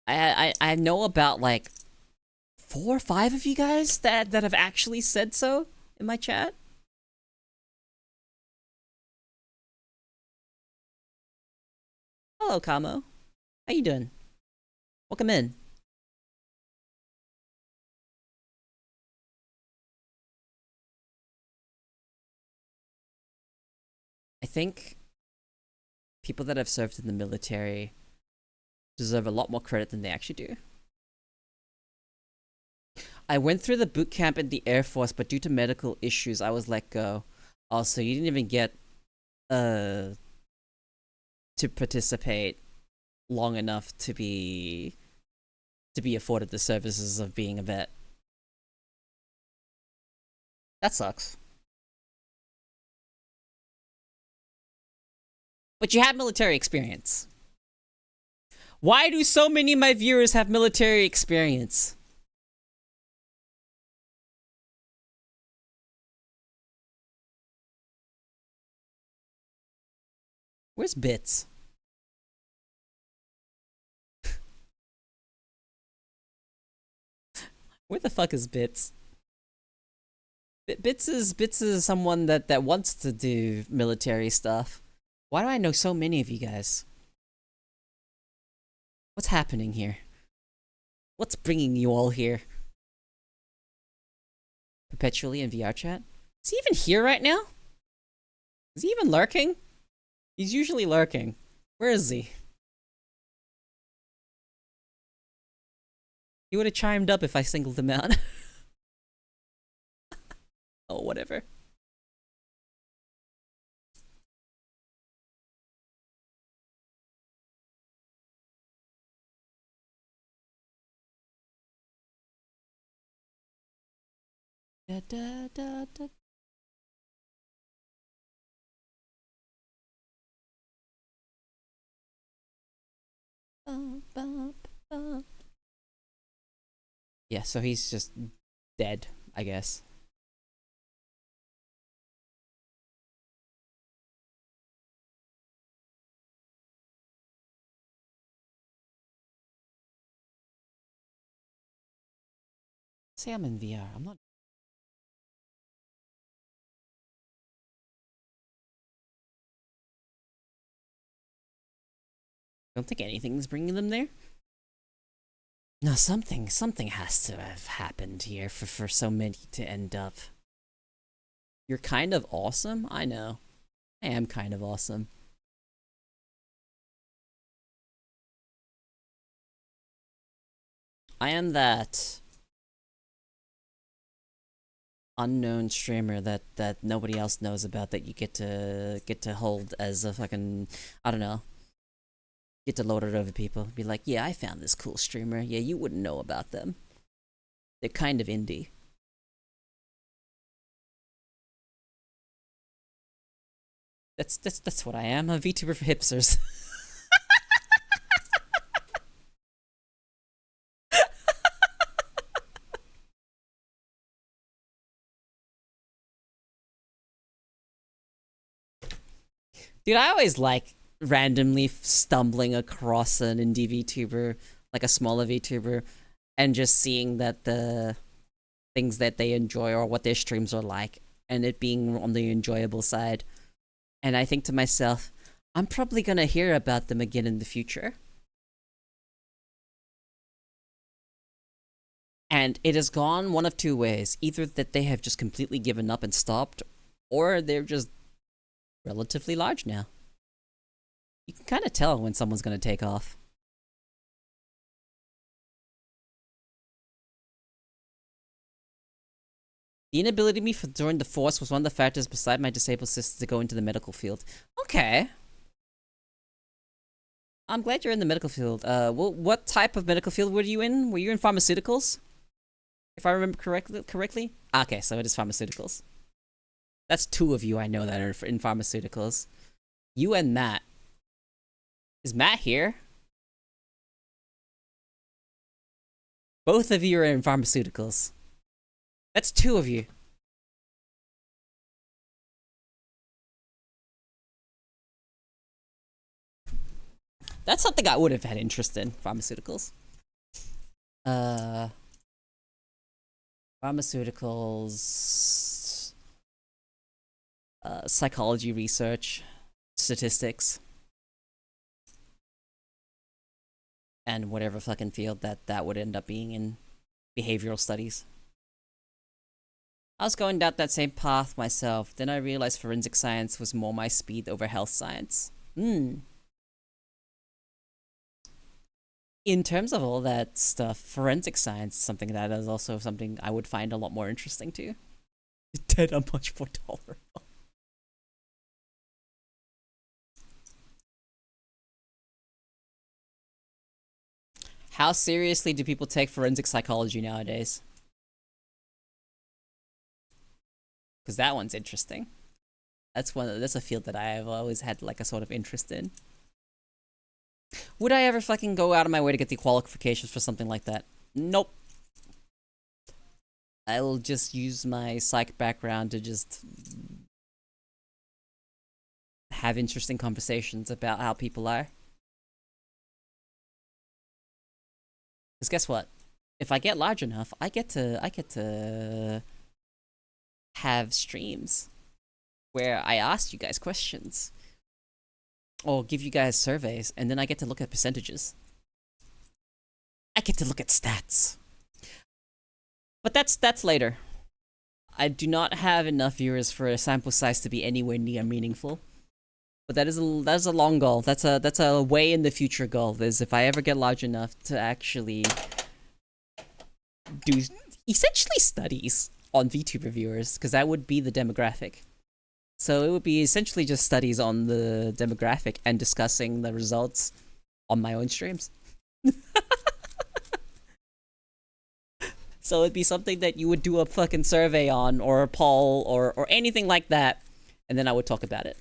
I know about like 4 or 5 of you guys that have actually said so in my chat. Hello, Kamo. How you doing? Welcome in. I think people that have served in the military deserve a lot more credit than they actually do. I went through the boot camp in the Air Force, but due to medical issues, I was let go. Also, you didn't even get to participate long enough to be afforded the services of being a vet. That sucks. But you have military experience. Why do so many of my viewers have military experience? Where's Bits? Where the fuck is Bits? Bits is someone that wants to do military stuff. Why do I know so many of you guys? What's happening here? What's bringing you all here? Perpetually in VR chat? Is he even here right now? Is he even lurking? He's usually lurking. Where is he? He would have chimed up if I singled him out. Oh, whatever. Da, da, da, da. Yeah, so he's just dead, I guess. Say I'm in VR. I'm not. Don't think anything's bringing them there. No, something has to have happened here for so many to end up. You're kind of awesome? I know. I am kind of awesome. I am that unknown streamer that nobody else knows about that you get to hold as a fucking, I don't know. Get to load it over people. Be like, yeah, I found this cool streamer. Yeah, you wouldn't know about them. They're kind of indie. That's what I am. I'm a VTuber for hipsters. Dude, I always like randomly stumbling across an indie VTuber, like a smaller VTuber, and just seeing that the things that they enjoy or what their streams are like, and it being on the enjoyable side. And I think to myself, I'm probably gonna hear about them again in the future. And it has gone one of two ways. Either that they have just completely given up and stopped, or they're just relatively large now. You can kind of tell when someone's gonna take off. The inability of me to join the force was one of the factors beside my disabled sister to go into the medical field. Okay. I'm glad you're in the medical field. What type of medical field were you in? Were you in pharmaceuticals? If I remember correctly? Okay, so it is pharmaceuticals. That's two of you I know that are in pharmaceuticals. You and Matt. Is Matt here? Both of you are in pharmaceuticals. That's two of you. That's something I would have had interest in, pharmaceuticals. Pharmaceuticals, psychology research, statistics, and whatever fucking field that would end up being in, behavioral studies. I was going down that same path myself, then I realized forensic science was more my speed over health science. In terms of all that stuff, forensic science is something that is also something I would find a lot more interesting too. Dead are much more tolerable. How seriously do people take forensic psychology nowadays? Because that one's interesting. That's a field that I have always had like a sort of interest in. Would I ever fucking go out of my way to get the qualifications for something like that? Nope. I will just use my psych background to just have interesting conversations about how people are. Because guess what? If I get large enough, I get to have streams where I ask you guys questions or give you guys surveys, and then I get to look at percentages. I get to look at stats. But that's later. I do not have enough viewers for a sample size to be anywhere near meaningful. But that is a long goal. That's a way in the future goal. Is if I ever get large enough to actually do essentially studies on VTuber viewers, because that would be the demographic. So it would be essentially just studies on the demographic and discussing the results on my own streams. So it'd be something that you would do a fucking survey on, or a poll, or anything like that, and then I would talk about it.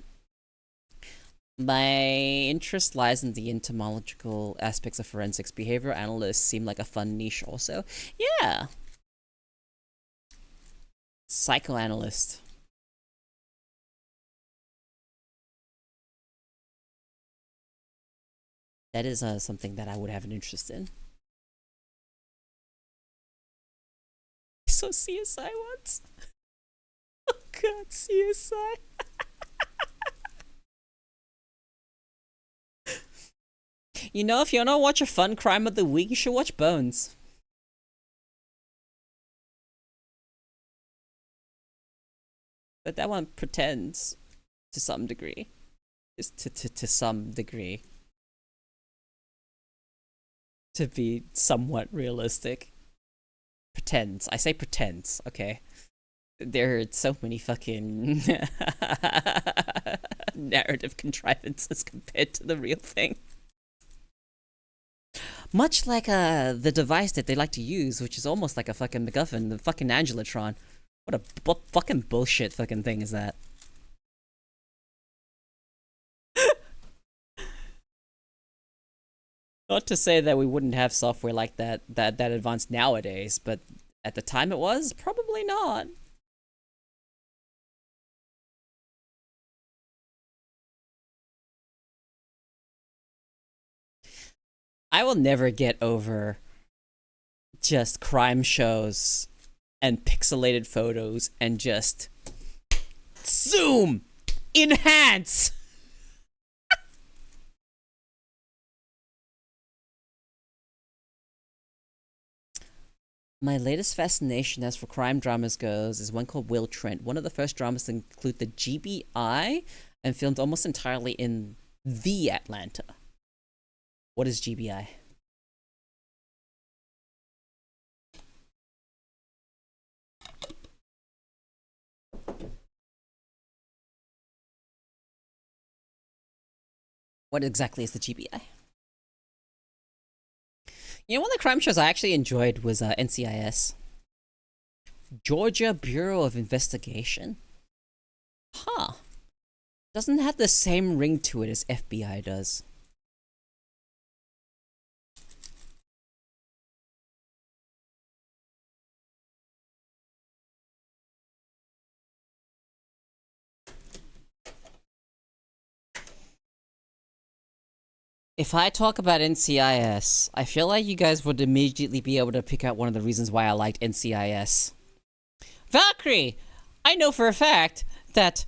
My interest lies in the entomological aspects of forensics. Behavioral analysts seem like a fun niche also. Yeah. Psychoanalyst. That is something that I would have an interest in. saw CSI once. Oh god, CSI. You know, if you wanna watch a fun crime of the week, you should watch Bones. But that one pretends to some degree. Just to some degree. To be somewhat realistic. Pretends. I say pretends, okay? There are so many fucking narrative contrivances compared to the real thing. Much like the device that they like to use, which is almost like a fucking MacGuffin, the fucking Angelotron. What fucking bullshit fucking thing is that? Not to say that we wouldn't have software like that advanced nowadays, but at the time it was probably not. I will never get over just crime shows and pixelated photos and just zoom, enhance. My latest fascination as for crime dramas goes is one called Will Trent, one of the first dramas to include the GBI and filmed almost entirely in the Atlanta. What is GBI? What exactly is the GBI? You know, one of the crime shows I actually enjoyed was NCIS. Georgia Bureau of Investigation. Huh. Doesn't have the same ring to it as FBI does. If I talk about NCIS, I feel like you guys would immediately be able to pick out one of the reasons why I liked NCIS. Valkyrie! I know for a fact that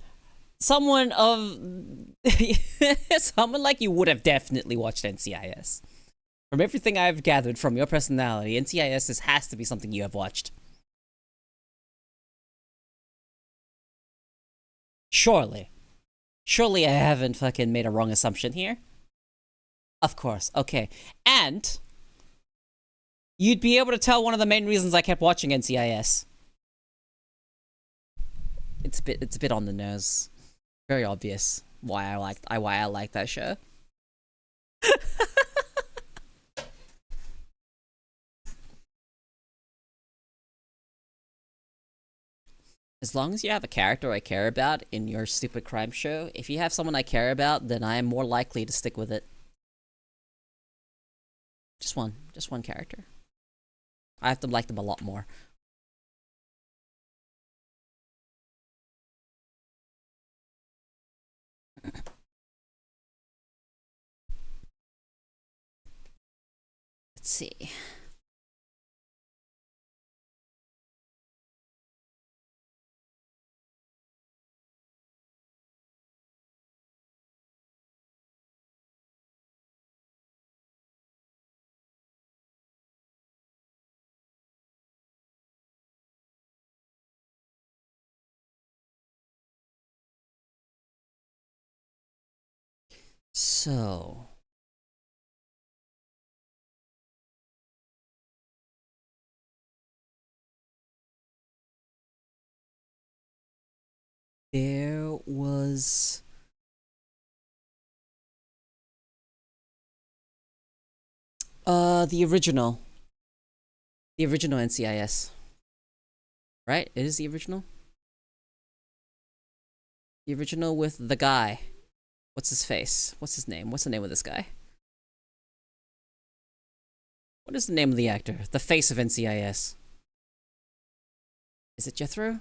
someone like you would have definitely watched NCIS. From everything I've gathered from your personality, NCIS has to be something you have watched. Surely. Surely I haven't fucking made a wrong assumption here. Of course, okay. And you'd be able to tell one of the main reasons I kept watching NCIS. It's a bit on the nose. Very obvious why I like that show. As long as you have a character I care about in your stupid crime show, if you have someone I care about, then I am more likely to stick with it. Just one character. I have to like them a lot more. Let's see. So, there was the original NCIS. Right? It is the original? The original with the guy. What's his face? What's his name? What's the name of this guy? What is the name of the actor? The face of NCIS. Is it Jethro?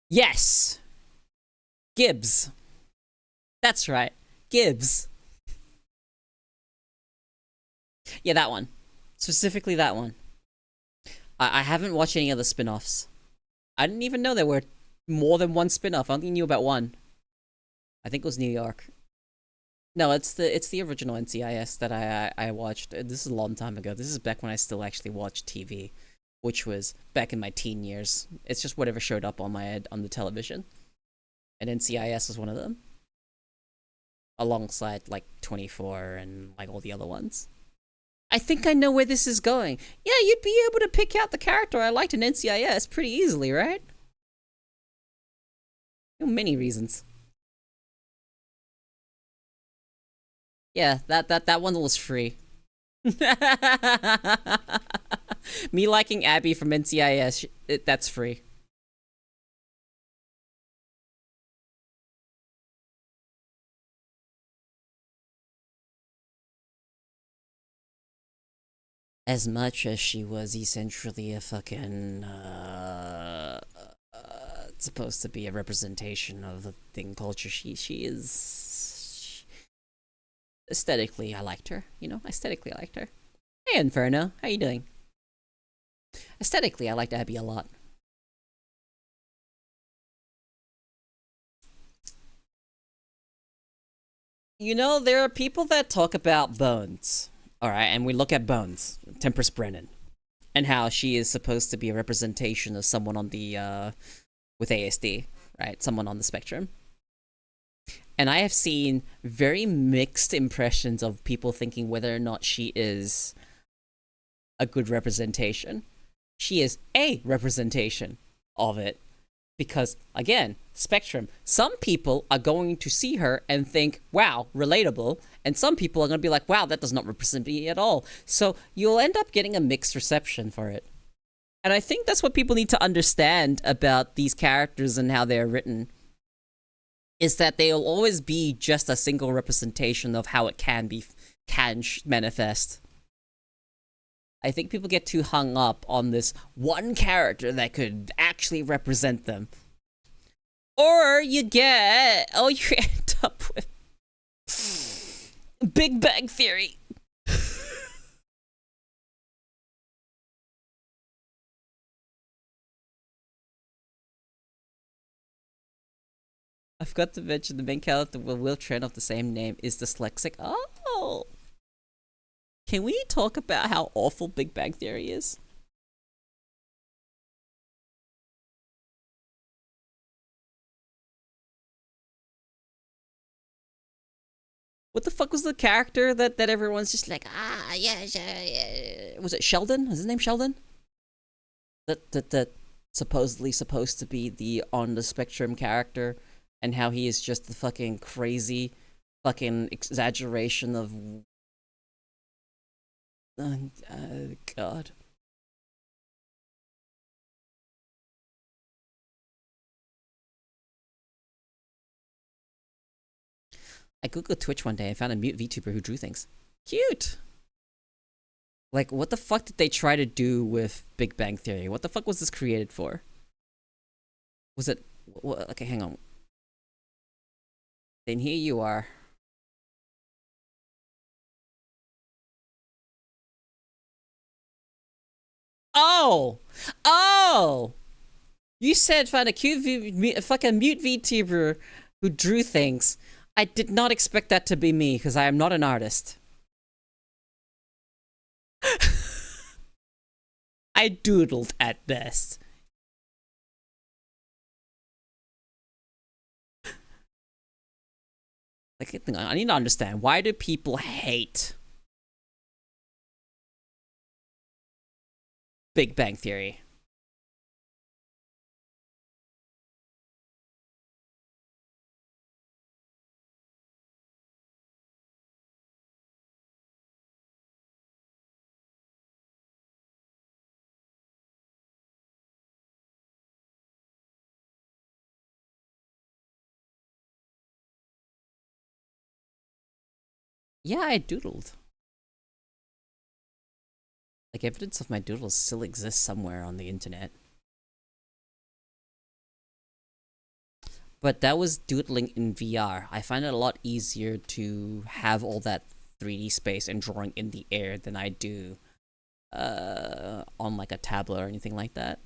Yes! Gibbs. That's right. Gibbs. Yeah, that one. Specifically that one. I haven't watched any of the spin-offs. I didn't even know there were more than one spin-off. I only knew about one. I think it was New York. No, it's the original NCIS that I watched. This is a long time ago. This is back when I still actually watched TV, which was back in my teen years. It's just whatever showed up on on the television, and NCIS was one of them, alongside like 24 and like all the other ones. I think I know where this is going. Yeah, you'd be able to pick out the character I liked in NCIS pretty easily, right? Many reasons. Yeah, that one was free. Me liking Abby from NCIS, that's free. As much as she was essentially a fucking supposed to be a representation of the thing culture, she is aesthetically I liked her, you know? Aesthetically I liked her. Hey Inferno, how you doing? Aesthetically I liked Abby a lot. You know, there are people that talk about Bones. Alright, and we look at Bones, Tempest Brennan, and how she is supposed to be a representation of someone on the with ASD, right? Someone on the spectrum. And I have seen very mixed impressions of people thinking whether or not she is a good representation. She is a representation of it. Because, again, spectrum. Some people are going to see her and think, wow, relatable. And some people are going to be like, wow, that does not represent me at all. So you'll end up getting a mixed reception for it. And I think that's what people need to understand about these characters and how they're written. Is that they'll always be just a single representation of how it can manifest. I think people get too hung up on this one character that could actually represent them. Or you end up with Big Bang Theory. I forgot to mention the main character with Will Trent of the same name is dyslexic. Oh! Can we talk about how awful Big Bang Theory is? What the fuck was the character that everyone's just like, yeah. Was it Sheldon? Was his name Sheldon? That supposedly supposed to be the on the spectrum character, and how he is just the fucking crazy fucking exaggeration of God. I googled Twitch one day and found a mute VTuber who drew things. Cute! Like, what the fuck did they try to do with Big Bang Theory? What the fuck was this created for? Was it... Okay, hang on. Then here you are. Oh! Oh! You said find a fucking mute VTuber who drew things. I did not expect that to be me, because I am not an artist. I doodled at best. Like, I need to understand, why do people hate Big Bang Theory? Yeah, I doodled. Like, evidence of my doodles still exists somewhere on the internet. But that was doodling in VR. I find it a lot easier to have all that 3D space and drawing in the air than I do on like a tablet or anything like that.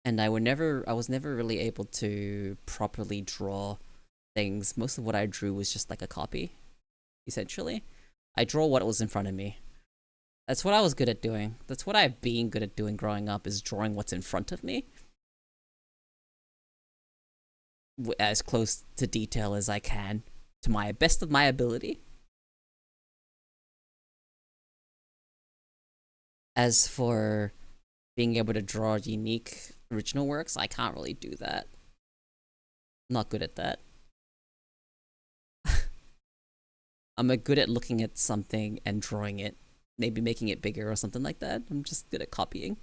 And I was never really able to properly draw things. Most of what I drew was just like a copy, essentially. I draw what was in front of me. That's what I was good at doing. That's what I've been good at doing growing up, is drawing what's in front of me. As close to detail as I can, to my best of my ability. As for being able to draw unique original works, I can't really do that. I'm not good at that. I'm good at looking at something and drawing it, maybe making it bigger or something like that. I'm just good at copying.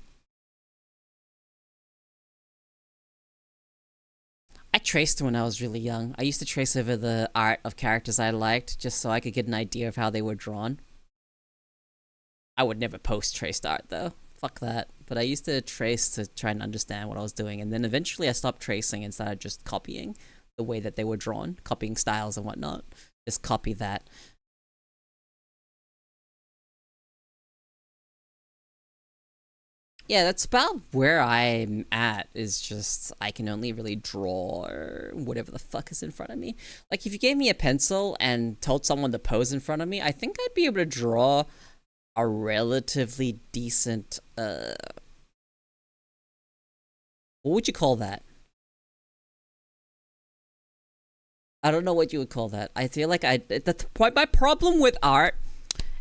I traced when I was really young. I used to trace over the art of characters I liked, just so I could get an idea of how they were drawn. I would never post traced art though. Fuck that. But I used to trace to try and understand what I was doing, and then eventually I stopped tracing and started just copying the way that they were drawn, copying styles and whatnot. Just copy that. Yeah, that's about where I'm at, is just, I can only really draw whatever the fuck is in front of me. Like, if you gave me a pencil and told someone to pose in front of me, I think I'd be able to draw a relatively decent, what would you call that? I don't know what you would call that. I feel like my problem with art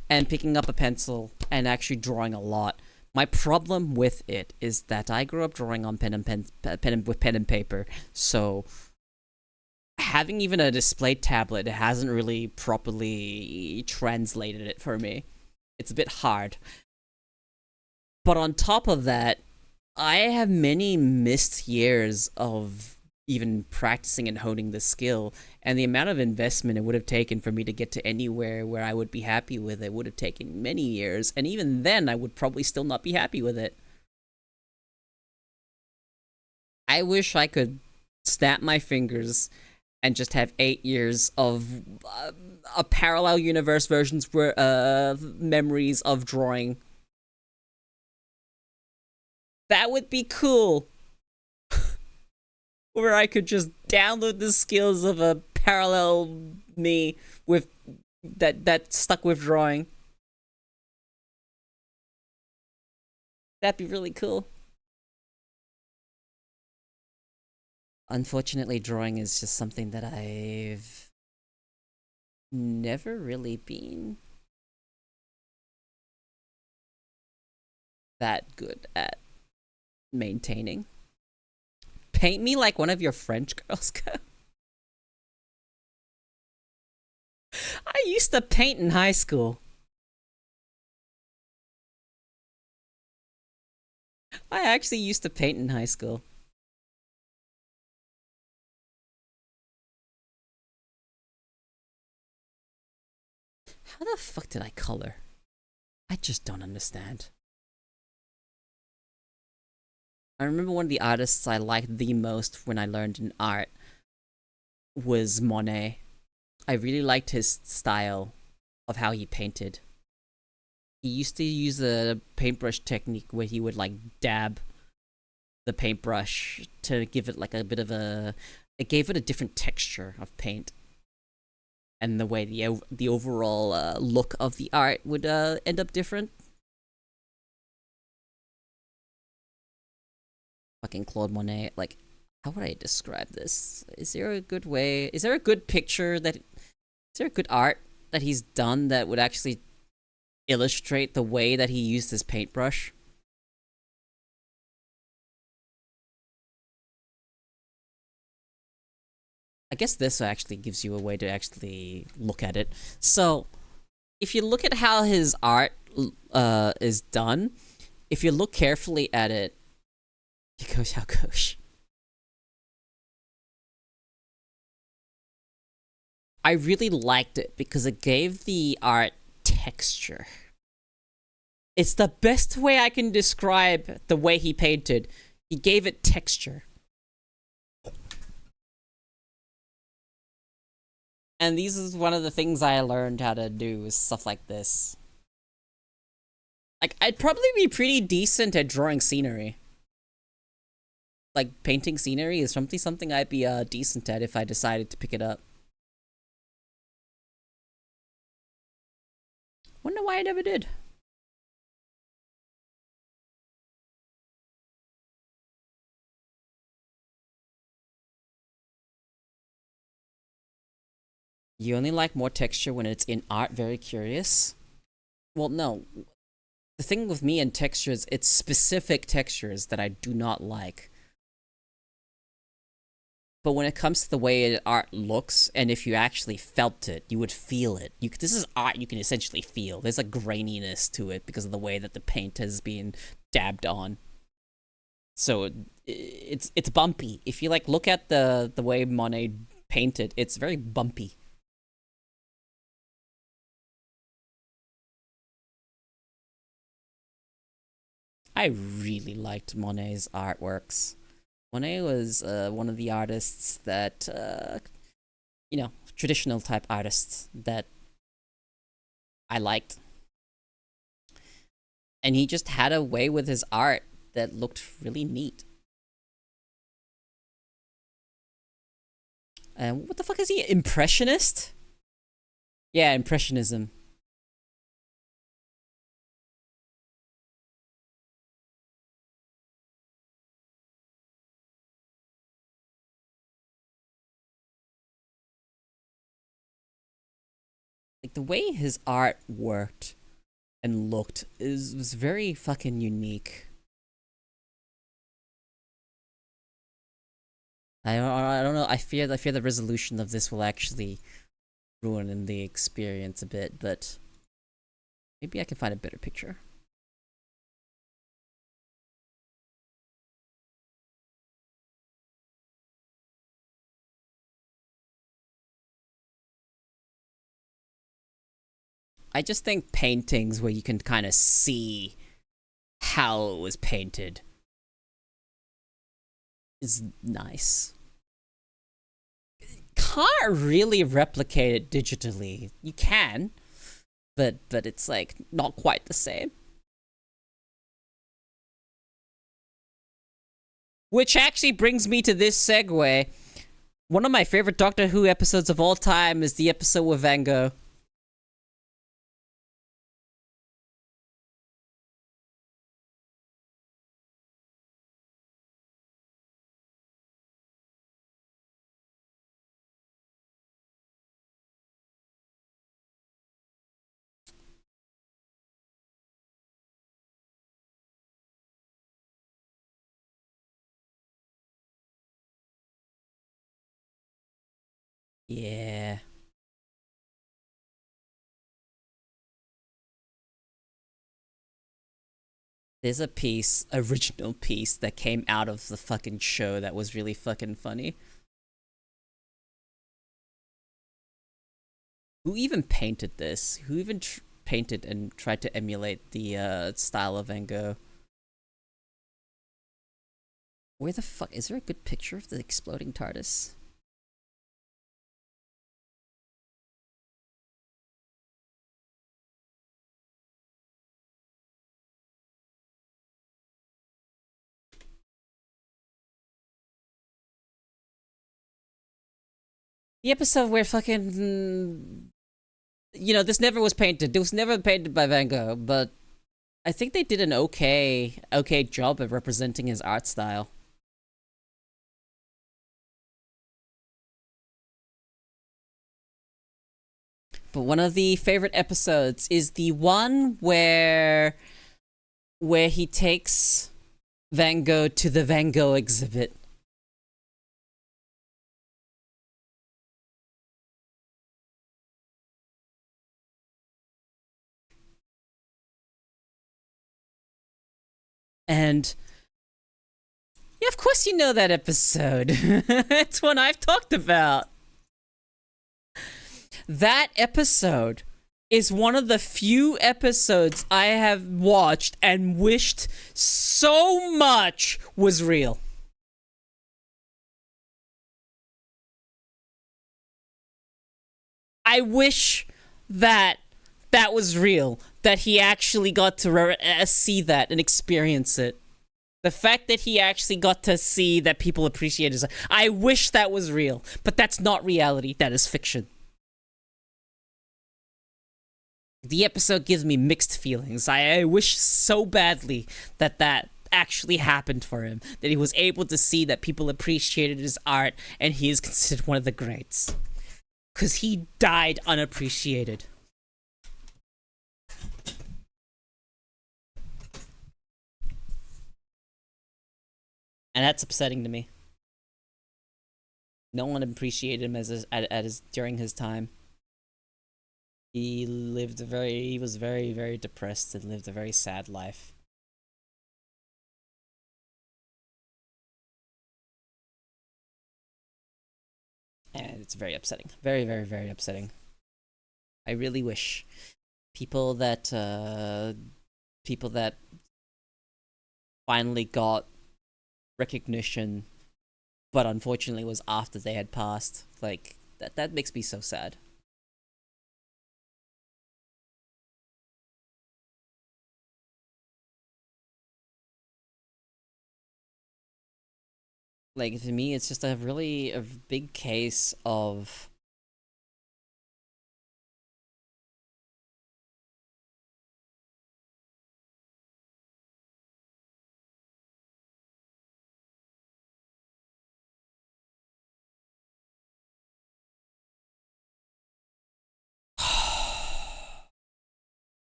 and picking up a pencil and actually drawing a lot, my problem with it is that I grew up drawing on with pen and paper, so having even a display tablet hasn't really properly translated it for me. It's a bit hard. But on top of that, I have many missed years of even practicing and honing the skill, and the amount of investment it would have taken for me to get to anywhere where I would be happy with it would have taken many years, and even then I would probably still not be happy with it. I wish I could snap my fingers and just have 8 years of a parallel universe versions where memories of drawing. That would be cool. Where I could just download the skills of a parallel me with that stuck with drawing. That'd be really cool. Unfortunately, drawing is just something that I've never really been that good at maintaining. Paint me like one of your French girls, go. I used to paint in high school. I actually used to paint in high school. How the fuck did I color? I just don't understand. I remember one of the artists I liked the most when I learned in art was Monet. I really liked his style of how he painted. He used to use a paintbrush technique where he would like dab the paintbrush to give it like a bit of a... It gave it a different texture of paint. And the way the overall look of the art would end up different. Fucking Claude Monet, like, how would I describe this? Is there a good way? Is there a good picture that? Is there a good art that he's done that would actually illustrate the way that he used his paintbrush? I guess this actually gives you a way to actually look at it. So, if you look at how his art is done, if you look carefully at it, I really liked it because it gave the art texture. It's the best way I can describe the way he painted. He gave it texture. And these is one of the things I learned how to do, is stuff like this. Like, I'd probably be pretty decent at drawing scenery. Like, painting scenery is something I'd be decent at if I decided to pick it up. Wonder why I never did. You only like more texture when it's in art, very curious. Well, no. The thing with me and textures, it's specific textures that I do not like. But when it comes to the way art looks, and if you actually felt it, you would feel it. This is art you can essentially feel. There's a graininess to it because of the way that the paint has been dabbed on. So it's bumpy. If you like look at the way Monet painted, it's very bumpy. I really liked Monet's artworks. Monet was one of the artists that, you know, traditional type artists that I liked. And he just had a way with his art that looked really neat. And what the fuck is he? Impressionist? Yeah, Impressionism. Like, the way his art worked and looked was very fucking unique. I don't know. I fear the resolution of this will actually ruin the experience a bit, but maybe I can find a better picture. I just think paintings where you can kind of see how it was painted is nice. Can't really replicate it digitally. You can, but it's like not quite the same. Which actually brings me to this segue. One of my favorite Doctor Who episodes of all time is the episode with Van Gogh. Yeah. There's a original piece that came out of the fucking show that was really fucking funny. Who even painted this? Who even painted and tried to emulate the style of Van Gogh? Where the fuck is there a good picture of the exploding TARDIS? The episode where fucking, you know, this never was painted. It was never painted by Van Gogh, but I think they did an okay job of representing his art style. But one of the favorite episodes is the one where he takes Van Gogh to the Van Gogh exhibit. And yeah, of course you know that episode. It's one I've talked about. That episode is one of the few episodes I have watched and wished so much was real. I wish that that was real, that he actually got to see that and experience it. The fact that he actually got to see that people appreciate his... I wish that was real, but that's not reality. That is fiction. The episode gives me mixed feelings. I wish so badly that that actually happened for him, that he was able to see that people appreciated his art and he is considered one of the greats. Because he died unappreciated. And that's upsetting to me. No one appreciated him during his time. He was very, very depressed and lived a very sad life. And it's very upsetting. Very, very, very upsetting. I really wish people that finally got recognition, but unfortunately was after they had passed. Like, that makes me so sad. Like, to me, it's just a big case of...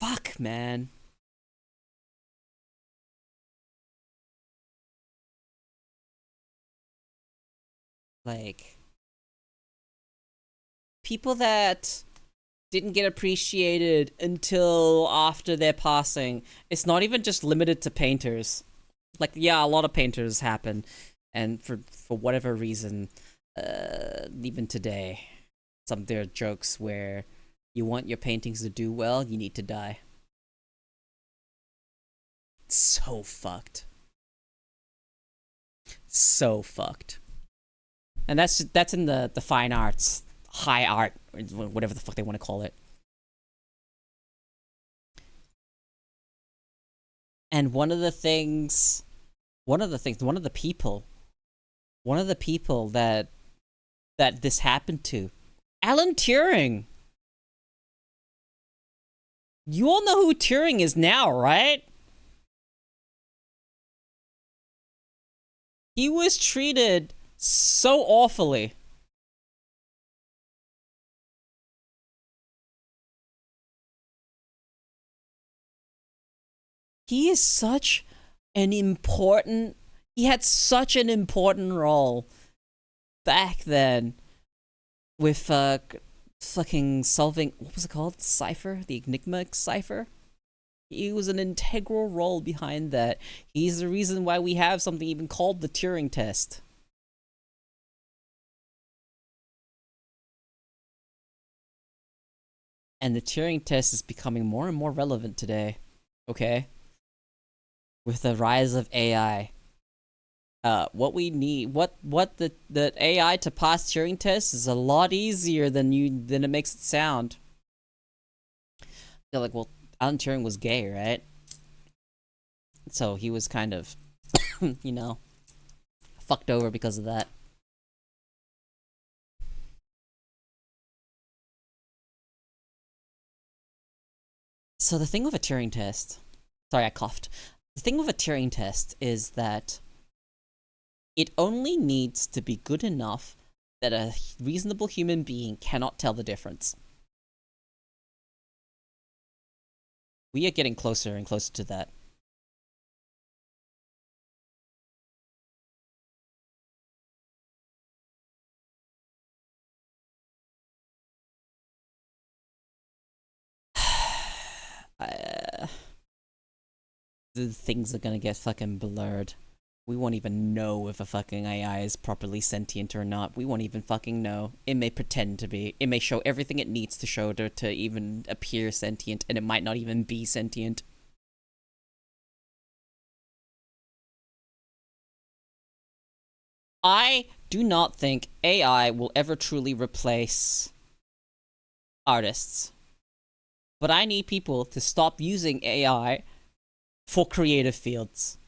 Fuck, man. Like, people that didn't get appreciated until after their passing. It's not even just limited to painters. Like, yeah, a lot of painters happen, and for whatever reason, even today, there are jokes where you want your paintings to do well, you need to die. It's so fucked. So fucked. And that's in the fine arts, high art, whatever the fuck they want to call it. And one of the people that this happened to, Alan Turing. You all know who Turing is now, right? He was treated so awfully. He is such an important... He had such an important role back then with fucking solving... What was it called? Cipher? The Enigma cipher? He was an integral role behind that. He's the reason why we have something even called the Turing test. And the Turing test is becoming more and more relevant today. Okay? With the rise of AI. What we need, what the AI to pass Turing tests is a lot easier than it makes it sound. They're like, well, Alan Turing was gay, right? So he was kind of, you know, fucked over because of that. So the thing with a Turing test... Sorry, I coughed. The thing with a Turing test is that it only needs to be good enough that a reasonable human being cannot tell the difference. We are getting closer and closer to that. The things are gonna get fucking blurred. We won't even know if a fucking AI is properly sentient or not. We won't even fucking know. It may pretend to be. It may show everything it needs to show to even appear sentient, and it might not even be sentient. I do not think AI will ever truly replace artists. But I need people to stop using AI for creative fields.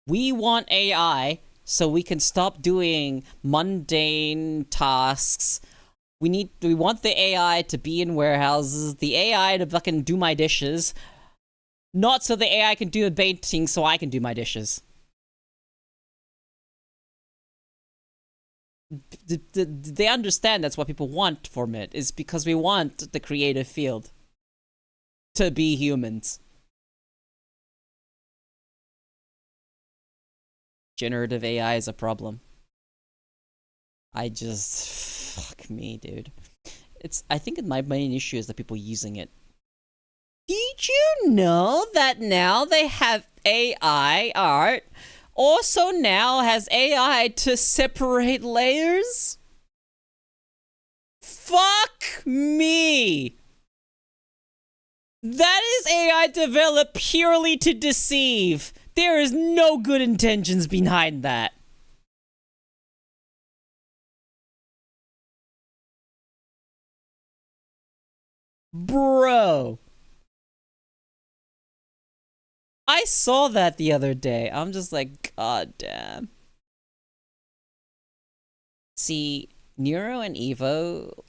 We want AI so we can stop doing mundane tasks. We want the AI to be in warehouses, the AI to fucking do my dishes, not so the AI can do a painting so I can do my dishes. They understand that's what people want from it, is because we want the creative field to be humans. Generative AI is a problem. Fuck me, dude. I think my main issue is the people using it. Did you know that now they have AI art also now has AI to separate layers? Fuck me! That is AI developed purely to deceive. There is no good intentions behind that. Bro. I saw that the other day. I'm just like, god damn. See, Neuro and Evil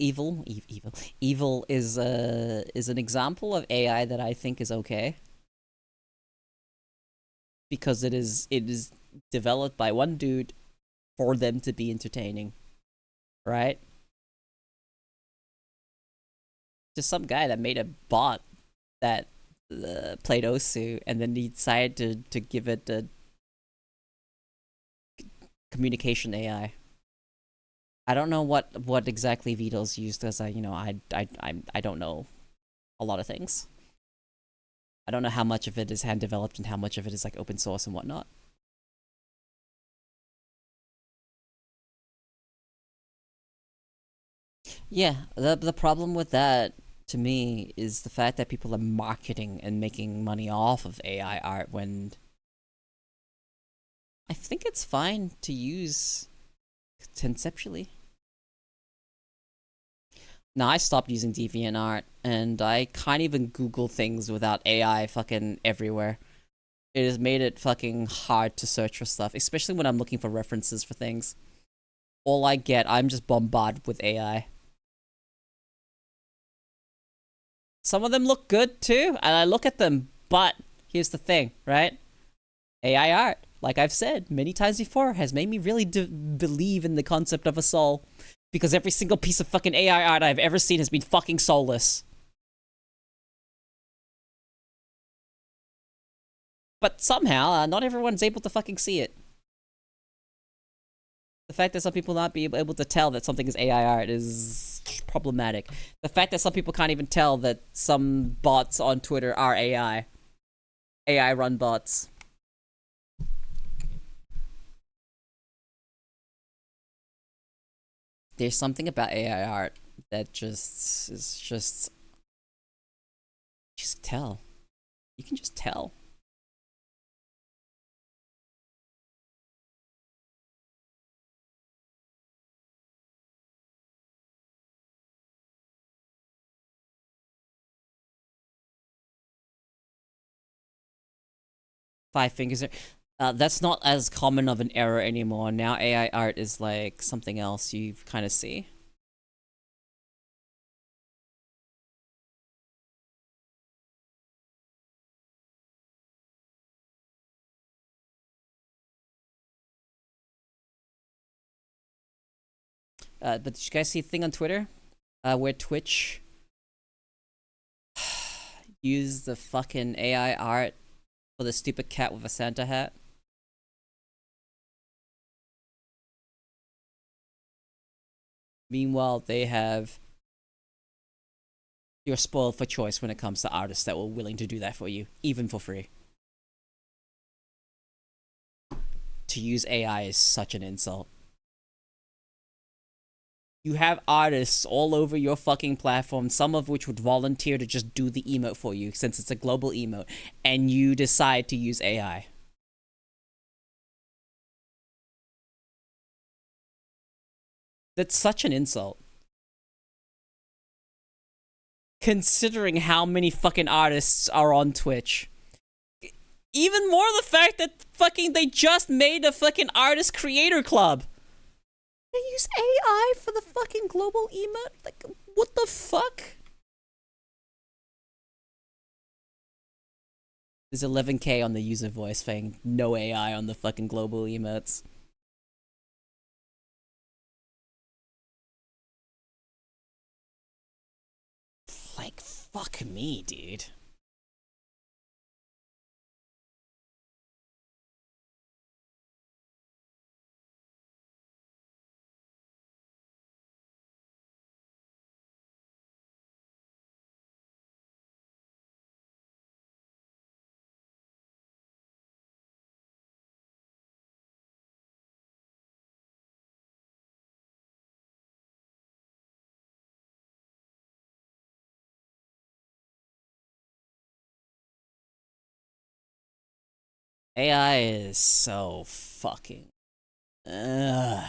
is an example of AI that I think is okay. Because it is developed by one dude for them to be entertaining. Right? Just some guy that made a bot that played Osu, and then he decided to give it a communication AI. I don't know what exactly Vito's used, as I don't know a lot of things. I don't know how much of it is hand developed and how much of it is like open source and whatnot. Yeah, the problem with that to me is the fact that people are marketing and making money off of AI art when I think it's fine to use conceptually. Now, I stopped using DeviantArt, and I can't even Google things without AI fucking everywhere. It has made it fucking hard to search for stuff, especially when I'm looking for references for things. All I get, I'm just bombarded with AI. Some of them look good too, and I look at them, but here's the thing, right? AI art, like I've said many times before, has made me really believe in the concept of a soul. Because every single piece of fucking AI art I've ever seen has been fucking soulless. But somehow, not everyone's able to fucking see it. The fact that some people not be able to tell that something is AI art is problematic. The fact that some people can't even tell that some bots on Twitter are AI. AI run bots. There's something about AI art that just tell. You can just tell. Five fingers. That's not as common of an error anymore. Now AI art is like something else you kind of see. But did you guys see the thing on Twitter? Where Twitch used the fucking AI art for the stupid cat with a Santa hat? Meanwhile, they have... You're spoiled for choice when it comes to artists that were willing to do that for you, even for free. To use AI is such an insult. You have artists all over your fucking platform, some of which would volunteer to just do the emote for you, since it's a global emote, and you decide to use AI. That's such an insult. considering how many fucking artists are on Twitch. Even more the fact that fucking they just made a fucking artist creator club. They use AI for the fucking global emote? Like, what the fuck? There's 11k on the user voice thing. No AI on the fucking global emotes. Like, fuck me, dude. AI is so fucking... Ugh.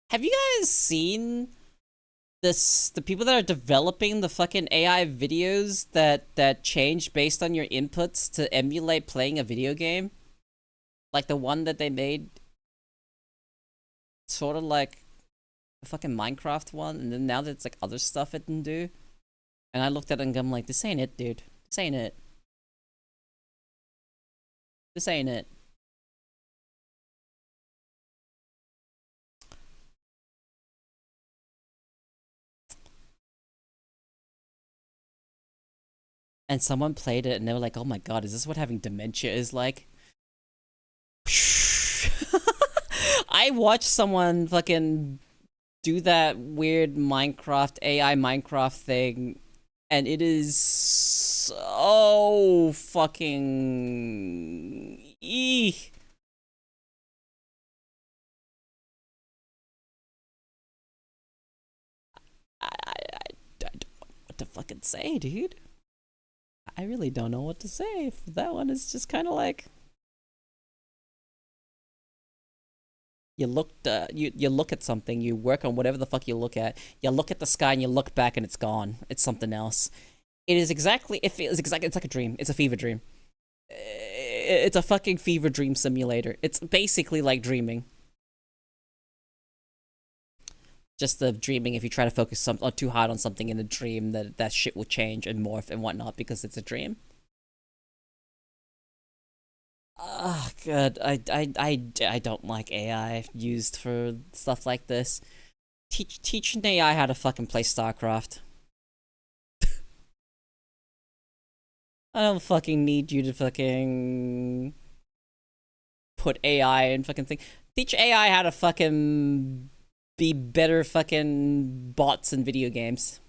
Have you guys seen the people that are developing the fucking AI videos that change based on your inputs to emulate playing a video game? Like the one that they made, sort of like a fucking Minecraft one, and then now there's like other stuff it can do. And I looked at it and I'm like, this ain't it, dude. This ain't it. This ain't it. And someone played it and they were like, oh my god, is this what having dementia is like? I watched someone fucking do that weird Minecraft, AI Minecraft thing, and it is so fucking... Eek. I don't know what to fucking say, dude. I really don't know what to say. That one is just kind of like... You looked, you look at something, you work on whatever the fuck you look at the sky and you look back and it's gone. It's something else. It is exactly, it feels exactly, it's like a dream. It's a fever dream. It's a fucking fever dream simulator. It's basically like dreaming. Just the dreaming, if you try to focus too hard on something in a dream, that shit will change and morph and whatnot because it's a dream. Oh god, I don't like AI used for stuff like this. Teach an AI how to fucking play StarCraft. I don't fucking need you to fucking put AI and fucking thing. Teach AI how to fucking be better fucking bots in video games.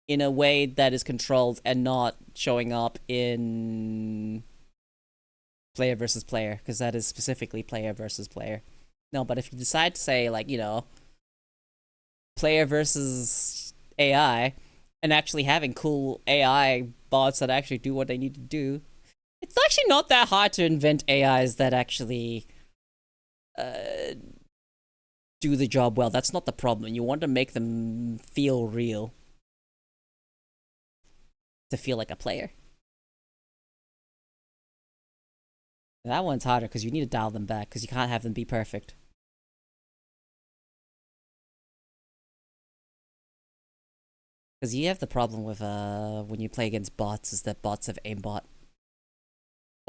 In a way that is controlled and not showing up in player versus player, because that is specifically player versus player. No, but if you decide to say, like, you know, player versus AI, and actually having cool AI bots that actually do what they need to do, it's actually not that hard to invent AIs that actually do the job well. That's not the problem. You want to make them feel real. To feel like a player. That one's harder because you need to dial them back because you can't have them be perfect. Because you have the problem with when you play against bots is that bots have aimbot.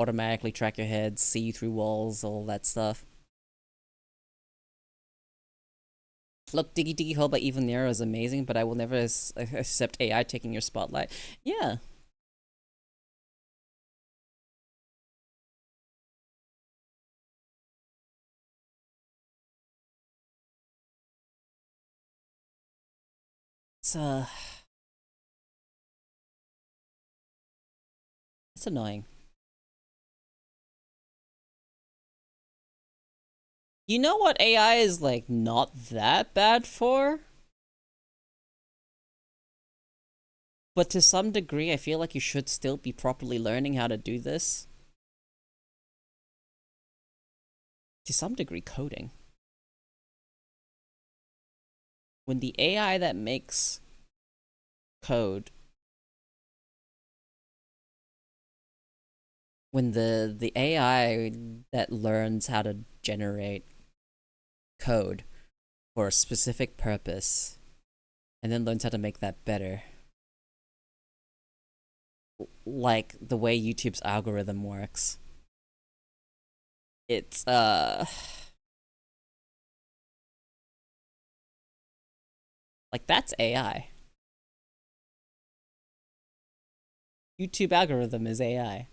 Automatically track your head, see you through walls, all that stuff. Look, Diggy Diggy Hole by Even Nero is amazing, but I will never accept AI taking your spotlight. Yeah. It's annoying. You know what AI is, like, not that bad for? But to some degree, I feel like you should still be properly learning how to do this. To some degree, coding. when the AI that makes code, when the AI that learns how to generate code for a specific purpose and then learns how to make that better, like the way YouTube's algorithm works, it's like that's AI. YouTube algorithm is AI.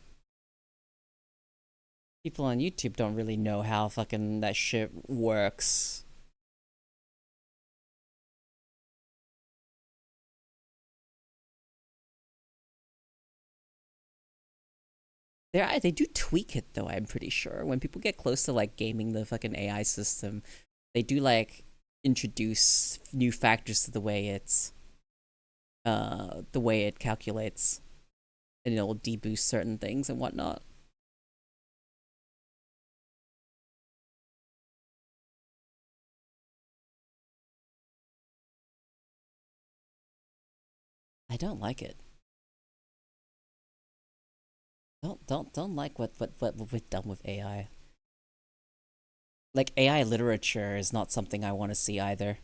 People on YouTube don't really know how fucking that shit works. They do tweak it though, I'm pretty sure. When people get close to like gaming the fucking AI system, they do like introduce new factors to the way it calculates, and it'll deboost certain things and whatnot. I don't like it. Don't like what we've done with AI. Like AI literature is not something I want to see either.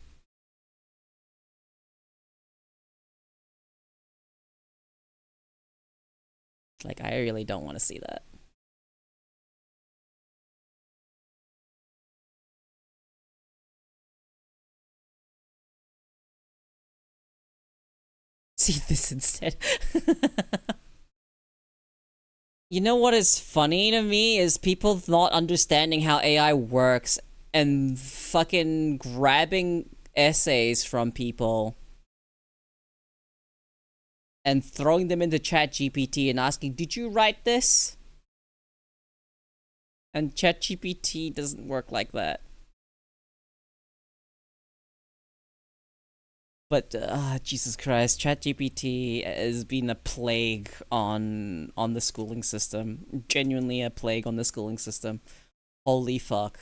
Like I really don't want to see that. See this instead. You know what is funny to me is people not understanding how AI works and fucking grabbing essays from people and throwing them into ChatGPT and asking, "Did you write this?" And ChatGPT doesn't work like that. But Jesus Christ, ChatGPT has been a plague on the schooling system. Genuinely a plague on the schooling system. Holy fuck.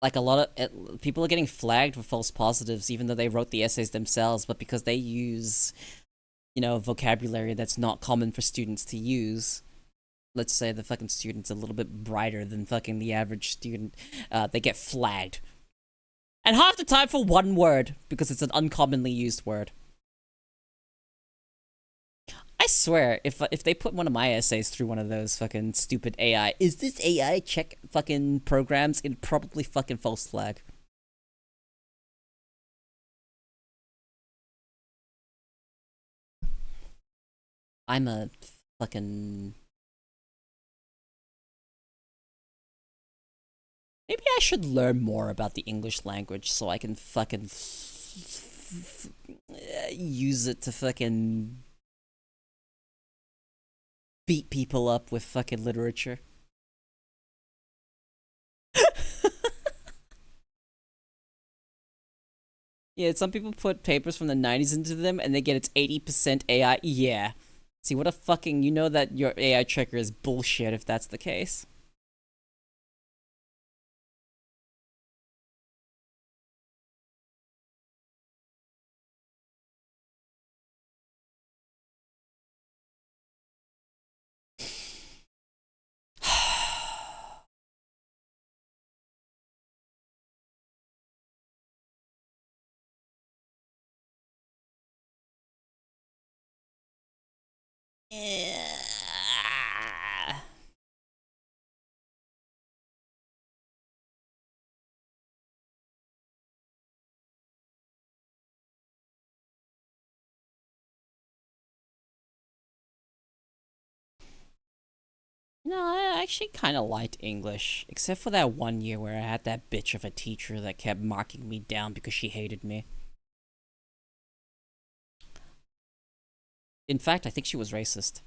Like a lot of people are getting flagged for false positives, even though they wrote the essays themselves, but because they use, you know, vocabulary that's not common for students to use. Let's say the fucking student's a little bit brighter than fucking the average student, they get flagged. And half the time for one word, because it's an uncommonly used word. I swear, if they put one of my essays through one of those fucking stupid AI, is this AI check fucking programs, it'd probably fucking false flag. I'm a fucking... Maybe I should learn more about the English language so I can fucking use it to fucking beat people up with fucking literature. Yeah, some people put papers from the 90s into them and they get it's 80% AI. Yeah. See, what a fucking... You know that your AI checker is bullshit if that's the case. Yeah. No, I actually kind of liked English, except for that one year where I had that bitch of a teacher that kept marking me down because she hated me. In fact, I think she was racist.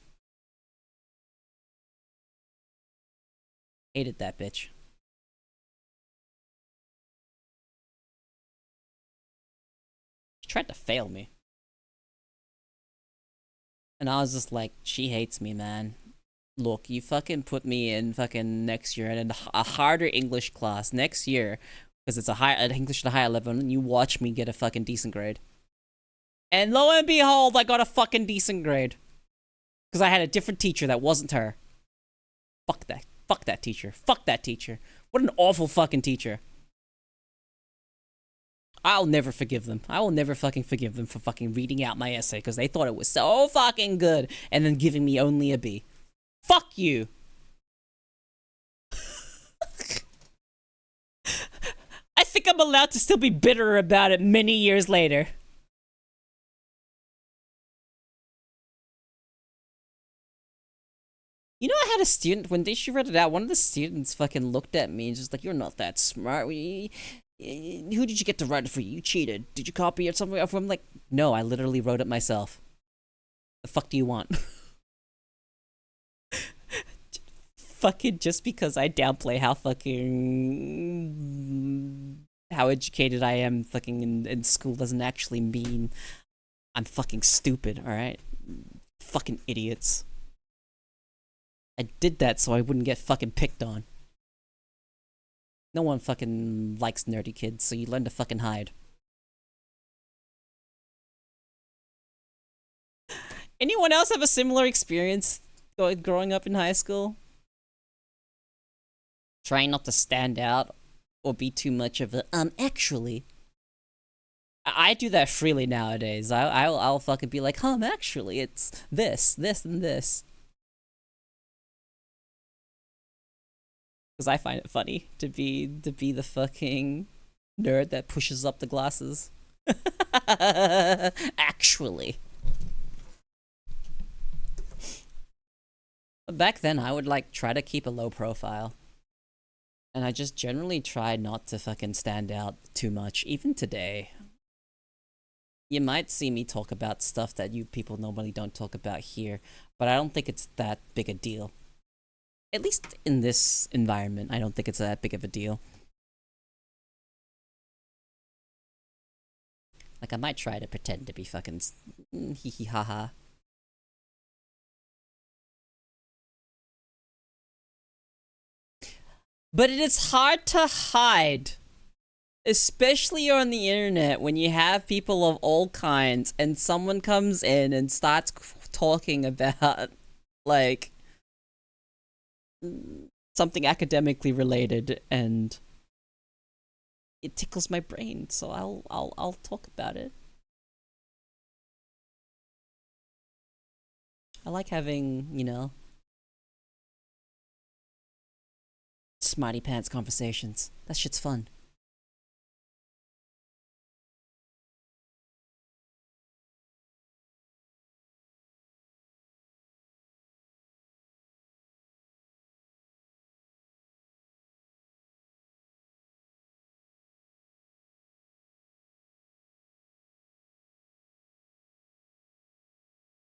Hated that bitch. She tried to fail me. And I was just like, she hates me, man. look, you fucking put me in fucking next year in a harder English class next year because it's an English at a higher level, and you watch me get a fucking decent grade. And lo and behold, I got a fucking decent grade because I had a different teacher that wasn't her. Fuck that. Fuck that teacher. Fuck that teacher. What an awful fucking teacher. I'll never forgive them. I will never fucking forgive them for fucking reading out my essay because they thought it was so fucking good and then giving me only a B. Fuck you. I think I'm allowed to still be bitter about it many years later. You know, I had a student, when she read it out, one of the students fucking looked at me and just like, you're not that smart. Who did you get to write it for you? You cheated. Did you copy it something? I'm like, no, I literally wrote it myself. The fuck do you want? Fucking just because I downplay how educated I am fucking in school doesn't actually mean I'm fucking stupid, alright? Fucking idiots. I did that so I wouldn't get fucking picked on. No one fucking likes nerdy kids, so you learn to fucking hide. Anyone else have a similar experience growing up in high school? Trying not to stand out or be too much of a, actually. I do that freely nowadays. I'll fucking be like, actually, it's this, and this. Because I find it funny to be the fucking nerd that pushes up the glasses. Actually. But back then, I would like try to keep a low profile. And I just generally try not to fucking stand out too much, even today. You might see me talk about stuff that you people normally don't talk about here, but I don't think it's that big a deal. At least in this environment, I don't think it's that big of a deal. Like, I might try to pretend to be fucking hee hee ha ha. But it is hard to hide. Especially on the internet when you have people of all kinds and someone comes in and starts talking about, like, something academically related, and it tickles my brain, so I'll talk about it. I like having, you know, smarty pants conversations. That shit's fun.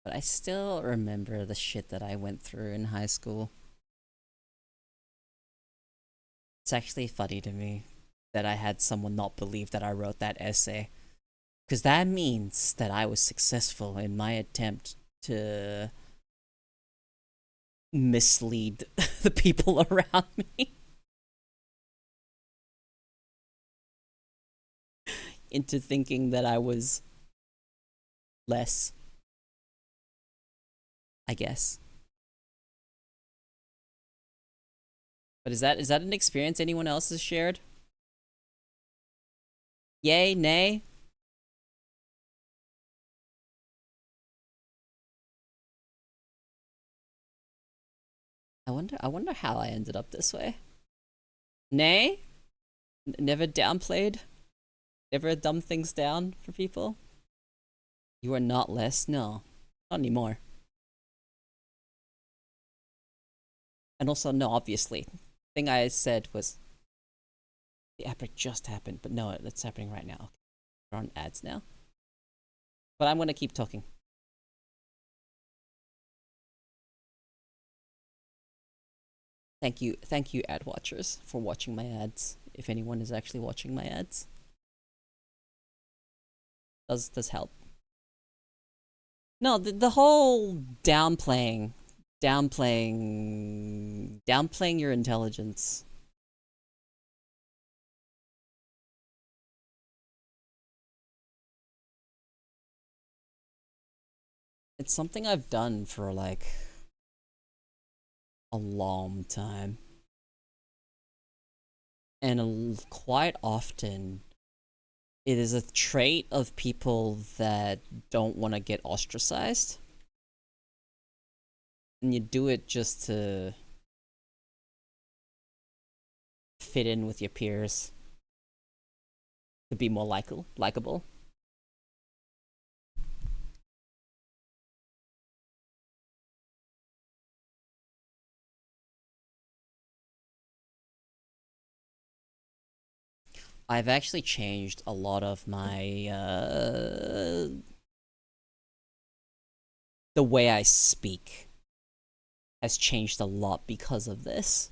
But I still remember the shit that I went through in high school. It's actually funny to me that I had someone not believe that I wrote that essay. Because that means that I was successful in my attempt to mislead the people around me into thinking that I was less, I guess. But is that an experience anyone else has shared? Yay, nay? I wonder how I ended up this way. Nay? Never downplayed? Never dumbed things down for people? You are not less? No. Not anymore. And also, no, obviously. The thing I said was the epic just happened, but no, it's happening right now. We're on ads now. But I'm gonna keep talking. Thank you, ad watchers, for watching my ads. If anyone is actually watching my ads, does help. No, the whole downplaying downplaying your intelligence. It's something I've done for like a long time. And quite often it is a trait of people that don't want to get ostracized. And you do it just to fit in with your peers, to be more likable. I've actually changed a lot of my the way I speak has changed a lot because of this.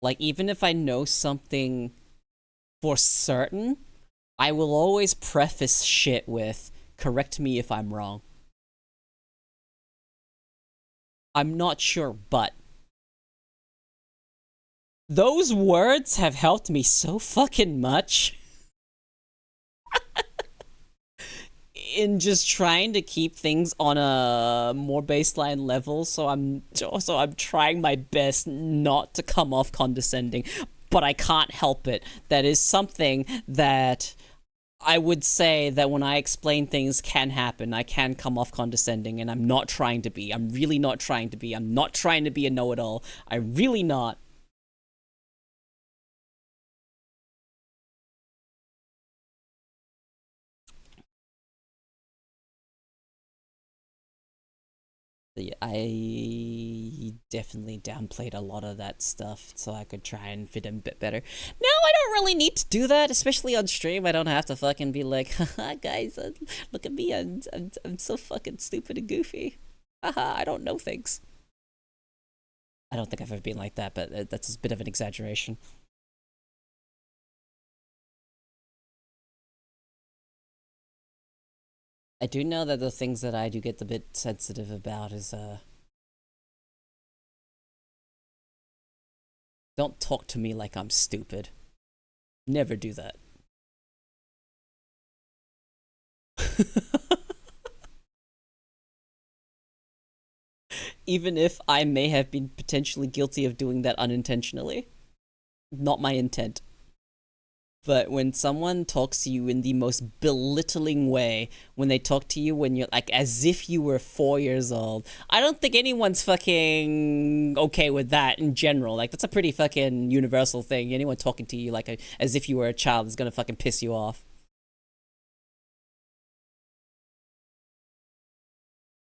Like, even if I know something for certain, I will always preface shit with, correct me if I'm wrong. I'm not sure, but those words have helped me so fucking much in just trying to keep things on a more baseline level. So I'm trying my best not to come off condescending, but I can't help it. That is something that I would say that when I explain things can happen. I can come off condescending, and I'm not trying to be. I'm really not trying to be. I'm not trying to be a know-it-all. I'm really not. I definitely downplayed a lot of that stuff so I could try and fit in a bit better. Now I don't really need to do that, especially on stream. I don't have to fucking be like, haha, guys, look at me, I'm so fucking stupid and goofy. Haha, I don't know things. I don't think I've ever been like that, but that's a bit of an exaggeration. I do know that the things that I do get a bit sensitive about is, don't talk to me like I'm stupid. Never do that. Even if I may have been potentially guilty of doing that unintentionally. Not my intent. But when someone talks to you in the most belittling way, when they talk to you when you're like as if you were 4 years old, I don't think anyone's fucking okay with that in general. Like, that's a pretty fucking universal thing. Anyone talking to you like as if you were a child is gonna fucking piss you off.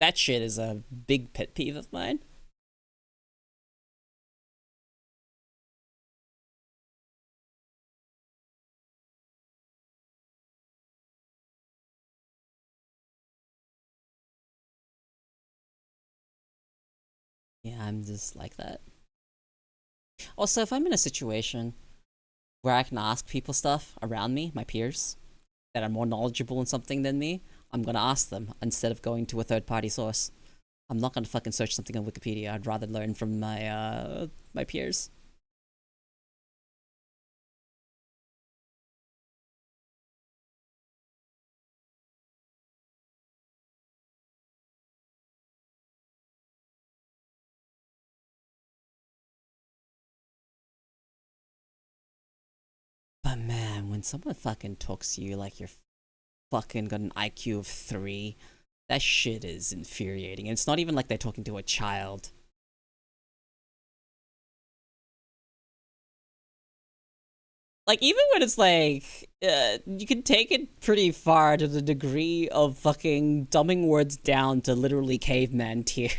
That shit is a big pet peeve of mine. Yeah, I'm just like that. Also, if I'm in a situation where I can ask people stuff around me, my peers, that are more knowledgeable in something than me, I'm gonna ask them instead of going to a third-party source. I'm not gonna fucking search something on Wikipedia. I'd rather learn from my peers. But man, when someone fucking talks to you like you're fucking got an IQ of 3, that shit is infuriating. And it's not even like they're talking to a child. Like, even when it's like, you can take it pretty far to the degree of fucking dumbing words down to literally caveman tier.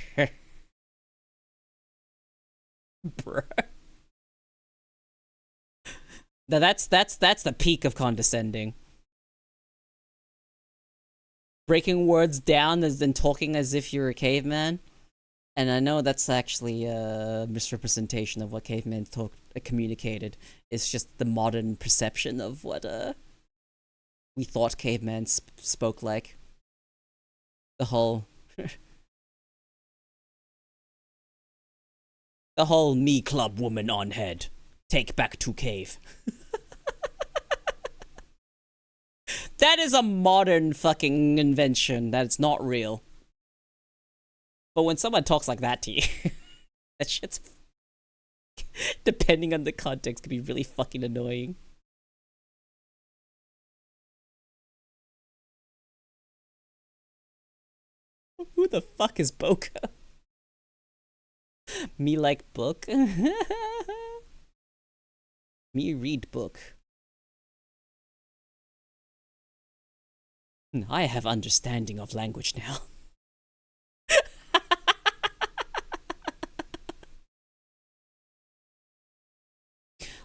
Bruh. Now that's the peak of condescending. Breaking words down as in talking as if you're a caveman. And I know that's actually a misrepresentation of what cavemen communicated. It's just the modern perception of what we thought cavemen spoke like. The whole The whole me club woman on head. Take back to cave. That is a modern fucking invention. That's not real. But when someone talks like that to you, that shit's, depending on the context, can be really fucking annoying. Who the fuck is Boca? Me like book? Me read book. I have understanding of language now.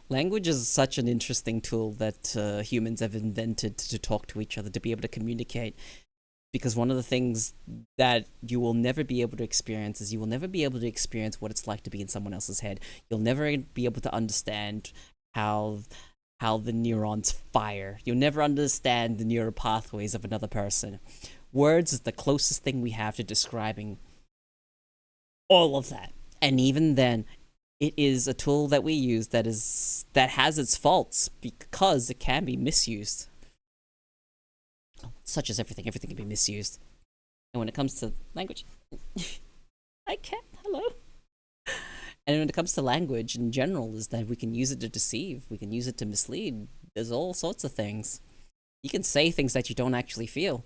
Language is such an interesting tool that humans have invented to talk to each other, to be able to communicate. Because one of the things that you will never be able to experience is you will never be able to experience what it's like to be in someone else's head. You'll never be able to understand how the neurons fire. You'll never understand the neural pathways of another person. Words is the closest thing we have to describing all of that. And even then, it is a tool that we use that has its faults because it can be misused. Such as everything can be misused. And when it comes to language, I can't. Hello. And when it comes to language in general, is that we can use it to deceive, we can use it to mislead. There's all sorts of things. You can say things that you don't actually feel.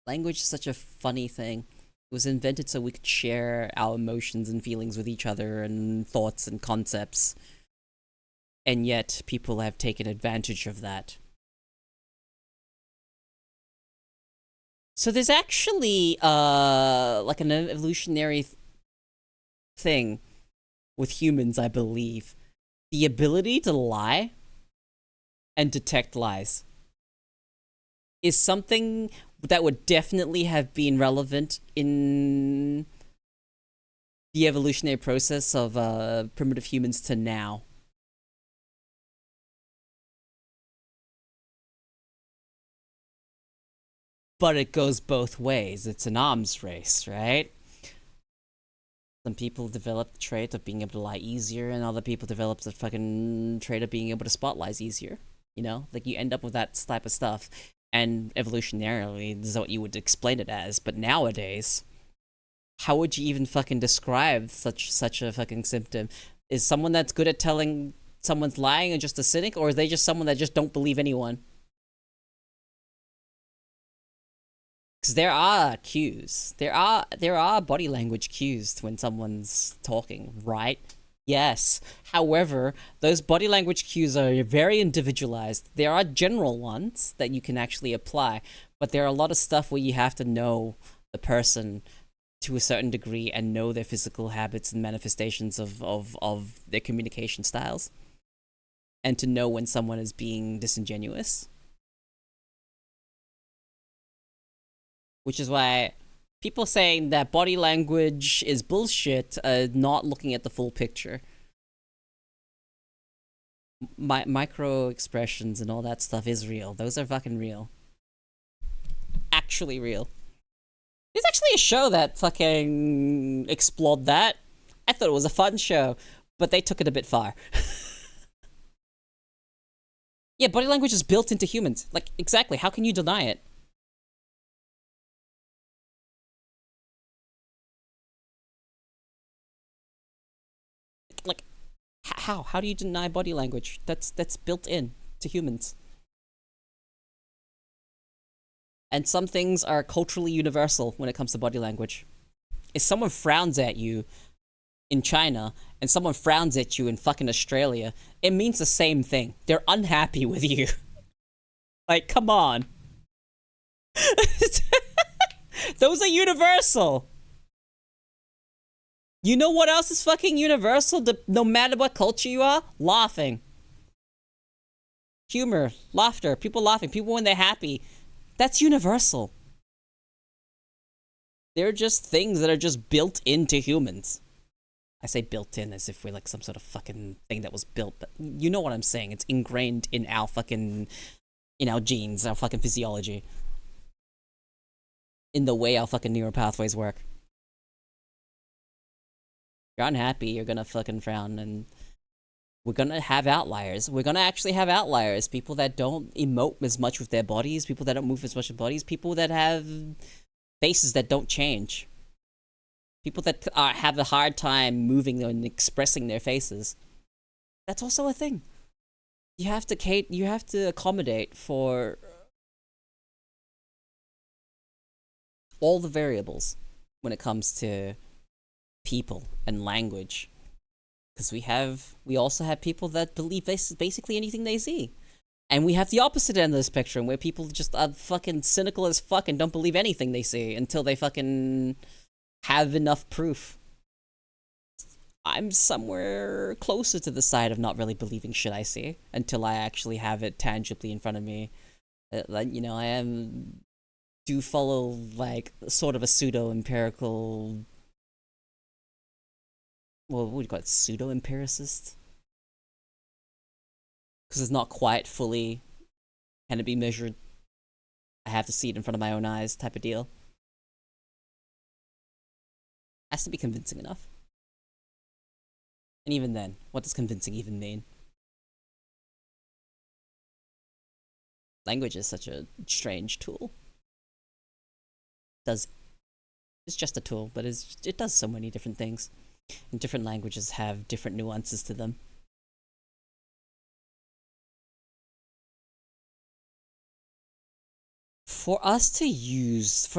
Language is such a funny thing. It was invented so we could share our emotions and feelings with each other and thoughts and concepts. And yet, people have taken advantage of that. So there's actually, like an evolutionary thing with humans, I believe. The ability to lie and detect lies is something that would definitely have been relevant in the evolutionary process of primitive humans to now. But it goes both ways. It's an arms race, right? Some people develop the trait of being able to lie easier, and other people develop the fucking trait of being able to spot lies easier. You know? Like, you end up with that type of stuff. And evolutionarily, this is what you would explain it as. But nowadays, how would you even fucking describe such a fucking symptom? Is someone that's good at telling someone's lying and just a cynic, or are they just someone that just don't believe anyone? Because there are cues. There are body language cues when someone's talking, right? Yes. However, those body language cues are very individualized. There are general ones that you can actually apply, but there are a lot of stuff where you have to know the person to a certain degree and know their physical habits and manifestations of their communication styles. And to know when someone is being disingenuous. Which is why people saying that body language is bullshit are not looking at the full picture. Micro expressions and all that stuff is real. Those are fucking real. Actually real. There's actually a show that fucking explored that. I thought it was a fun show, but they took it a bit far. Yeah, body language is built into humans. Like, exactly. How can you deny it? Like, how do you deny body language? That's built in to humans. And some things are culturally universal when it comes to body language. If someone frowns at you in China and someone frowns at you in fucking Australia, it means the same thing. They're unhappy with you. Like, come on. Those are universal. You know what else is fucking universal? No matter what culture you are? Laughing. Humor. Laughter. People laughing. People when they're happy. That's universal. They're just things that are just built into humans. I say built in as if we're like some sort of fucking thing that was built, but you know what I'm saying. It's ingrained in our fucking, in our genes, our fucking physiology. in the way our fucking neural pathways work. If you're unhappy, you're gonna fucking frown, and we're gonna have outliers. We're gonna actually have outliers. People that don't emote as much with their bodies, people that don't move as much with bodies, people that have faces that don't change. People that have a hard time moving and expressing their faces. That's also a thing. You have to accommodate for all the variables when it comes to people and language. Because we also have people that believe basically anything they see. And we have the opposite end of the spectrum, where people just are fucking cynical as fuck and don't believe anything they see until they fucking have enough proof. I'm somewhere closer to the side of not really believing shit I see until I actually have it tangibly in front of me. You know, I do follow, like, sort of a pseudo-empirical... Well, what do you call it? Pseudo-empiricist? Because it's not quite fully... Can it be measured? I have to see it in front of my own eyes type of deal. Has to be convincing enough. And even then, what does convincing even mean? Language is such a strange tool. It's just a tool, but it does so many different things. And different languages have different nuances to them. For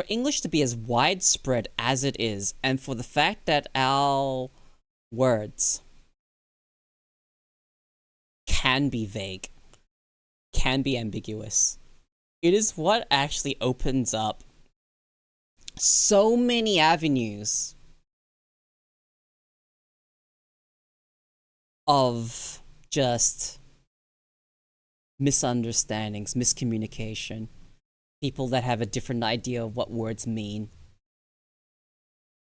English to be as widespread as it is, and for the fact that our words can be vague, can be ambiguous, it is what actually opens up so many avenues of just misunderstandings, miscommunication, people that have a different idea of what words mean,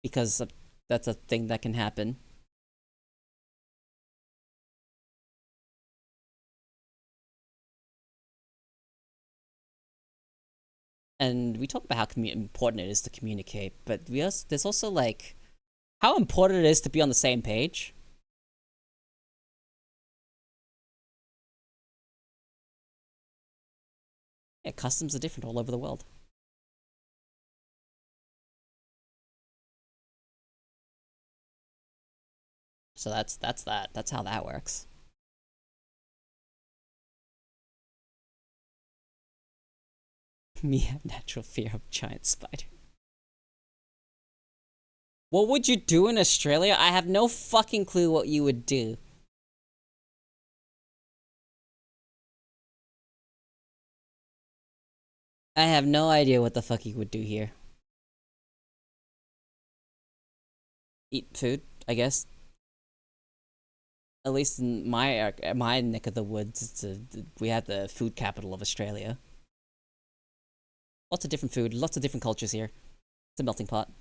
because that's a thing that can happen. And we talk about how important it is to communicate, but there's also, like, how important it is to be on the same page. Yeah, customs are different all over the world. So that's that. That's how that works. Me have natural fear of giant spider. What would you do in Australia? I have no fucking clue what you would do. I have no idea what the fuck you would do here. Eat food, I guess. At least in my neck of the woods, we have the food capital of Australia. Lots of different food, lots of different cultures here. It's a melting pot.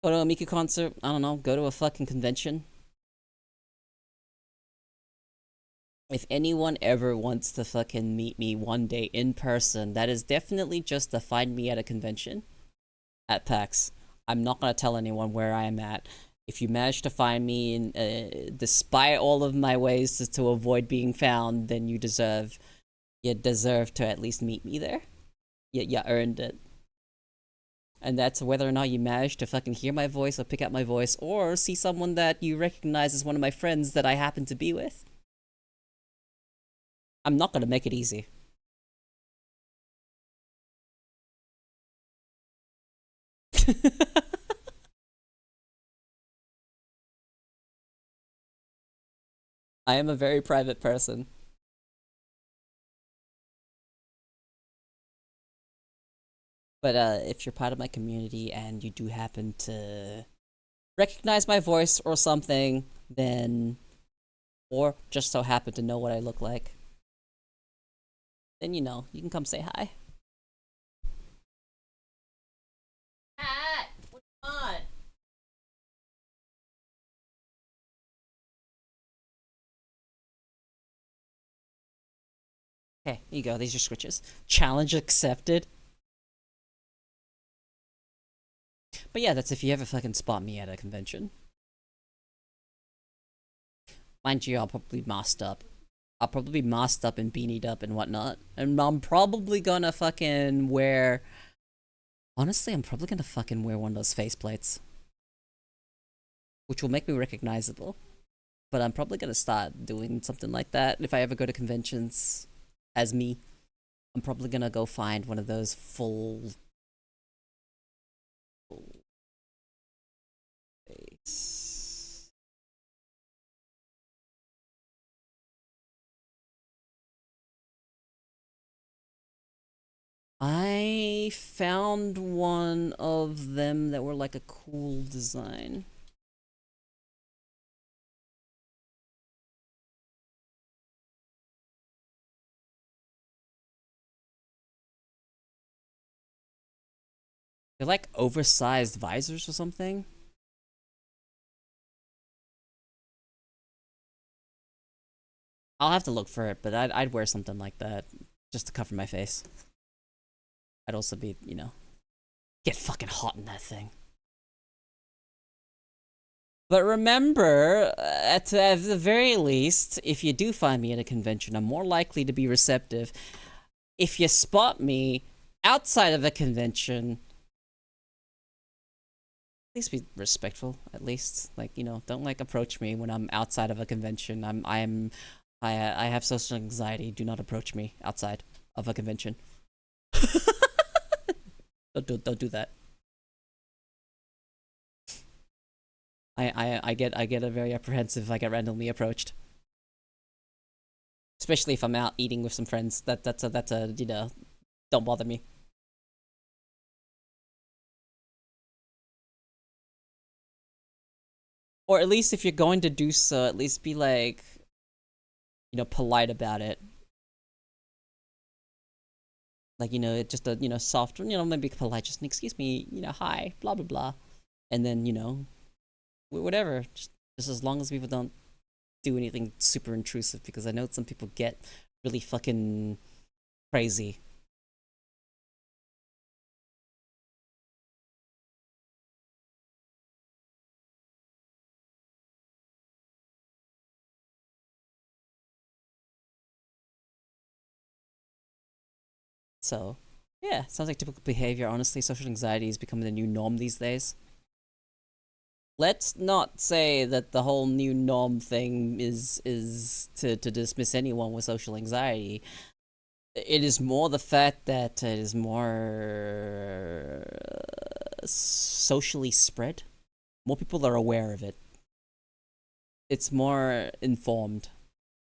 Go to a Miku concert, I don't know, go to a fucking convention. If anyone ever wants to fucking meet me one day in person, that is definitely just to find me at a convention. At PAX. I'm not gonna tell anyone where I am at. If you manage to find me, despite all of my ways to avoid being found, then you deserve to at least meet me there. You earned it. And that's whether or not you manage to fucking hear my voice or pick out my voice, or see someone that you recognize as one of my friends that I happen to be with. I'm not gonna make it easy. I am a very private person. But if you're part of my community and you do happen to recognize my voice or something, then, or just so happen to know what I look like, then, you know, you can come say hi. Hat! What do you want? Okay, here you go. These are switches. Challenge accepted. But yeah, that's if you ever fucking spot me at a convention. Mind you, I'll probably masked up. I'll probably be masked up and beanied up and whatnot. And I'm probably gonna fucking wear... Honestly, I'm probably gonna fucking wear one of those faceplates. Which will make me recognizable. But I'm probably gonna start doing something like that if I ever go to conventions as me. I'm probably gonna go find one of those full face. I found one of them that were like a cool design. They're like oversized visors or something. I'll have to look for it, but I'd wear something like that just to cover my face. I'd also be, you know, get fucking hot in that thing. But remember, at the very least, if you do find me at a convention, I'm more likely to be receptive. If you spot me outside of a convention, at least be respectful. At least, like, you know, don't like approach me when I'm outside of a convention. I have social anxiety. Do not approach me outside of a convention. Don't do that. I get a very apprehensive if I get randomly approached. Especially if I'm out eating with some friends. That's a you know, don't bother me. Or at least if you're going to do so, at least be like, you know, polite about it. Like, you know, just a, you know, soft, you know, maybe polite, just excuse me, you know, hi, blah blah blah. And then, you know, whatever. Just as long as people don't do anything super intrusive, because I know some people get really fucking crazy. So, yeah, sounds like typical behavior. Honestly, social anxiety is becoming the new norm these days. Let's not say that the whole new norm thing is to dismiss anyone with social anxiety. It is more the fact that it is more socially spread. More people are aware of it. It's more informed.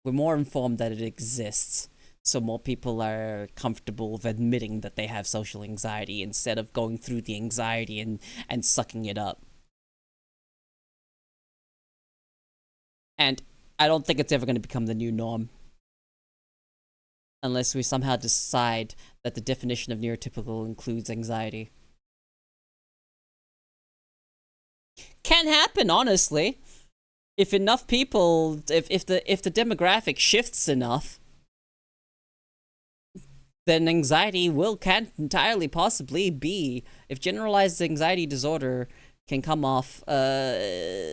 We're more informed that it exists. So more people are comfortable with admitting that they have social anxiety instead of going through the anxiety and sucking it up. And I don't think it's ever going to become the new norm. Unless we somehow decide that the definition of neurotypical includes anxiety. Can happen, honestly. If enough people, if the demographic shifts enough, then anxiety can entirely possibly be, if generalized anxiety disorder can come off as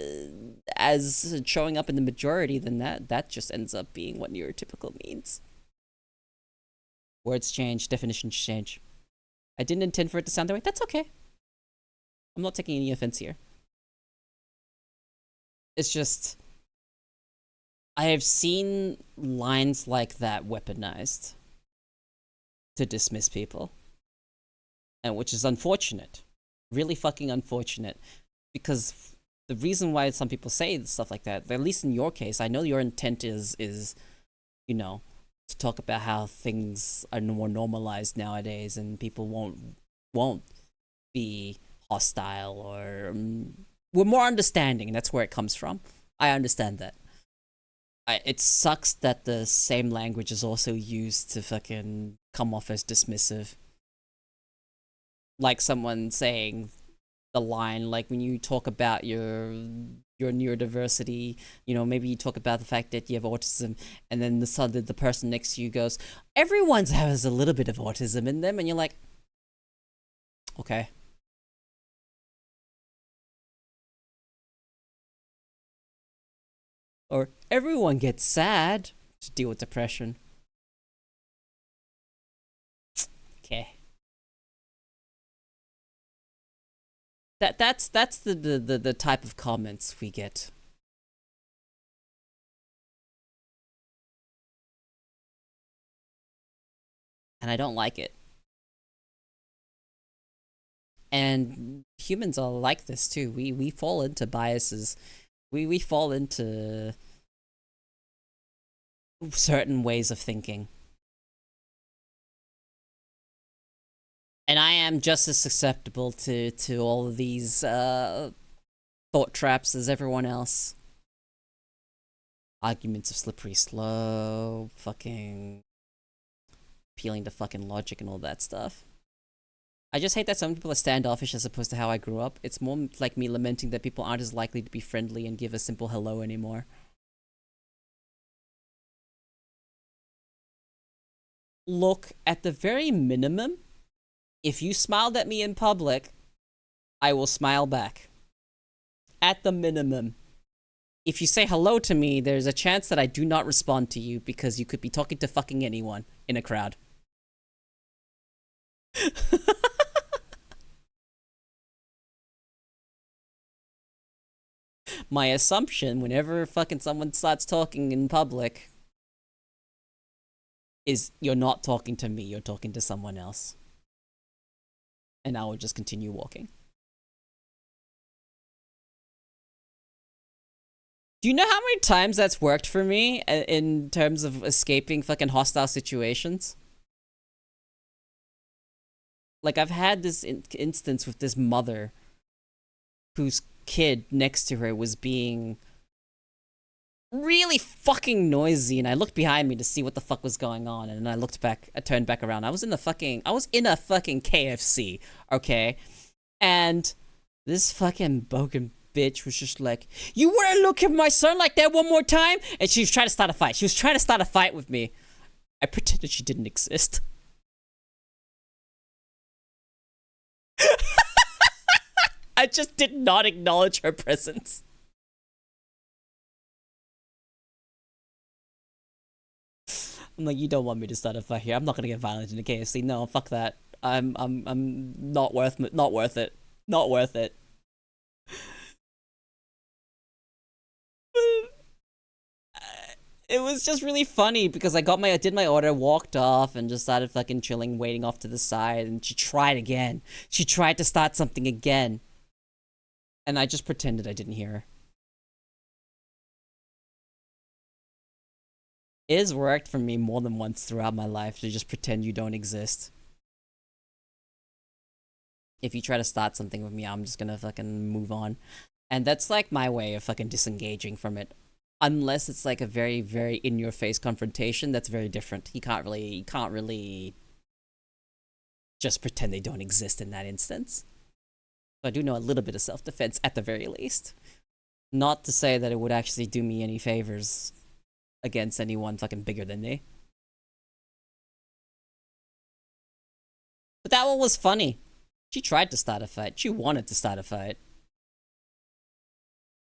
showing up in the majority, then that just ends up being what neurotypical means. Words change, definitions change. I didn't intend for it to sound that way. That's okay. I'm not taking any offense here. It's just, I have seen lines like that weaponized to dismiss people. And which is unfortunate. Really fucking unfortunate. Because the reason why some people say stuff like that, at least in your case, I know your intent is you know, to talk about how things are more normalized nowadays and people won't be hostile or we're more understanding, and that's where it comes from. I understand that. It sucks that the same language is also used to fucking come off as dismissive. Like someone saying the line, like when you talk about your neurodiversity, you know, maybe you talk about the fact that you have autism, and then the person next to you goes, everyone has a little bit of autism in them, and you're like, okay. Or everyone gets sad to deal with depression. Okay. That's the type of comments we get. And I don't like it. And humans are like this too. We fall into biases. We fall into certain ways of thinking. And I am just as susceptible to all of these thought traps as everyone else. Arguments of slippery slope, fucking appealing to fucking logic and all that stuff. I just hate that some people are standoffish as opposed to how I grew up. It's more like me lamenting that people aren't as likely to be friendly and give a simple hello anymore. Look, at the very minimum, if you smiled at me in public, I will smile back. At the minimum. If you say hello to me, there's a chance that I do not respond to you because you could be talking to fucking anyone in a crowd. My assumption whenever fucking someone starts talking in public is you're not talking to me, you're talking to someone else. And I will just continue walking. Do you know how many times that's worked for me in terms of escaping fucking hostile situations? Like, I've had this instance with this mother whose kid next to her was being really fucking noisy, and I looked behind me to see what the fuck was going on, and I looked back, I turned back around. I was in a fucking KFC, okay? And this fucking bogan bitch was just like, you wouldn't look at my son like that one more time? And she was trying to start a fight. She was trying to start a fight with me. I pretended she didn't exist. I just did not acknowledge her presence. I'm like, you don't want me to start a fight here. I'm not gonna get violent in the KFC. No, fuck that. I'm not worth it. Not worth it. Not worth it. It was just really funny because I did my order, walked off, and just started fucking chilling, waiting off to the side, and she tried again. She tried to start something again. And I just pretended I didn't hear her. It has worked for me more than once throughout my life to just pretend you don't exist. If you try to start something with me, I'm just gonna fucking move on. And that's like my way of fucking disengaging from it. Unless it's like a very, very in-your-face confrontation, that's very different. You can't really just pretend they don't exist in that instance. So I do know a little bit of self-defense at the very least. Not to say that it would actually do me any favors against anyone fucking bigger than me. But that one was funny. She tried to start a fight. She wanted to start a fight.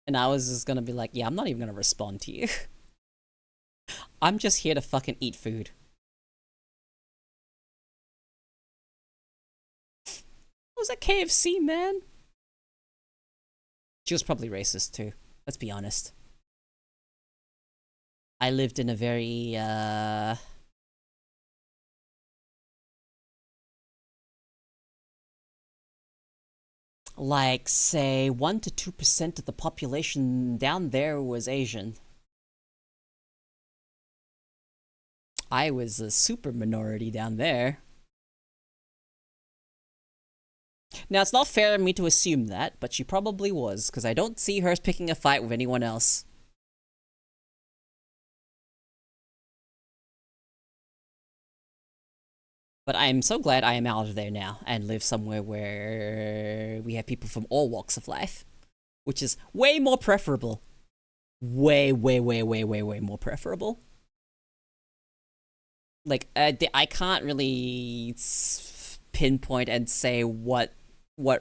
And I was just gonna be like, yeah, I'm not even gonna respond to you. I'm just here to fucking eat food. It was at KFC, man. She was probably racist too. Let's be honest. I lived in a very, like, say, 1 to 2% of the population down there was Asian. I was a super minority down there. Now, it's not fair of me to assume that, but she probably was, because I don't see her picking a fight with anyone else. But I am so glad I am out of there now and live somewhere where we have people from all walks of life, which is way more preferable. Way more preferable. Like, I can't really pinpoint and say what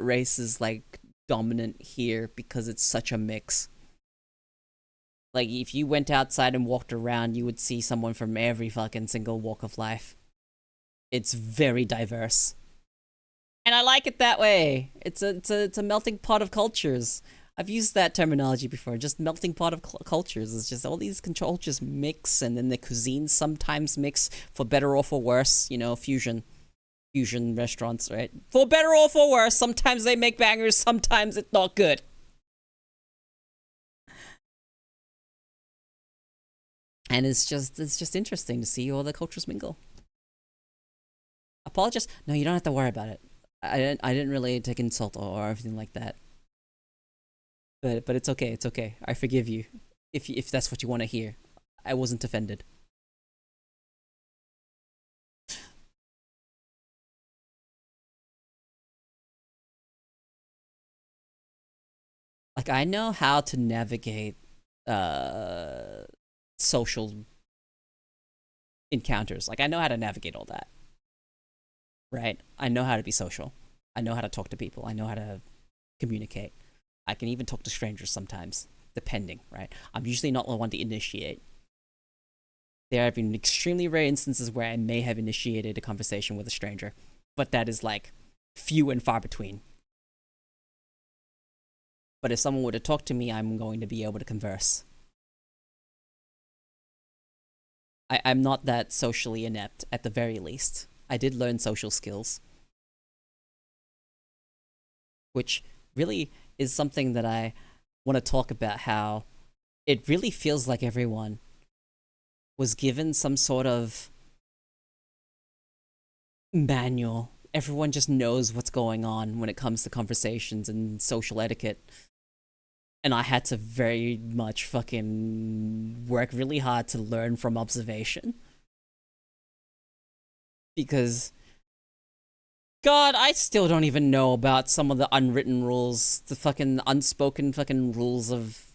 race is, like, dominant here because it's such a mix. Like, if you went outside and walked around, you would see someone from every fucking single walk of life. It's very diverse. And I like it that way. It's a melting pot of cultures. I've used that terminology before, just melting pot of cultures. It's just all these cultures mix, and then the cuisines sometimes mix, for better or for worse, you know, fusion restaurants, right? For better or for worse, sometimes they make bangers, sometimes it's not good. And it's just interesting to see all the cultures mingle. Apologize? No, you don't have to worry about it. I didn't really take insult or everything like that. But it's okay. It's okay. I forgive you if that's what you want to hear. I wasn't offended. Like, I know how to navigate social encounters. Like, I know how to navigate all that. Right? I know how to be social. I know how to talk to people. I know how to communicate. I can even talk to strangers sometimes, depending, right? I'm usually not the one to initiate. There have been extremely rare instances where I may have initiated a conversation with a stranger, but that is like few and far between. But if someone were to talk to me, I'm going to be able to converse. I'm not that socially inept, at the very least. I did learn social skills, which really is something that I want to talk about, how it really feels like everyone was given some sort of manual. Everyone just knows what's going on when it comes to conversations and social etiquette. And I had to very much fucking work really hard to learn from observation. Because, God, I still don't even know about some of the unwritten rules, the fucking unspoken fucking rules of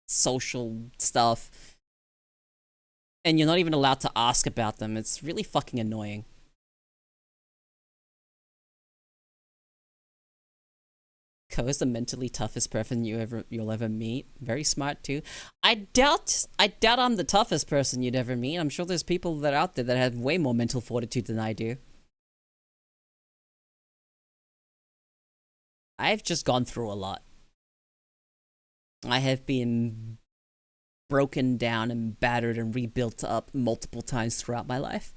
social stuff. And you're not even allowed to ask about them. It's really fucking annoying. Ko is the mentally toughest person you'll ever meet. Very smart too. I doubt I'm the toughest person you'd ever meet. I'm sure there's people that are out there that have way more mental fortitude than I do. I've just gone through a lot. I have been broken down and battered and rebuilt up multiple times throughout my life.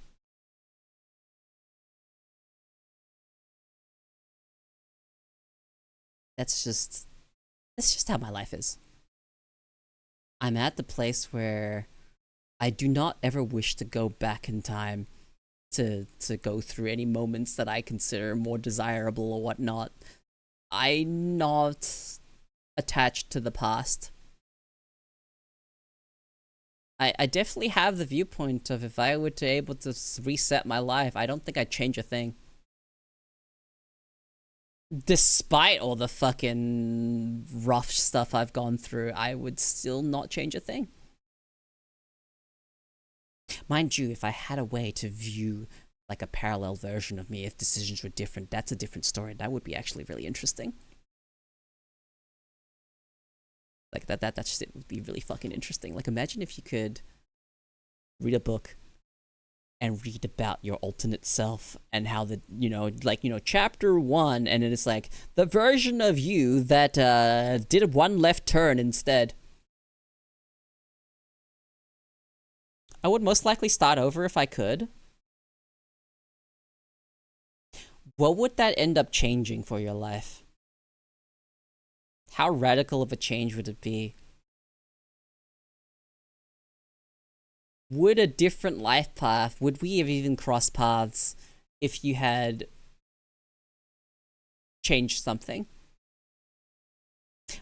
That's just how my life is. I'm at the place where I do not ever wish to go back in time to go through any moments that I consider more desirable or whatnot. I'm not attached to the past. I definitely have the viewpoint of, if I were to able to reset my life, I don't think I'd change a thing. Despite all the fucking rough stuff I've gone through, I would still not change a thing. Mind you, if I had a way to view like a parallel version of me, if decisions were different, that's a different story. That would be actually really interesting. Like that shit would be really fucking interesting. Like, imagine if you could read a book and read about your alternate self and how the, chapter 1, and then it's like the version of you that did one left turn instead. I would most likely start over if I could. What would that end up changing for your life? How radical of a change would it be? Would a different life path, would we have even crossed paths if you had changed something?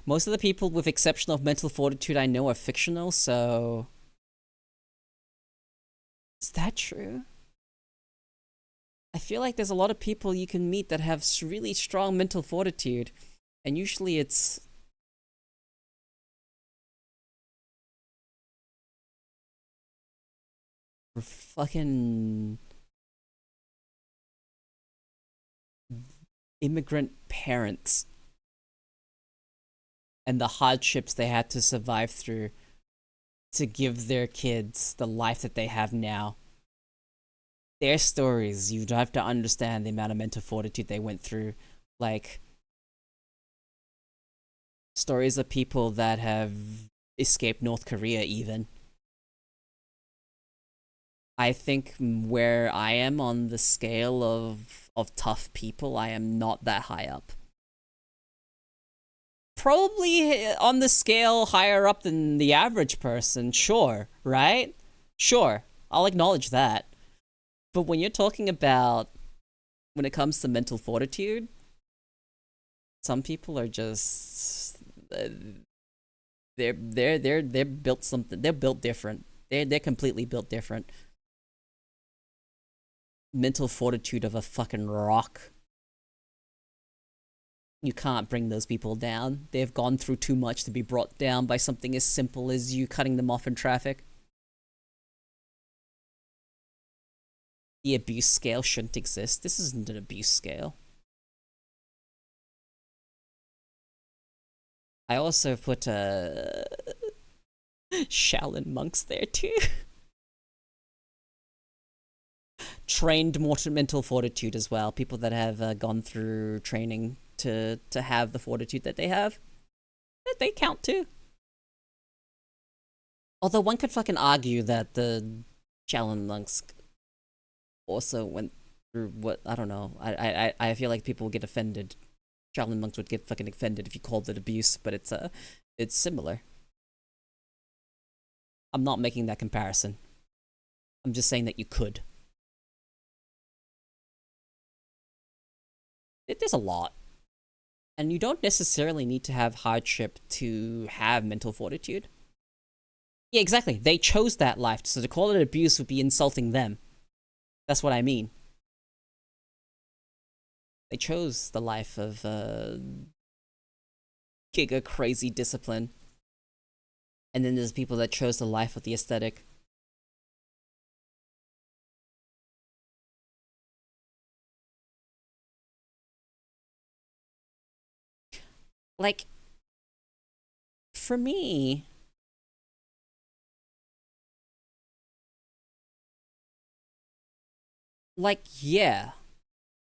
Most of the people with exceptional mental fortitude I know are fictional, so... Is that true? I feel like there's a lot of people you can meet that have really strong mental fortitude, and usually it's... fucking... immigrant parents and the hardships they had to survive through to give their kids the life that they have now. Their stories, you'd have to understand the amount of mental fortitude they went through. Like, stories of people that have escaped North Korea, even. I think where I am on the scale of tough people, I am not that high up. Probably on the scale higher up than the average person, sure, right? Sure, I'll acknowledge that. But when you're talking about, when it comes to mental fortitude, some people are just, they're built something, they're built different. They're completely built different. Mental fortitude of a fucking rock. You can't bring those people down. They've gone through too much to be brought down by something as simple as you cutting them off in traffic. The abuse scale shouldn't exist. This isn't an abuse scale. I also put Shaolin monks there too. Trained mental fortitude as well. People that have gone through training to have the fortitude that they have. They count too. Although one could fucking argue that the Shaolin monks also went through what, I don't know. I feel like people would get offended. Shaolin monks would get fucking offended if you called it abuse, but it's similar. I'm not making that comparison. I'm just saying that you could. There's a lot. And you don't necessarily need to have hardship to have mental fortitude. Yeah, exactly. They chose that life, so to call it abuse would be insulting them. That's what I mean. They chose the life of giga crazy discipline. And then there's people that chose the life of the aesthetic. Like, for me, like, yeah,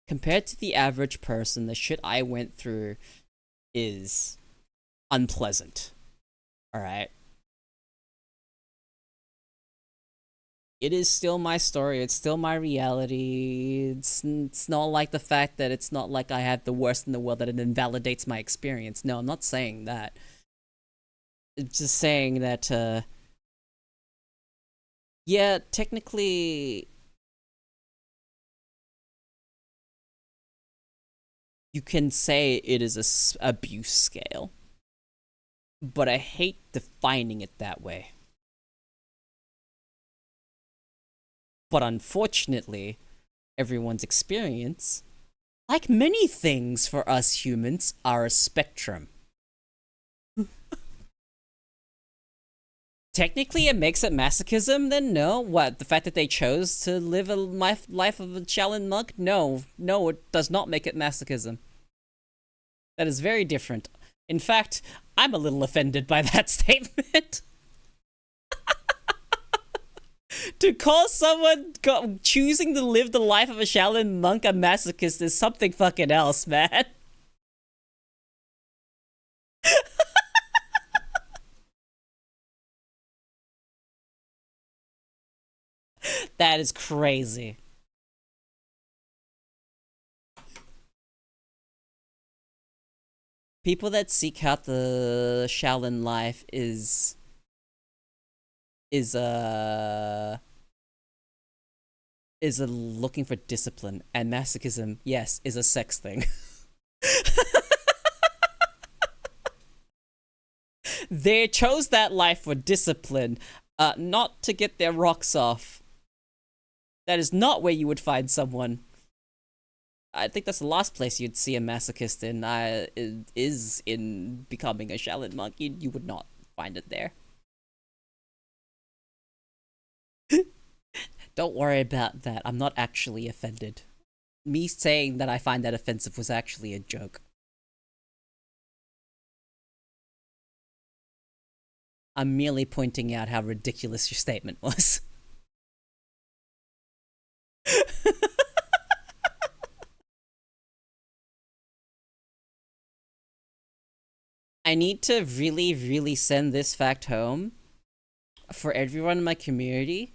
compared to the average person, the shit I went through is unpleasant. Alright? It is still my story, it's still my reality. It's not like the fact that it's not like I had the worst in the world that it invalidates my experience. No, I'm not saying that. It's just saying that, yeah, technically, you can say it is a abuse scale. But I hate defining it that way. But unfortunately, everyone's experience, like many things for us humans, are a spectrum. Technically, it makes it masochism, then no. What, the fact that they chose to live a life of a Shaolin monk? No, it does not make it masochism. That is very different. In fact, I'm a little offended by that statement. To call someone choosing to live the life of a Shaolin monk a masochist is something fucking else, man. That is crazy. People that seek out the Shaolin life is looking for discipline, and masochism, yes, is a sex thing. They chose that life for discipline, not to get their rocks off. That is not where you would find someone. I think that's the last place you'd see a masochist in, is in becoming a Shaolin monk. You would not find it there. Don't worry about that. I'm not actually offended. Me saying that I find that offensive was actually a joke. I'm merely pointing out how ridiculous your statement was. I need to really, really send this fact home for everyone in my community.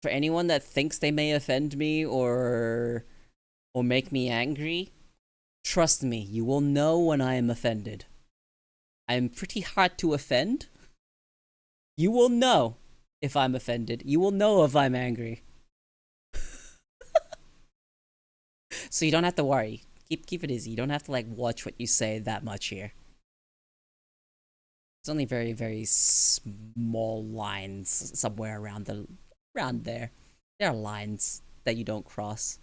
For anyone that thinks they may offend me or make me angry, trust me, you will know when I am offended. I am pretty hard to offend. You will know if I'm offended. You will know if I'm angry. So you don't have to worry. Keep it easy. You don't have to like watch what you say that much here. It's only very, very small lines somewhere around there. There are lines that you don't cross.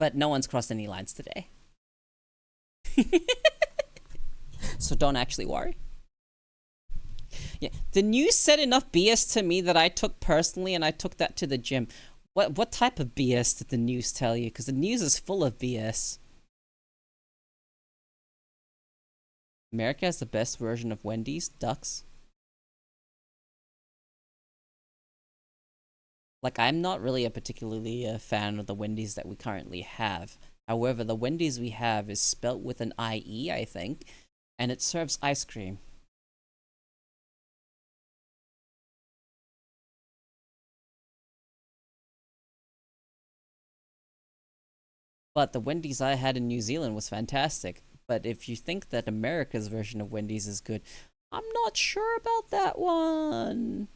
But no one's crossed any lines today. So don't actually worry. Yeah, the news said enough BS to me that I took personally, and I took that to the gym. What type of BS did the news tell you? Because the news is full of BS. America has the best version of Wendy's ducks. Like, I'm not really a particularly fan of the Wendy's that we currently have. However, the Wendy's we have is spelt with an IE, I think, and it serves ice cream. But the Wendy's I had in New Zealand was fantastic. But if you think that America's version of Wendy's is good, I'm not sure about that one.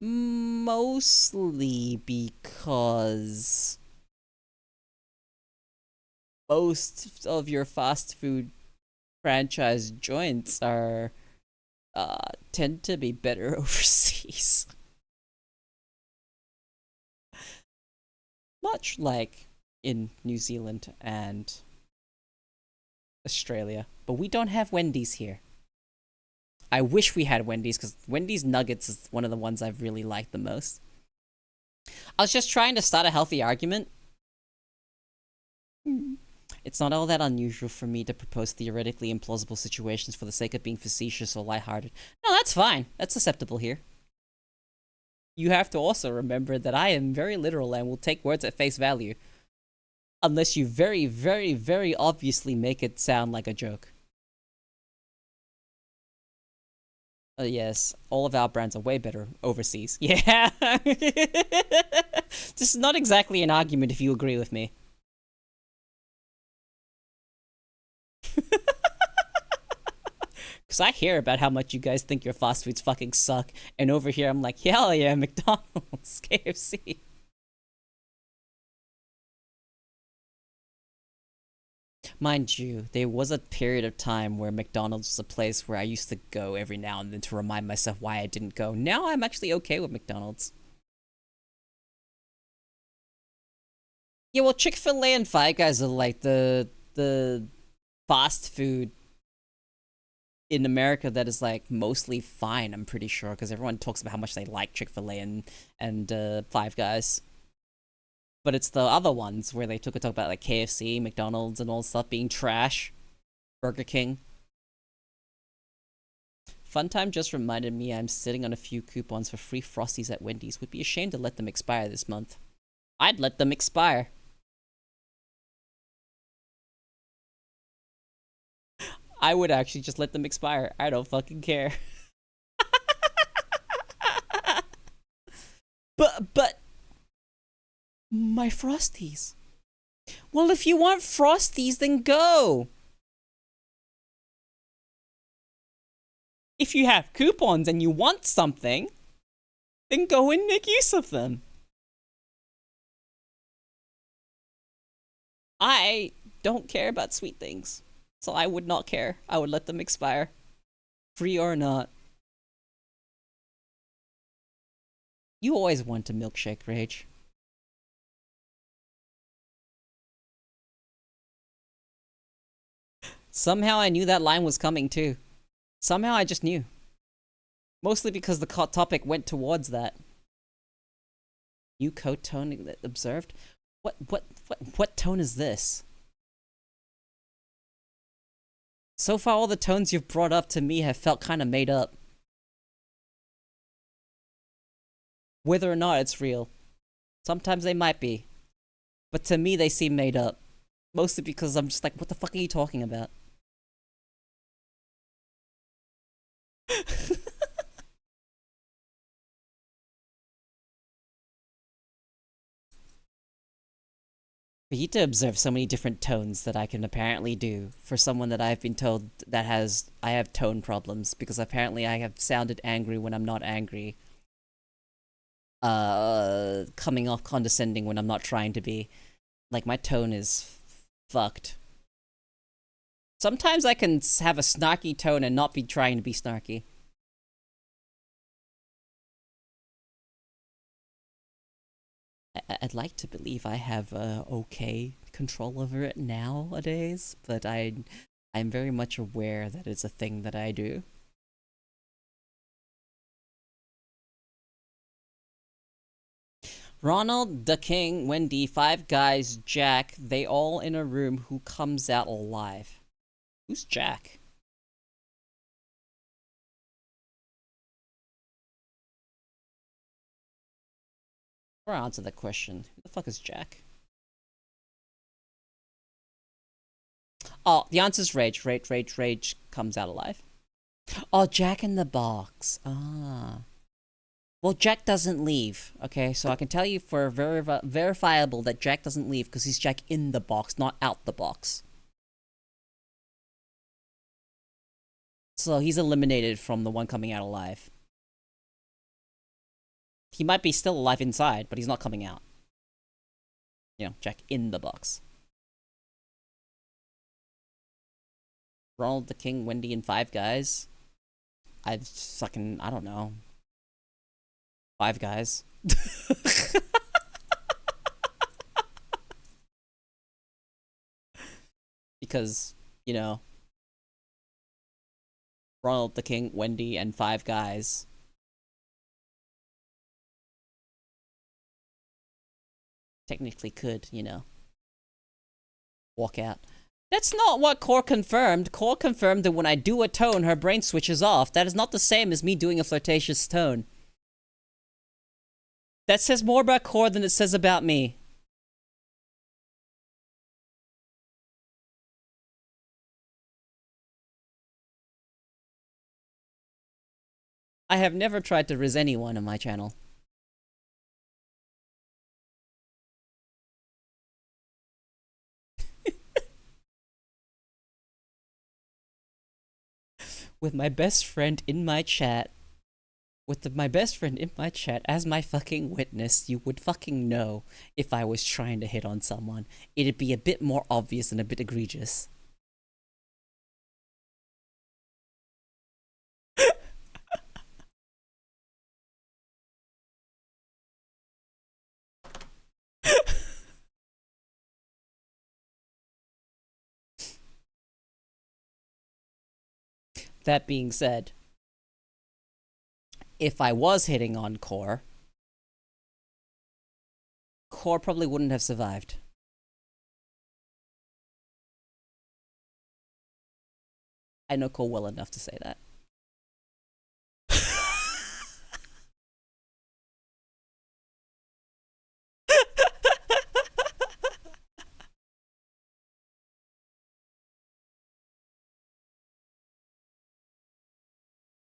Mostly because most of your fast food franchise joints are tend to be better overseas. Much like in New Zealand and Australia. But we don't have Wendy's here. I wish we had Wendy's, because Wendy's Nuggets is one of the ones I've really liked the most. I was just trying to start a healthy argument. It's not all that unusual for me to propose theoretically implausible situations for the sake of being facetious or lighthearted. No, that's fine. That's acceptable here. You have to also remember that I am very literal and will take words at face value. Unless you very, very, very obviously make it sound like a joke. Yes, all of our brands are way better overseas. Yeah! This is not exactly an argument if you agree with me. Because I hear about how much you guys think your fast foods fucking suck, and over here I'm like, hell yeah, McDonald's, KFC. Mind you, there was a period of time where McDonald's was a place where I used to go every now and then to remind myself why I didn't go. Now I'm actually okay with McDonald's. Yeah, well, Chick-fil-A and Five Guys are like the fast food in America that is like mostly fine, I'm pretty sure, because everyone talks about how much they like Chick-fil-A and Five Guys. But it's the other ones where they took a talk about like KFC, McDonald's, and all stuff being trash. Burger King. Funtime just reminded me I'm sitting on a few coupons for free Frosties at Wendy's. Would be ashamed to let them expire this month. I'd let them expire. I would actually just let them expire. I don't fucking care. But my Frosties. Well, if you want Frosties, then go. If you have coupons and you want something, then go and make use of them. I don't care about sweet things, so I would not care. I would let them expire, free or not. You always want a milkshake, Rage. Somehow I knew that line was coming too. Somehow I just knew. Mostly because the topic went towards that. New coat tone observed? What tone is this? So far, all the tones you've brought up to me have felt kind of made up. Whether or not it's real. Sometimes they might be. But to me, they seem made up. Mostly because I'm just like, what the fuck are you talking about? For you to observe so many different tones that I can apparently do for someone that I've been told that I have tone problems because apparently I have sounded angry when I'm not angry. Coming off condescending when I'm not trying to be. Like, my tone is fucked. Sometimes I can have a snarky tone and not be trying to be snarky. I'd like to believe I have okay control over it nowadays, but I'm very much aware that it's a thing that I do. Ronald, the King, Wendy, Five Guys, Jack, they all in a room who comes out alive. Who's Jack? Or answer that question. Who the fuck is Jack? Oh, the answer's Rage. Rage comes out alive. Oh, Jack in the Box. Ah. Well, Jack doesn't leave. Okay, so I can tell you for verifiable that Jack doesn't leave because he's Jack in the box, not out the box. So he's eliminated from the one coming out alive. He might be still alive inside, but he's not coming out. You know, Jack in the box. Ronald the King, Wendy, and Five Guys. I don't know. Five Guys. Because, you know, Ronald the King, Wendy, and Five Guys. Technically could, you know, walk out. That's not what Core confirmed. Core confirmed that when I do a tone, her brain switches off. That is not the same as me doing a flirtatious tone. That says more about Core than it says about me. I have never tried to riz anyone on my channel. With my best friend in my chat. My best friend in my chat as my fucking witness, you would fucking know if I was trying to hit on someone. It'd be a bit more obvious and a bit egregious. That being said, if I was hitting on Core, Core probably wouldn't have survived. I know Core well enough to say that.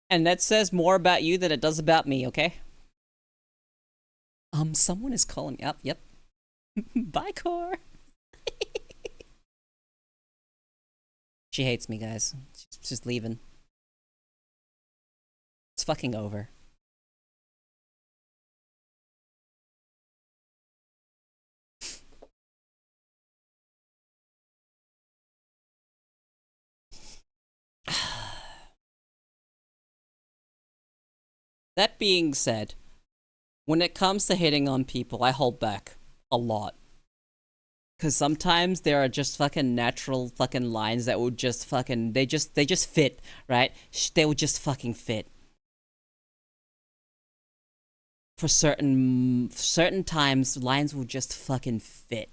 And that says more about you than it does about me, okay? Someone is calling me up. Yep. Bye, Core. She hates me, guys. She's just leaving. It's fucking over. That being said, when it comes to hitting on people, I hold back a lot. Cause sometimes there are just fucking natural fucking lines that would just fucking they just fit, right? They would just fucking fit. For certain times, lines will just fucking fit.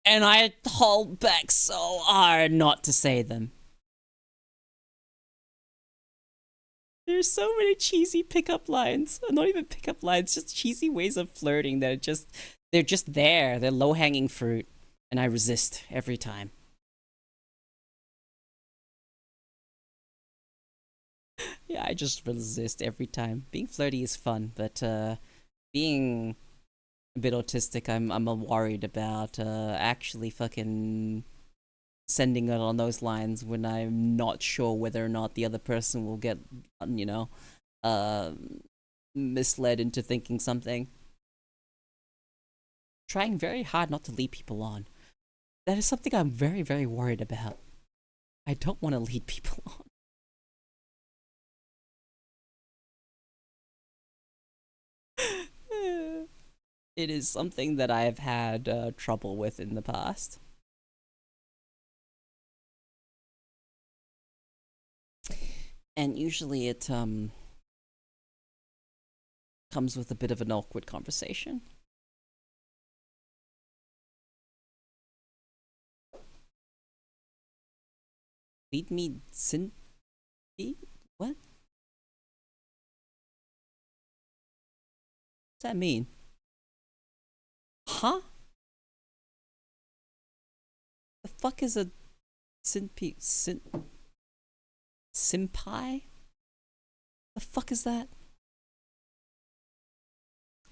And I hold back so hard not to say them. There's so many cheesy pickup lines. Not even pickup lines, just cheesy ways of flirting that they're just there. They're low-hanging fruit. And I resist every time. Yeah, I just resist every time. Being flirty is fun, but being a bit autistic, I'm worried about actually fucking sending it on those lines when I'm not sure whether or not the other person will get, you know, uh, misled into thinking something. Trying very hard not to lead people on. That is something I'm very, very worried about. I don't want to lead people on. It is something that I have had trouble with in the past. And usually it comes with a bit of an awkward conversation. Lead me sin. What? What's that mean? Huh? The fuck is a Simpai? The fuck is that?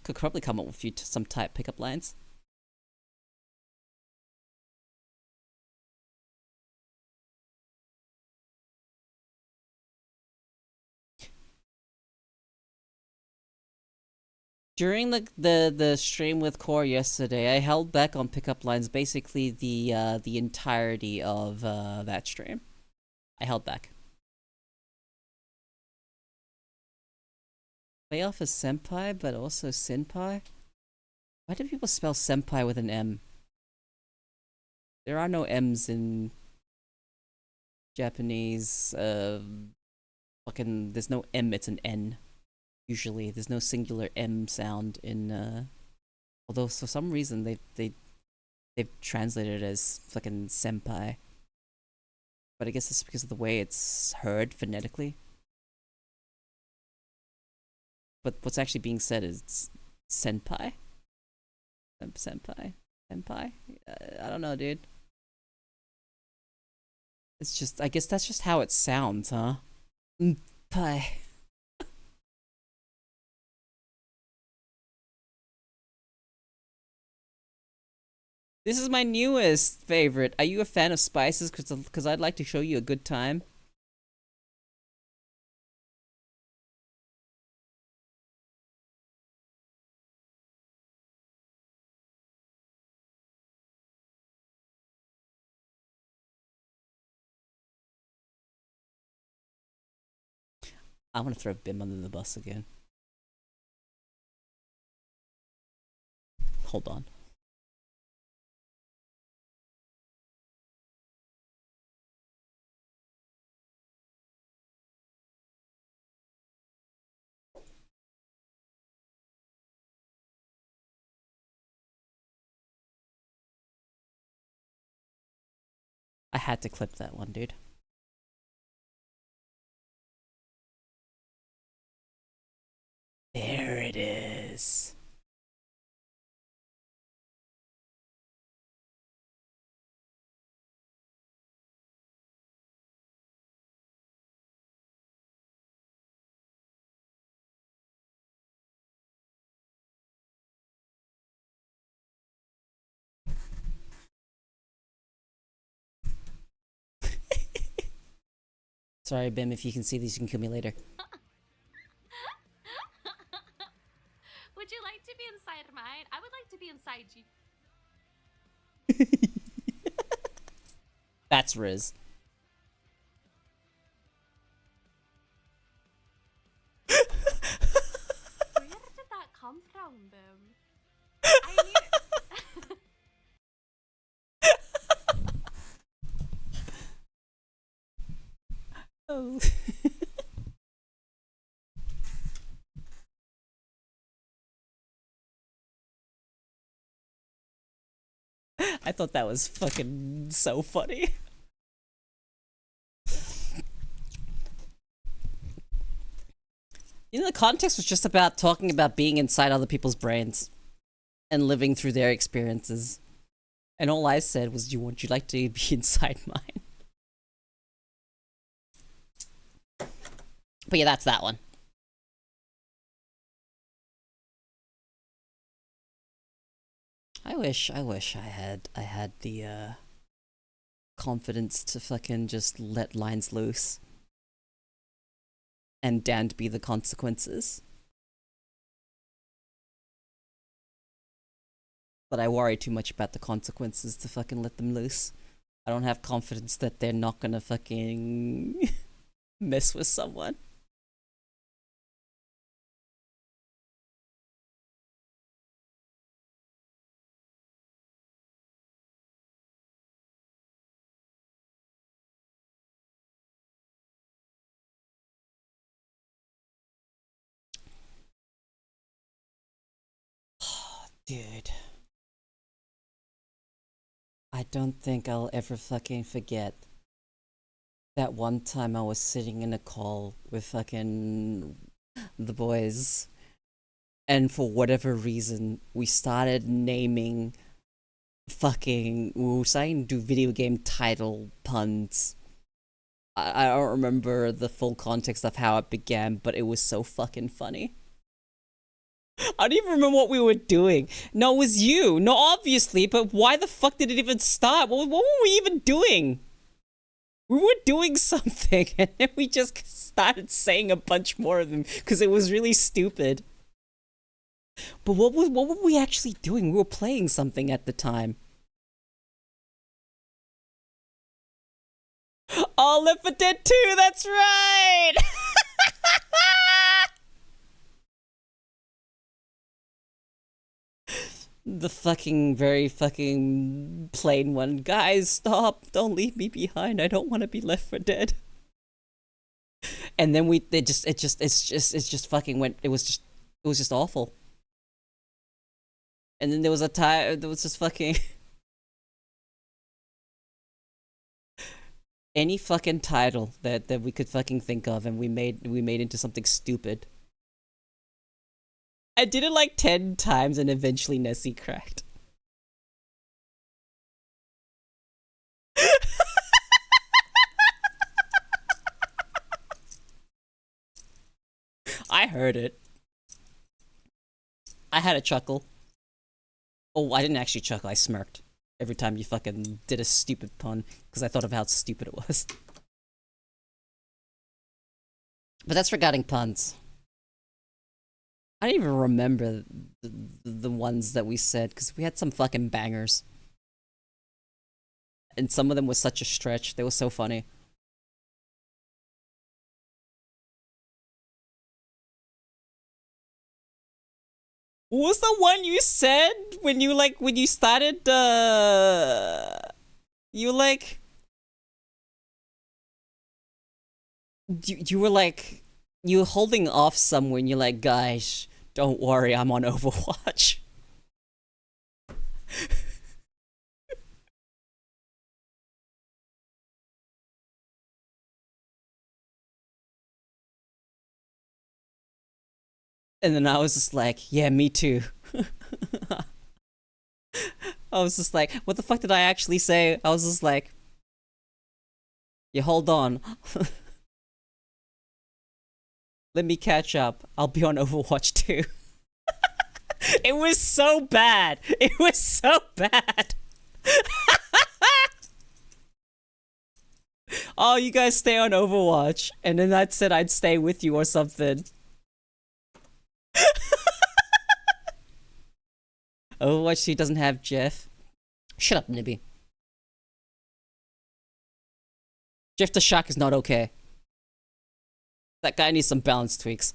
Could probably come up with some type pickup lines. During the stream with Core yesterday, I held back on pickup lines basically the entirety of that stream. I held back. Play off as senpai, but also senpai? Why do people spell senpai with an M? There are no M's in Japanese. There's no M, it's an N. Usually, there's no singular M sound in. Although for some reason they've translated it as fucking senpai. But I guess it's because of the way it's heard phonetically. But what's actually being said is senpai. Senpai. I don't know, dude. It's just, I guess that's just how it sounds, huh? Pie. This is my newest favorite. Are you a fan of spices? Because I'd like to show you a good time. I want to throw Bim under the bus again. Hold on. I had to clip that one, dude. There it is. Sorry, Bim, if you can see these, you can kill me later. Would you like to be inside mine? I would like to be inside you. That's Riz. Where did that come from, Bim? I knew. Oh. I thought that was fucking so funny. You know, the context was just about talking about being inside other people's brains and living through their experiences. And all I said was, would you like to be inside mine? But yeah, that's that one. I wish I had the confidence to fucking just let lines loose and damned be the consequences. But I worry too much about the consequences to fucking let them loose. I don't have confidence that they're not gonna fucking mess with someone. Dude. I don't think I'll ever fucking forget that one time I was sitting in a call with fucking the boys, and for whatever reason, we started naming fucking, we were starting to do video game title puns. I don't remember the full context of how it began, but it was so fucking funny. I don't even remember what we were doing. No, it was you. No, obviously, but why the fuck did it even start? What were we even doing? We were doing something, and then we just started saying a bunch more of them because it was really stupid. But what were we actually doing? We were playing something at the time. Oh, Left 4 Dead 2, that's right! The fucking very fucking plain one. Guys, stop! Don't leave me behind. I don't want to be left for dead. And then it just fucking went. It was just awful. And then there was a time. There was just fucking any fucking title that we could fucking think of, and we made into something stupid. I did it like 10 times, and eventually Nessie cracked. I heard it. I had a chuckle. Oh, I didn't actually chuckle, I smirked every time you fucking did a stupid pun, because I thought of how stupid it was. But that's regarding puns. I don't even remember the ones that we said, because we had some fucking bangers. And some of them was such a stretch. They were so funny. What was the one you said when you started, you like... You were like... You were holding off somewhere and you're like, guys, don't worry, I'm on Overwatch. And then I was just like, yeah, me too. I was just like, what the fuck did I actually say? I was just like, yeah, hold on. Let me catch up. I'll be on Overwatch too. It was so bad. It was so bad. Oh, you guys stay on Overwatch. And then I said I'd stay with you or something. Overwatch 2 doesn't have Jeff. Shut up, Nibby. Jeff the Shark is not okay. That guy needs some balance tweaks.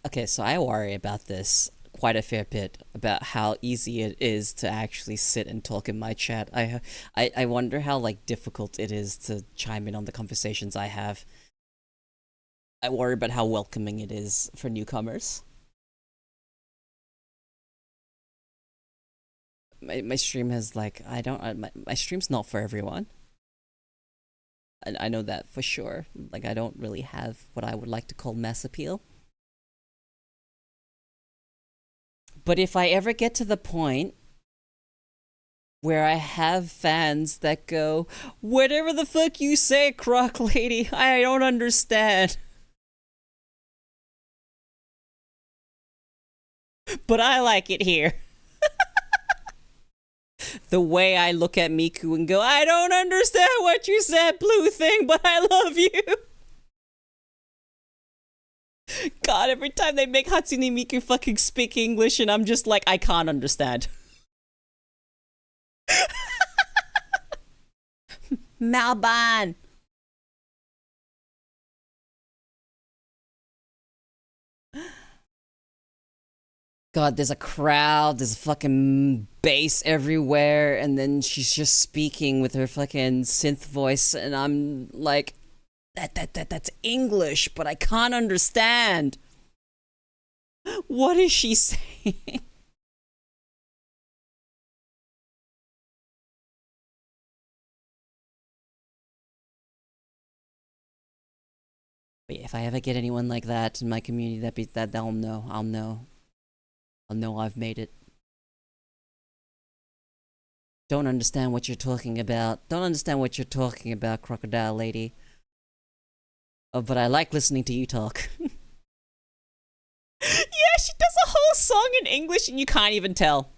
Okay, so I worry about this quite a fair bit about how easy it is to actually sit and talk in my chat. I wonder how like difficult it is to chime in on the conversations I have. I worry about how welcoming it is for newcomers. My stream has like my stream's not for everyone. And I know that for sure. Like I don't really have what I would like to call mass appeal. But if I ever get to the point where I have fans that go, whatever the fuck you say, Croc Lady, I don't understand. But I like it here. The way I look at Miku and go, I don't understand what you said, blue thing, but I love you. God, every time they make Hatsune Miku fucking speak English and I'm just like, I can't understand. Malban. God, there's a crowd, there's fucking bass everywhere, and then she's just speaking with her fucking synth voice, and I'm like, that's English, but I can't understand. What is she saying? But if I ever get anyone like that in my community, I'll know I've made it. Don't understand what you're talking about. Don't understand what you're talking about, Crocodile Lady. Oh, but I like listening to you talk. Yeah, she does a whole song in English and you can't even tell.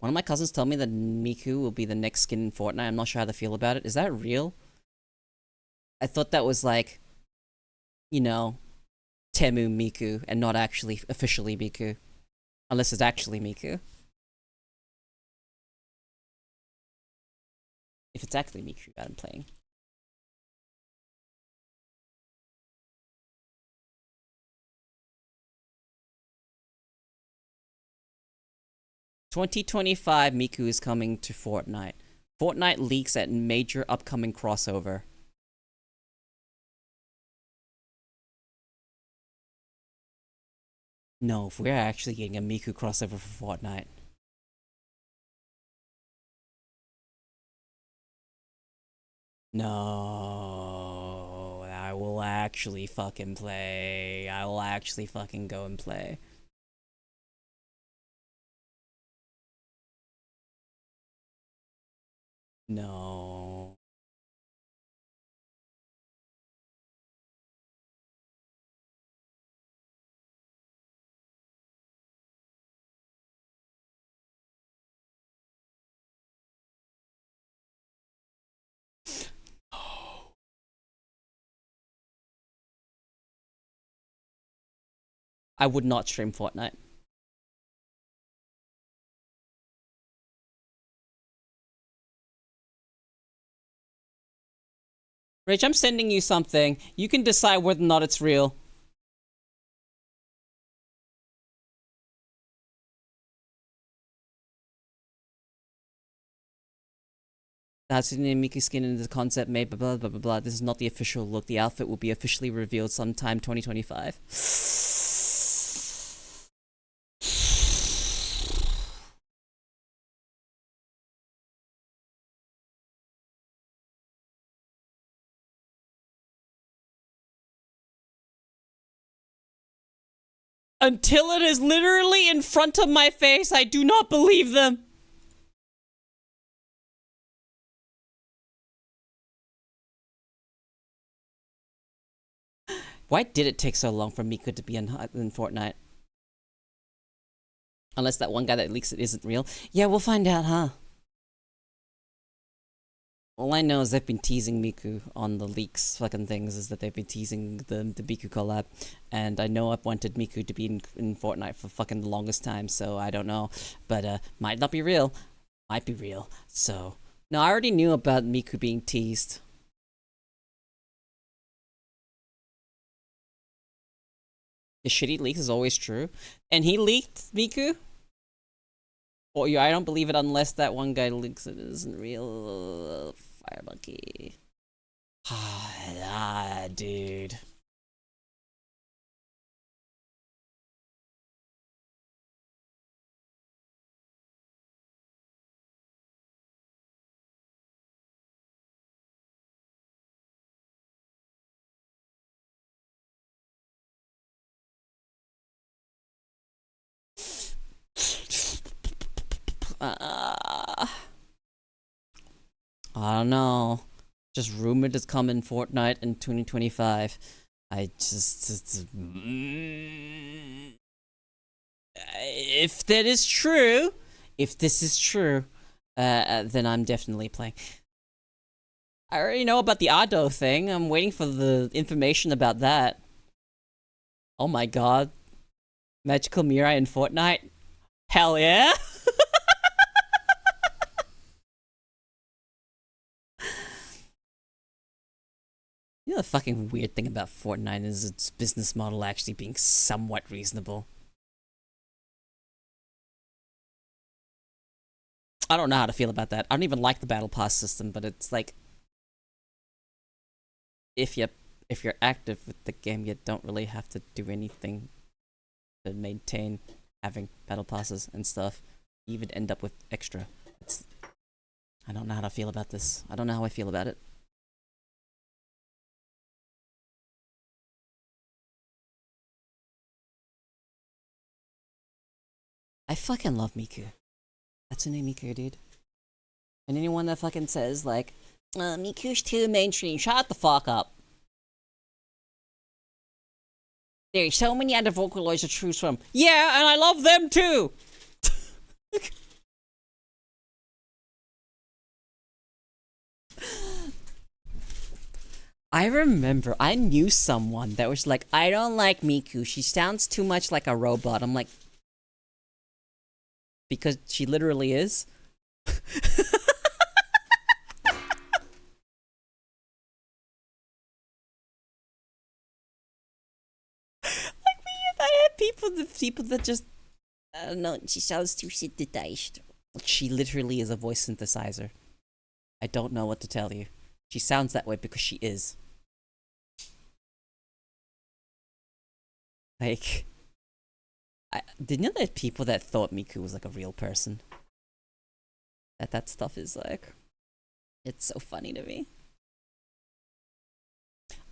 One of my cousins told me that Miku will be the next skin in Fortnite. I'm not sure how to feel about it. Is that real? I thought that was like, you know, Temu Miku and not actually officially Miku. Unless it's actually Miku. If it's actually Miku that I'm playing. "2025 Miku is coming to Fortnite. Fortnite leaks at major upcoming crossover." No, if we're actually getting a Miku crossover for Fortnite. No, I will actually fucking play. I will actually fucking go and play. No. I would not stream Fortnite. Rich, I'm sending you something. You can decide whether or not it's real. Hatsune Miku skin in the concept made blah blah blah blah blah. This is not the official look. The outfit will be officially revealed sometime 2025. Until it is literally in front of my face, I do not believe them. Why did it take so long for Miku to be in Fortnite? Unless that one guy that leaks it isn't real. Yeah, we'll find out, huh? All I know is they've been teasing Miku on the leaks fucking things, is that they've been teasing the Miku collab. And I know I've wanted Miku to be in Fortnite for fucking the longest time, so I don't know. But, might not be real. Might be real. So, no, I already knew about Miku being teased. The shitty leaks is always true. And he leaked Miku? Or I don't believe it unless that one guy leaks it. It isn't real. Fire monkey. Ah, dude. I don't know. Just rumored to come in Fortnite in 2025. If that is true, if this is true, then I'm definitely playing. I already know about the Ado thing. I'm waiting for the information about that. Oh my god. Magical Mirai in Fortnite? Hell yeah! You know the fucking weird thing about Fortnite is its business model actually being somewhat reasonable. I don't know how to feel about that. I don't even like the battle pass system, but it's like if you're active with the game, you don't really have to do anything to maintain having battle passes and stuff. You even end up with extra. I don't know how to feel about this. I don't know how I feel about it. I fucking love Miku. That's a name, Miku, dude. And anyone that fucking says, like, Miku's too mainstream, shut the fuck up. There's so many other Vocaloids to choose from. Yeah, and I love them too! I remember, I knew someone that was like, I don't like Miku, she sounds too much like a robot. I'm like, because she literally is. I had people that just, I don't know, she sounds too synthesized. She literally is a voice synthesizer. I don't know what to tell you. She sounds that way because she is. Like, didn't you know that people that thought Miku was like a real person? That stuff is like, it's so funny to me.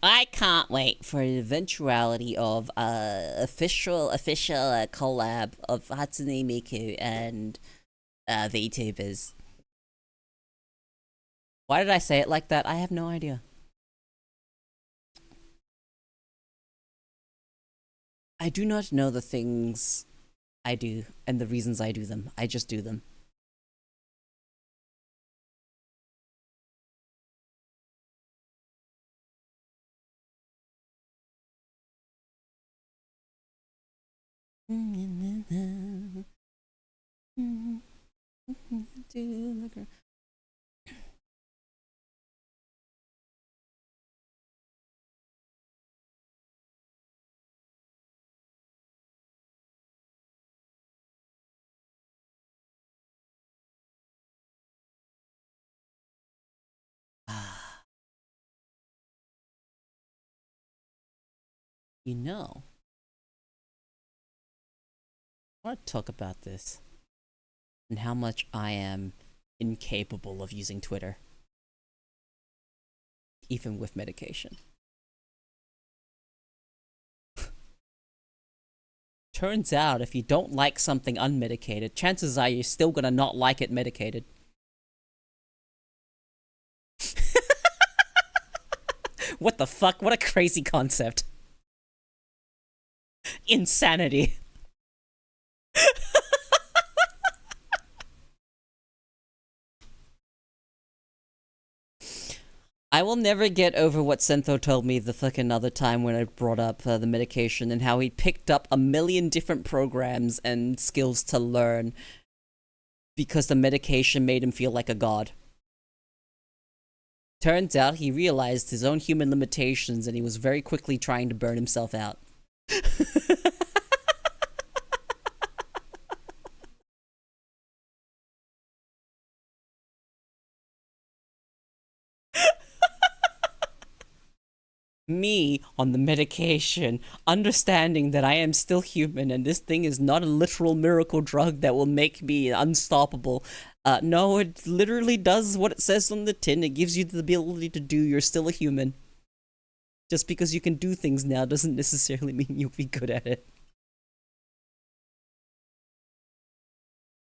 I can't wait for the eventuality of official collab of Hatsune Miku and VTubers. Why did I say it like that? I have no idea. I do not know the things I do and the reasons I do them. I just do them. You know, I want to talk about this and how much I am incapable of using Twitter, even with medication. Turns out, if you don't like something unmedicated, chances are you're still gonna not like it medicated. What the fuck? What a crazy concept. Insanity. I will never get over what Sentho told me the fucking other time when I brought up the medication and how he picked up a million different programs and skills to learn because the medication made him feel like a god. Turns out he realized his own human limitations and he was very quickly trying to burn himself out. Me on the medication, understanding that I am still human and this thing is not a literal miracle drug that will make me unstoppable. No, it literally does what it says on the tin. It gives you the ability to do. You're still a human. Just because you can do things now doesn't necessarily mean you'll be good at it.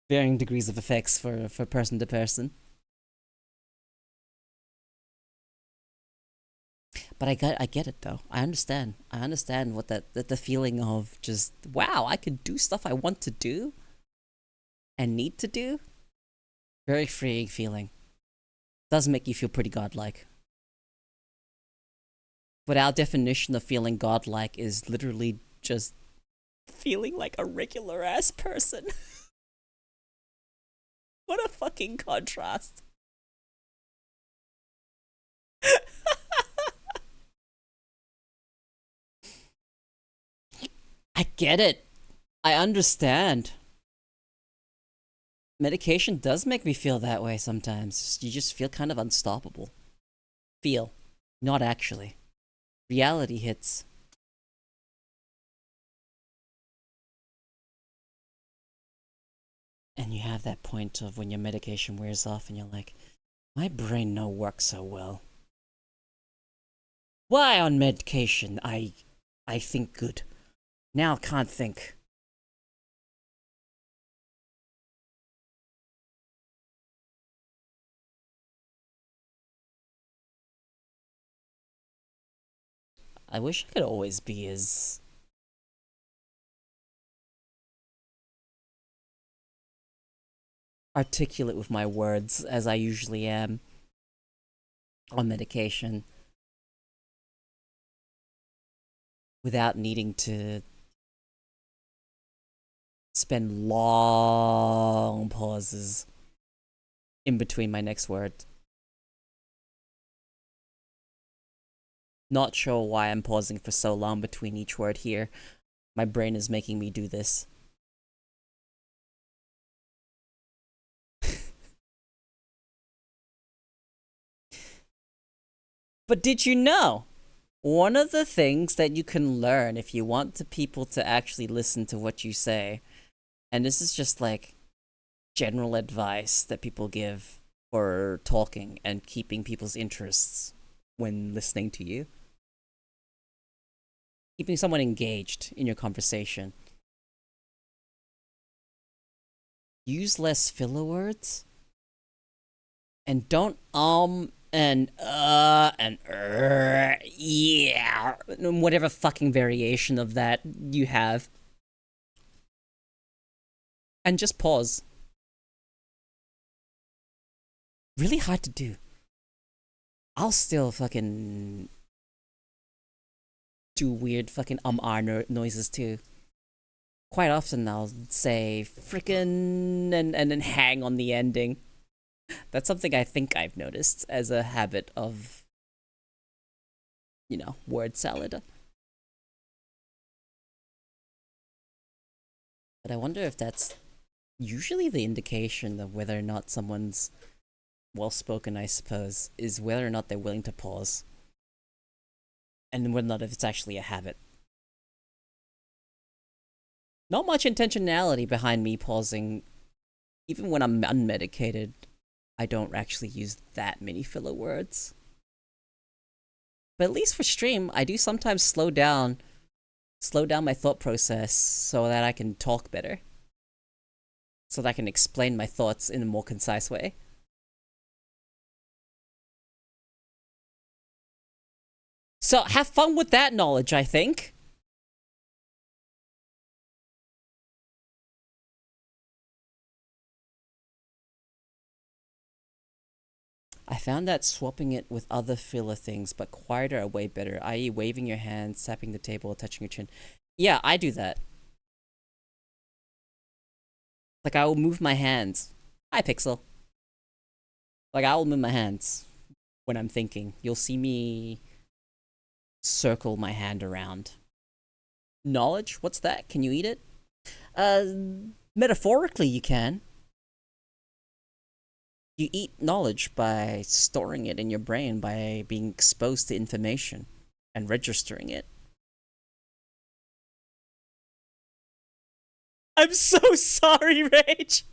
Varying degrees of effects for person to person. But I get it though. I understand. I understand what that the feeling of just, wow, I can do stuff I want to do and need to do. Very freeing feeling. Does make you feel pretty godlike. But our definition of feeling godlike is literally just feeling like a regular ass person. What a fucking contrast. I get it. I understand. Medication does make me feel that way sometimes. You just feel kind of unstoppable. Feel. Not actually. Reality hits. And you have that point of when your medication wears off and you're like, my brain no works so well. Why on medication? I think good. Now can't think. I wish I could always be as articulate with my words as I usually am on medication without needing to spend long pauses in between my next word. Not sure why I'm pausing for so long between each word here. My brain is making me do this. But did you know? One of the things that you can learn if you want the people to actually listen to what you say, and this is just like general advice that people give for talking and keeping people's interests when listening to you. Keeping someone engaged in your conversation. Use less filler words. And don't and yeah, whatever fucking variation of that you have. And just pause. Really hard to do. I'll still fucking do weird fucking noises too. Quite often I'll say frickin' and then hang on the ending. That's something I think I've noticed as a habit of, you know, word salad. But I wonder if that's usually the indication of whether or not someone's well-spoken, I suppose, is whether or not they're willing to pause. And whether or not if it's actually a habit. Not much intentionality behind me pausing. Even when I'm unmedicated, I don't actually use that many filler words. But at least for stream, I do sometimes slow down my thought process so that I can talk better. So that I can explain my thoughts in a more concise way. So have fun with that knowledge, I think. I found that swapping it with other filler things, but quieter, are way better, i.e. waving your hands, tapping the table, touching your chin. Yeah, I do that. Like, I will move my hands. Hi, Pixel. Like, I will move my hands when I'm thinking. You'll see me circle my hand around. Knowledge? What's that? Can you eat it? Metaphorically, you can. You eat knowledge by storing it in your brain, by being exposed to information. and registering it. I'm so sorry, Rage.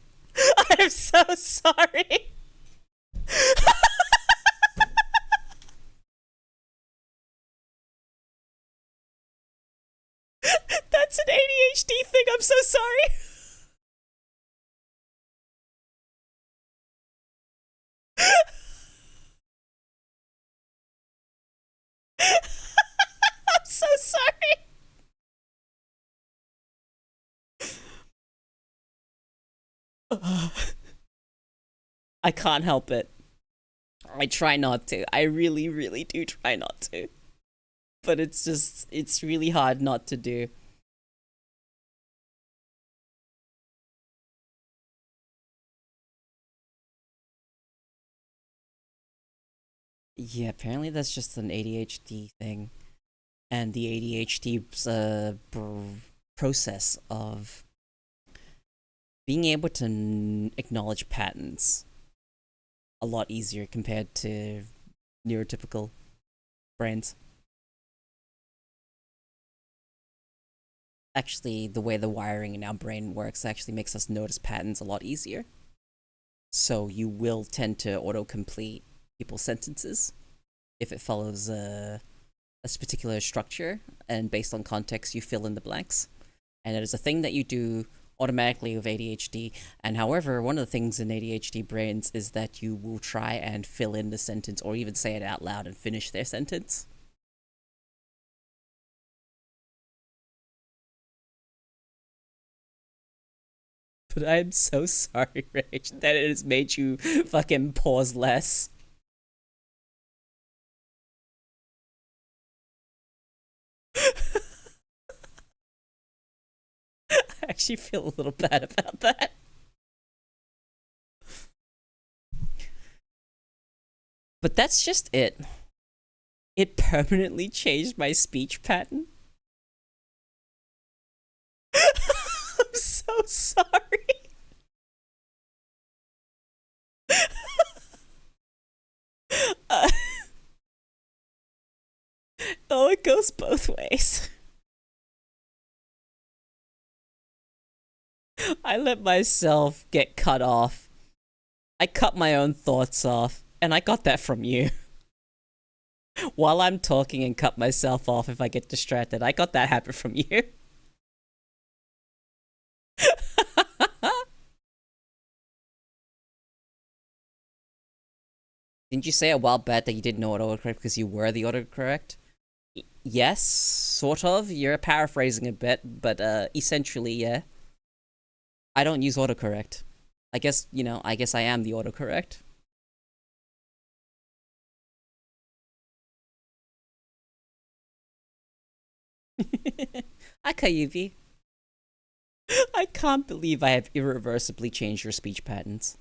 I'm so sorry. That's an ADHD thing. I'm so sorry. I'm so sorry. I can't help it. I try not to. I really, really do try not to. But it's really hard not to do. Yeah, apparently that's just an ADHD thing. And the ADHD's process of being able to acknowledge patterns a lot easier compared to neurotypical brains. Actually, the way the wiring in our brain works actually makes us notice patterns a lot easier. So you will tend to autocomplete people's sentences if it follows a particular structure, and based on context, you fill in the blanks. And it is a thing that you do automatically with ADHD. And however, one of the things in ADHD brains is that you will try and fill in the sentence or even say it out loud and finish their sentence. But I'm so sorry, Rage, that it has made you fucking pause less. I actually feel a little bad about that. But that's just it. It permanently changed my speech pattern. I'm so sorry. Oh, it goes both ways. I let myself get cut off. I cut my own thoughts off, and I got that from you. While I'm talking and cut myself off if I get distracted, I got that habit from you. Didn't you say a while back that you didn't know autocorrect because you were the autocorrect? Yes, sort of. You're paraphrasing a bit, but essentially, yeah. I don't use autocorrect. I guess, I guess I am the autocorrect. Akayubi. I can't believe I have irreversibly changed your speech patterns.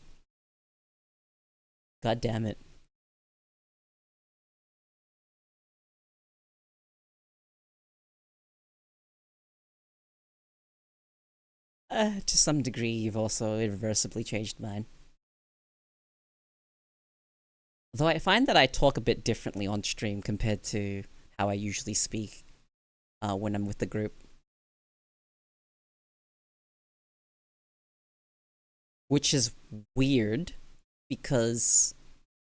God damn it. To some degree, you've also irreversibly changed mine. Though I find that I talk a bit differently on stream compared to how I usually speak when I'm with the group. Which is weird, because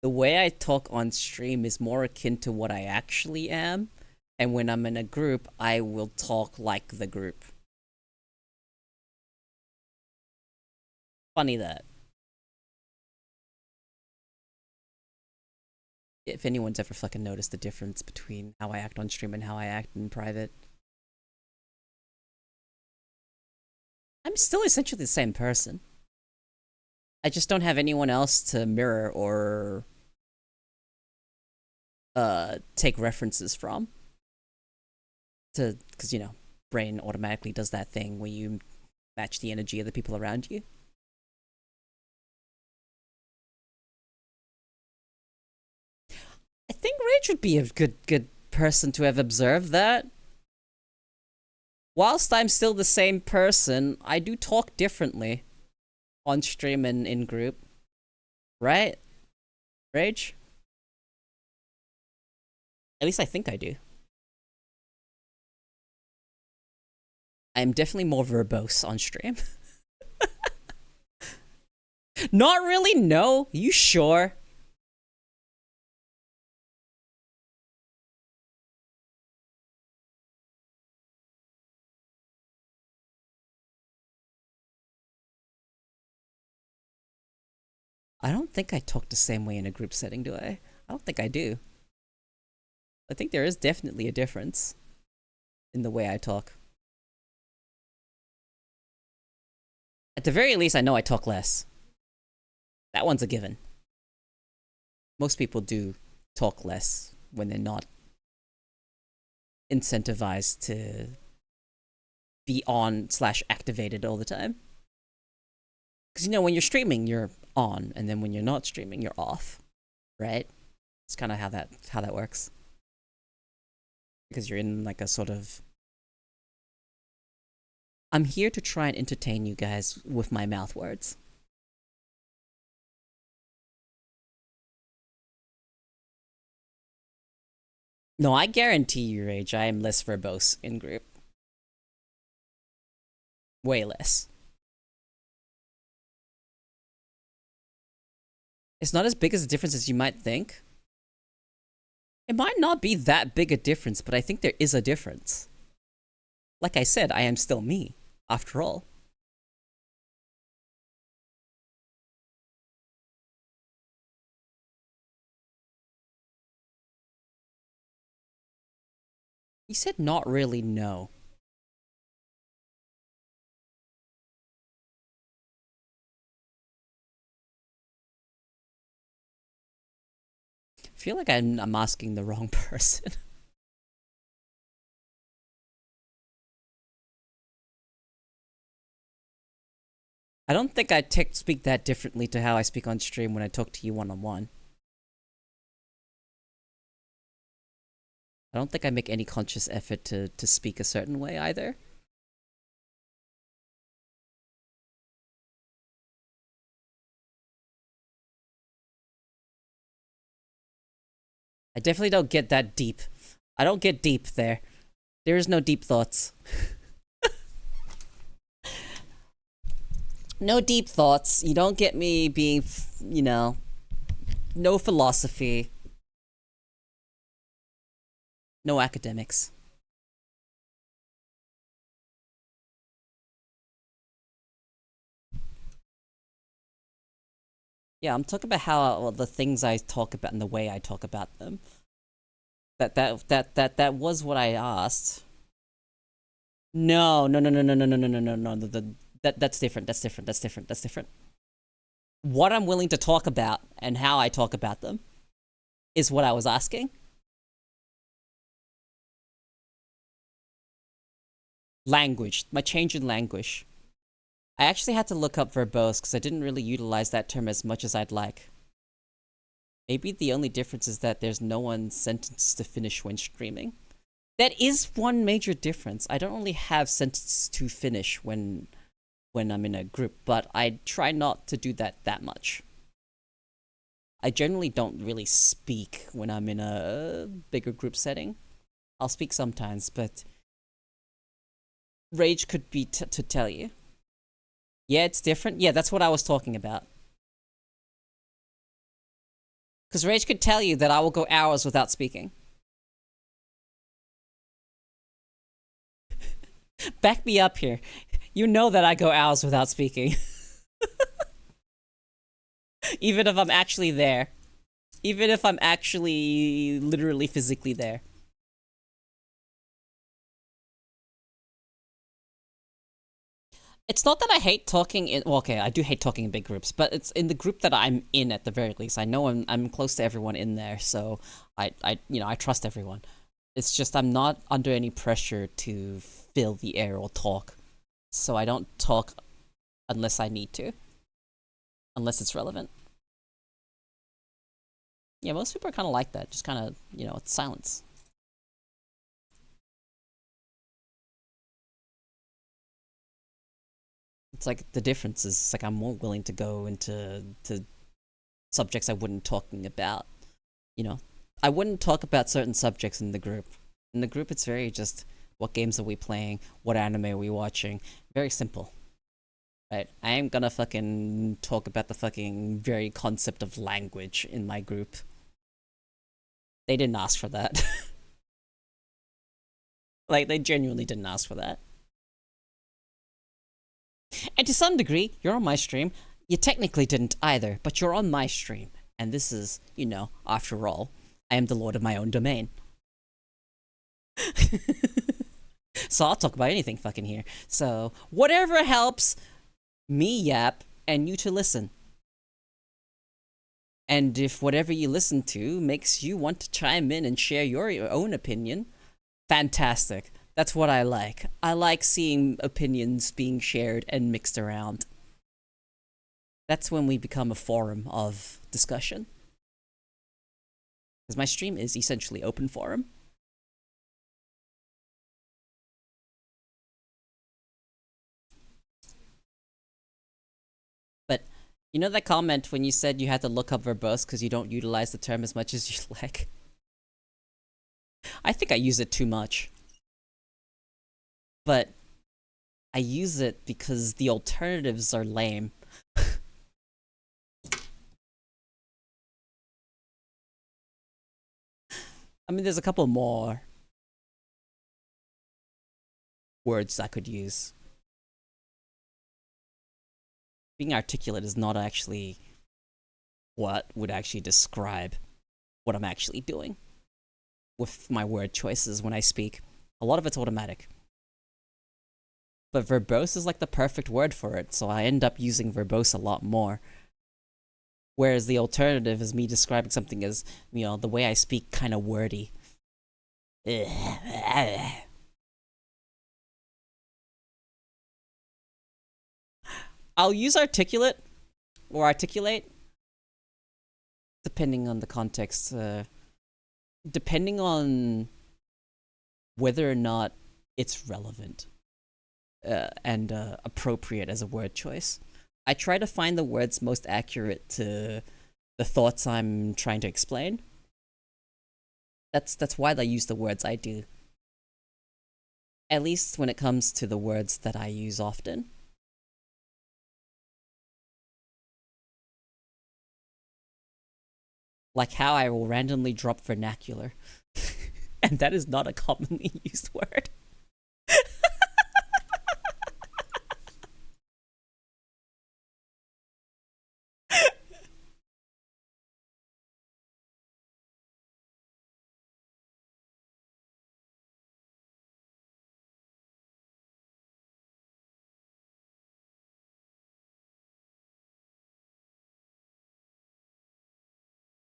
the way I talk on stream is more akin to what I actually am, and when I'm in a group, I will talk like the group. Funny that. If anyone's ever fucking noticed the difference between how I act on stream and how I act in private. I'm still essentially the same person. I just don't have anyone else to mirror or take references from. Because, brain automatically does that thing where you match the energy of the people around you. I think Rage would be a good person to have observed that. Whilst I'm still the same person, I do talk differently on stream and in group. Right? Rage? At least I think I do. I'm definitely more verbose on stream. Not really, no. You sure? I don't think I talk the same way in a group setting, do I? I don't think I do. I think there is definitely a difference in the way I talk. At the very least, I know I talk less. That one's a given. Most people do talk less when they're not incentivized to be on / activated all the time. Because, you know, when you're streaming, you're on, and then when you're not streaming, you're off, right? It's kind of how that works. Because you're in like a sort of... I'm here to try and entertain you guys with my mouth words. No, I guarantee you, Rage, I am less verbose in group. Way less. It's not as big as a difference as you might think. It might not be that big a difference, but I think there is a difference. Like I said, I am still me, after all. You said not really, no. I feel like I'm asking the wrong person. I don't think I speak that differently to how I speak on stream when I talk to you one-on-one. I don't think I make any conscious effort to speak a certain way either. I definitely don't get that deep. I don't get deep there. There is no deep thoughts. No deep thoughts. You don't get me being, you know, no philosophy. No academics. Yeah, I'm talking about how the things I talk about and the way I talk about them. That was what I asked. No. That's different. That's different. What I'm willing to talk about and how I talk about them is what I was asking. Language. My change in language. I actually had to look up verbose because I didn't really utilize that term as much as I'd like. Maybe the only difference is that there's no one sentence to finish when streaming. That is one major difference. I don't only have sentences to finish when I'm in a group, but I try not to do that much. I generally don't really speak when I'm in a bigger group setting. I'll speak sometimes, but Rage could be to tell you. Yeah, it's different. Yeah, that's what I was talking about. Because Rage could tell you that I will go hours without speaking. Back me up here. You know that I go hours without speaking. Even if I'm actually there. Even if I'm actually literally physically there. It's not that I hate talking in... Well, okay, I do hate talking in big groups, but it's in the group that I'm in at the very least. I know I'm close to everyone in there, so I trust everyone. It's just I'm not under any pressure to fill the air or talk. So I don't talk unless I need to. Unless it's relevant. Yeah, most people are kind of like that. Just kind of, it's silence. It's like the difference is like I'm more willing to go into subjects I wouldn't talking about. I wouldn't talk about certain subjects in the group. In the group, it's very just What games are we playing? What anime are we watching? Very simple. Right? I ain't gonna fucking talk about the fucking very concept of language in my group. They didn't ask for that. Like, they genuinely didn't ask for that. And to some degree, you're on my stream. You technically didn't either, but you're on my stream. And this is, you know, after all, I am the lord of my own domain. So I'll talk about anything fucking here. So, whatever helps me yap and you to listen. And if whatever you listen to makes you want to chime in and share your own opinion, fantastic. That's what I like. I like seeing opinions being shared and mixed around. That's when we become a forum of discussion. Because my stream is essentially open forum. But you know that comment when you said you had to look up verbose because you don't utilize the term as much as you like? I think I use it too much. But I use it because the alternatives are lame. I mean, there's a couple more words I could use. Being articulate is not actually what would actually describe what I'm actually doing with my word choices when I speak. A lot of it's automatic. But verbose is like the perfect word for it, so I end up using verbose a lot more. Whereas the alternative is me describing something as, you know, the way I speak kind of wordy. I'll use articulate or articulate depending on the context. Depending on whether or not it's relevant and appropriate as a word choice. I try to find the words most accurate to the thoughts I'm trying to explain. That's why I use the words I do. At least when it comes to the words that I use often. Like how I will randomly drop vernacular. And that is not a commonly used word.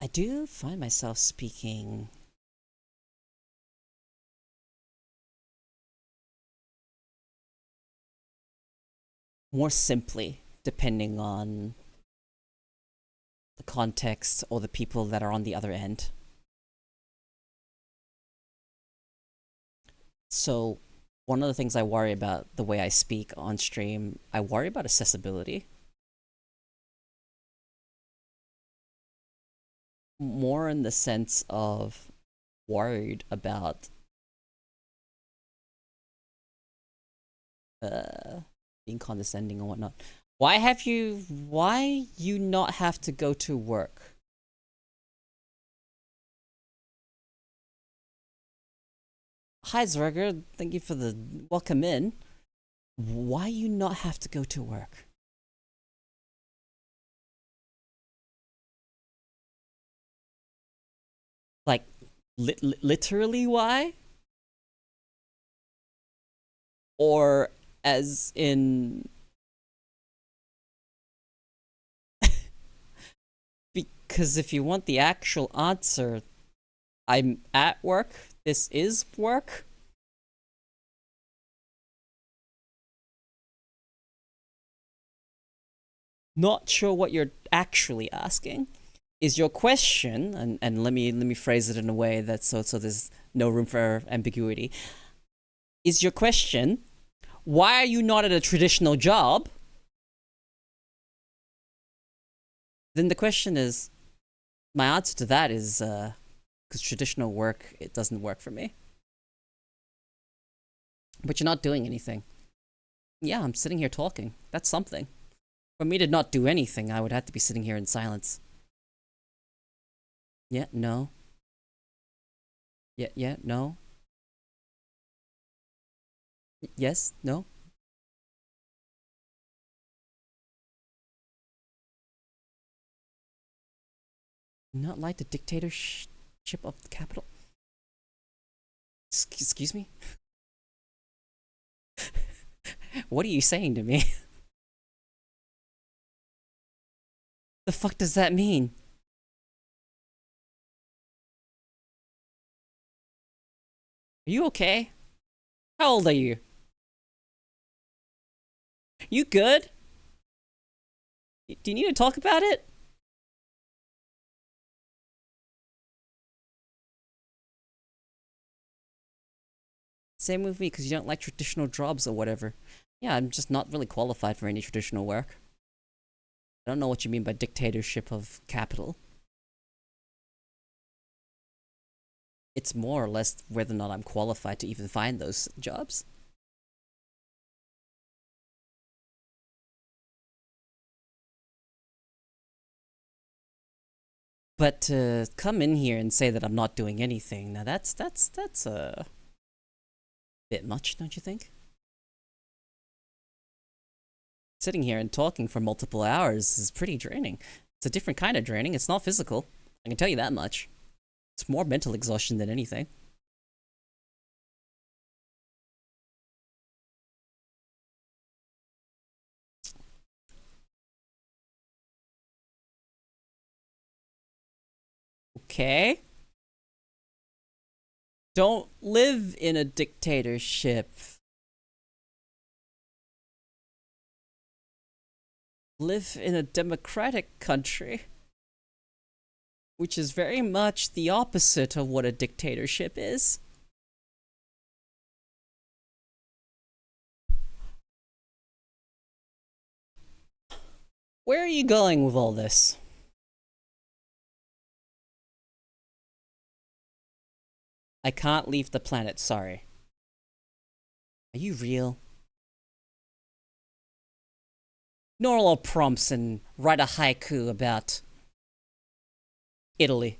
I do find myself speaking more simply depending on the context or the people that are on the other end. So one of the things I worry about the way I speak on stream, I worry about accessibility. More in the sense of worried about being condescending and whatnot. Why you not have to go to work? Hi Zwerger, thank you for the welcome in. Why you not have to go to work? Like, literally why? Or as in... Because if you want the actual answer, I'm at work, this is work. Not sure what you're actually asking. Is your question, and let me phrase it in a way that so there's no room for ambiguity. Is your question, why are you not at a traditional job? Then the question is, my answer to that is, because traditional work, it doesn't work for me. But you're not doing anything. Yeah, I'm sitting here talking. That's something. For me to not do anything, I would have to be sitting here in silence. Yeah, no. Yeah, no. Yes, no. Not like the dictatorship of the capital? Excuse me? What are you saying to me? The fuck does that mean? Are you okay? How old are you? You good? Do you need to talk about it? Same with me, because you don't like traditional jobs or whatever. Yeah, I'm just not really qualified for any traditional work. I don't know what you mean by dictatorship of capital. It's more or less whether or not I'm qualified to even find those jobs. But to come in here and say that I'm not doing anything, now that's a bit much, don't you think? Sitting here and talking for multiple hours is pretty draining. It's a different kind of draining. It's not physical. I can tell you that much. It's more mental exhaustion than anything. Okay. Don't live in a dictatorship. Live in a democratic country. Which is very much the opposite of what a dictatorship is. Where are you going with all this? I can't leave the planet, sorry. Are you real? Normal prompts and write a haiku about Italy.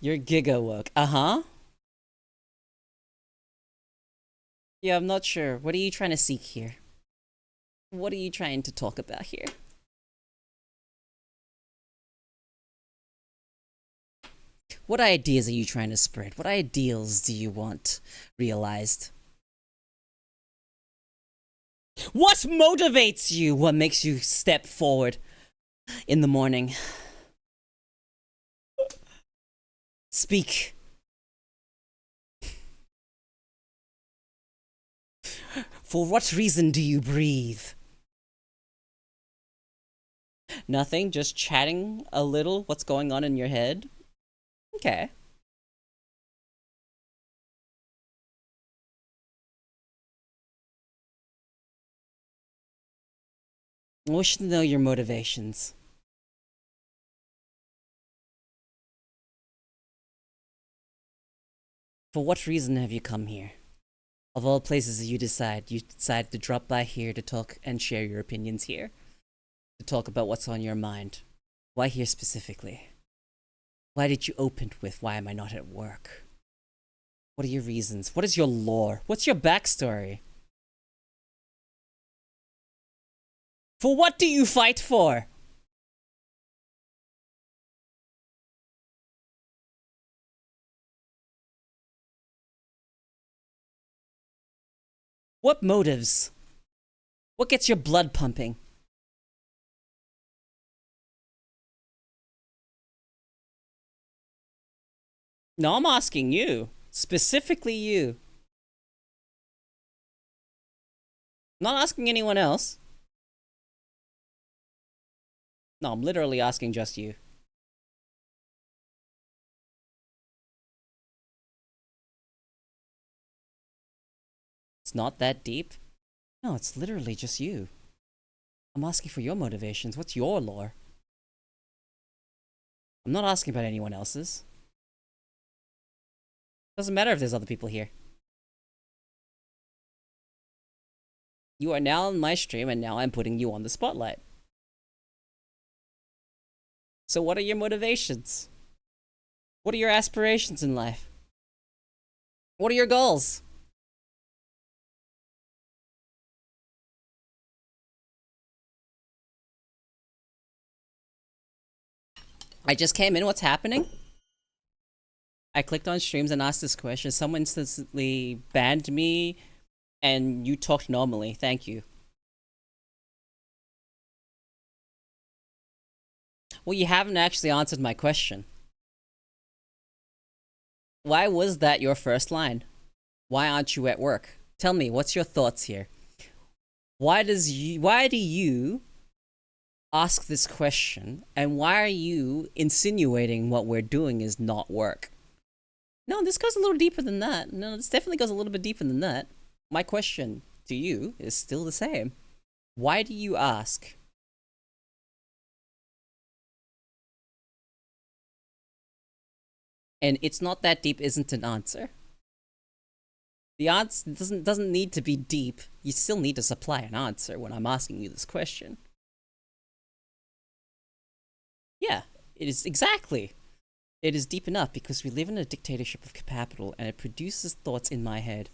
You're giga woke. Uh-huh. Yeah, I'm not sure. What are you trying to seek here? What are you trying to talk about here? What ideas are you trying to spread? What ideals do you want realized? What motivates you? What makes you step forward in the morning? Speak. For what reason do you breathe? Nothing, just chatting a little what's going on in your head? Okay. I wish to know your motivations. For what reason have you come here? Of all places you decide to drop by here to talk and share your opinions here. To talk about what's on your mind. Why here specifically? Why did you open with, why am I not at work? What are your reasons? What is your lore? What's your backstory? For what do you fight for? What motives? What gets your blood pumping? No, I'm asking you. Specifically you. Not asking anyone else. No, I'm literally asking just you. It's not that deep. No, it's literally just you. I'm asking for your motivations. What's your lore? I'm not asking about anyone else's. Doesn't matter if there's other people here. You are now on my stream, and now I'm putting you on the spotlight. So what are your motivations? What are your aspirations in life? What are your goals? I just came in, what's happening? I clicked on streams and asked this question. Someone instantly banned me, and you talked normally. Thank you. Well, you haven't actually answered my question. Why was that your first line? Why aren't you at work? Tell me, what's your thoughts here? Why do you ask this question, and why are you insinuating what we're doing is not work? No, this goes a little deeper than that. No, this definitely goes a little bit deeper than that. My question to you is still the same. Why do you ask? And it's not that deep isn't an answer. The answer doesn't need to be deep. You still need to supply an answer when I'm asking you this question. Yeah, it is exactly. It is deep enough because we live in a dictatorship of capital and it produces thoughts in my head.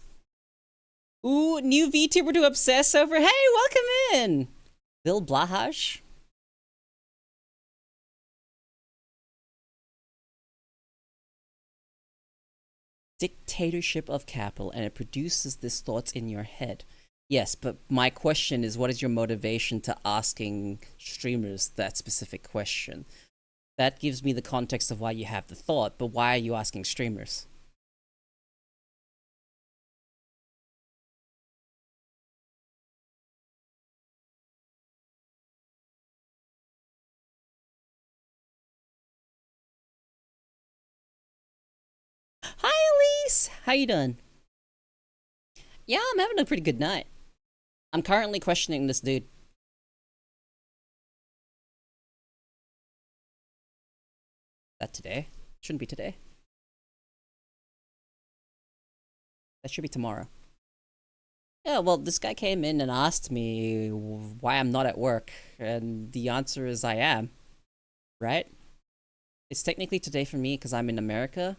Ooh, new VTuber to obsess over. Hey, welcome in! Bill Blahaj? Dictatorship of capital and it produces these thoughts in your head. Yes, but my question is, what is your motivation to asking streamers that specific question? That gives me the context of why you have the thought, but why are you asking streamers? Hi, Elise! How you doing? Yeah, I'm having a pretty good night. I'm currently questioning this dude. That today? Shouldn't be today. That should be tomorrow. Yeah, well, this guy came in and asked me why I'm not at work, and the answer is I am. Right? It's technically today for me because I'm in America.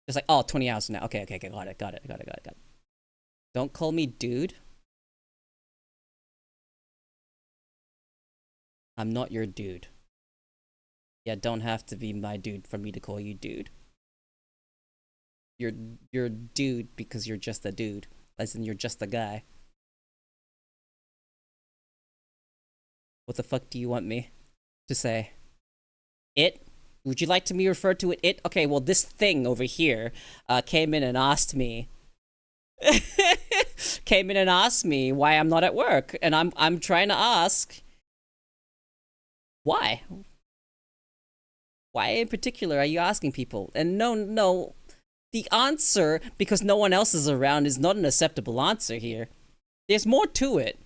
It's like, oh, 20 hours now. Okay, got it. Don't call me dude. I'm not your dude. Yeah, don't have to be my dude for me to call you dude. You're dude because you're just a dude. As in, you're just a guy. What the fuck do you want me to say? It? Would you like to be referred to it? Okay, well, this thing over here came in and asked me. Came in and asked me why I'm not at work, and I'm trying to ask why. Why in particular are you asking people? And no, the answer, because no one else is around, is not an acceptable answer here. There's more to it.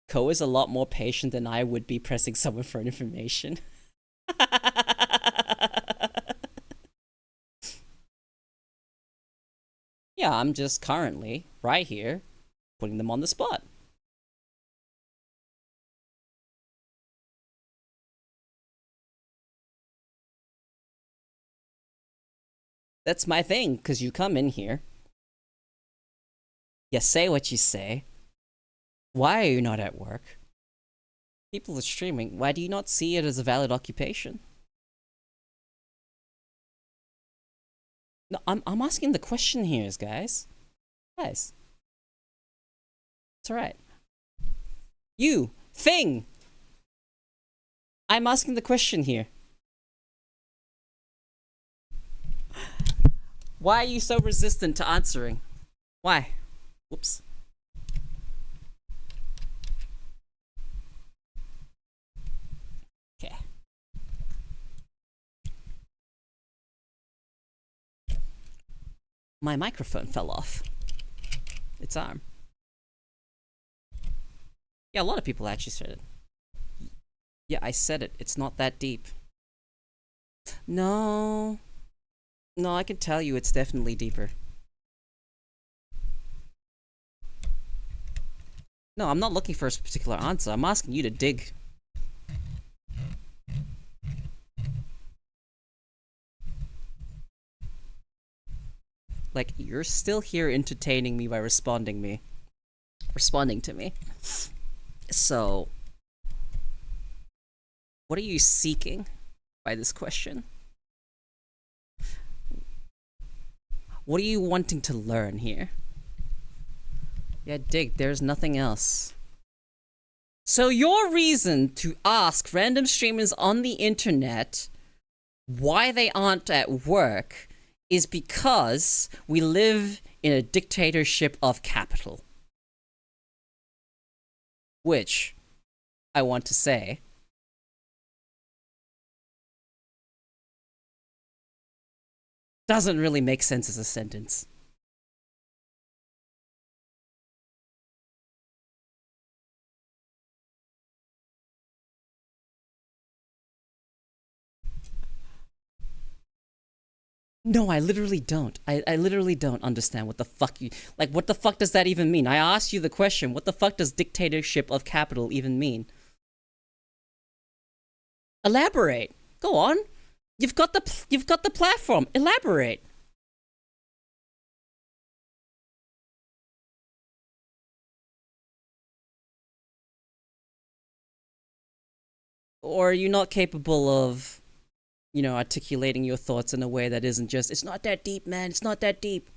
Ko is a lot more patient than I would be pressing someone for information. Yeah, I'm just currently, right here, putting them on the spot. That's my thing, because you come in here, you say what you say. Why are you not at work? People are streaming. Why do you not see it as a valid occupation? No, I'm asking the question here, guys. Guys. It's alright. You! Thing! I'm asking the question here. Why are you so resistant to answering? Why? Whoops. Okay. My microphone fell off its arm. Yeah, a lot of people actually said it. Yeah, I said it. It's not that deep. No. No, I can tell you it's definitely deeper. No, I'm not looking for a particular answer. I'm asking you to dig. Like, you're still here entertaining me by responding to me. So, what are you seeking by this question? What are you wanting to learn here? Yeah, dig, there's nothing else. So your reason to ask random streamers on the internet why they aren't at work is because we live in a dictatorship of capital. Which, I want to say, doesn't really make sense as a sentence. No, I literally don't. I literally don't understand what the fuck you... Like, what the fuck does that even mean? I asked you the question, what the fuck does dictatorship of capital even mean? Elaborate. Go on. You've got the platform. Elaborate. Or are you not capable of, you know, articulating your thoughts in a way that isn't just, it's not that deep, man, it's not that deep.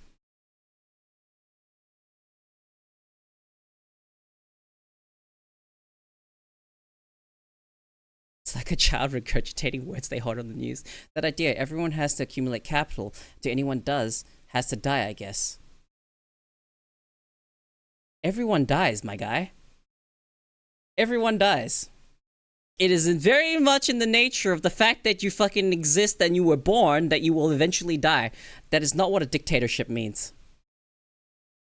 It's like a child regurgitating words they heard on the news. That idea, everyone has to accumulate capital. To anyone does, has to die, I guess. Everyone dies, my guy. Everyone dies. It is very much in the nature of the fact that you fucking exist and you were born that you will eventually die. That is not what a dictatorship means.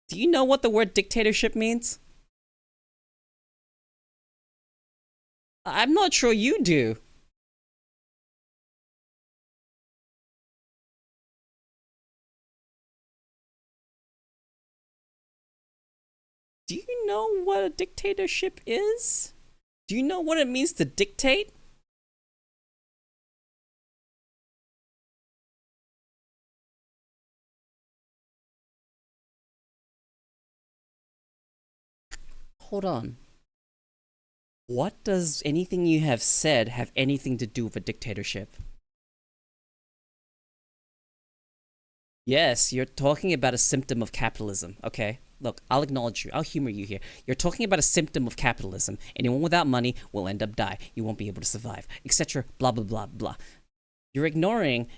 Do you know what the word dictatorship means? I'm not sure you do. Do you know what a dictatorship is? Do you know what it means to dictate? Hold on. What does anything you have said have anything to do with a dictatorship? Yes, you're talking about a symptom of capitalism, okay? Look, I'll acknowledge you. I'll humor you here. You're talking about a symptom of capitalism. Anyone without money will end up die. You won't be able to survive, etc. Blah, blah, blah, blah. You're ignoring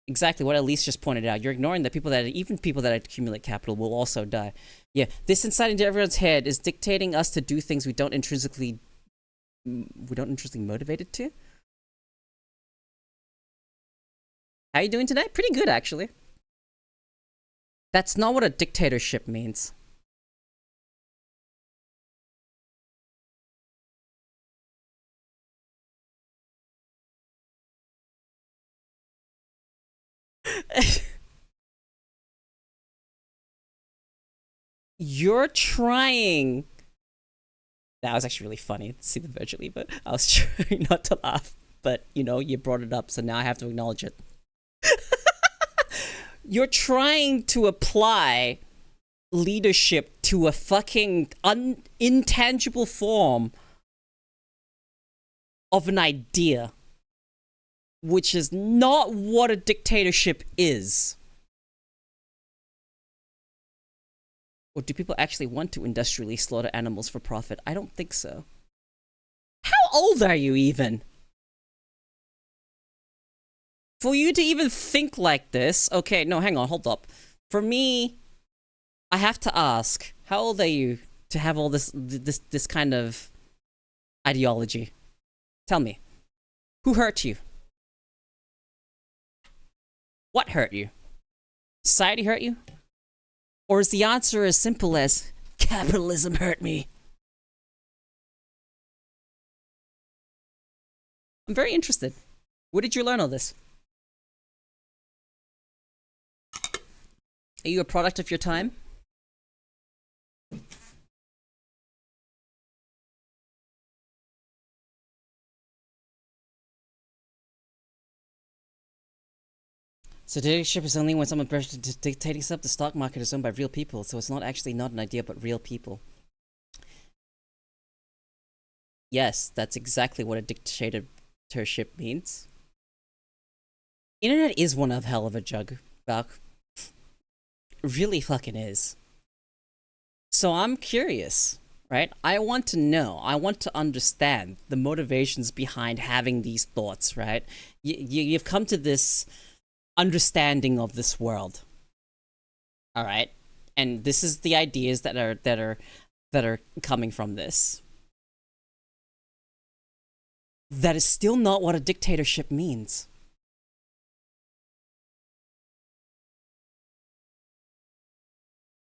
exactly what Elise just pointed out. You're ignoring that even people that accumulate capital will also die. Yeah, this insight into everyone's head is dictating us to do things we don't intrinsically motivated to. How you doing tonight? Pretty good, actually. That's not what a dictatorship means. You're trying... That was actually really funny to see them virtually, but I was trying not to laugh. But, you know, you brought it up, so now I have to acknowledge it. You're trying to apply leadership to a fucking intangible form of an idea, which is not what a dictatorship is. Or do people actually want to industrially slaughter animals for profit? I don't think so. How old are you even? For you to even think like this, okay, no, hang on, hold up. For me, I have to ask, how old are you to have all this kind of ideology? Tell me. Who hurt you? What hurt you? Society hurt you? Or is the answer as simple as capitalism hurt me? I'm very interested. Where did you learn all this? Are you a product of your time? So dictatorship is only when someone dictating stuff. The stock market is owned by real people, so it's not actually not an idea, but real people. Yes, that's exactly what a dictatorship means. Internet is one of hell of a jug, Buck. Really fucking is. So I'm curious, right? I want to know. I want to understand the motivations behind having these thoughts, right? You've come to this understanding of this world. All right? And this is the ideas that are coming from this. That is still not what a dictatorship means.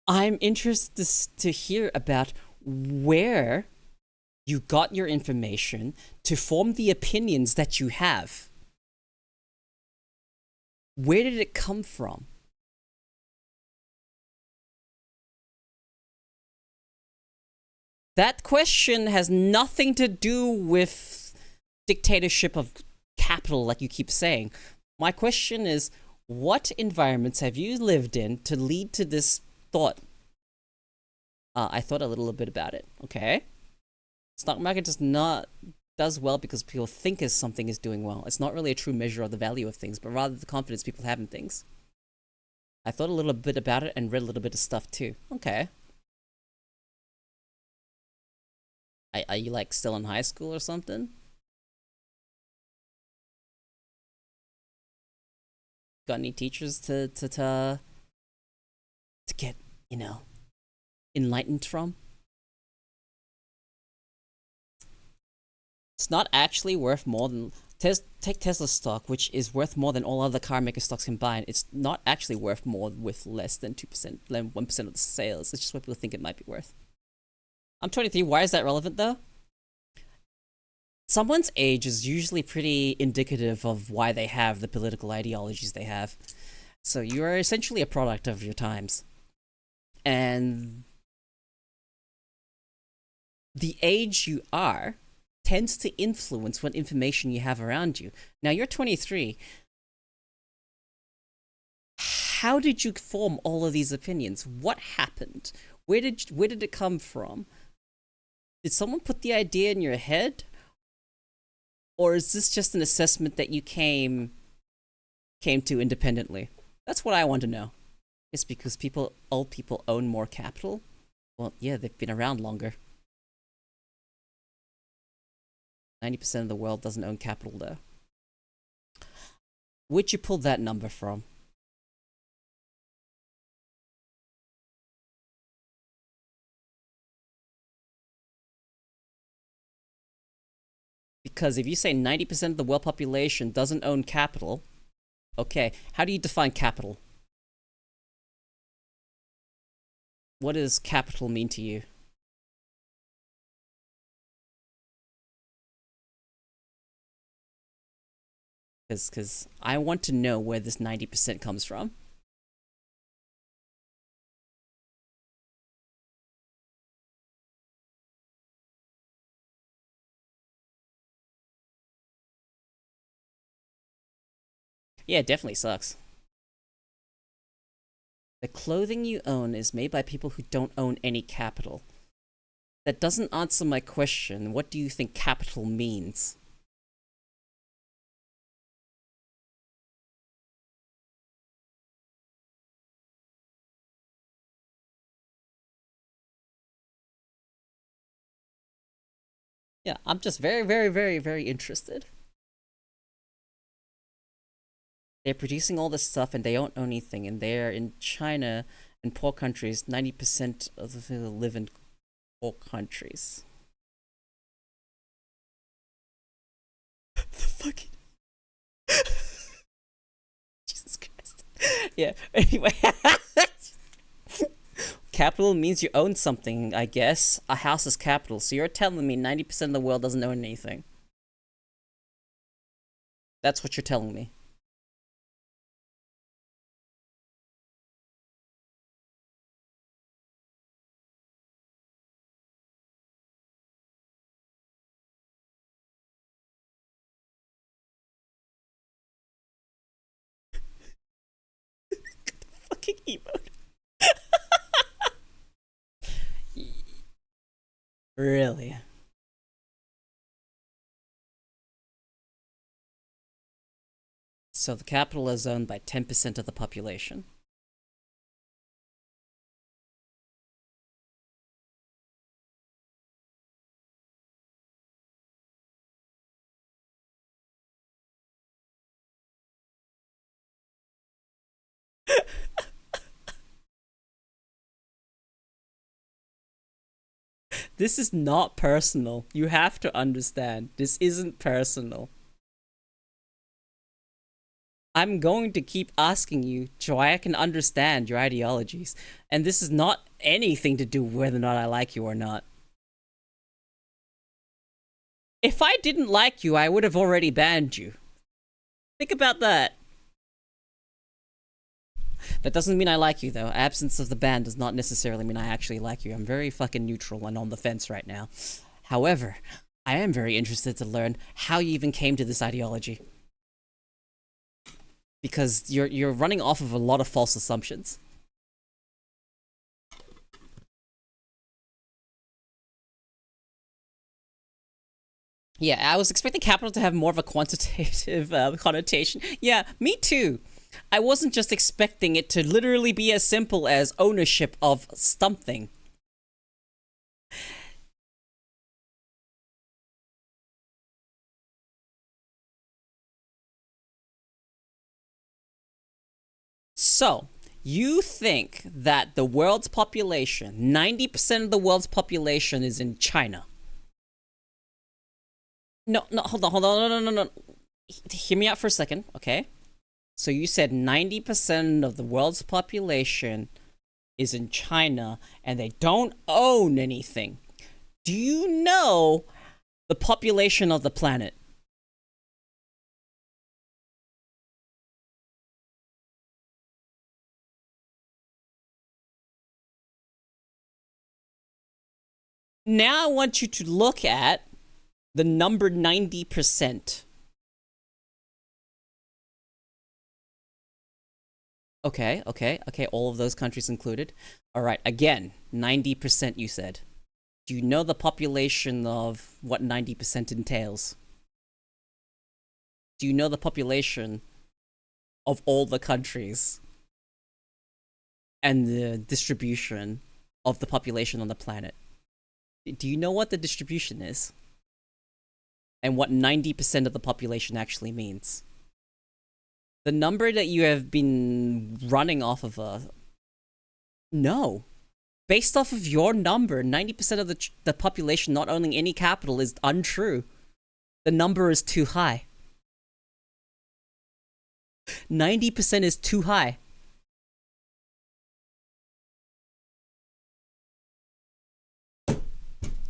I'm interested to hear about where you got your information to form the opinions that you have. Where did it come from? That question has nothing to do with dictatorship of capital, like you keep saying. My question is, what environments have you lived in to lead to this thought? I thought a little bit about it. Okay. Stock market does well because people think something is doing well. It's not really a true measure of the value of things, but rather the confidence people have in things. I thought a little bit about it and read a little bit of stuff too. Okay. Are you like still in high school or something? Got any teachers to get, you know, enlightened from? It's not actually worth more than take Tesla stock, which is worth more than all other car maker stocks combined. It's not actually worth more with less than 2%, than 1% of the sales. It's just what people think it might be worth. I'm 23. Why is that relevant though? Someone's age is usually pretty indicative of why they have the political ideologies they have. So you are essentially a product of your times. And the age you are tends to influence what information you have around you. Now you're 23. How did you form all of these opinions? What happened? Where did it come from? Did someone put the idea in your head? Or is this just an assessment that you came to independently? That's what I want to know. It's because old people own more capital? Well, yeah, they've been around longer. 90% of the world doesn't own capital though. Where'd you pull that number from? Because if you say 90% of the world population doesn't own capital, okay, how do you define capital? What does capital mean to you? Because I want to know where this 90% comes from. Yeah, it definitely sucks. The clothing you own is made by people who don't own any capital. That doesn't answer my question. What do you think capital means? Yeah, I'm just very, very, very, very interested. They're producing all this stuff and they don't own anything, and they're in China and poor countries. 90% of the people live in poor countries. The fucking... Jesus Christ. Yeah. Anyway. Capital means you own something, I guess. A house is capital. So you're telling me 90% of the world doesn't own anything. That's what you're telling me. Fucking emote. Really? So the capital is owned by 10% of the population. This is not personal. You have to understand. This isn't personal. I'm going to keep asking you so I can understand your ideologies. And this is not anything to do with whether or not I like you or not. If I didn't like you, I would have already banned you. Think about that. That doesn't mean I like you, though. Absence of the ban does not necessarily mean I actually like you. I'm very fucking neutral and on the fence right now. However, I am very interested to learn how you even came to this ideology. Because you're running off of a lot of false assumptions. Yeah, I was expecting capital to have more of a quantitative connotation. Yeah, me too. I wasn't just expecting it to literally be as simple as ownership of something. So, you think that the world's population, 90% of the world's population is in China? No, hold on, no. Hear me out for a second, okay? So you said 90% of the world's population is in China and they don't own anything. Do you know the population of the planet? Now I want you to look at the number 90%. Okay, all of those countries included. Alright, again, 90% you said. Do you know the population of what 90% entails? Do you know the population of all the countries? And the distribution of the population on the planet? Do you know what the distribution is? And what 90% of the population actually means? The number that you have been running off of no. Based off of your number, 90% of the population not owning any capital is untrue. The number is too high. 90% is too high.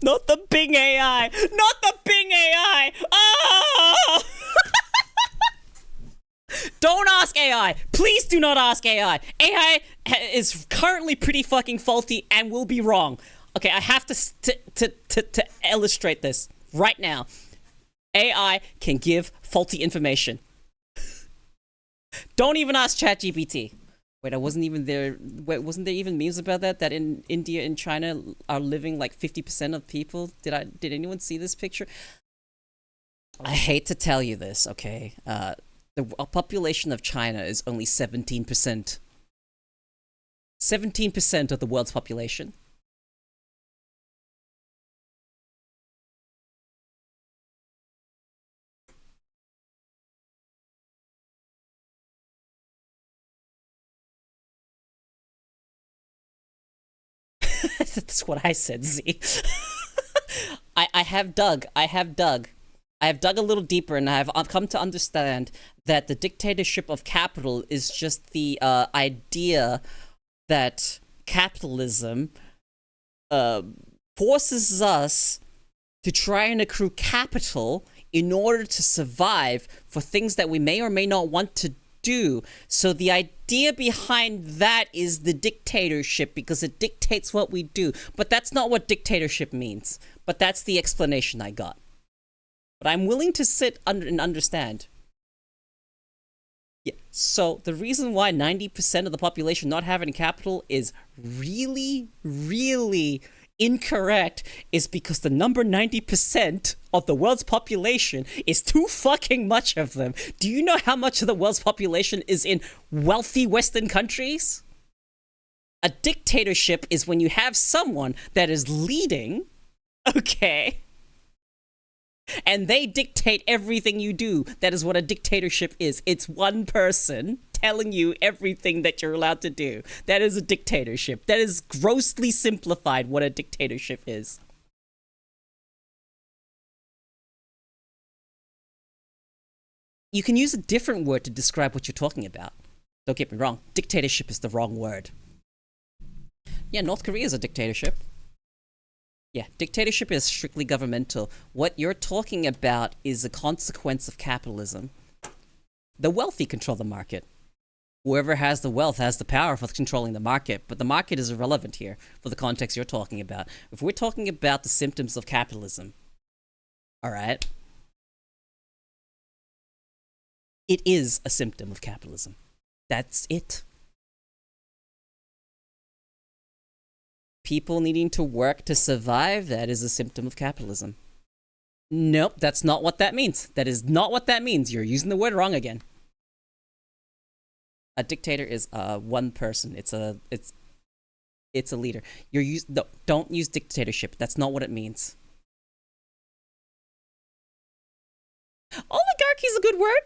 Not the Bing AI! Not the Bing AI! Ah! Don't ask AI! Please do not ask AI! AI is currently pretty fucking faulty and will be wrong. Okay, I have to illustrate this right now. AI can give faulty information. Don't even ask ChatGPT. Wait, I wasn't even there. Wait, wasn't there even memes about that? That in India and China are living like 50% of people? Did anyone see this picture? I hate to tell you this, okay? The population of China is only 17%. 17% of the world's population. That's what I said, Z. I have dug. I have dug a little deeper and I've come to understand that the dictatorship of capital is just the idea that capitalism forces us to try and accrue capital in order to survive for things that we may or may not want to do. So the idea behind that is the dictatorship, because it dictates what we do. But that's not what dictatorship means. But that's the explanation I got. But I'm willing to sit under and understand. Yeah. So the reason why 90% of the population not having capital is really, really incorrect is because the number 90% of the world's population is too fucking much of them. Do you know how much of the world's population is in wealthy Western countries? A dictatorship is when you have someone that is leading, okay, and they dictate everything you do. That is what a dictatorship is. It's one person telling you everything that you're allowed to do. That is a dictatorship. That is grossly simplified what a dictatorship is. You can use a different word to describe what you're talking about. Don't get me wrong. Dictatorship is the wrong word. Yeah, North Korea is a dictatorship. Yeah, dictatorship is strictly governmental. What you're talking about is a consequence of capitalism. The wealthy control the market. Whoever has the wealth has the power for controlling the market, but the market is irrelevant here for the context you're talking about. If we're talking about the symptoms of capitalism, alright? It is a symptom of capitalism. That's it. People needing to work to survive, that is a symptom of capitalism. Nope, that's not what that means. That is not what that means. You're using the word wrong again. A dictator is one person. It's a leader. Don't use dictatorship. That's not what it means. Oligarchy is a good word.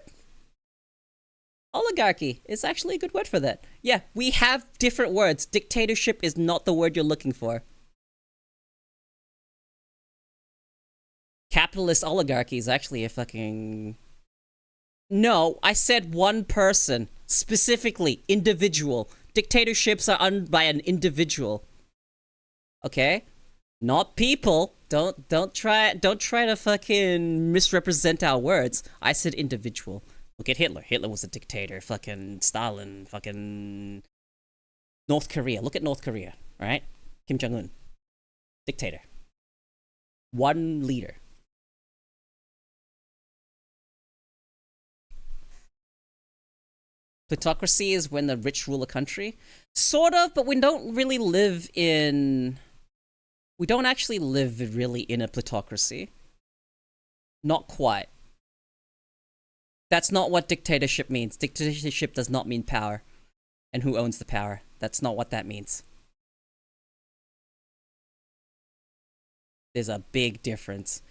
Oligarchy is actually a good word for that. Yeah, we have different words. Dictatorship is not the word you're looking for. Capitalist oligarchy is actually a fucking... No, I said one person. Specifically, individual. Dictatorships are owned by an individual. Okay? Not people. Don't try to fucking misrepresent our words. I said individual. Look at Hitler. Hitler was a dictator. Fucking Stalin. Fucking North Korea. Look at North Korea, right? Kim Jong-un. Dictator. One leader. Plutocracy is when the rich rule a country. Sort of, but we don't really live in... We don't actually live really in a plutocracy. Not quite. That's not what dictatorship means. Dictatorship does not mean power. And who owns the power. That's not what that means. There's a big difference.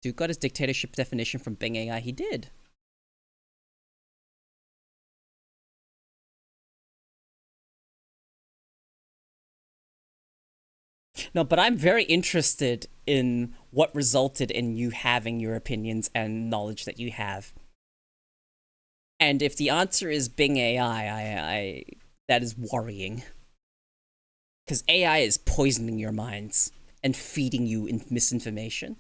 Dude got his dictatorship definition from Bing AI. He did. No, but I'm very interested in what resulted in you having your opinions and knowledge that you have. And if the answer is Bing AI, that is worrying. Because AI is poisoning your minds and feeding you misinformation.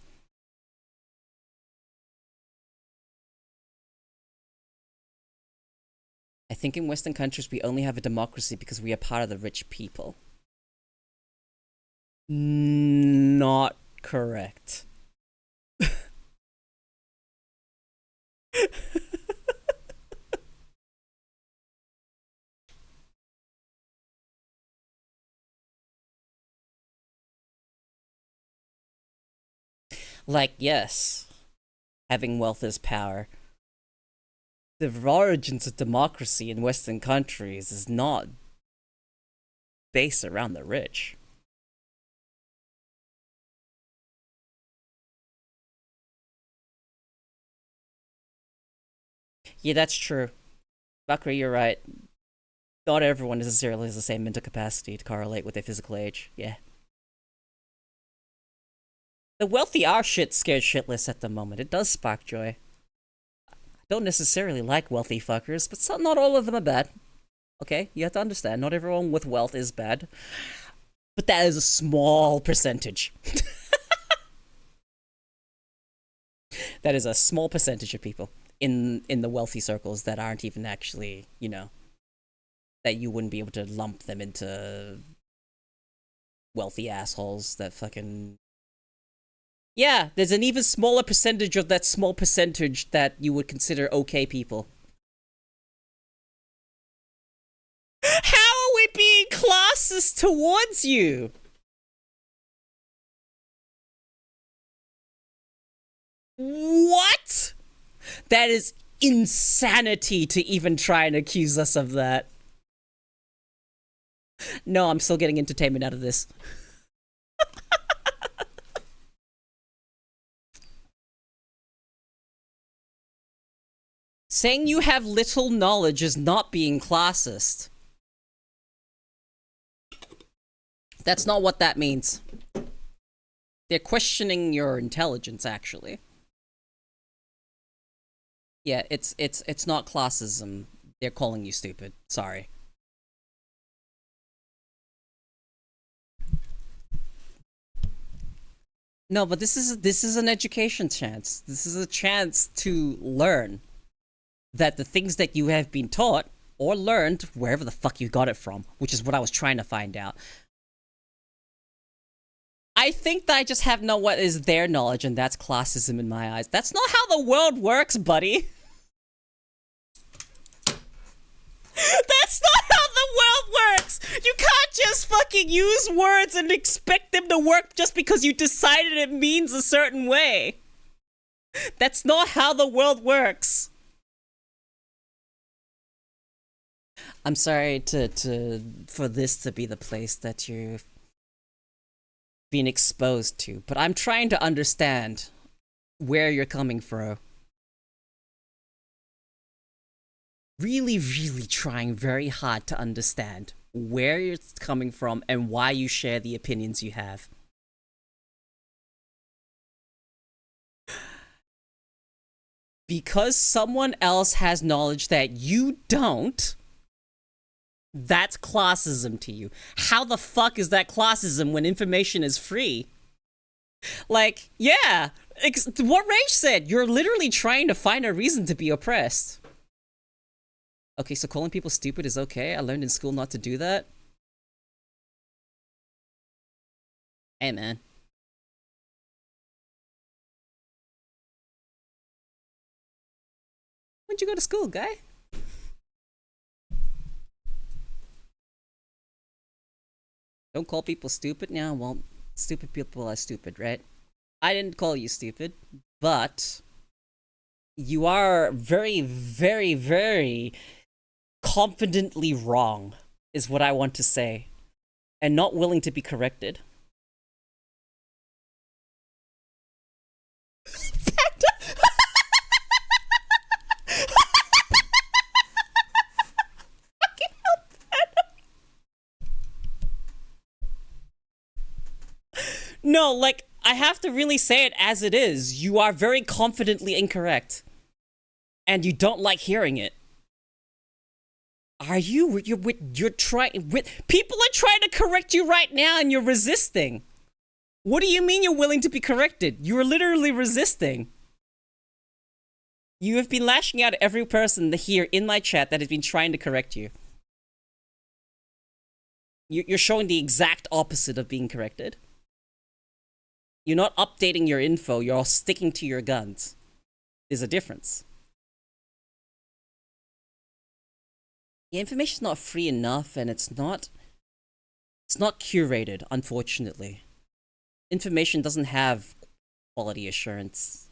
I think in Western countries we only have a democracy because we are part of the rich people. Not correct. Like, yes, having wealth is power. The origins of democracy in Western countries is not based around the rich. Yeah, that's true. Bakri, you're right. Not everyone necessarily has the same mental capacity to correlate with their physical age. Yeah. The wealthy are scared shitless at the moment. It does spark joy. I don't necessarily like wealthy fuckers, but not all of them are bad. Okay, you have to understand, not everyone with wealth is bad. But that is a small percentage. That is a small percentage of people in the wealthy circles that aren't even actually, you know, that you wouldn't be able to lump them into wealthy assholes that fucking... Yeah, there's an even smaller percentage of that small percentage that you would consider okay people. How are we being classist towards you? What? That is insanity to even try and accuse us of that. No, I'm still getting entertainment out of this. Saying you have little knowledge is not being classist. That's not what that means. They're questioning your intelligence, actually. Yeah, it's not classism. They're calling you stupid. Sorry. No, but this is an education chance. This is a chance to learn that the things that you have been taught or learned, wherever the fuck you got it from, which is what I was trying to find out. I think that I just have what is their knowledge, and that's classism in my eyes. That's not how the world works, buddy. That's not how the world works! You can't just fucking use words and expect them to work just because you decided it means a certain way. That's not how the world works. I'm sorry for this to be the place that you've been exposed to, but I'm trying to understand where you're coming from. Really, really trying very hard to understand where you're coming from and why you share the opinions you have. Because someone else has knowledge that you don't, that's classism to you. How the fuck is that classism when information is free? Like, yeah, what Rage said, you're literally trying to find a reason to be oppressed. Okay, so calling people stupid is okay? I learned in school not to do that? Hey, man. When'd you go to school, guy? Don't call people stupid? Yeah, well, stupid people are stupid, right? I didn't call you stupid, but you are very, very, very confidently wrong, is what I want to say, and not willing to be corrected. No, like, I have to really say it as it is. You are very confidently incorrect. And you don't like hearing it. Are you? You're trying... People are trying to correct you right now and you're resisting. What do you mean you're willing to be corrected? You're literally resisting. You have been lashing out at every person here in my chat that has been trying to correct you. You're showing the exact opposite of being corrected. You're not updating your info, you're sticking to your guns. There's a difference. Yeah, information's not free enough, and it's not curated, unfortunately. Information doesn't have quality assurance.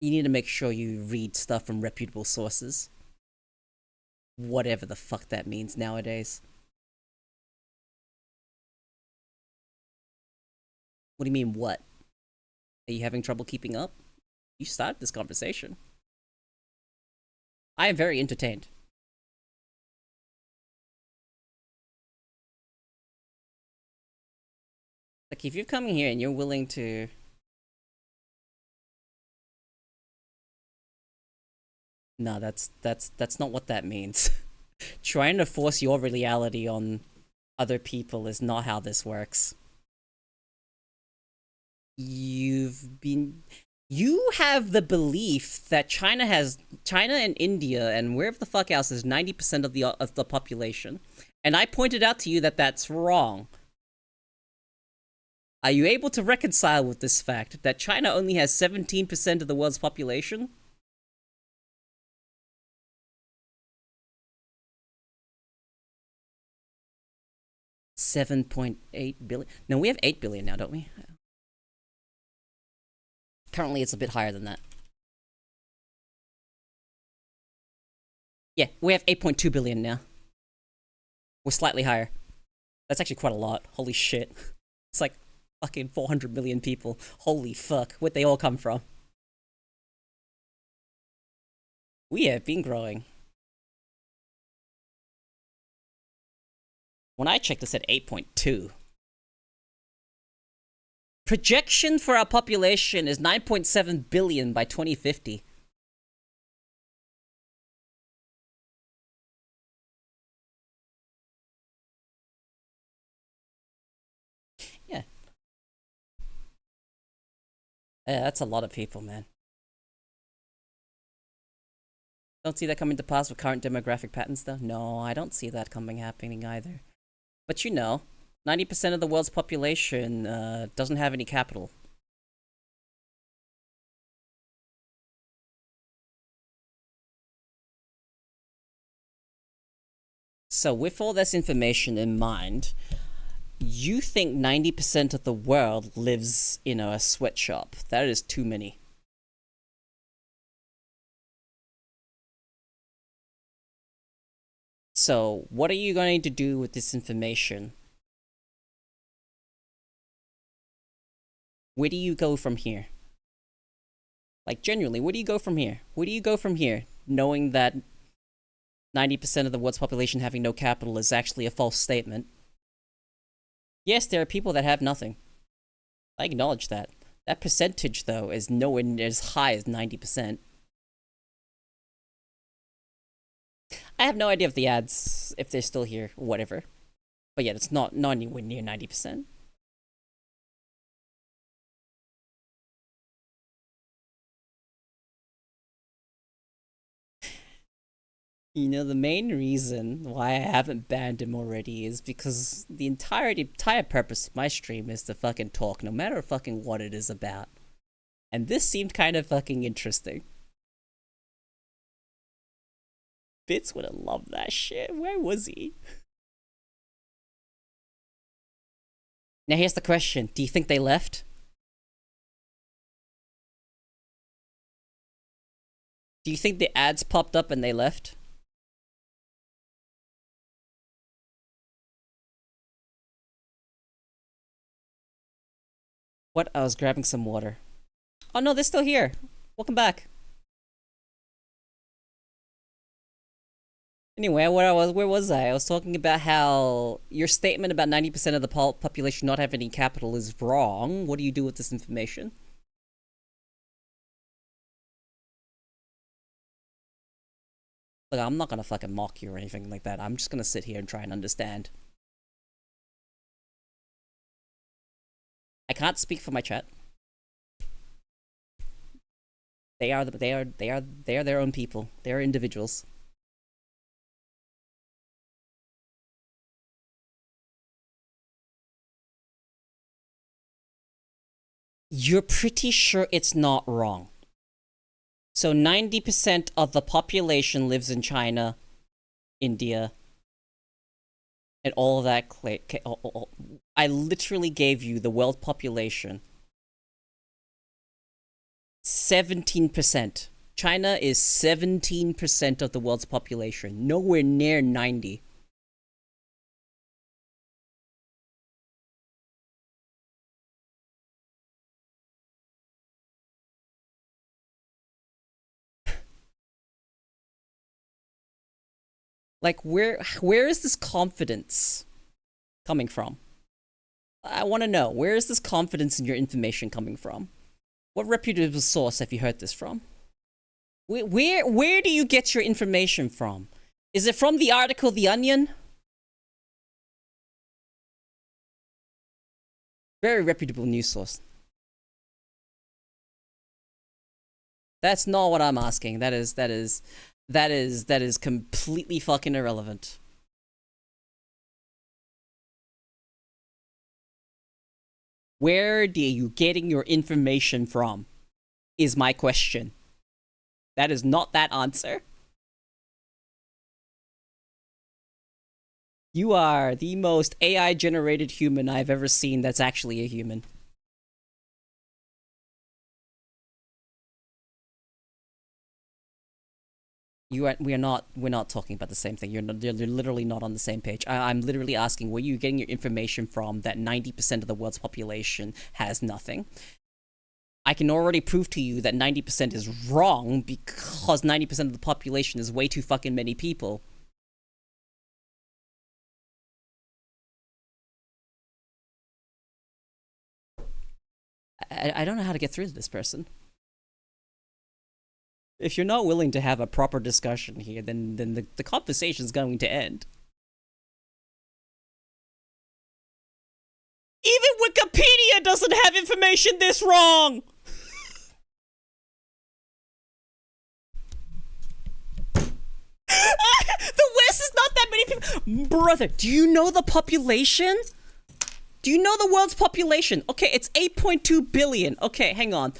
You need to make sure you read stuff from reputable sources. Whatever the fuck that means nowadays. What do you mean, what? Are you having trouble keeping up? You started this conversation. I am very entertained. Like, if you're coming here and you're willing to... No, that's not what that means. Trying to force your reality on other people is not how this works. You have the belief that China and India and wherever the fuck else is 90% of the population. And I pointed out to you that that's wrong. Are you able to reconcile with this fact that China only has 17% of the world's population? $7.8 billion. No, we have 8 billion now, don't we? Currently, it's a bit higher than that. Yeah, we have 8.2 billion now. We're slightly higher. That's actually quite a lot. Holy shit. It's like fucking 400 million people. Holy fuck. Where'd they all come from? We have been growing. When I checked, it said 8.2. Projection for our population is 9.7 billion by 2050. Yeah. Yeah, that's a lot of people, man. Don't see that coming to pass with current demographic patterns, though? No, I don't see that happening either. But you know, 90% of the world's population doesn't have any capital. So with all this information in mind, you think 90% of the world lives in a sweatshop. That is too many. So what are you going to do with this information? Where do you go from here? Like, genuinely, where do you go from here? Where do you go from here, knowing that 90% of the world's population having no capital is actually a false statement? Yes, there are people that have nothing. I acknowledge that. That percentage, though, is nowhere near as high as 90%. I have no idea if the ads, if they're still here, or whatever. But yeah, it's not anywhere near 90%. You know, the main reason why I haven't banned him already is because the entire purpose of my stream is to fucking talk, no matter fucking what it is about. And this seemed kind of fucking interesting. Bits would have loved that shit. Where was he? Now here's the question. Do you think they left? Do you think the ads popped up and they left? What? I was grabbing some water. Oh no, they're still here. Welcome back. Anyway, where was I? I was talking about how your statement about 90% of the population not having any capital is wrong. What do you do with this information? Look, I'm not gonna fucking mock you or anything like that. I'm just gonna sit here and try and understand. I can't speak for my chat. They are their own people. They are individuals. You're pretty sure it's not wrong. So 90% of the population lives in China, India, and all of that. I literally gave you the world population. 17%. China is 17% of the world's population. Nowhere near 90. Like, where is this confidence coming from? I want to know, where is this confidence in your information coming from? What reputable source have you heard this from? Where do you get your information from? Is it from the article The Onion? Very reputable news source. That's not what I'm asking. That is completely fucking irrelevant. Where are you getting your information from? Is my question. That is not that answer. You are the most AI-generated human I've ever seen that's actually a human. We're not talking about the same thing. You're literally not on the same page. I'm literally asking where you're getting your information from that 90% of the world's population has nothing. I can already prove to you that 90% is wrong because 90% of the population is way too fucking many people. I don't know how to get through to this person. If you're not willing to have a proper discussion here, then the conversation's going to end. Even Wikipedia doesn't have information this wrong! The West is not that many people. Brother, do you know the population? Do you know the world's population? Okay, it's 8.2 billion. Okay, hang on.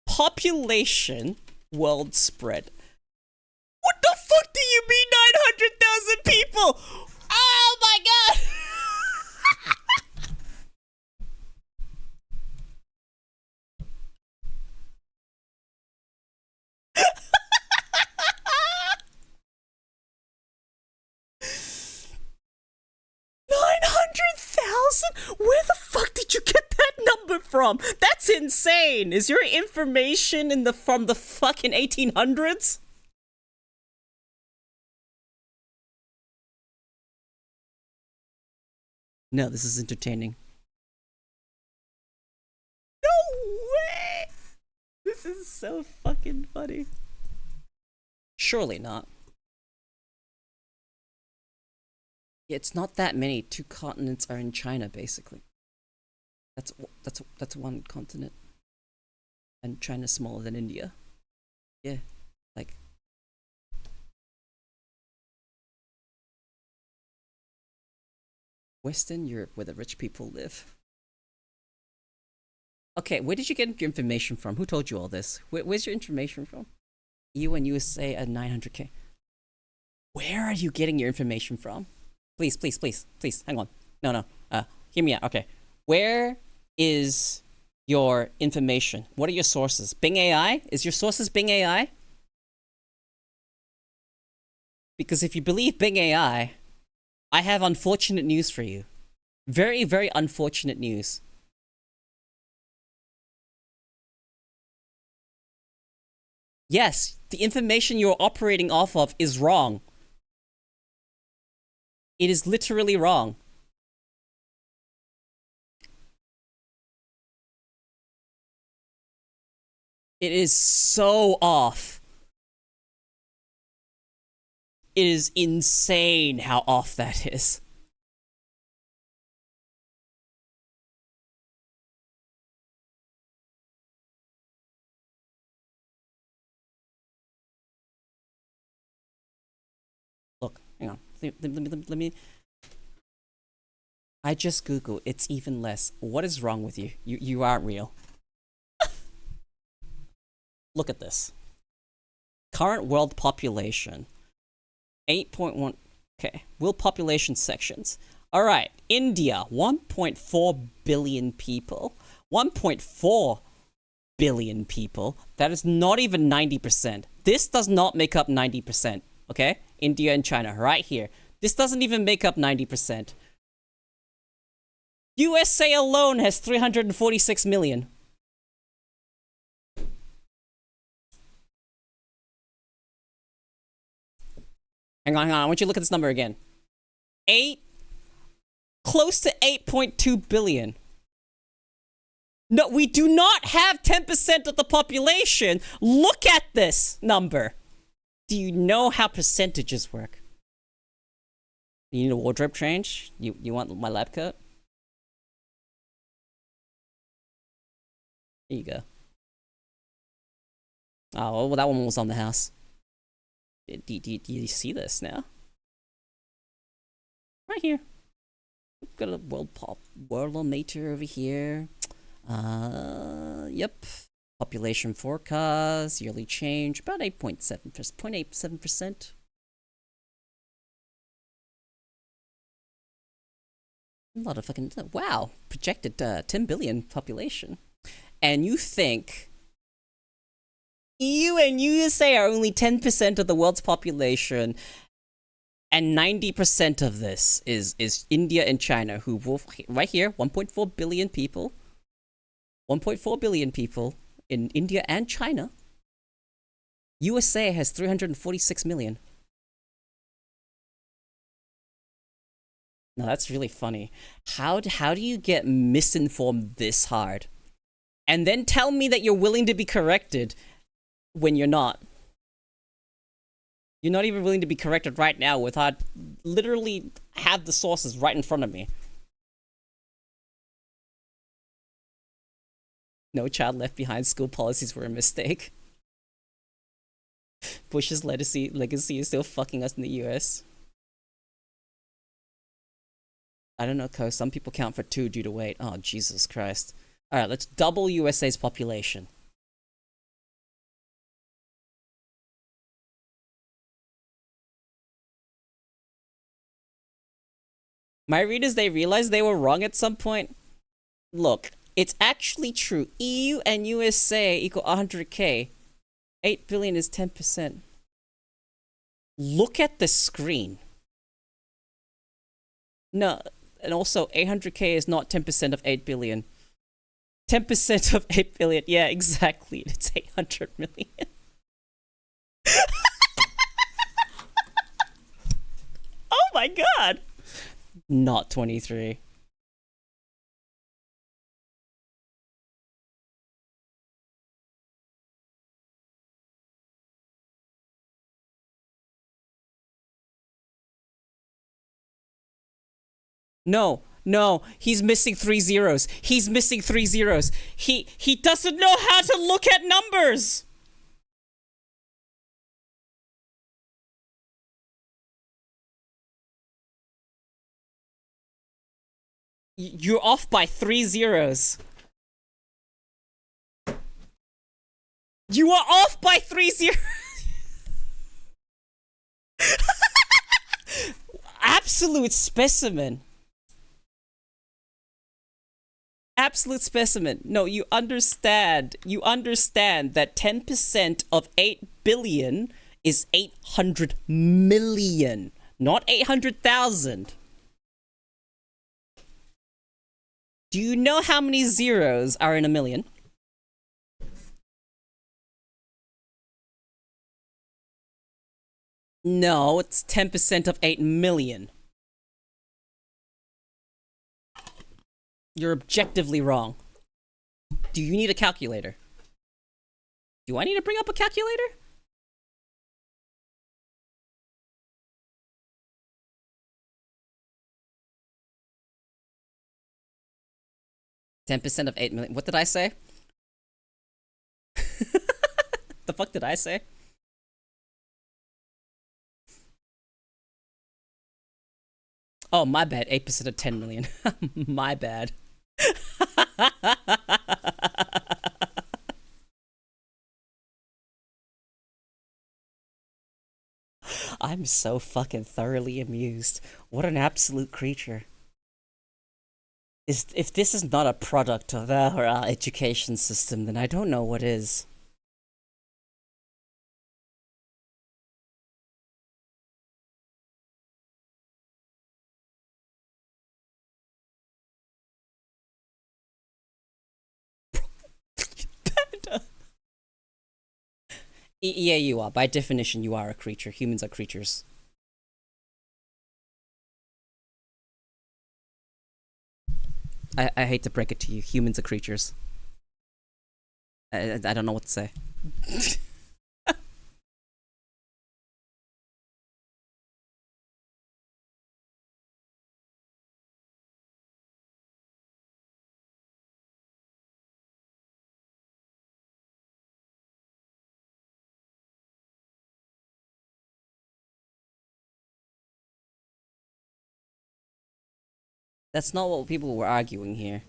Population, world spread. What the fuck do you mean 900,000 people? Oh my god! 900,000? Where the fuck did you get that number from? That's insane. Is your information from the fucking 1800s? No, this is entertaining. No way! This is so fucking funny. Surely not. It's not that many. 2 continents are in China, basically. That's one continent. And China's smaller than India. Yeah, like... Western Europe, where the rich people live. Okay, where did you get your information from? Who told you all this? Where's your information from? You and USA at 900k. Where are you getting your information from? Please, hang on. No, hear me out, okay. Where is your information? What are your sources? Bing AI? Is your sources Bing AI? Because if you believe Bing AI, I have unfortunate news for you. Very, very unfortunate news. Yes, the information you're operating off of is wrong. It is literally wrong. It is so off. It is insane how off that is. Look, hang on. Let me... I just Googled. It's even less. What is wrong with you? You aren't real. Look at this. Current world population. 8.1. Okay. World population sections. Alright. India. 1.4 billion people. 1.4 billion people. That is not even 90%. This does not make up 90%. Okay? India and China. Right here. This doesn't even make up 90%. USA alone has 346 million. Hang on. I want you to look at this number again. close to 8.2 billion. No, we do not have 10% of the population. Look at this number. Do you know how percentages work? You need a wardrobe change? You want my lab coat? Here you go. Oh, well, that one was on the house. Do you see this now? Right here. We've got a world on nature over here. Yep. Population forecast, yearly change, about 0.87%. A lot of fucking, wow, projected 10 billion population. And you think EU and USA are only 10% of the world's population, and 90% of this is India and China, who will, right here, 1.4 billion people. 1.4 billion people in India and China. USA has 346 million. Now that's really funny. How do you get misinformed this hard? And then tell me that you're willing to be corrected when you're not. You're not even willing to be corrected right now without literally have the sources right in front of me. No child left behind, school policies were a mistake. Bush's legacy is still fucking us in the US. I don't know, Ko. Some people count for 2 due to weight. Oh, Jesus Christ. Alright, let's double USA's population. My readers, they realized they were wrong at some point. Look, it's actually true. EU and USA equal 100k. 8 billion is 10%. Look at the screen. No, and also 800k is not 10% of 8 billion. 10% of 8 billion. Yeah, exactly. It's 800 million. Oh my god. Not 23. No, he's missing 3 zeros. He's missing 3 zeros. He doesn't know how to look at numbers. You're off by 3 zeros. You are off by 3 zeros. Absolute specimen. Absolute specimen. No, you understand that 10% of 8 billion is 800 million, not 800,000. Do you know how many zeros are in a million? No, it's 10% of 8 million. You're objectively wrong. Do you need a calculator? Do I need to bring up a calculator? %10 of 8 million. What did I say? The fuck did I say? Oh, my bad. 8% of 10 million. My bad. I'm so fucking thoroughly amused. What an absolute creature. If this is not a product of our education system, then I don't know what is. Yeah, you are. By definition, you are a creature. Humans are creatures. I hate to break it to you. Humans are creatures. I don't know what to say. That's not what people were arguing here.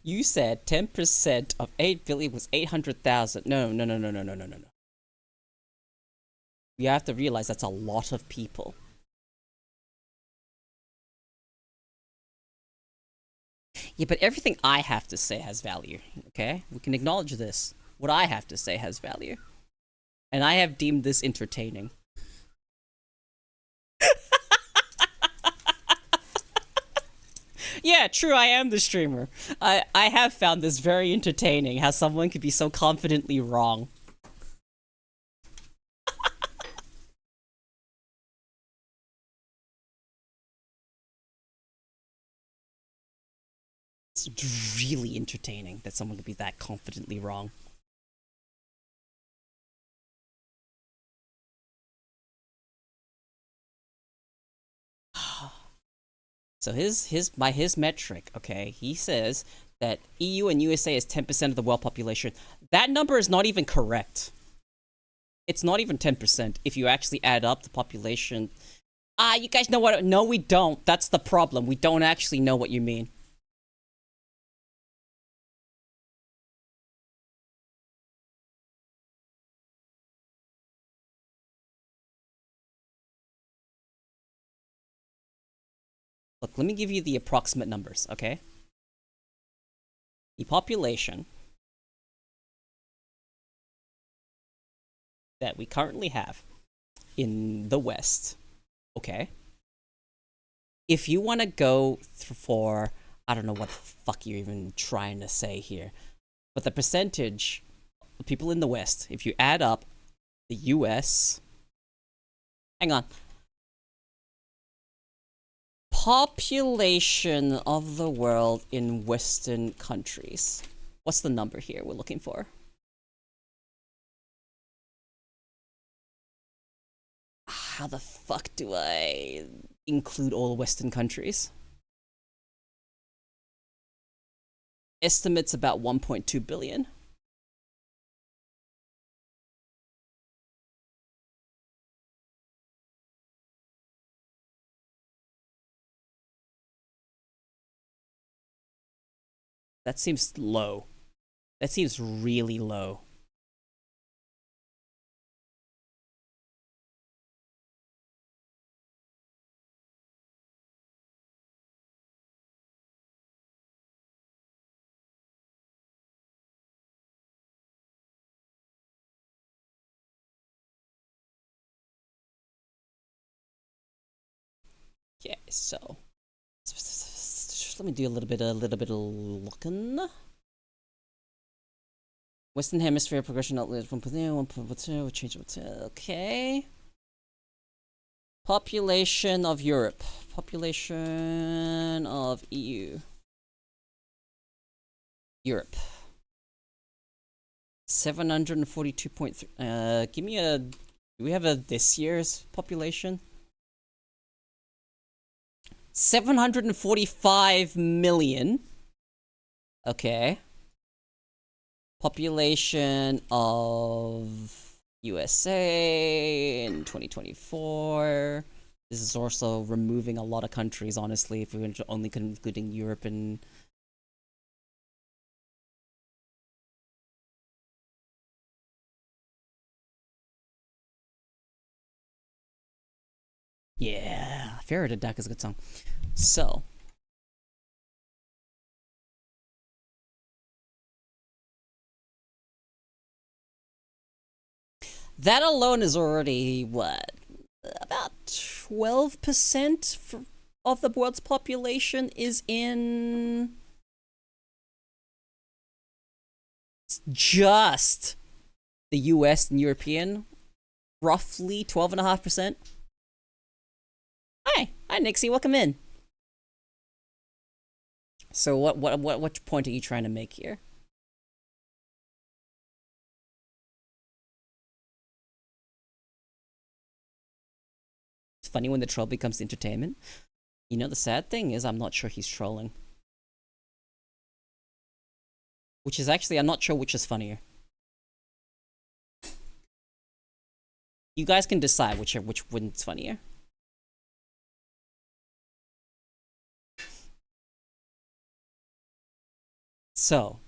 You said 10% of 8 billion was 800,000. No. You have to realize that's a lot of people. Yeah, but everything I have to say has value, okay? We can acknowledge this. What I have to say has value. And I have deemed this entertaining. Yeah, true, I am the streamer. I have found this very entertaining, how someone could be so confidently wrong. It's really entertaining that someone could be that confidently wrong. So his metric, okay, he says that EU and USA is 10% of the world population. That number is not even correct. It's not even 10% if you actually add up the population. You guys know what? No, we don't. That's the problem. We don't actually know what you mean. Look, let me give you the approximate numbers, okay? The population that we currently have in the West, okay? If you want to go for, I don't know what the fuck you're even trying to say here, but the percentage of people in the West, if you add up the US, hang on, population of the world in Western countries. What's the number here we're looking for? How the fuck do I include all Western countries? Estimates about 1.2 billion. That seems low. That seems really low. Okay, so let me do a little bit of looking. Western Hemisphere progression outlet 1.2 change. Okay. Population of Europe. Population of EU. Europe. 742.3. Give me a. Do we have a this year's population? 745 million. Okay. Population of USA in 2024. This is also removing a lot of countries, honestly, if we're only including Europe and... Yeah, Fairy to Duck is a good song. So... that alone is already, what? About 12% of the world's population is in... just the US and European. roughly 12.5%. Hi, Nixie, welcome in. So what point are you trying to make here? It's funny when the troll becomes entertainment. You know, the sad thing is I'm not sure he's trolling. Which is actually, I'm not sure which is funnier. You guys can decide which one's funnier. So,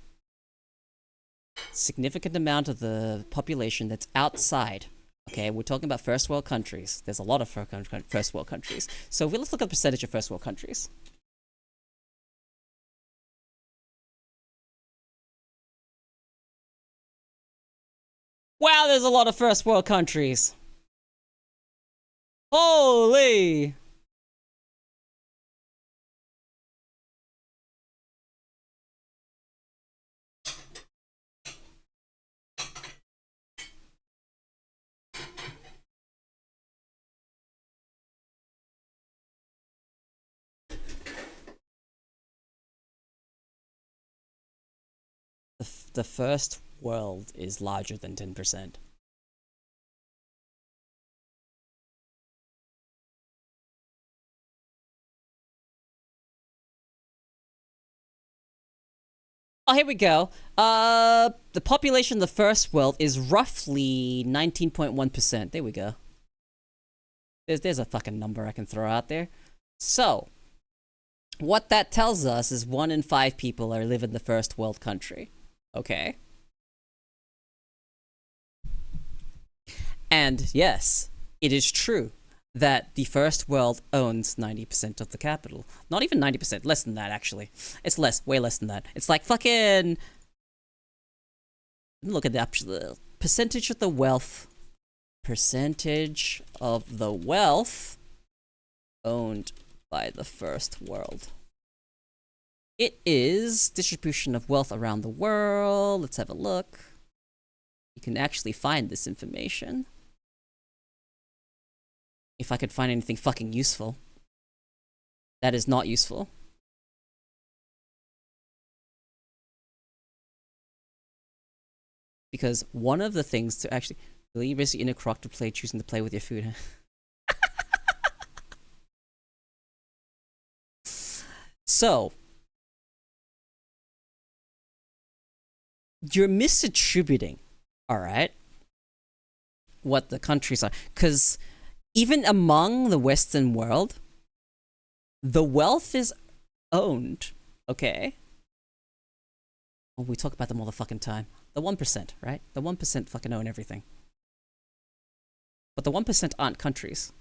significant amount of the population that's outside. Okay, we're talking about first world countries. There's a lot of first world countries. So let's look at the percentage of first world countries. Wow, there's a lot of first world countries. Holy! The first world is larger than 10%. Oh, here we go. The population of the first world is roughly 19.1%. There we go. There's a fucking number I can throw out there. So, what that tells us is 1 in 5 people live in the first world country. Okay. And yes, it is true that the first world owns 90% of the capital. Not even 90%, less than that actually. It's less, way less than that. It's like fucking... Look at the percentage of the wealth. Percentage of the wealth owned by the first world. It is distribution of wealth around the world. Let's have a look. You can actually find this information. If I could find anything fucking useful. That is not useful. Because one of the things to actually... Really, you're basically in a crock to play, choosing to play with your food, huh? So... You're misattributing, alright, what the countries are. Because even among the Western world, the wealth is owned, okay? Oh, we talk about them all the fucking time. The 1%, right? The 1% fucking own everything. But the 1% aren't countries.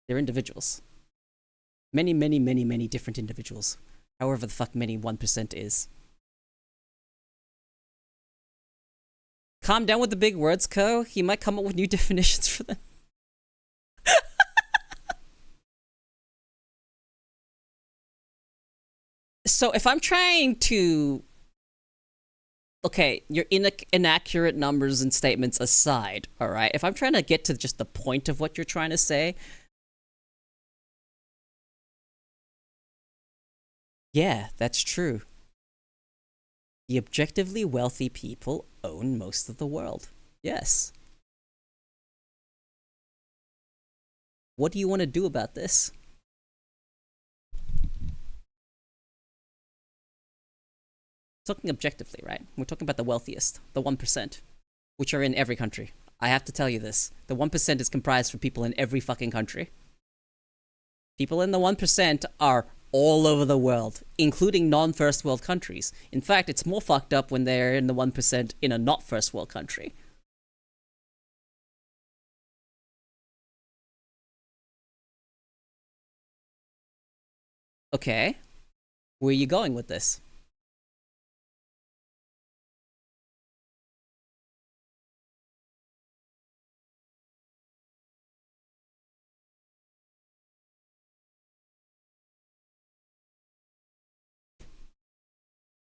They're individuals. Many, many, many, many different individuals. However the fuck many 1% is. Calm down with the big words, Ko. He might come up with new definitions for them. So if I'm trying to... Okay, your inaccurate numbers and statements aside, alright? If I'm trying to get to just the point of what you're trying to say... Yeah, that's true. The objectively wealthy people own most of the world. Yes. What do you want to do about this? Talking objectively, right? We're talking about the wealthiest, the 1%, which are in every country. I have to tell you this. The 1% is comprised of people in every fucking country. People in the 1% are all over the world, including non-first world countries. In fact, it's more fucked up when they're in the 1% in a not first world country. Okay. Where are you going with this?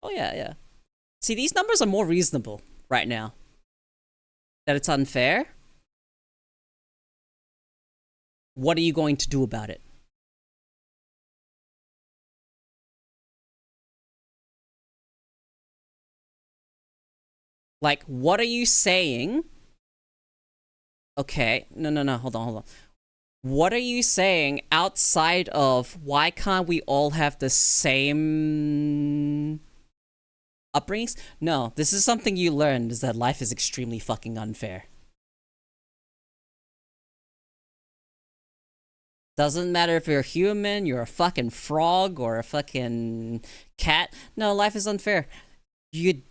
Oh yeah, yeah. See, these numbers are more reasonable right now. That it's unfair? What are you going to do about it? Like, what are you saying? Okay, no, hold on. What are you saying outside of why can't we all have the same upbringings? No, this is something you learned, is that life is extremely fucking unfair. Doesn't matter if you're a human, you're a fucking frog, or a fucking cat. No, life is unfair. You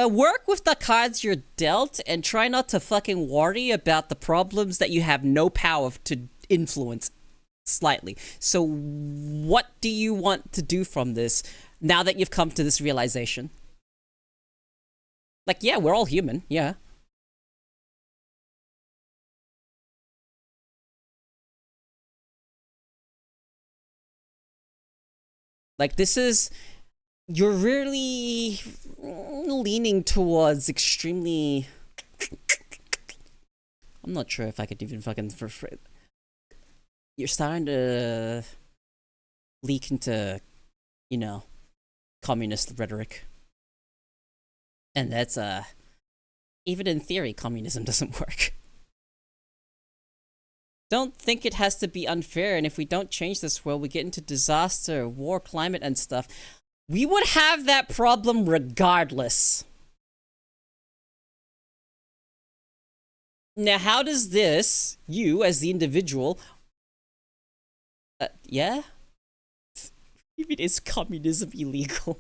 work with the cards you're dealt and try not to fucking worry about the problems that you have no power to influence slightly. So what do you want to do from this now that you've come to this realization? Like, yeah, we're all human, yeah. Like, this is... You're really leaning towards extremely... I'm not sure if I could even fucking... You're starting to leak into, you know, communist rhetoric. And that's, even in theory, communism doesn't work. Don't think it has to be unfair, and if we don't change this world, we get into disaster, war, climate, and stuff. We would have that problem regardless. Now, how does this, you as the individual... yeah? Even is communism illegal?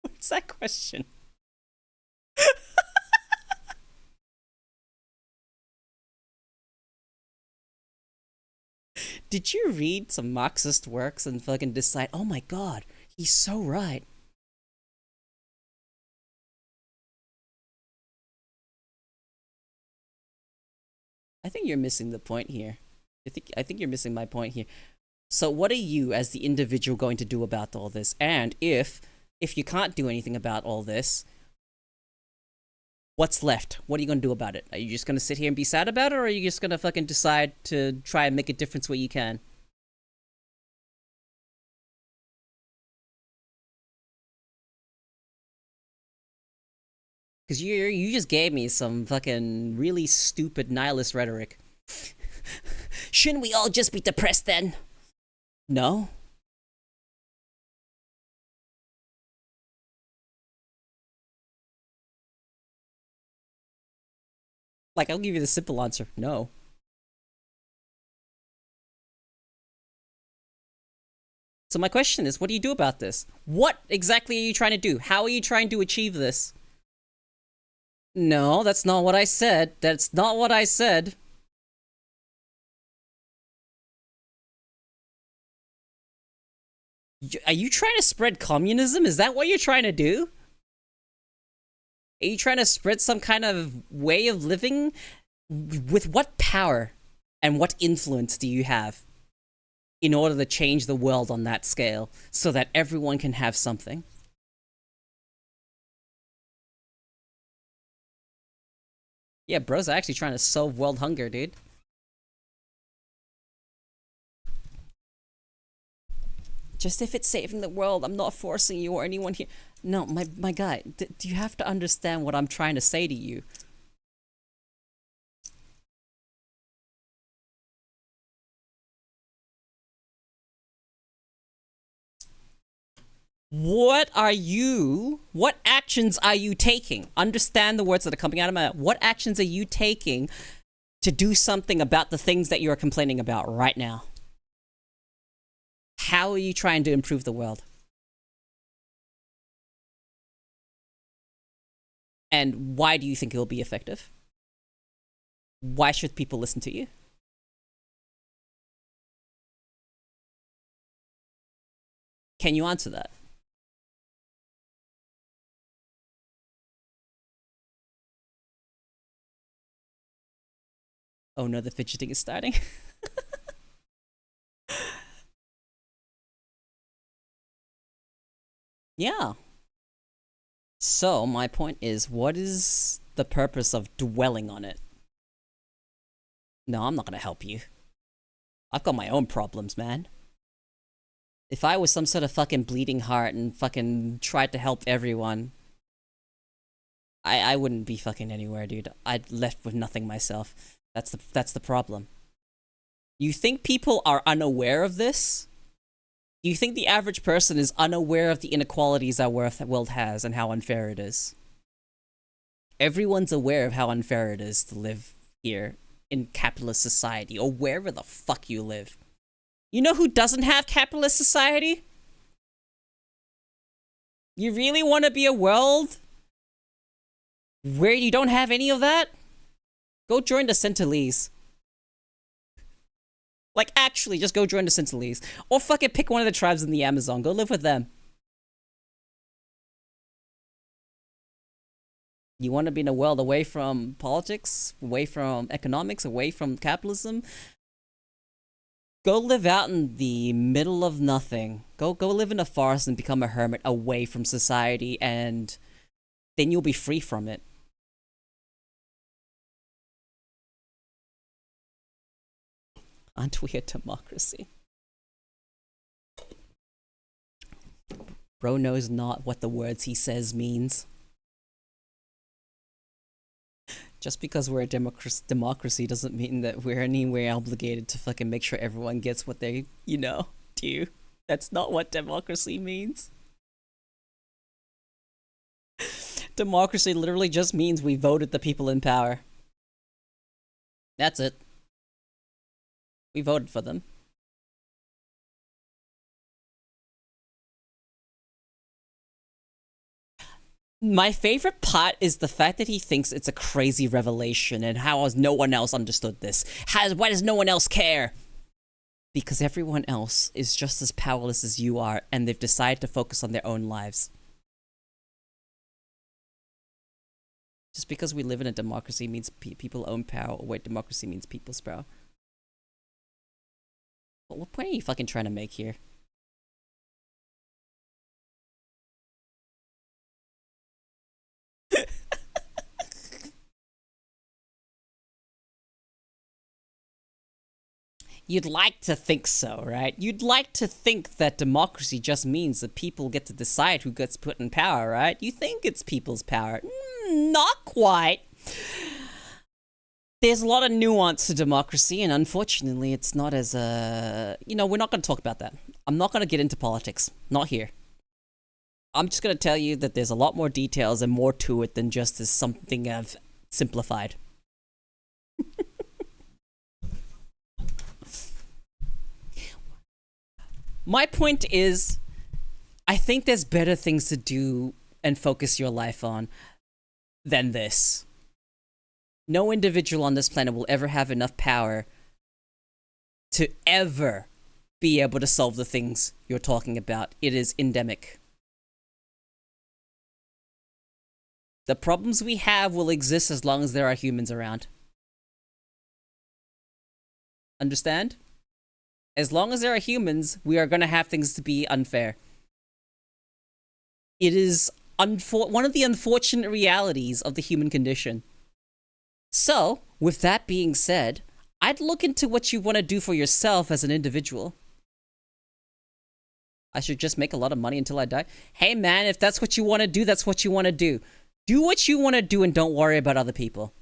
What's that question? Did you read some Marxist works and fucking decide, oh my god, he's so right? I think you're missing the point here. I think you're missing my point here. So what are you as the individual going to do about all this? And if you can't do anything about all this, what's left? What are you gonna do about it? Are you just gonna sit here and be sad about it, or are you just gonna fucking decide to try and make a difference where you can? Because you just gave me some fucking really stupid nihilist rhetoric. Shouldn't we all just be depressed then? No. Like, I'll give you the simple answer. No. So my question is, what do you do about this? What exactly are you trying to do? How are you trying to achieve this? No, that's not what I said. That's not what I said. Are you trying to spread communism? Is that what you're trying to do? Are you trying to spread some kind of way of living? With what power and what influence do you have in order to change the world on that scale so that everyone can have something? Yeah, bro's actually trying to solve world hunger, dude. Just if it's saving the world, I'm not forcing you or anyone here. No, my guy, do you have to understand what I'm trying to say to you? What actions are you taking? Understand the words that are coming out of my mouth. What actions are you taking to do something about the things that you're complaining about right now? How are you trying to improve the world? And why do you think it will be effective? Why should people listen to you? Can you answer that? Oh no, the fidgeting is starting. Yeah. So, my point is, what is the purpose of dwelling on it? No, I'm not gonna help you. I've got my own problems, man. If I was some sort of fucking bleeding heart and fucking tried to help everyone, I wouldn't be fucking anywhere, dude. I'd left with nothing myself. That's the problem. You think people are unaware of this? You think the average person is unaware of the inequalities our world has and how unfair it is? Everyone's aware of how unfair it is to live here in capitalist society, or wherever the fuck you live. You know who doesn't have capitalist society? You really want to be a world where you don't have any of that? Go join the Centinelese. Like, actually, just go join the Centinelese. Or fucking pick one of the tribes in the Amazon. Go live with them. You want to be in a world away from politics, away from economics, away from capitalism? Go live out in the middle of nothing. Go live in a forest and become a hermit away from society, and then you'll be free from it. Aren't we a democracy? Bro knows not what the words he says means. Just because we're a democracy doesn't mean that we're anywhere obligated to fucking make sure everyone gets what they, do. That's not what democracy means. Democracy literally just means we voted the people in power. That's it. We voted for them. My favorite part is the fact that he thinks it's a crazy revelation, and how has no one else understood this? Why does no one else care? Because everyone else is just as powerless as you are, and they've decided to focus on their own lives. Just because we live in a democracy means people own power, or wait, democracy means people's power. But what point are you fucking trying to make here? You'd like to think so, right? You'd like to think that democracy just means that people get to decide who gets put in power, right? You think it's people's power. Not quite. There's a lot of nuance to democracy, and unfortunately, it's not as we're not going to talk about that. I'm not going to get into politics. Not here. I'm just going to tell you that there's a lot more details and more to it than just as something I've simplified. My point is, I think there's better things to do and focus your life on than this. No individual on this planet will ever have enough power to ever be able to solve the things you're talking about. It is endemic. The problems we have will exist as long as there are humans around. Understand? As long as there are humans, we are going to have things to be unfair. It is one of the unfortunate realities of the human condition. So, with that being said, I'd look into what you want to do for yourself as an individual. I should just make a lot of money until I die? Hey man, if that's what you want to do, that's what you want to do. Do what you want to do and don't worry about other people.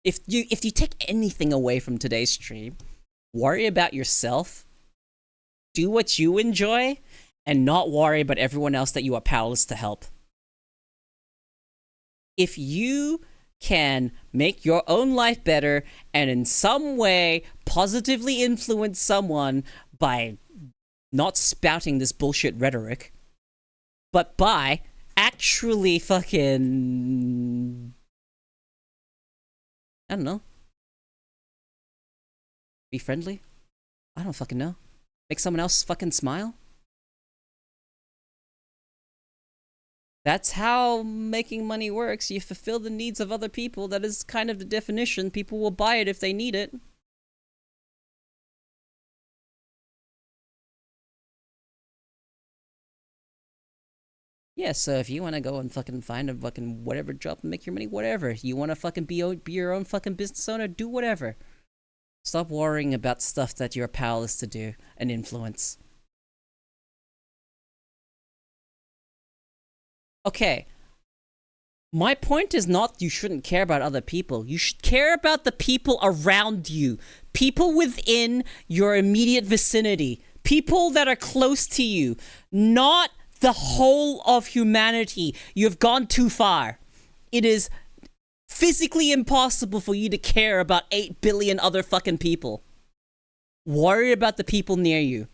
If you take anything away from today's stream, worry about yourself, do what you enjoy, and not worry about everyone else that you are powerless to help. If you can make your own life better and in some way positively influence someone by not spouting this bullshit rhetoric, but by actually fucking, I don't know, be friendly? I don't fucking know. Make someone else fucking smile? That's how making money works. You fulfill the needs of other people. That is kind of the definition. People will buy it if they need it. Yeah, so if you want to go and fucking find a fucking whatever job and make your money, whatever. You want to fucking be your own fucking business owner, do whatever. Stop worrying about stuff that you're powerless to do and influence. Okay. My point is not you shouldn't care about other people. You should care about the people around you. People within your immediate vicinity. People that are close to you. Not the whole of humanity. You've gone too far. It is physically impossible for you to care about 8 billion other fucking people. Worry about the people near you.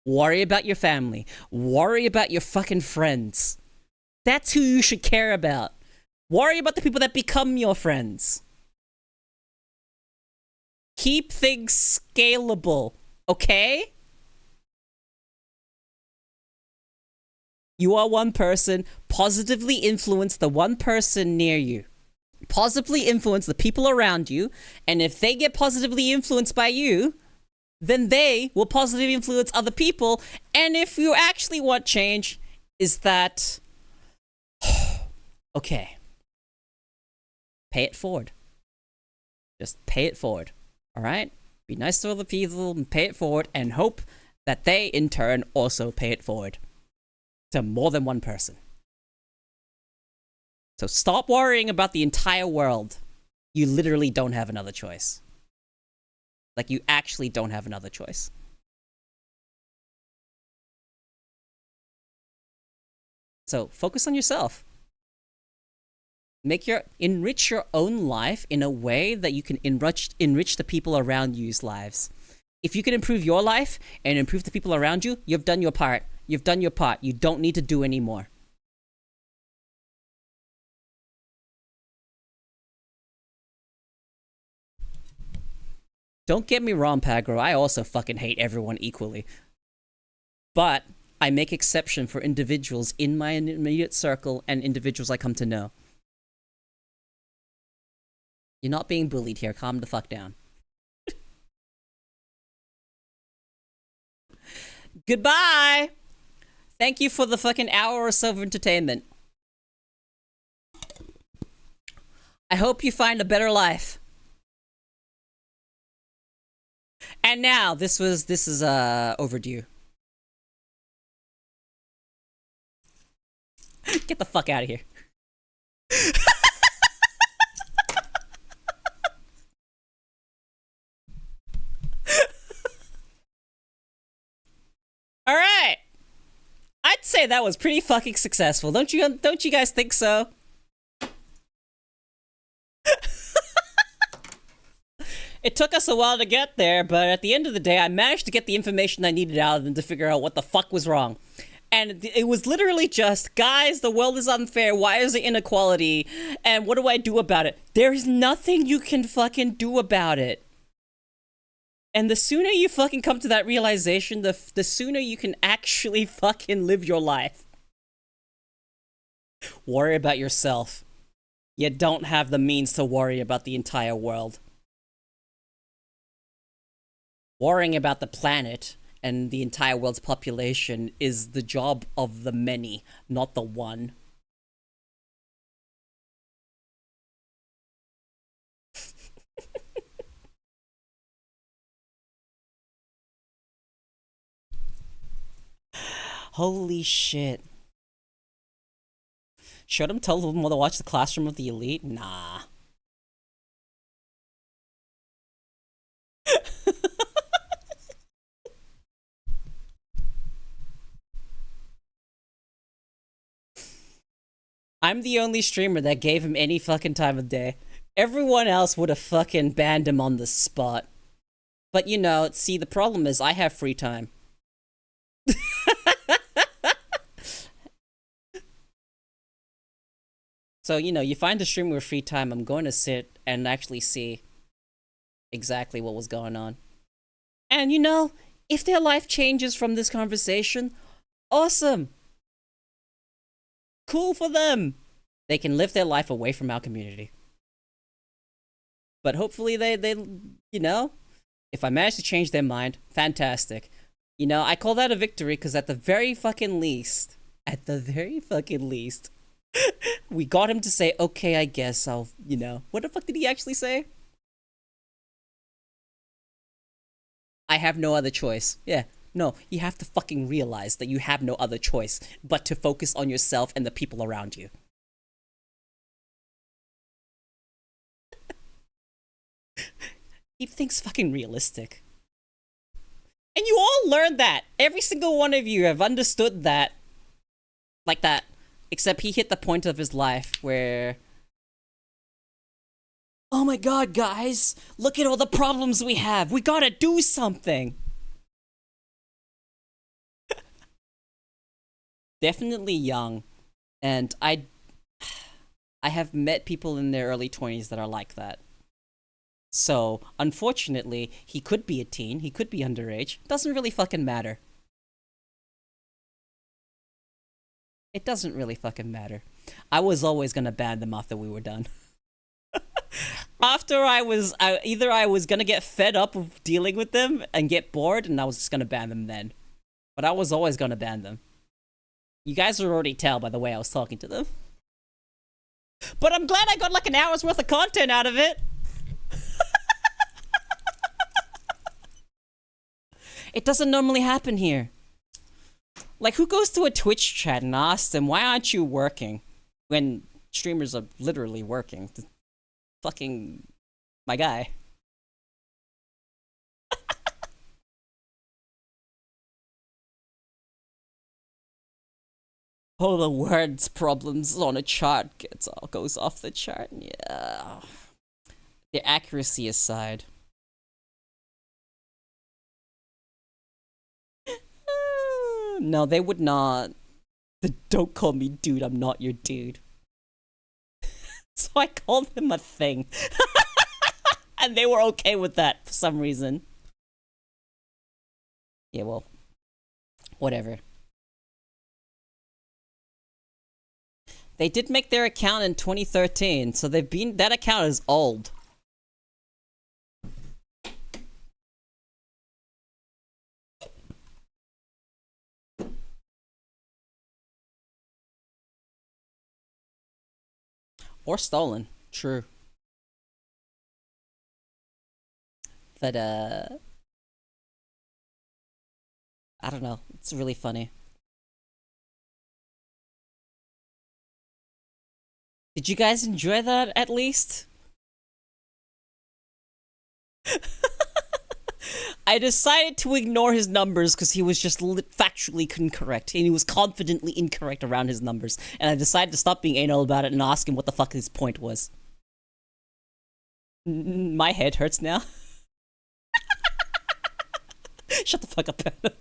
Worry about your family. Worry about your fucking friends. That's who you should care about. Worry about the people that become your friends. Keep things scalable, okay? You are one person. Positively influence the one person near you. Positively influence the people around you. And if they get positively influenced by you, then they will positively influence other people. And if you actually want change, is that... okay. Pay it forward. Just pay it forward. Alright? Be nice to other people and pay it forward and hope that they, in turn, also pay it forward. To more than one person. So stop worrying about the entire world. You literally don't have another choice. Like, you actually don't have another choice. So focus on yourself. Enrich your own life in a way that you can enrich the people around you's lives. If you can improve your life and improve the people around you, you've done your part. You've done your part. You don't need to do any more. Don't get me wrong, Pagro. I also fucking hate everyone equally. But I make exception for individuals in my immediate circle and individuals I come to know. You're not being bullied here. Calm the fuck down. Goodbye! Thank you for the fucking hour or so of entertainment. I hope you find a better life. And now, this is overdue. Get the fuck out of here. All right. I'd say that was pretty fucking successful. Don't you guys think so? It took us a while to get there, but at the end of the day, I managed to get the information I needed out of them to figure out what the fuck was wrong. And it was literally just, guys, the world is unfair. Why is there inequality? And what do I do about it? There's nothing you can fucking do about it. And the sooner you fucking come to that realization, the sooner you can actually fucking live your life. Worry about yourself. You don't have the means to worry about the entire world. Worrying about the planet and the entire world's population is the job of the many, not the one. Holy shit. Should I tell them to watch The Classroom of the Elite? Nah. I'm the only streamer that gave him any fucking time of day. Everyone else would have fucking banned him on the spot. But you know, see, the problem is I have free time. So, you know, you find a streamer with free time, I'm going to sit and actually see exactly what was going on. And, you know, if their life changes from this conversation, awesome. Cool for them. They can live their life away from our community. But hopefully they you know, if I manage to change their mind, fantastic. You know, I call that a victory because at the very fucking least, At the very fucking least. We got him to say, okay, I guess I'll, you know. What the fuck did he actually say? I have no other choice. Yeah. No, you have to fucking realize that you have no other choice but to focus on yourself and the people around you. He thinks fucking realistic. And you all learned that. Every single one of you have understood that. Like that. Except he hit the point of his life where... Oh my god, guys! Look at all the problems we have! We gotta do something! Definitely young. And I have met people in their early 20s that are like that. So, unfortunately, he could be a teen, he could be underage. Doesn't really fucking matter. It doesn't really fucking matter. I was always gonna ban them after we were done. After either I was gonna get fed up of dealing with them and get bored, and I was just gonna ban them then. But I was always gonna ban them. You guys will already tell by the way I was talking to them. But I'm glad I got like an hour's worth of content out of it. It doesn't normally happen here. Like, who goes to a Twitch chat and asks them, why aren't you working? When streamers are literally working. Fucking... my guy. Oh, the words problems on a chart goes off the chart. Yeah. The accuracy aside. No, they would not. Don't call me dude, I'm not your dude. So I called him a thing. And they were okay with that for some reason. Yeah, well, whatever. They did make their account in 2013, so that account is old. Or stolen, true. But, I don't know, it's really funny. Did you guys enjoy that, at least? I decided to ignore his numbers because he was just factually incorrect, and he was confidently incorrect around his numbers, and I decided to stop being anal about it and ask him what the fuck his point was. My head hurts now. Shut the fuck up, Adam.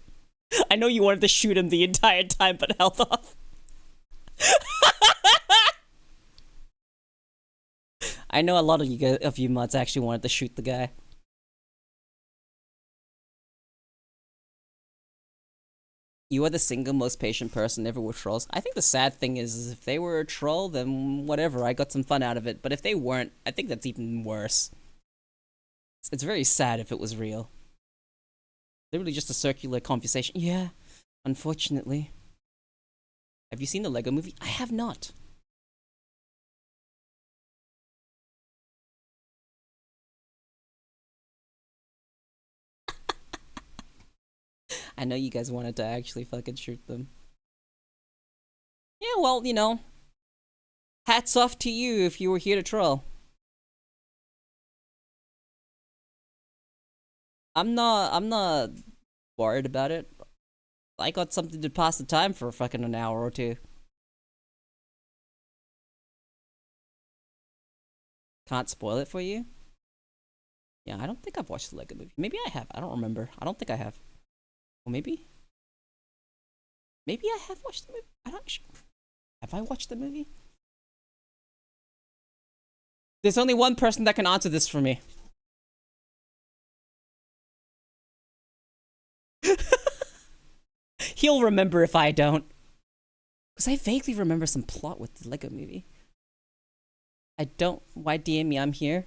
I know you wanted to shoot him the entire time, but held off. I know a lot of you mods actually wanted to shoot the guy. You are the single most patient person ever with trolls. I think the sad thing is if they were a troll, then whatever, I got some fun out of it. But if they weren't, I think that's even worse. It's very sad if it was real. Literally just a circular conversation. Yeah, unfortunately. Have you seen the Lego movie? I have not. I know you guys wanted to actually fucking shoot them. Yeah, well, you know. Hats off to you if you were here to troll. I'm not worried about it. I got something to pass the time for fucking an hour or two. Can't spoil it for you? Yeah, I don't think I've watched the Lego movie. Maybe I have. I don't remember. I don't think I have. Well, maybe? Maybe I have watched the movie? I'm not sure. Have I watched the movie? There's only one person that can answer this for me. He'll remember if I don't. Because I vaguely remember some plot with the Lego movie. I don't. Why DM me? I'm here.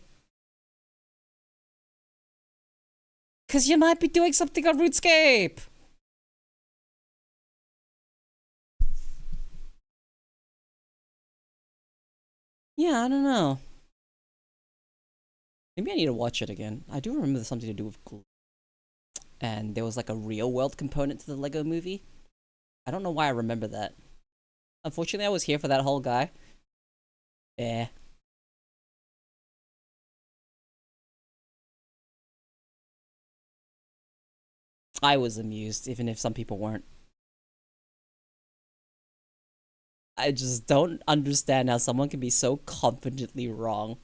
Because you might be doing something on RuneScape. Yeah, I don't know. Maybe I need to watch it again. I do remember there's something to do with glue. And there was like a real world component to the Lego movie. I don't know why I remember that. Unfortunately, I was here for that whole guy. Eh. I was amused, even if some people weren't. I just don't understand how someone can be so confidently wrong.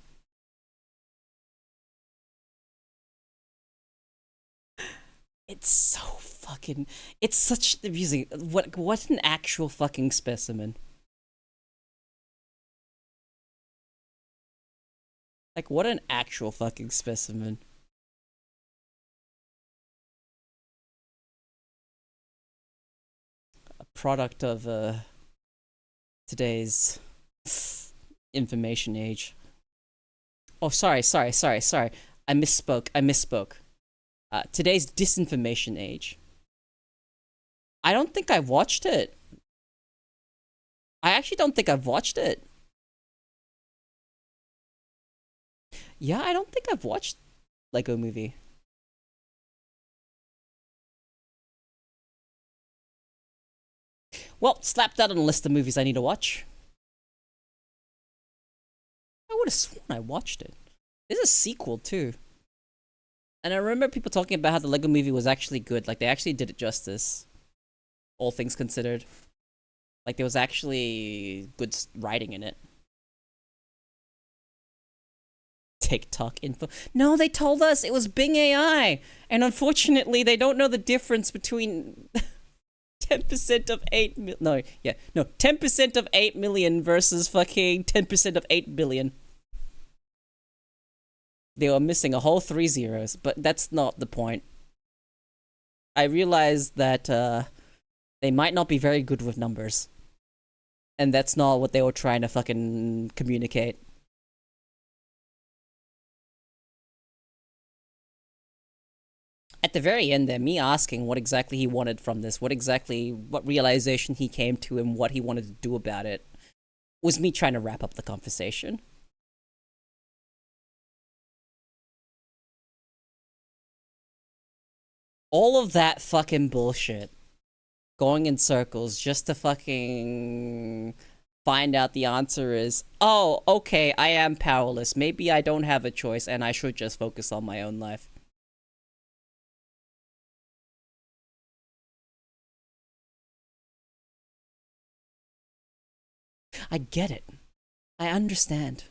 It's so fucking... It's such amusing. What an actual fucking specimen. Like, what an actual fucking specimen. A product of, today's information age. Oh, sorry. I misspoke. Today's disinformation age. I don't think I've watched it. I actually don't think I've watched it. Yeah, I don't think I've watched Lego Movie. Well, slap that on a list of movies I need to watch. I would have sworn I watched it. There's a sequel, too. And I remember people talking about how the Lego Movie was actually good. Like, they actually did it justice. All things considered. Like, there was actually good writing in it. TikTok info. No, they told us it was Bing AI. And unfortunately, they don't know the difference between 10% of 8 million. No, 10% of 8 million versus fucking 10% of 8 billion. They were missing a whole 3 zeros, but that's not the point. I realized that they might not be very good with numbers. And that's not what they were trying to fucking communicate. At the very end there, me asking what exactly he wanted from this, what realization he came to and what he wanted to do about it, was me trying to wrap up the conversation. All of that fucking bullshit. Going in circles just to fucking find out the answer is, oh, okay, I am powerless. Maybe I don't have a choice and I should just focus on my own life. I get it. I understand.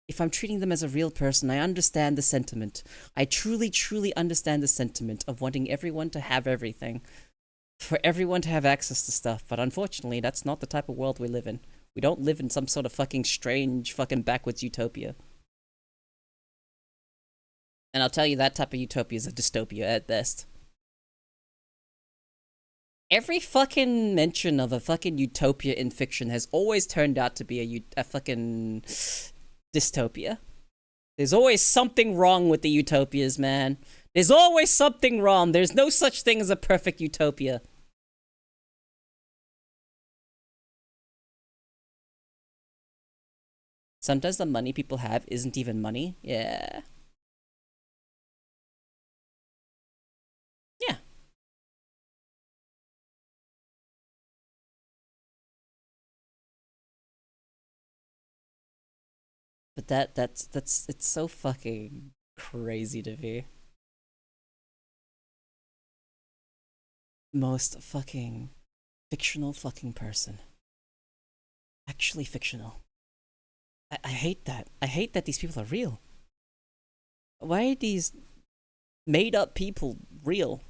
If I'm treating them as a real person, I understand the sentiment. I truly, truly understand the sentiment of wanting everyone to have everything. For everyone to have access to stuff, but unfortunately, that's not the type of world we live in. We don't live in some sort of fucking strange, fucking backwards utopia. And I'll tell you, that type of utopia is a dystopia at best. Every fucking mention of a fucking utopia in fiction has always turned out to be a fucking dystopia. There's always something wrong with the utopias, man. There's always something wrong. There's no such thing as a perfect utopia. Sometimes the money people have isn't even money. Yeah. Yeah. But that's it's so fucking crazy to me. Most fucking fictional fucking person. Actually fictional. I hate that. I hate that these people are real. Why are these made up people real?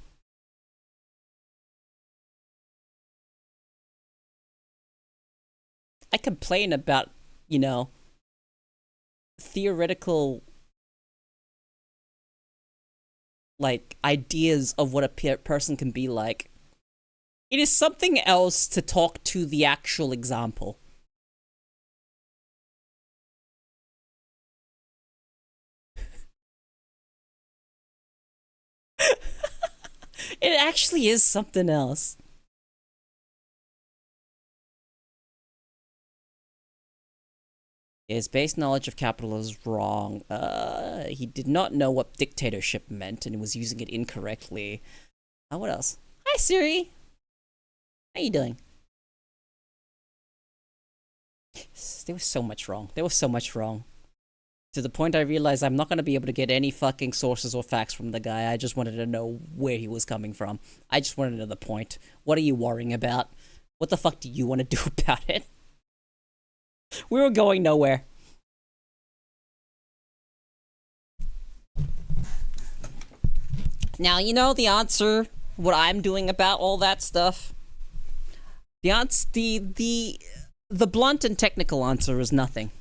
I complain about, you know, theoretical, like, ideas of what a person can be like. It is something else to talk to the actual example. It actually is something else. His base knowledge of capital is wrong. He did not know what dictatorship meant and was using it incorrectly. What else? Hi, Siri. How you doing? There was so much wrong. There was so much wrong. To the point I realized I'm not going to be able to get any fucking sources or facts from the guy. I just wanted to know where he was coming from. I just wanted to know the point. What are you worrying about? What the fuck do you want to do about it? We were going nowhere. Now, you know the answer, what I'm doing about all that stuff? The answer, the blunt and technical answer is nothing.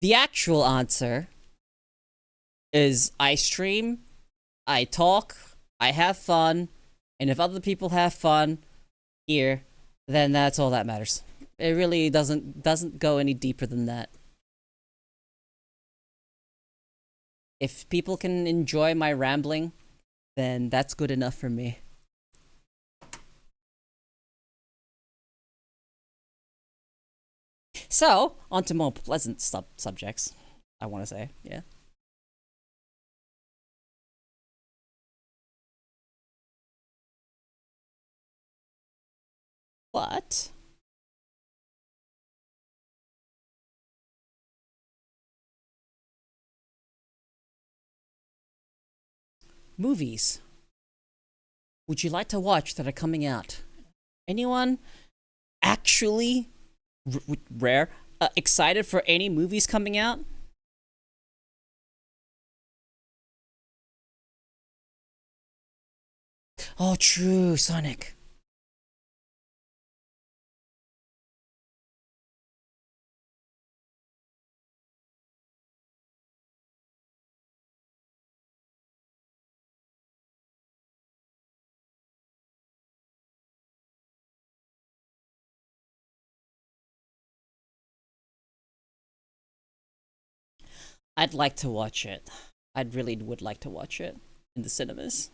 The actual answer is I stream, I talk, I have fun, and if other people have fun here, then that's all that matters. It really doesn't go any deeper than that. If people can enjoy my rambling, then that's good enough for me. So, on to more pleasant subjects, I want to say, yeah. What? Movies would you like to watch that are coming out? Anyone actually rare excited for any movies coming out? Oh, true, Sonic. I'd like to watch it. I really would like to watch it in the cinemas.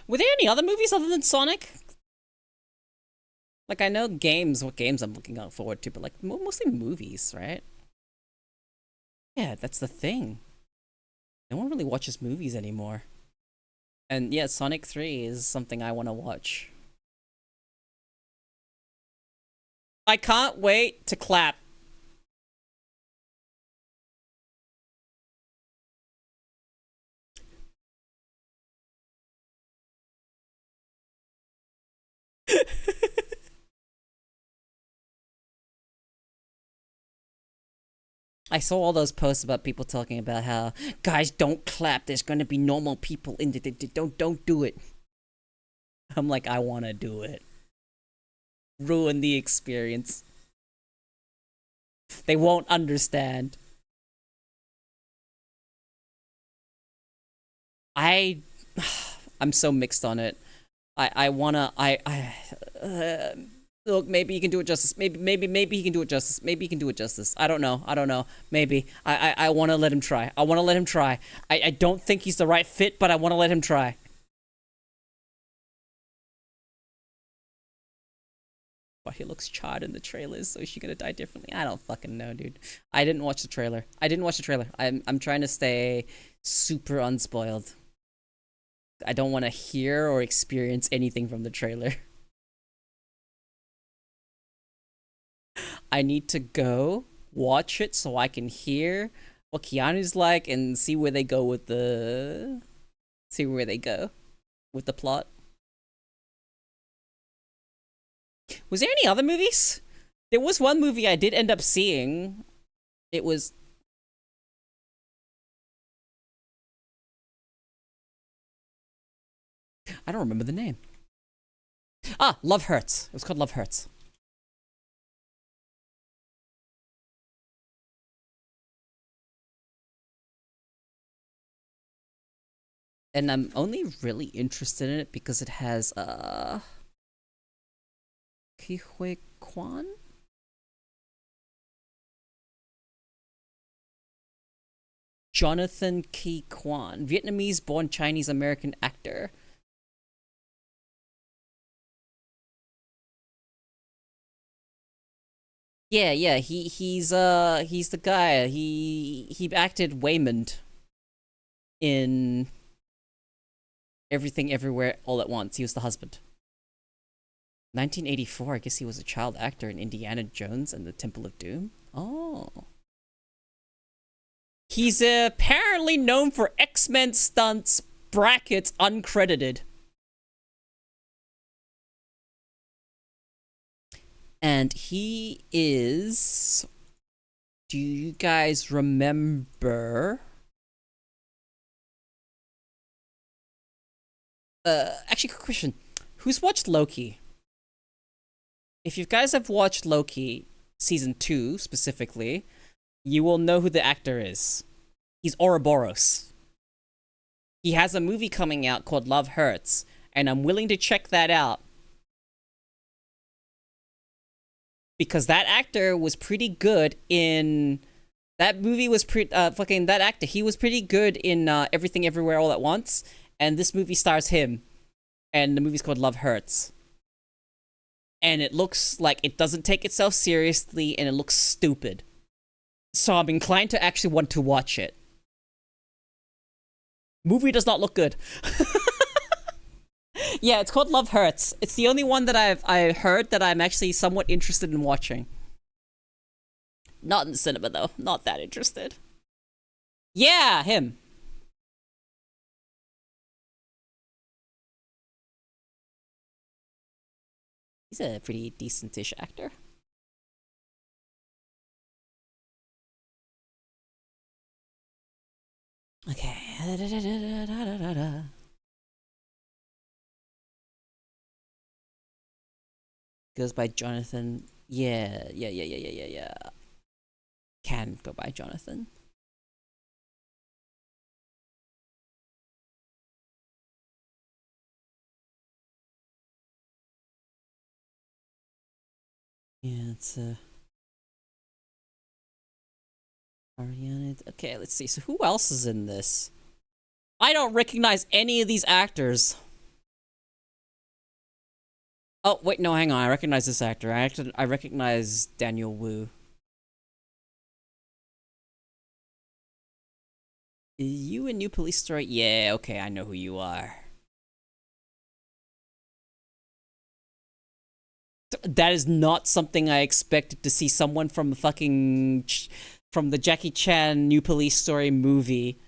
Were there any other movies other than Sonic? Like, I know games, what games I'm looking out forward to, but like, mostly movies, right? Yeah, that's the thing. No one really watches movies anymore. And yeah, Sonic 3 is something I want to watch. I can't wait to clap. I saw all those posts about people talking about how, guys, don't clap. There's gonna be normal people in the don't do it. I'm like, I wanna do it. Ruin the experience. They won't understand. I'm so mixed on it. I wanna look, maybe he can do it justice. Maybe he can do it justice. Maybe he can do it justice. I don't know. Maybe. I want to let him try. I don't think he's the right fit, but I want to let him try. But he looks charred in the trailers, so is she gonna die differently? I don't fucking know, dude. I didn't watch the trailer. I'm trying to stay super unspoiled. I don't want to hear or experience anything from the trailer. I need to go watch it so I can hear what Keanu's like and see where they go with the plot. Was there any other movies? There was one movie I did end up seeing. It was I don't remember the name. Ah, Love Hurts. It was called Love Hurts. And I'm only really interested in it because it has Koeko Kwan? Jonathan Ke Kwan, Vietnamese-born Chinese-American actor. Yeah. He's the guy. He acted Waymond in Everything Everywhere All at Once. He was the husband. 1984. I guess he was a child actor in Indiana Jones and the Temple of Doom. Oh. He's apparently known for X-Men stunts, brackets uncredited. And he is... Do you guys remember... actually, quick question. Who's watched Loki? If you guys have watched Loki, season 2 specifically, you will know who the actor is. He's Ouroboros. He has a movie coming out called Love Hurts, and I'm willing to check that out. Because that actor was pretty good in... That movie was that actor, he was pretty good in Everything Everywhere All at Once, and this movie stars him. And the movie's called Love Hurts. And it looks like it doesn't take itself seriously, and it looks stupid. So I'm inclined to actually want to watch it. Movie does not look good. Yeah, it's called Love Hurts. It's the only one that I heard that I'm actually somewhat interested in watching. Not in the cinema, though. Not that interested. Yeah, him. He's a pretty decent-ish actor. Okay. Goes by Jonathan. Yeah. Can go by Jonathan. Yeah, it's Ariana. Okay, let's see. So who else is in this? I don't recognize any of these actors. Oh, wait, no, hang on. I recognize this actor. I recognize Daniel Wu. You a New Police Story? Yeah, okay, I know who you are. That is not something I expected to see someone from from the Jackie Chan New Police Story movie.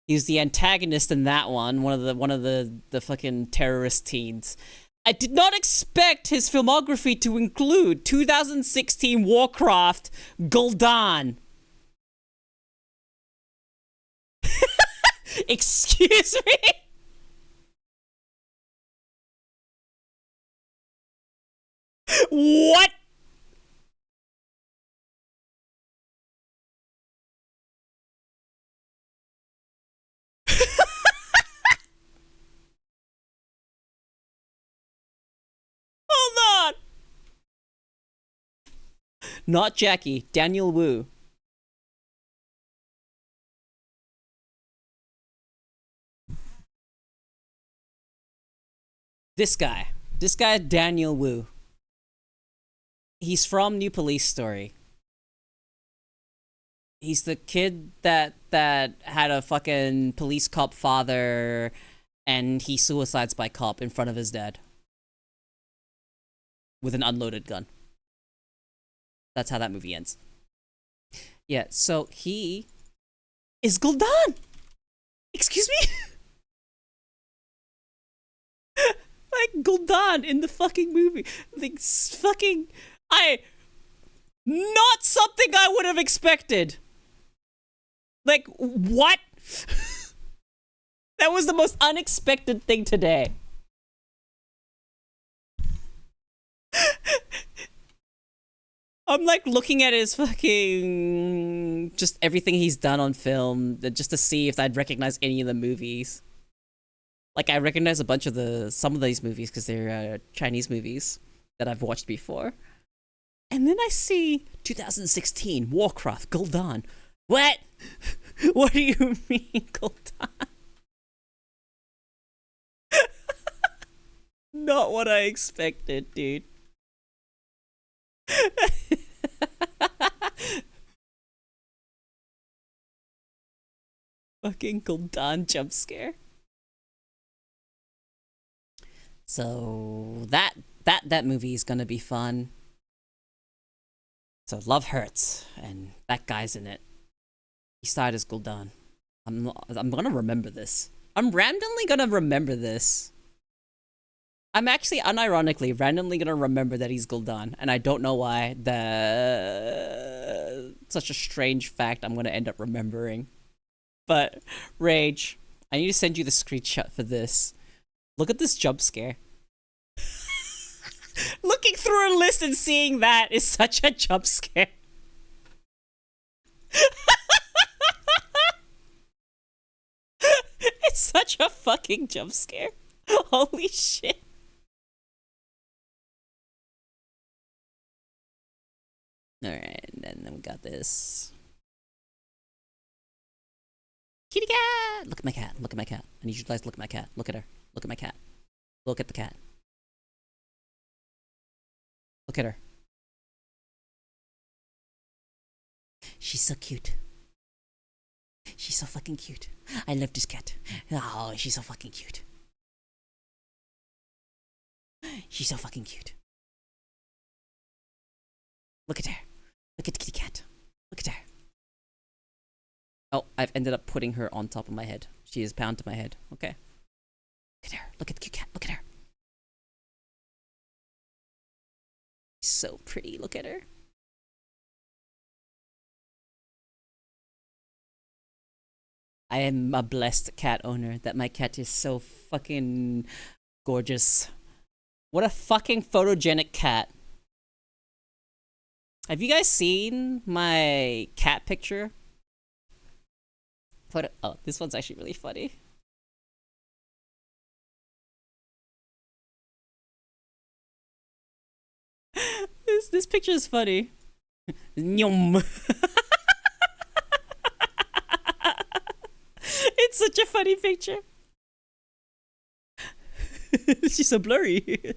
He's the antagonist in that one, one of the fucking terrorist teens. I did not expect his filmography to include 2016 Warcraft Gul'dan. Excuse me? What? Hold on. Not Jackie, Daniel Wu. This guy, Daniel Wu. He's from New Police Story. He's the kid that had a fucking police cop father, and he suicides by cop in front of his dad with an unloaded gun. That's how that movie ends. Yeah, so he is Gul'dan. Excuse me. Like Gul'dan in the fucking movie. Like fucking not something I would have expected. Like, what? That was the most unexpected thing today. I'm like looking at his fucking just everything he's done on film just to see if I'd recognize any of the movies. Like, I recognize a bunch of some of these movies because they're Chinese movies that I've watched before. And then I see 2016 Warcraft Gul'dan. What? What do you mean, Gul'dan? Not what I expected, dude. Fucking Gul'dan jump scare. So that movie is gonna be fun. So Love Hurts, and that guy's in it. He starred as Gul'dan. I'm gonna remember this. I'm randomly gonna remember this. I'm actually unironically randomly gonna remember that he's Gul'dan, and I don't know why. Such a strange fact I'm gonna end up remembering. But Rage, I need to send you the screenshot for this. Look at this jump scare. Looking through a list and seeing that is such a jump scare. It's such a fucking jump scare. Holy shit. Alright, and then we got this. Kitty cat! Look at my cat. Look at my cat. I need you guys to look at my cat. Look at her. Look at my cat. Look at the cat. Look at her. She's so cute. She's so fucking cute. I love this cat. Oh, she's so fucking cute. She's so fucking cute. Look at her. Look at the kitty cat. Look at her. Oh, I've ended up putting her on top of my head. She is bound to my head. Okay. Look at her. Look at the cute cat. Look at her. So pretty. Look at her. I am a blessed cat owner that my cat is so fucking gorgeous. What a fucking photogenic cat. Have you guys seen my cat picture? Oh, this one's actually really funny. This picture is funny. Nyum. It's such a funny picture. She's so blurry.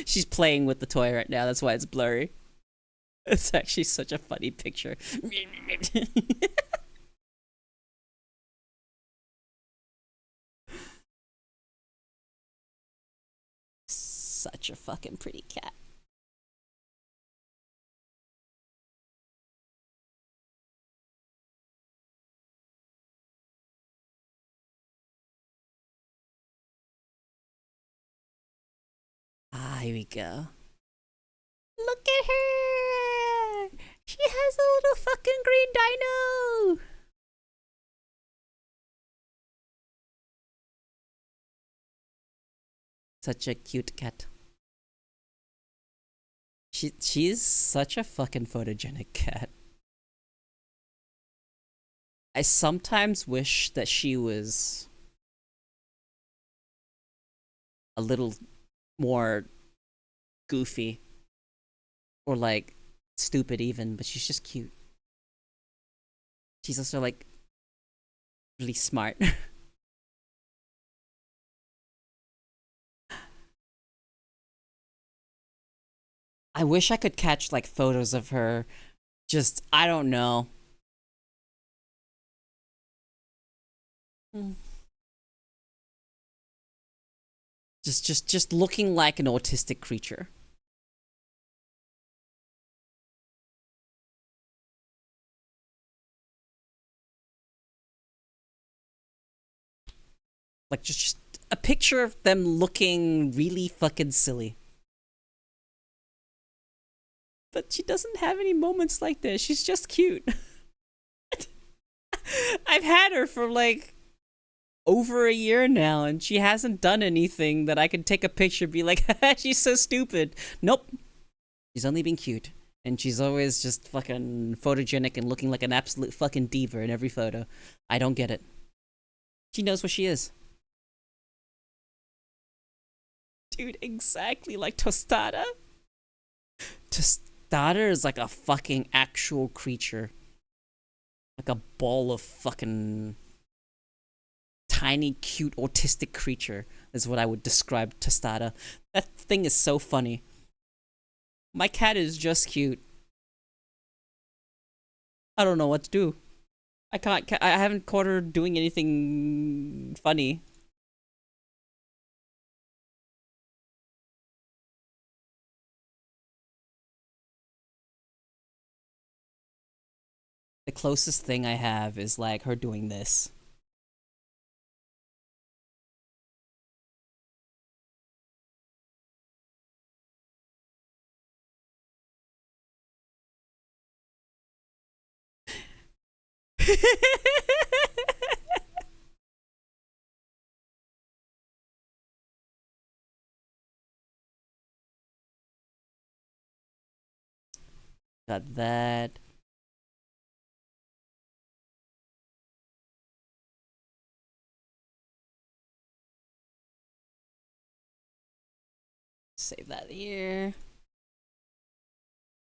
She's playing with the toy right now, that's why it's blurry. It's actually such a funny picture. Such a fucking pretty cat. Ah, here we go. Look at her! She has a little fucking green dino! Such a cute cat. She's such a fucking photogenic cat. I sometimes wish that she was a little more goofy or like stupid even, but she's just cute. She's also like really smart. I wish I could catch like photos of her. Just, I don't know. Just looking like an autistic creature. Like just a picture of them looking really fucking silly. But she doesn't have any moments like this. She's just cute. I've had her for like over a year now, and she hasn't done anything that I could take a picture and be like, she's so stupid. Nope. She's only been cute. And she's always just fucking photogenic and looking like an absolute fucking diva in every photo. I don't get it. She knows what she is. Dude, exactly like Tostada. Tostada is like a fucking actual creature. Like a ball of fucking tiny, cute, autistic creature is what I would describe Tostada. That thing is so funny. My cat is just cute. I don't know what to do. I haven't caught her doing anything funny. The closest thing I have is like her doing this. Got that. Save that here.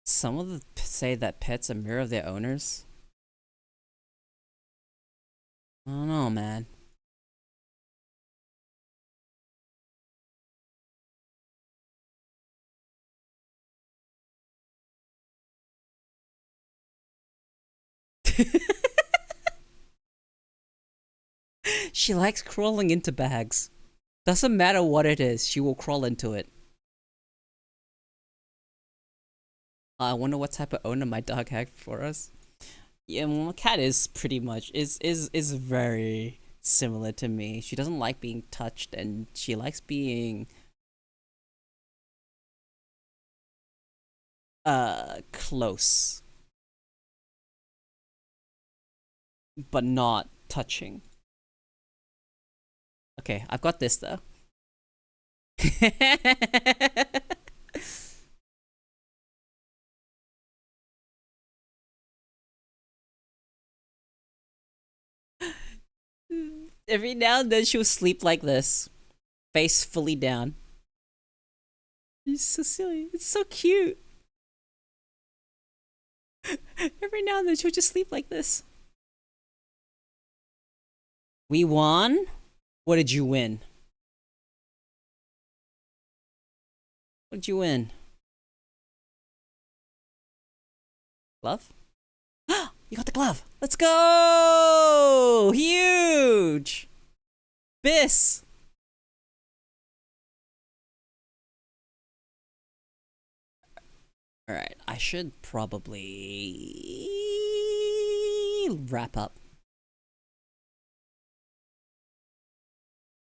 Some of the say that pets are mirror of their owners. I don't know, man. She likes crawling into bags. Doesn't matter what it is, she will crawl into it. I wonder what type of owner my dog had for us. Yeah, well, my cat is pretty much is very similar to me. She doesn't like being touched, and she likes being close, but not touching. Okay, I've got this though. Every now and then she'll sleep like this, face fully down. It's so silly. It's so cute. Every now and then she'll just sleep like this. We won? What did you win? What did you win? Glove? You got the glove. Let's go! Huge! Biss! Alright, I should probably wrap up.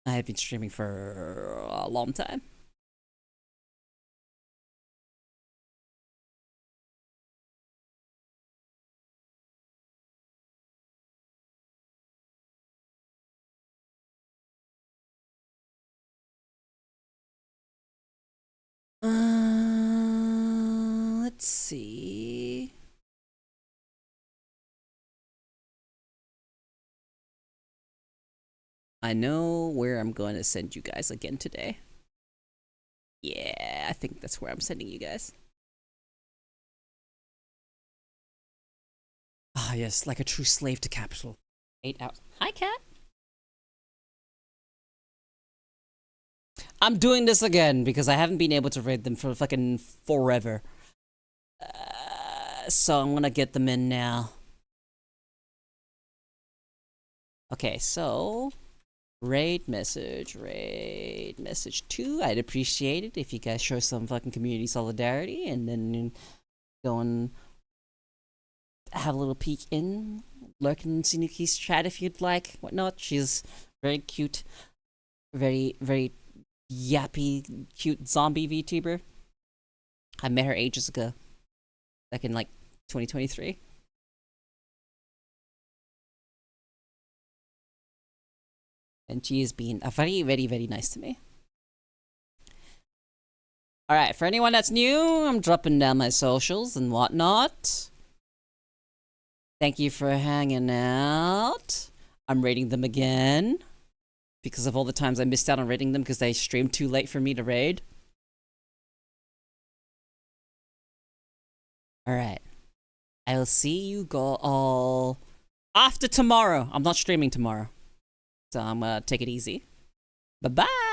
I have been streaming for a long time. Let's see. I know where I'm going to send you guys again today. Yeah, I think that's where I'm sending you guys. Ah, yes, like a true slave to capital. 8 hours. Hi, cat. I'm doing this again because I haven't been able to raid them for fucking forever. So I'm gonna get them in now. Okay, so raid message 2. I'd appreciate it if you guys show some fucking community solidarity and then go and have a little peek in, lurk in Sinuki's chat if you'd like, whatnot. She's very cute, very, very yappy, cute zombie VTuber. I met her ages ago, back in like 2023. And she has been very, very, very nice to me. Alright, for anyone that's new, I'm dropping down my socials and whatnot. Thank you for hanging out. I'm raiding them again because of all the times I missed out on raiding them because they streamed too late for me to raid. Alright. I will see you go all after tomorrow. I'm not streaming tomorrow. So I'm gonna take it easy. Bye-bye!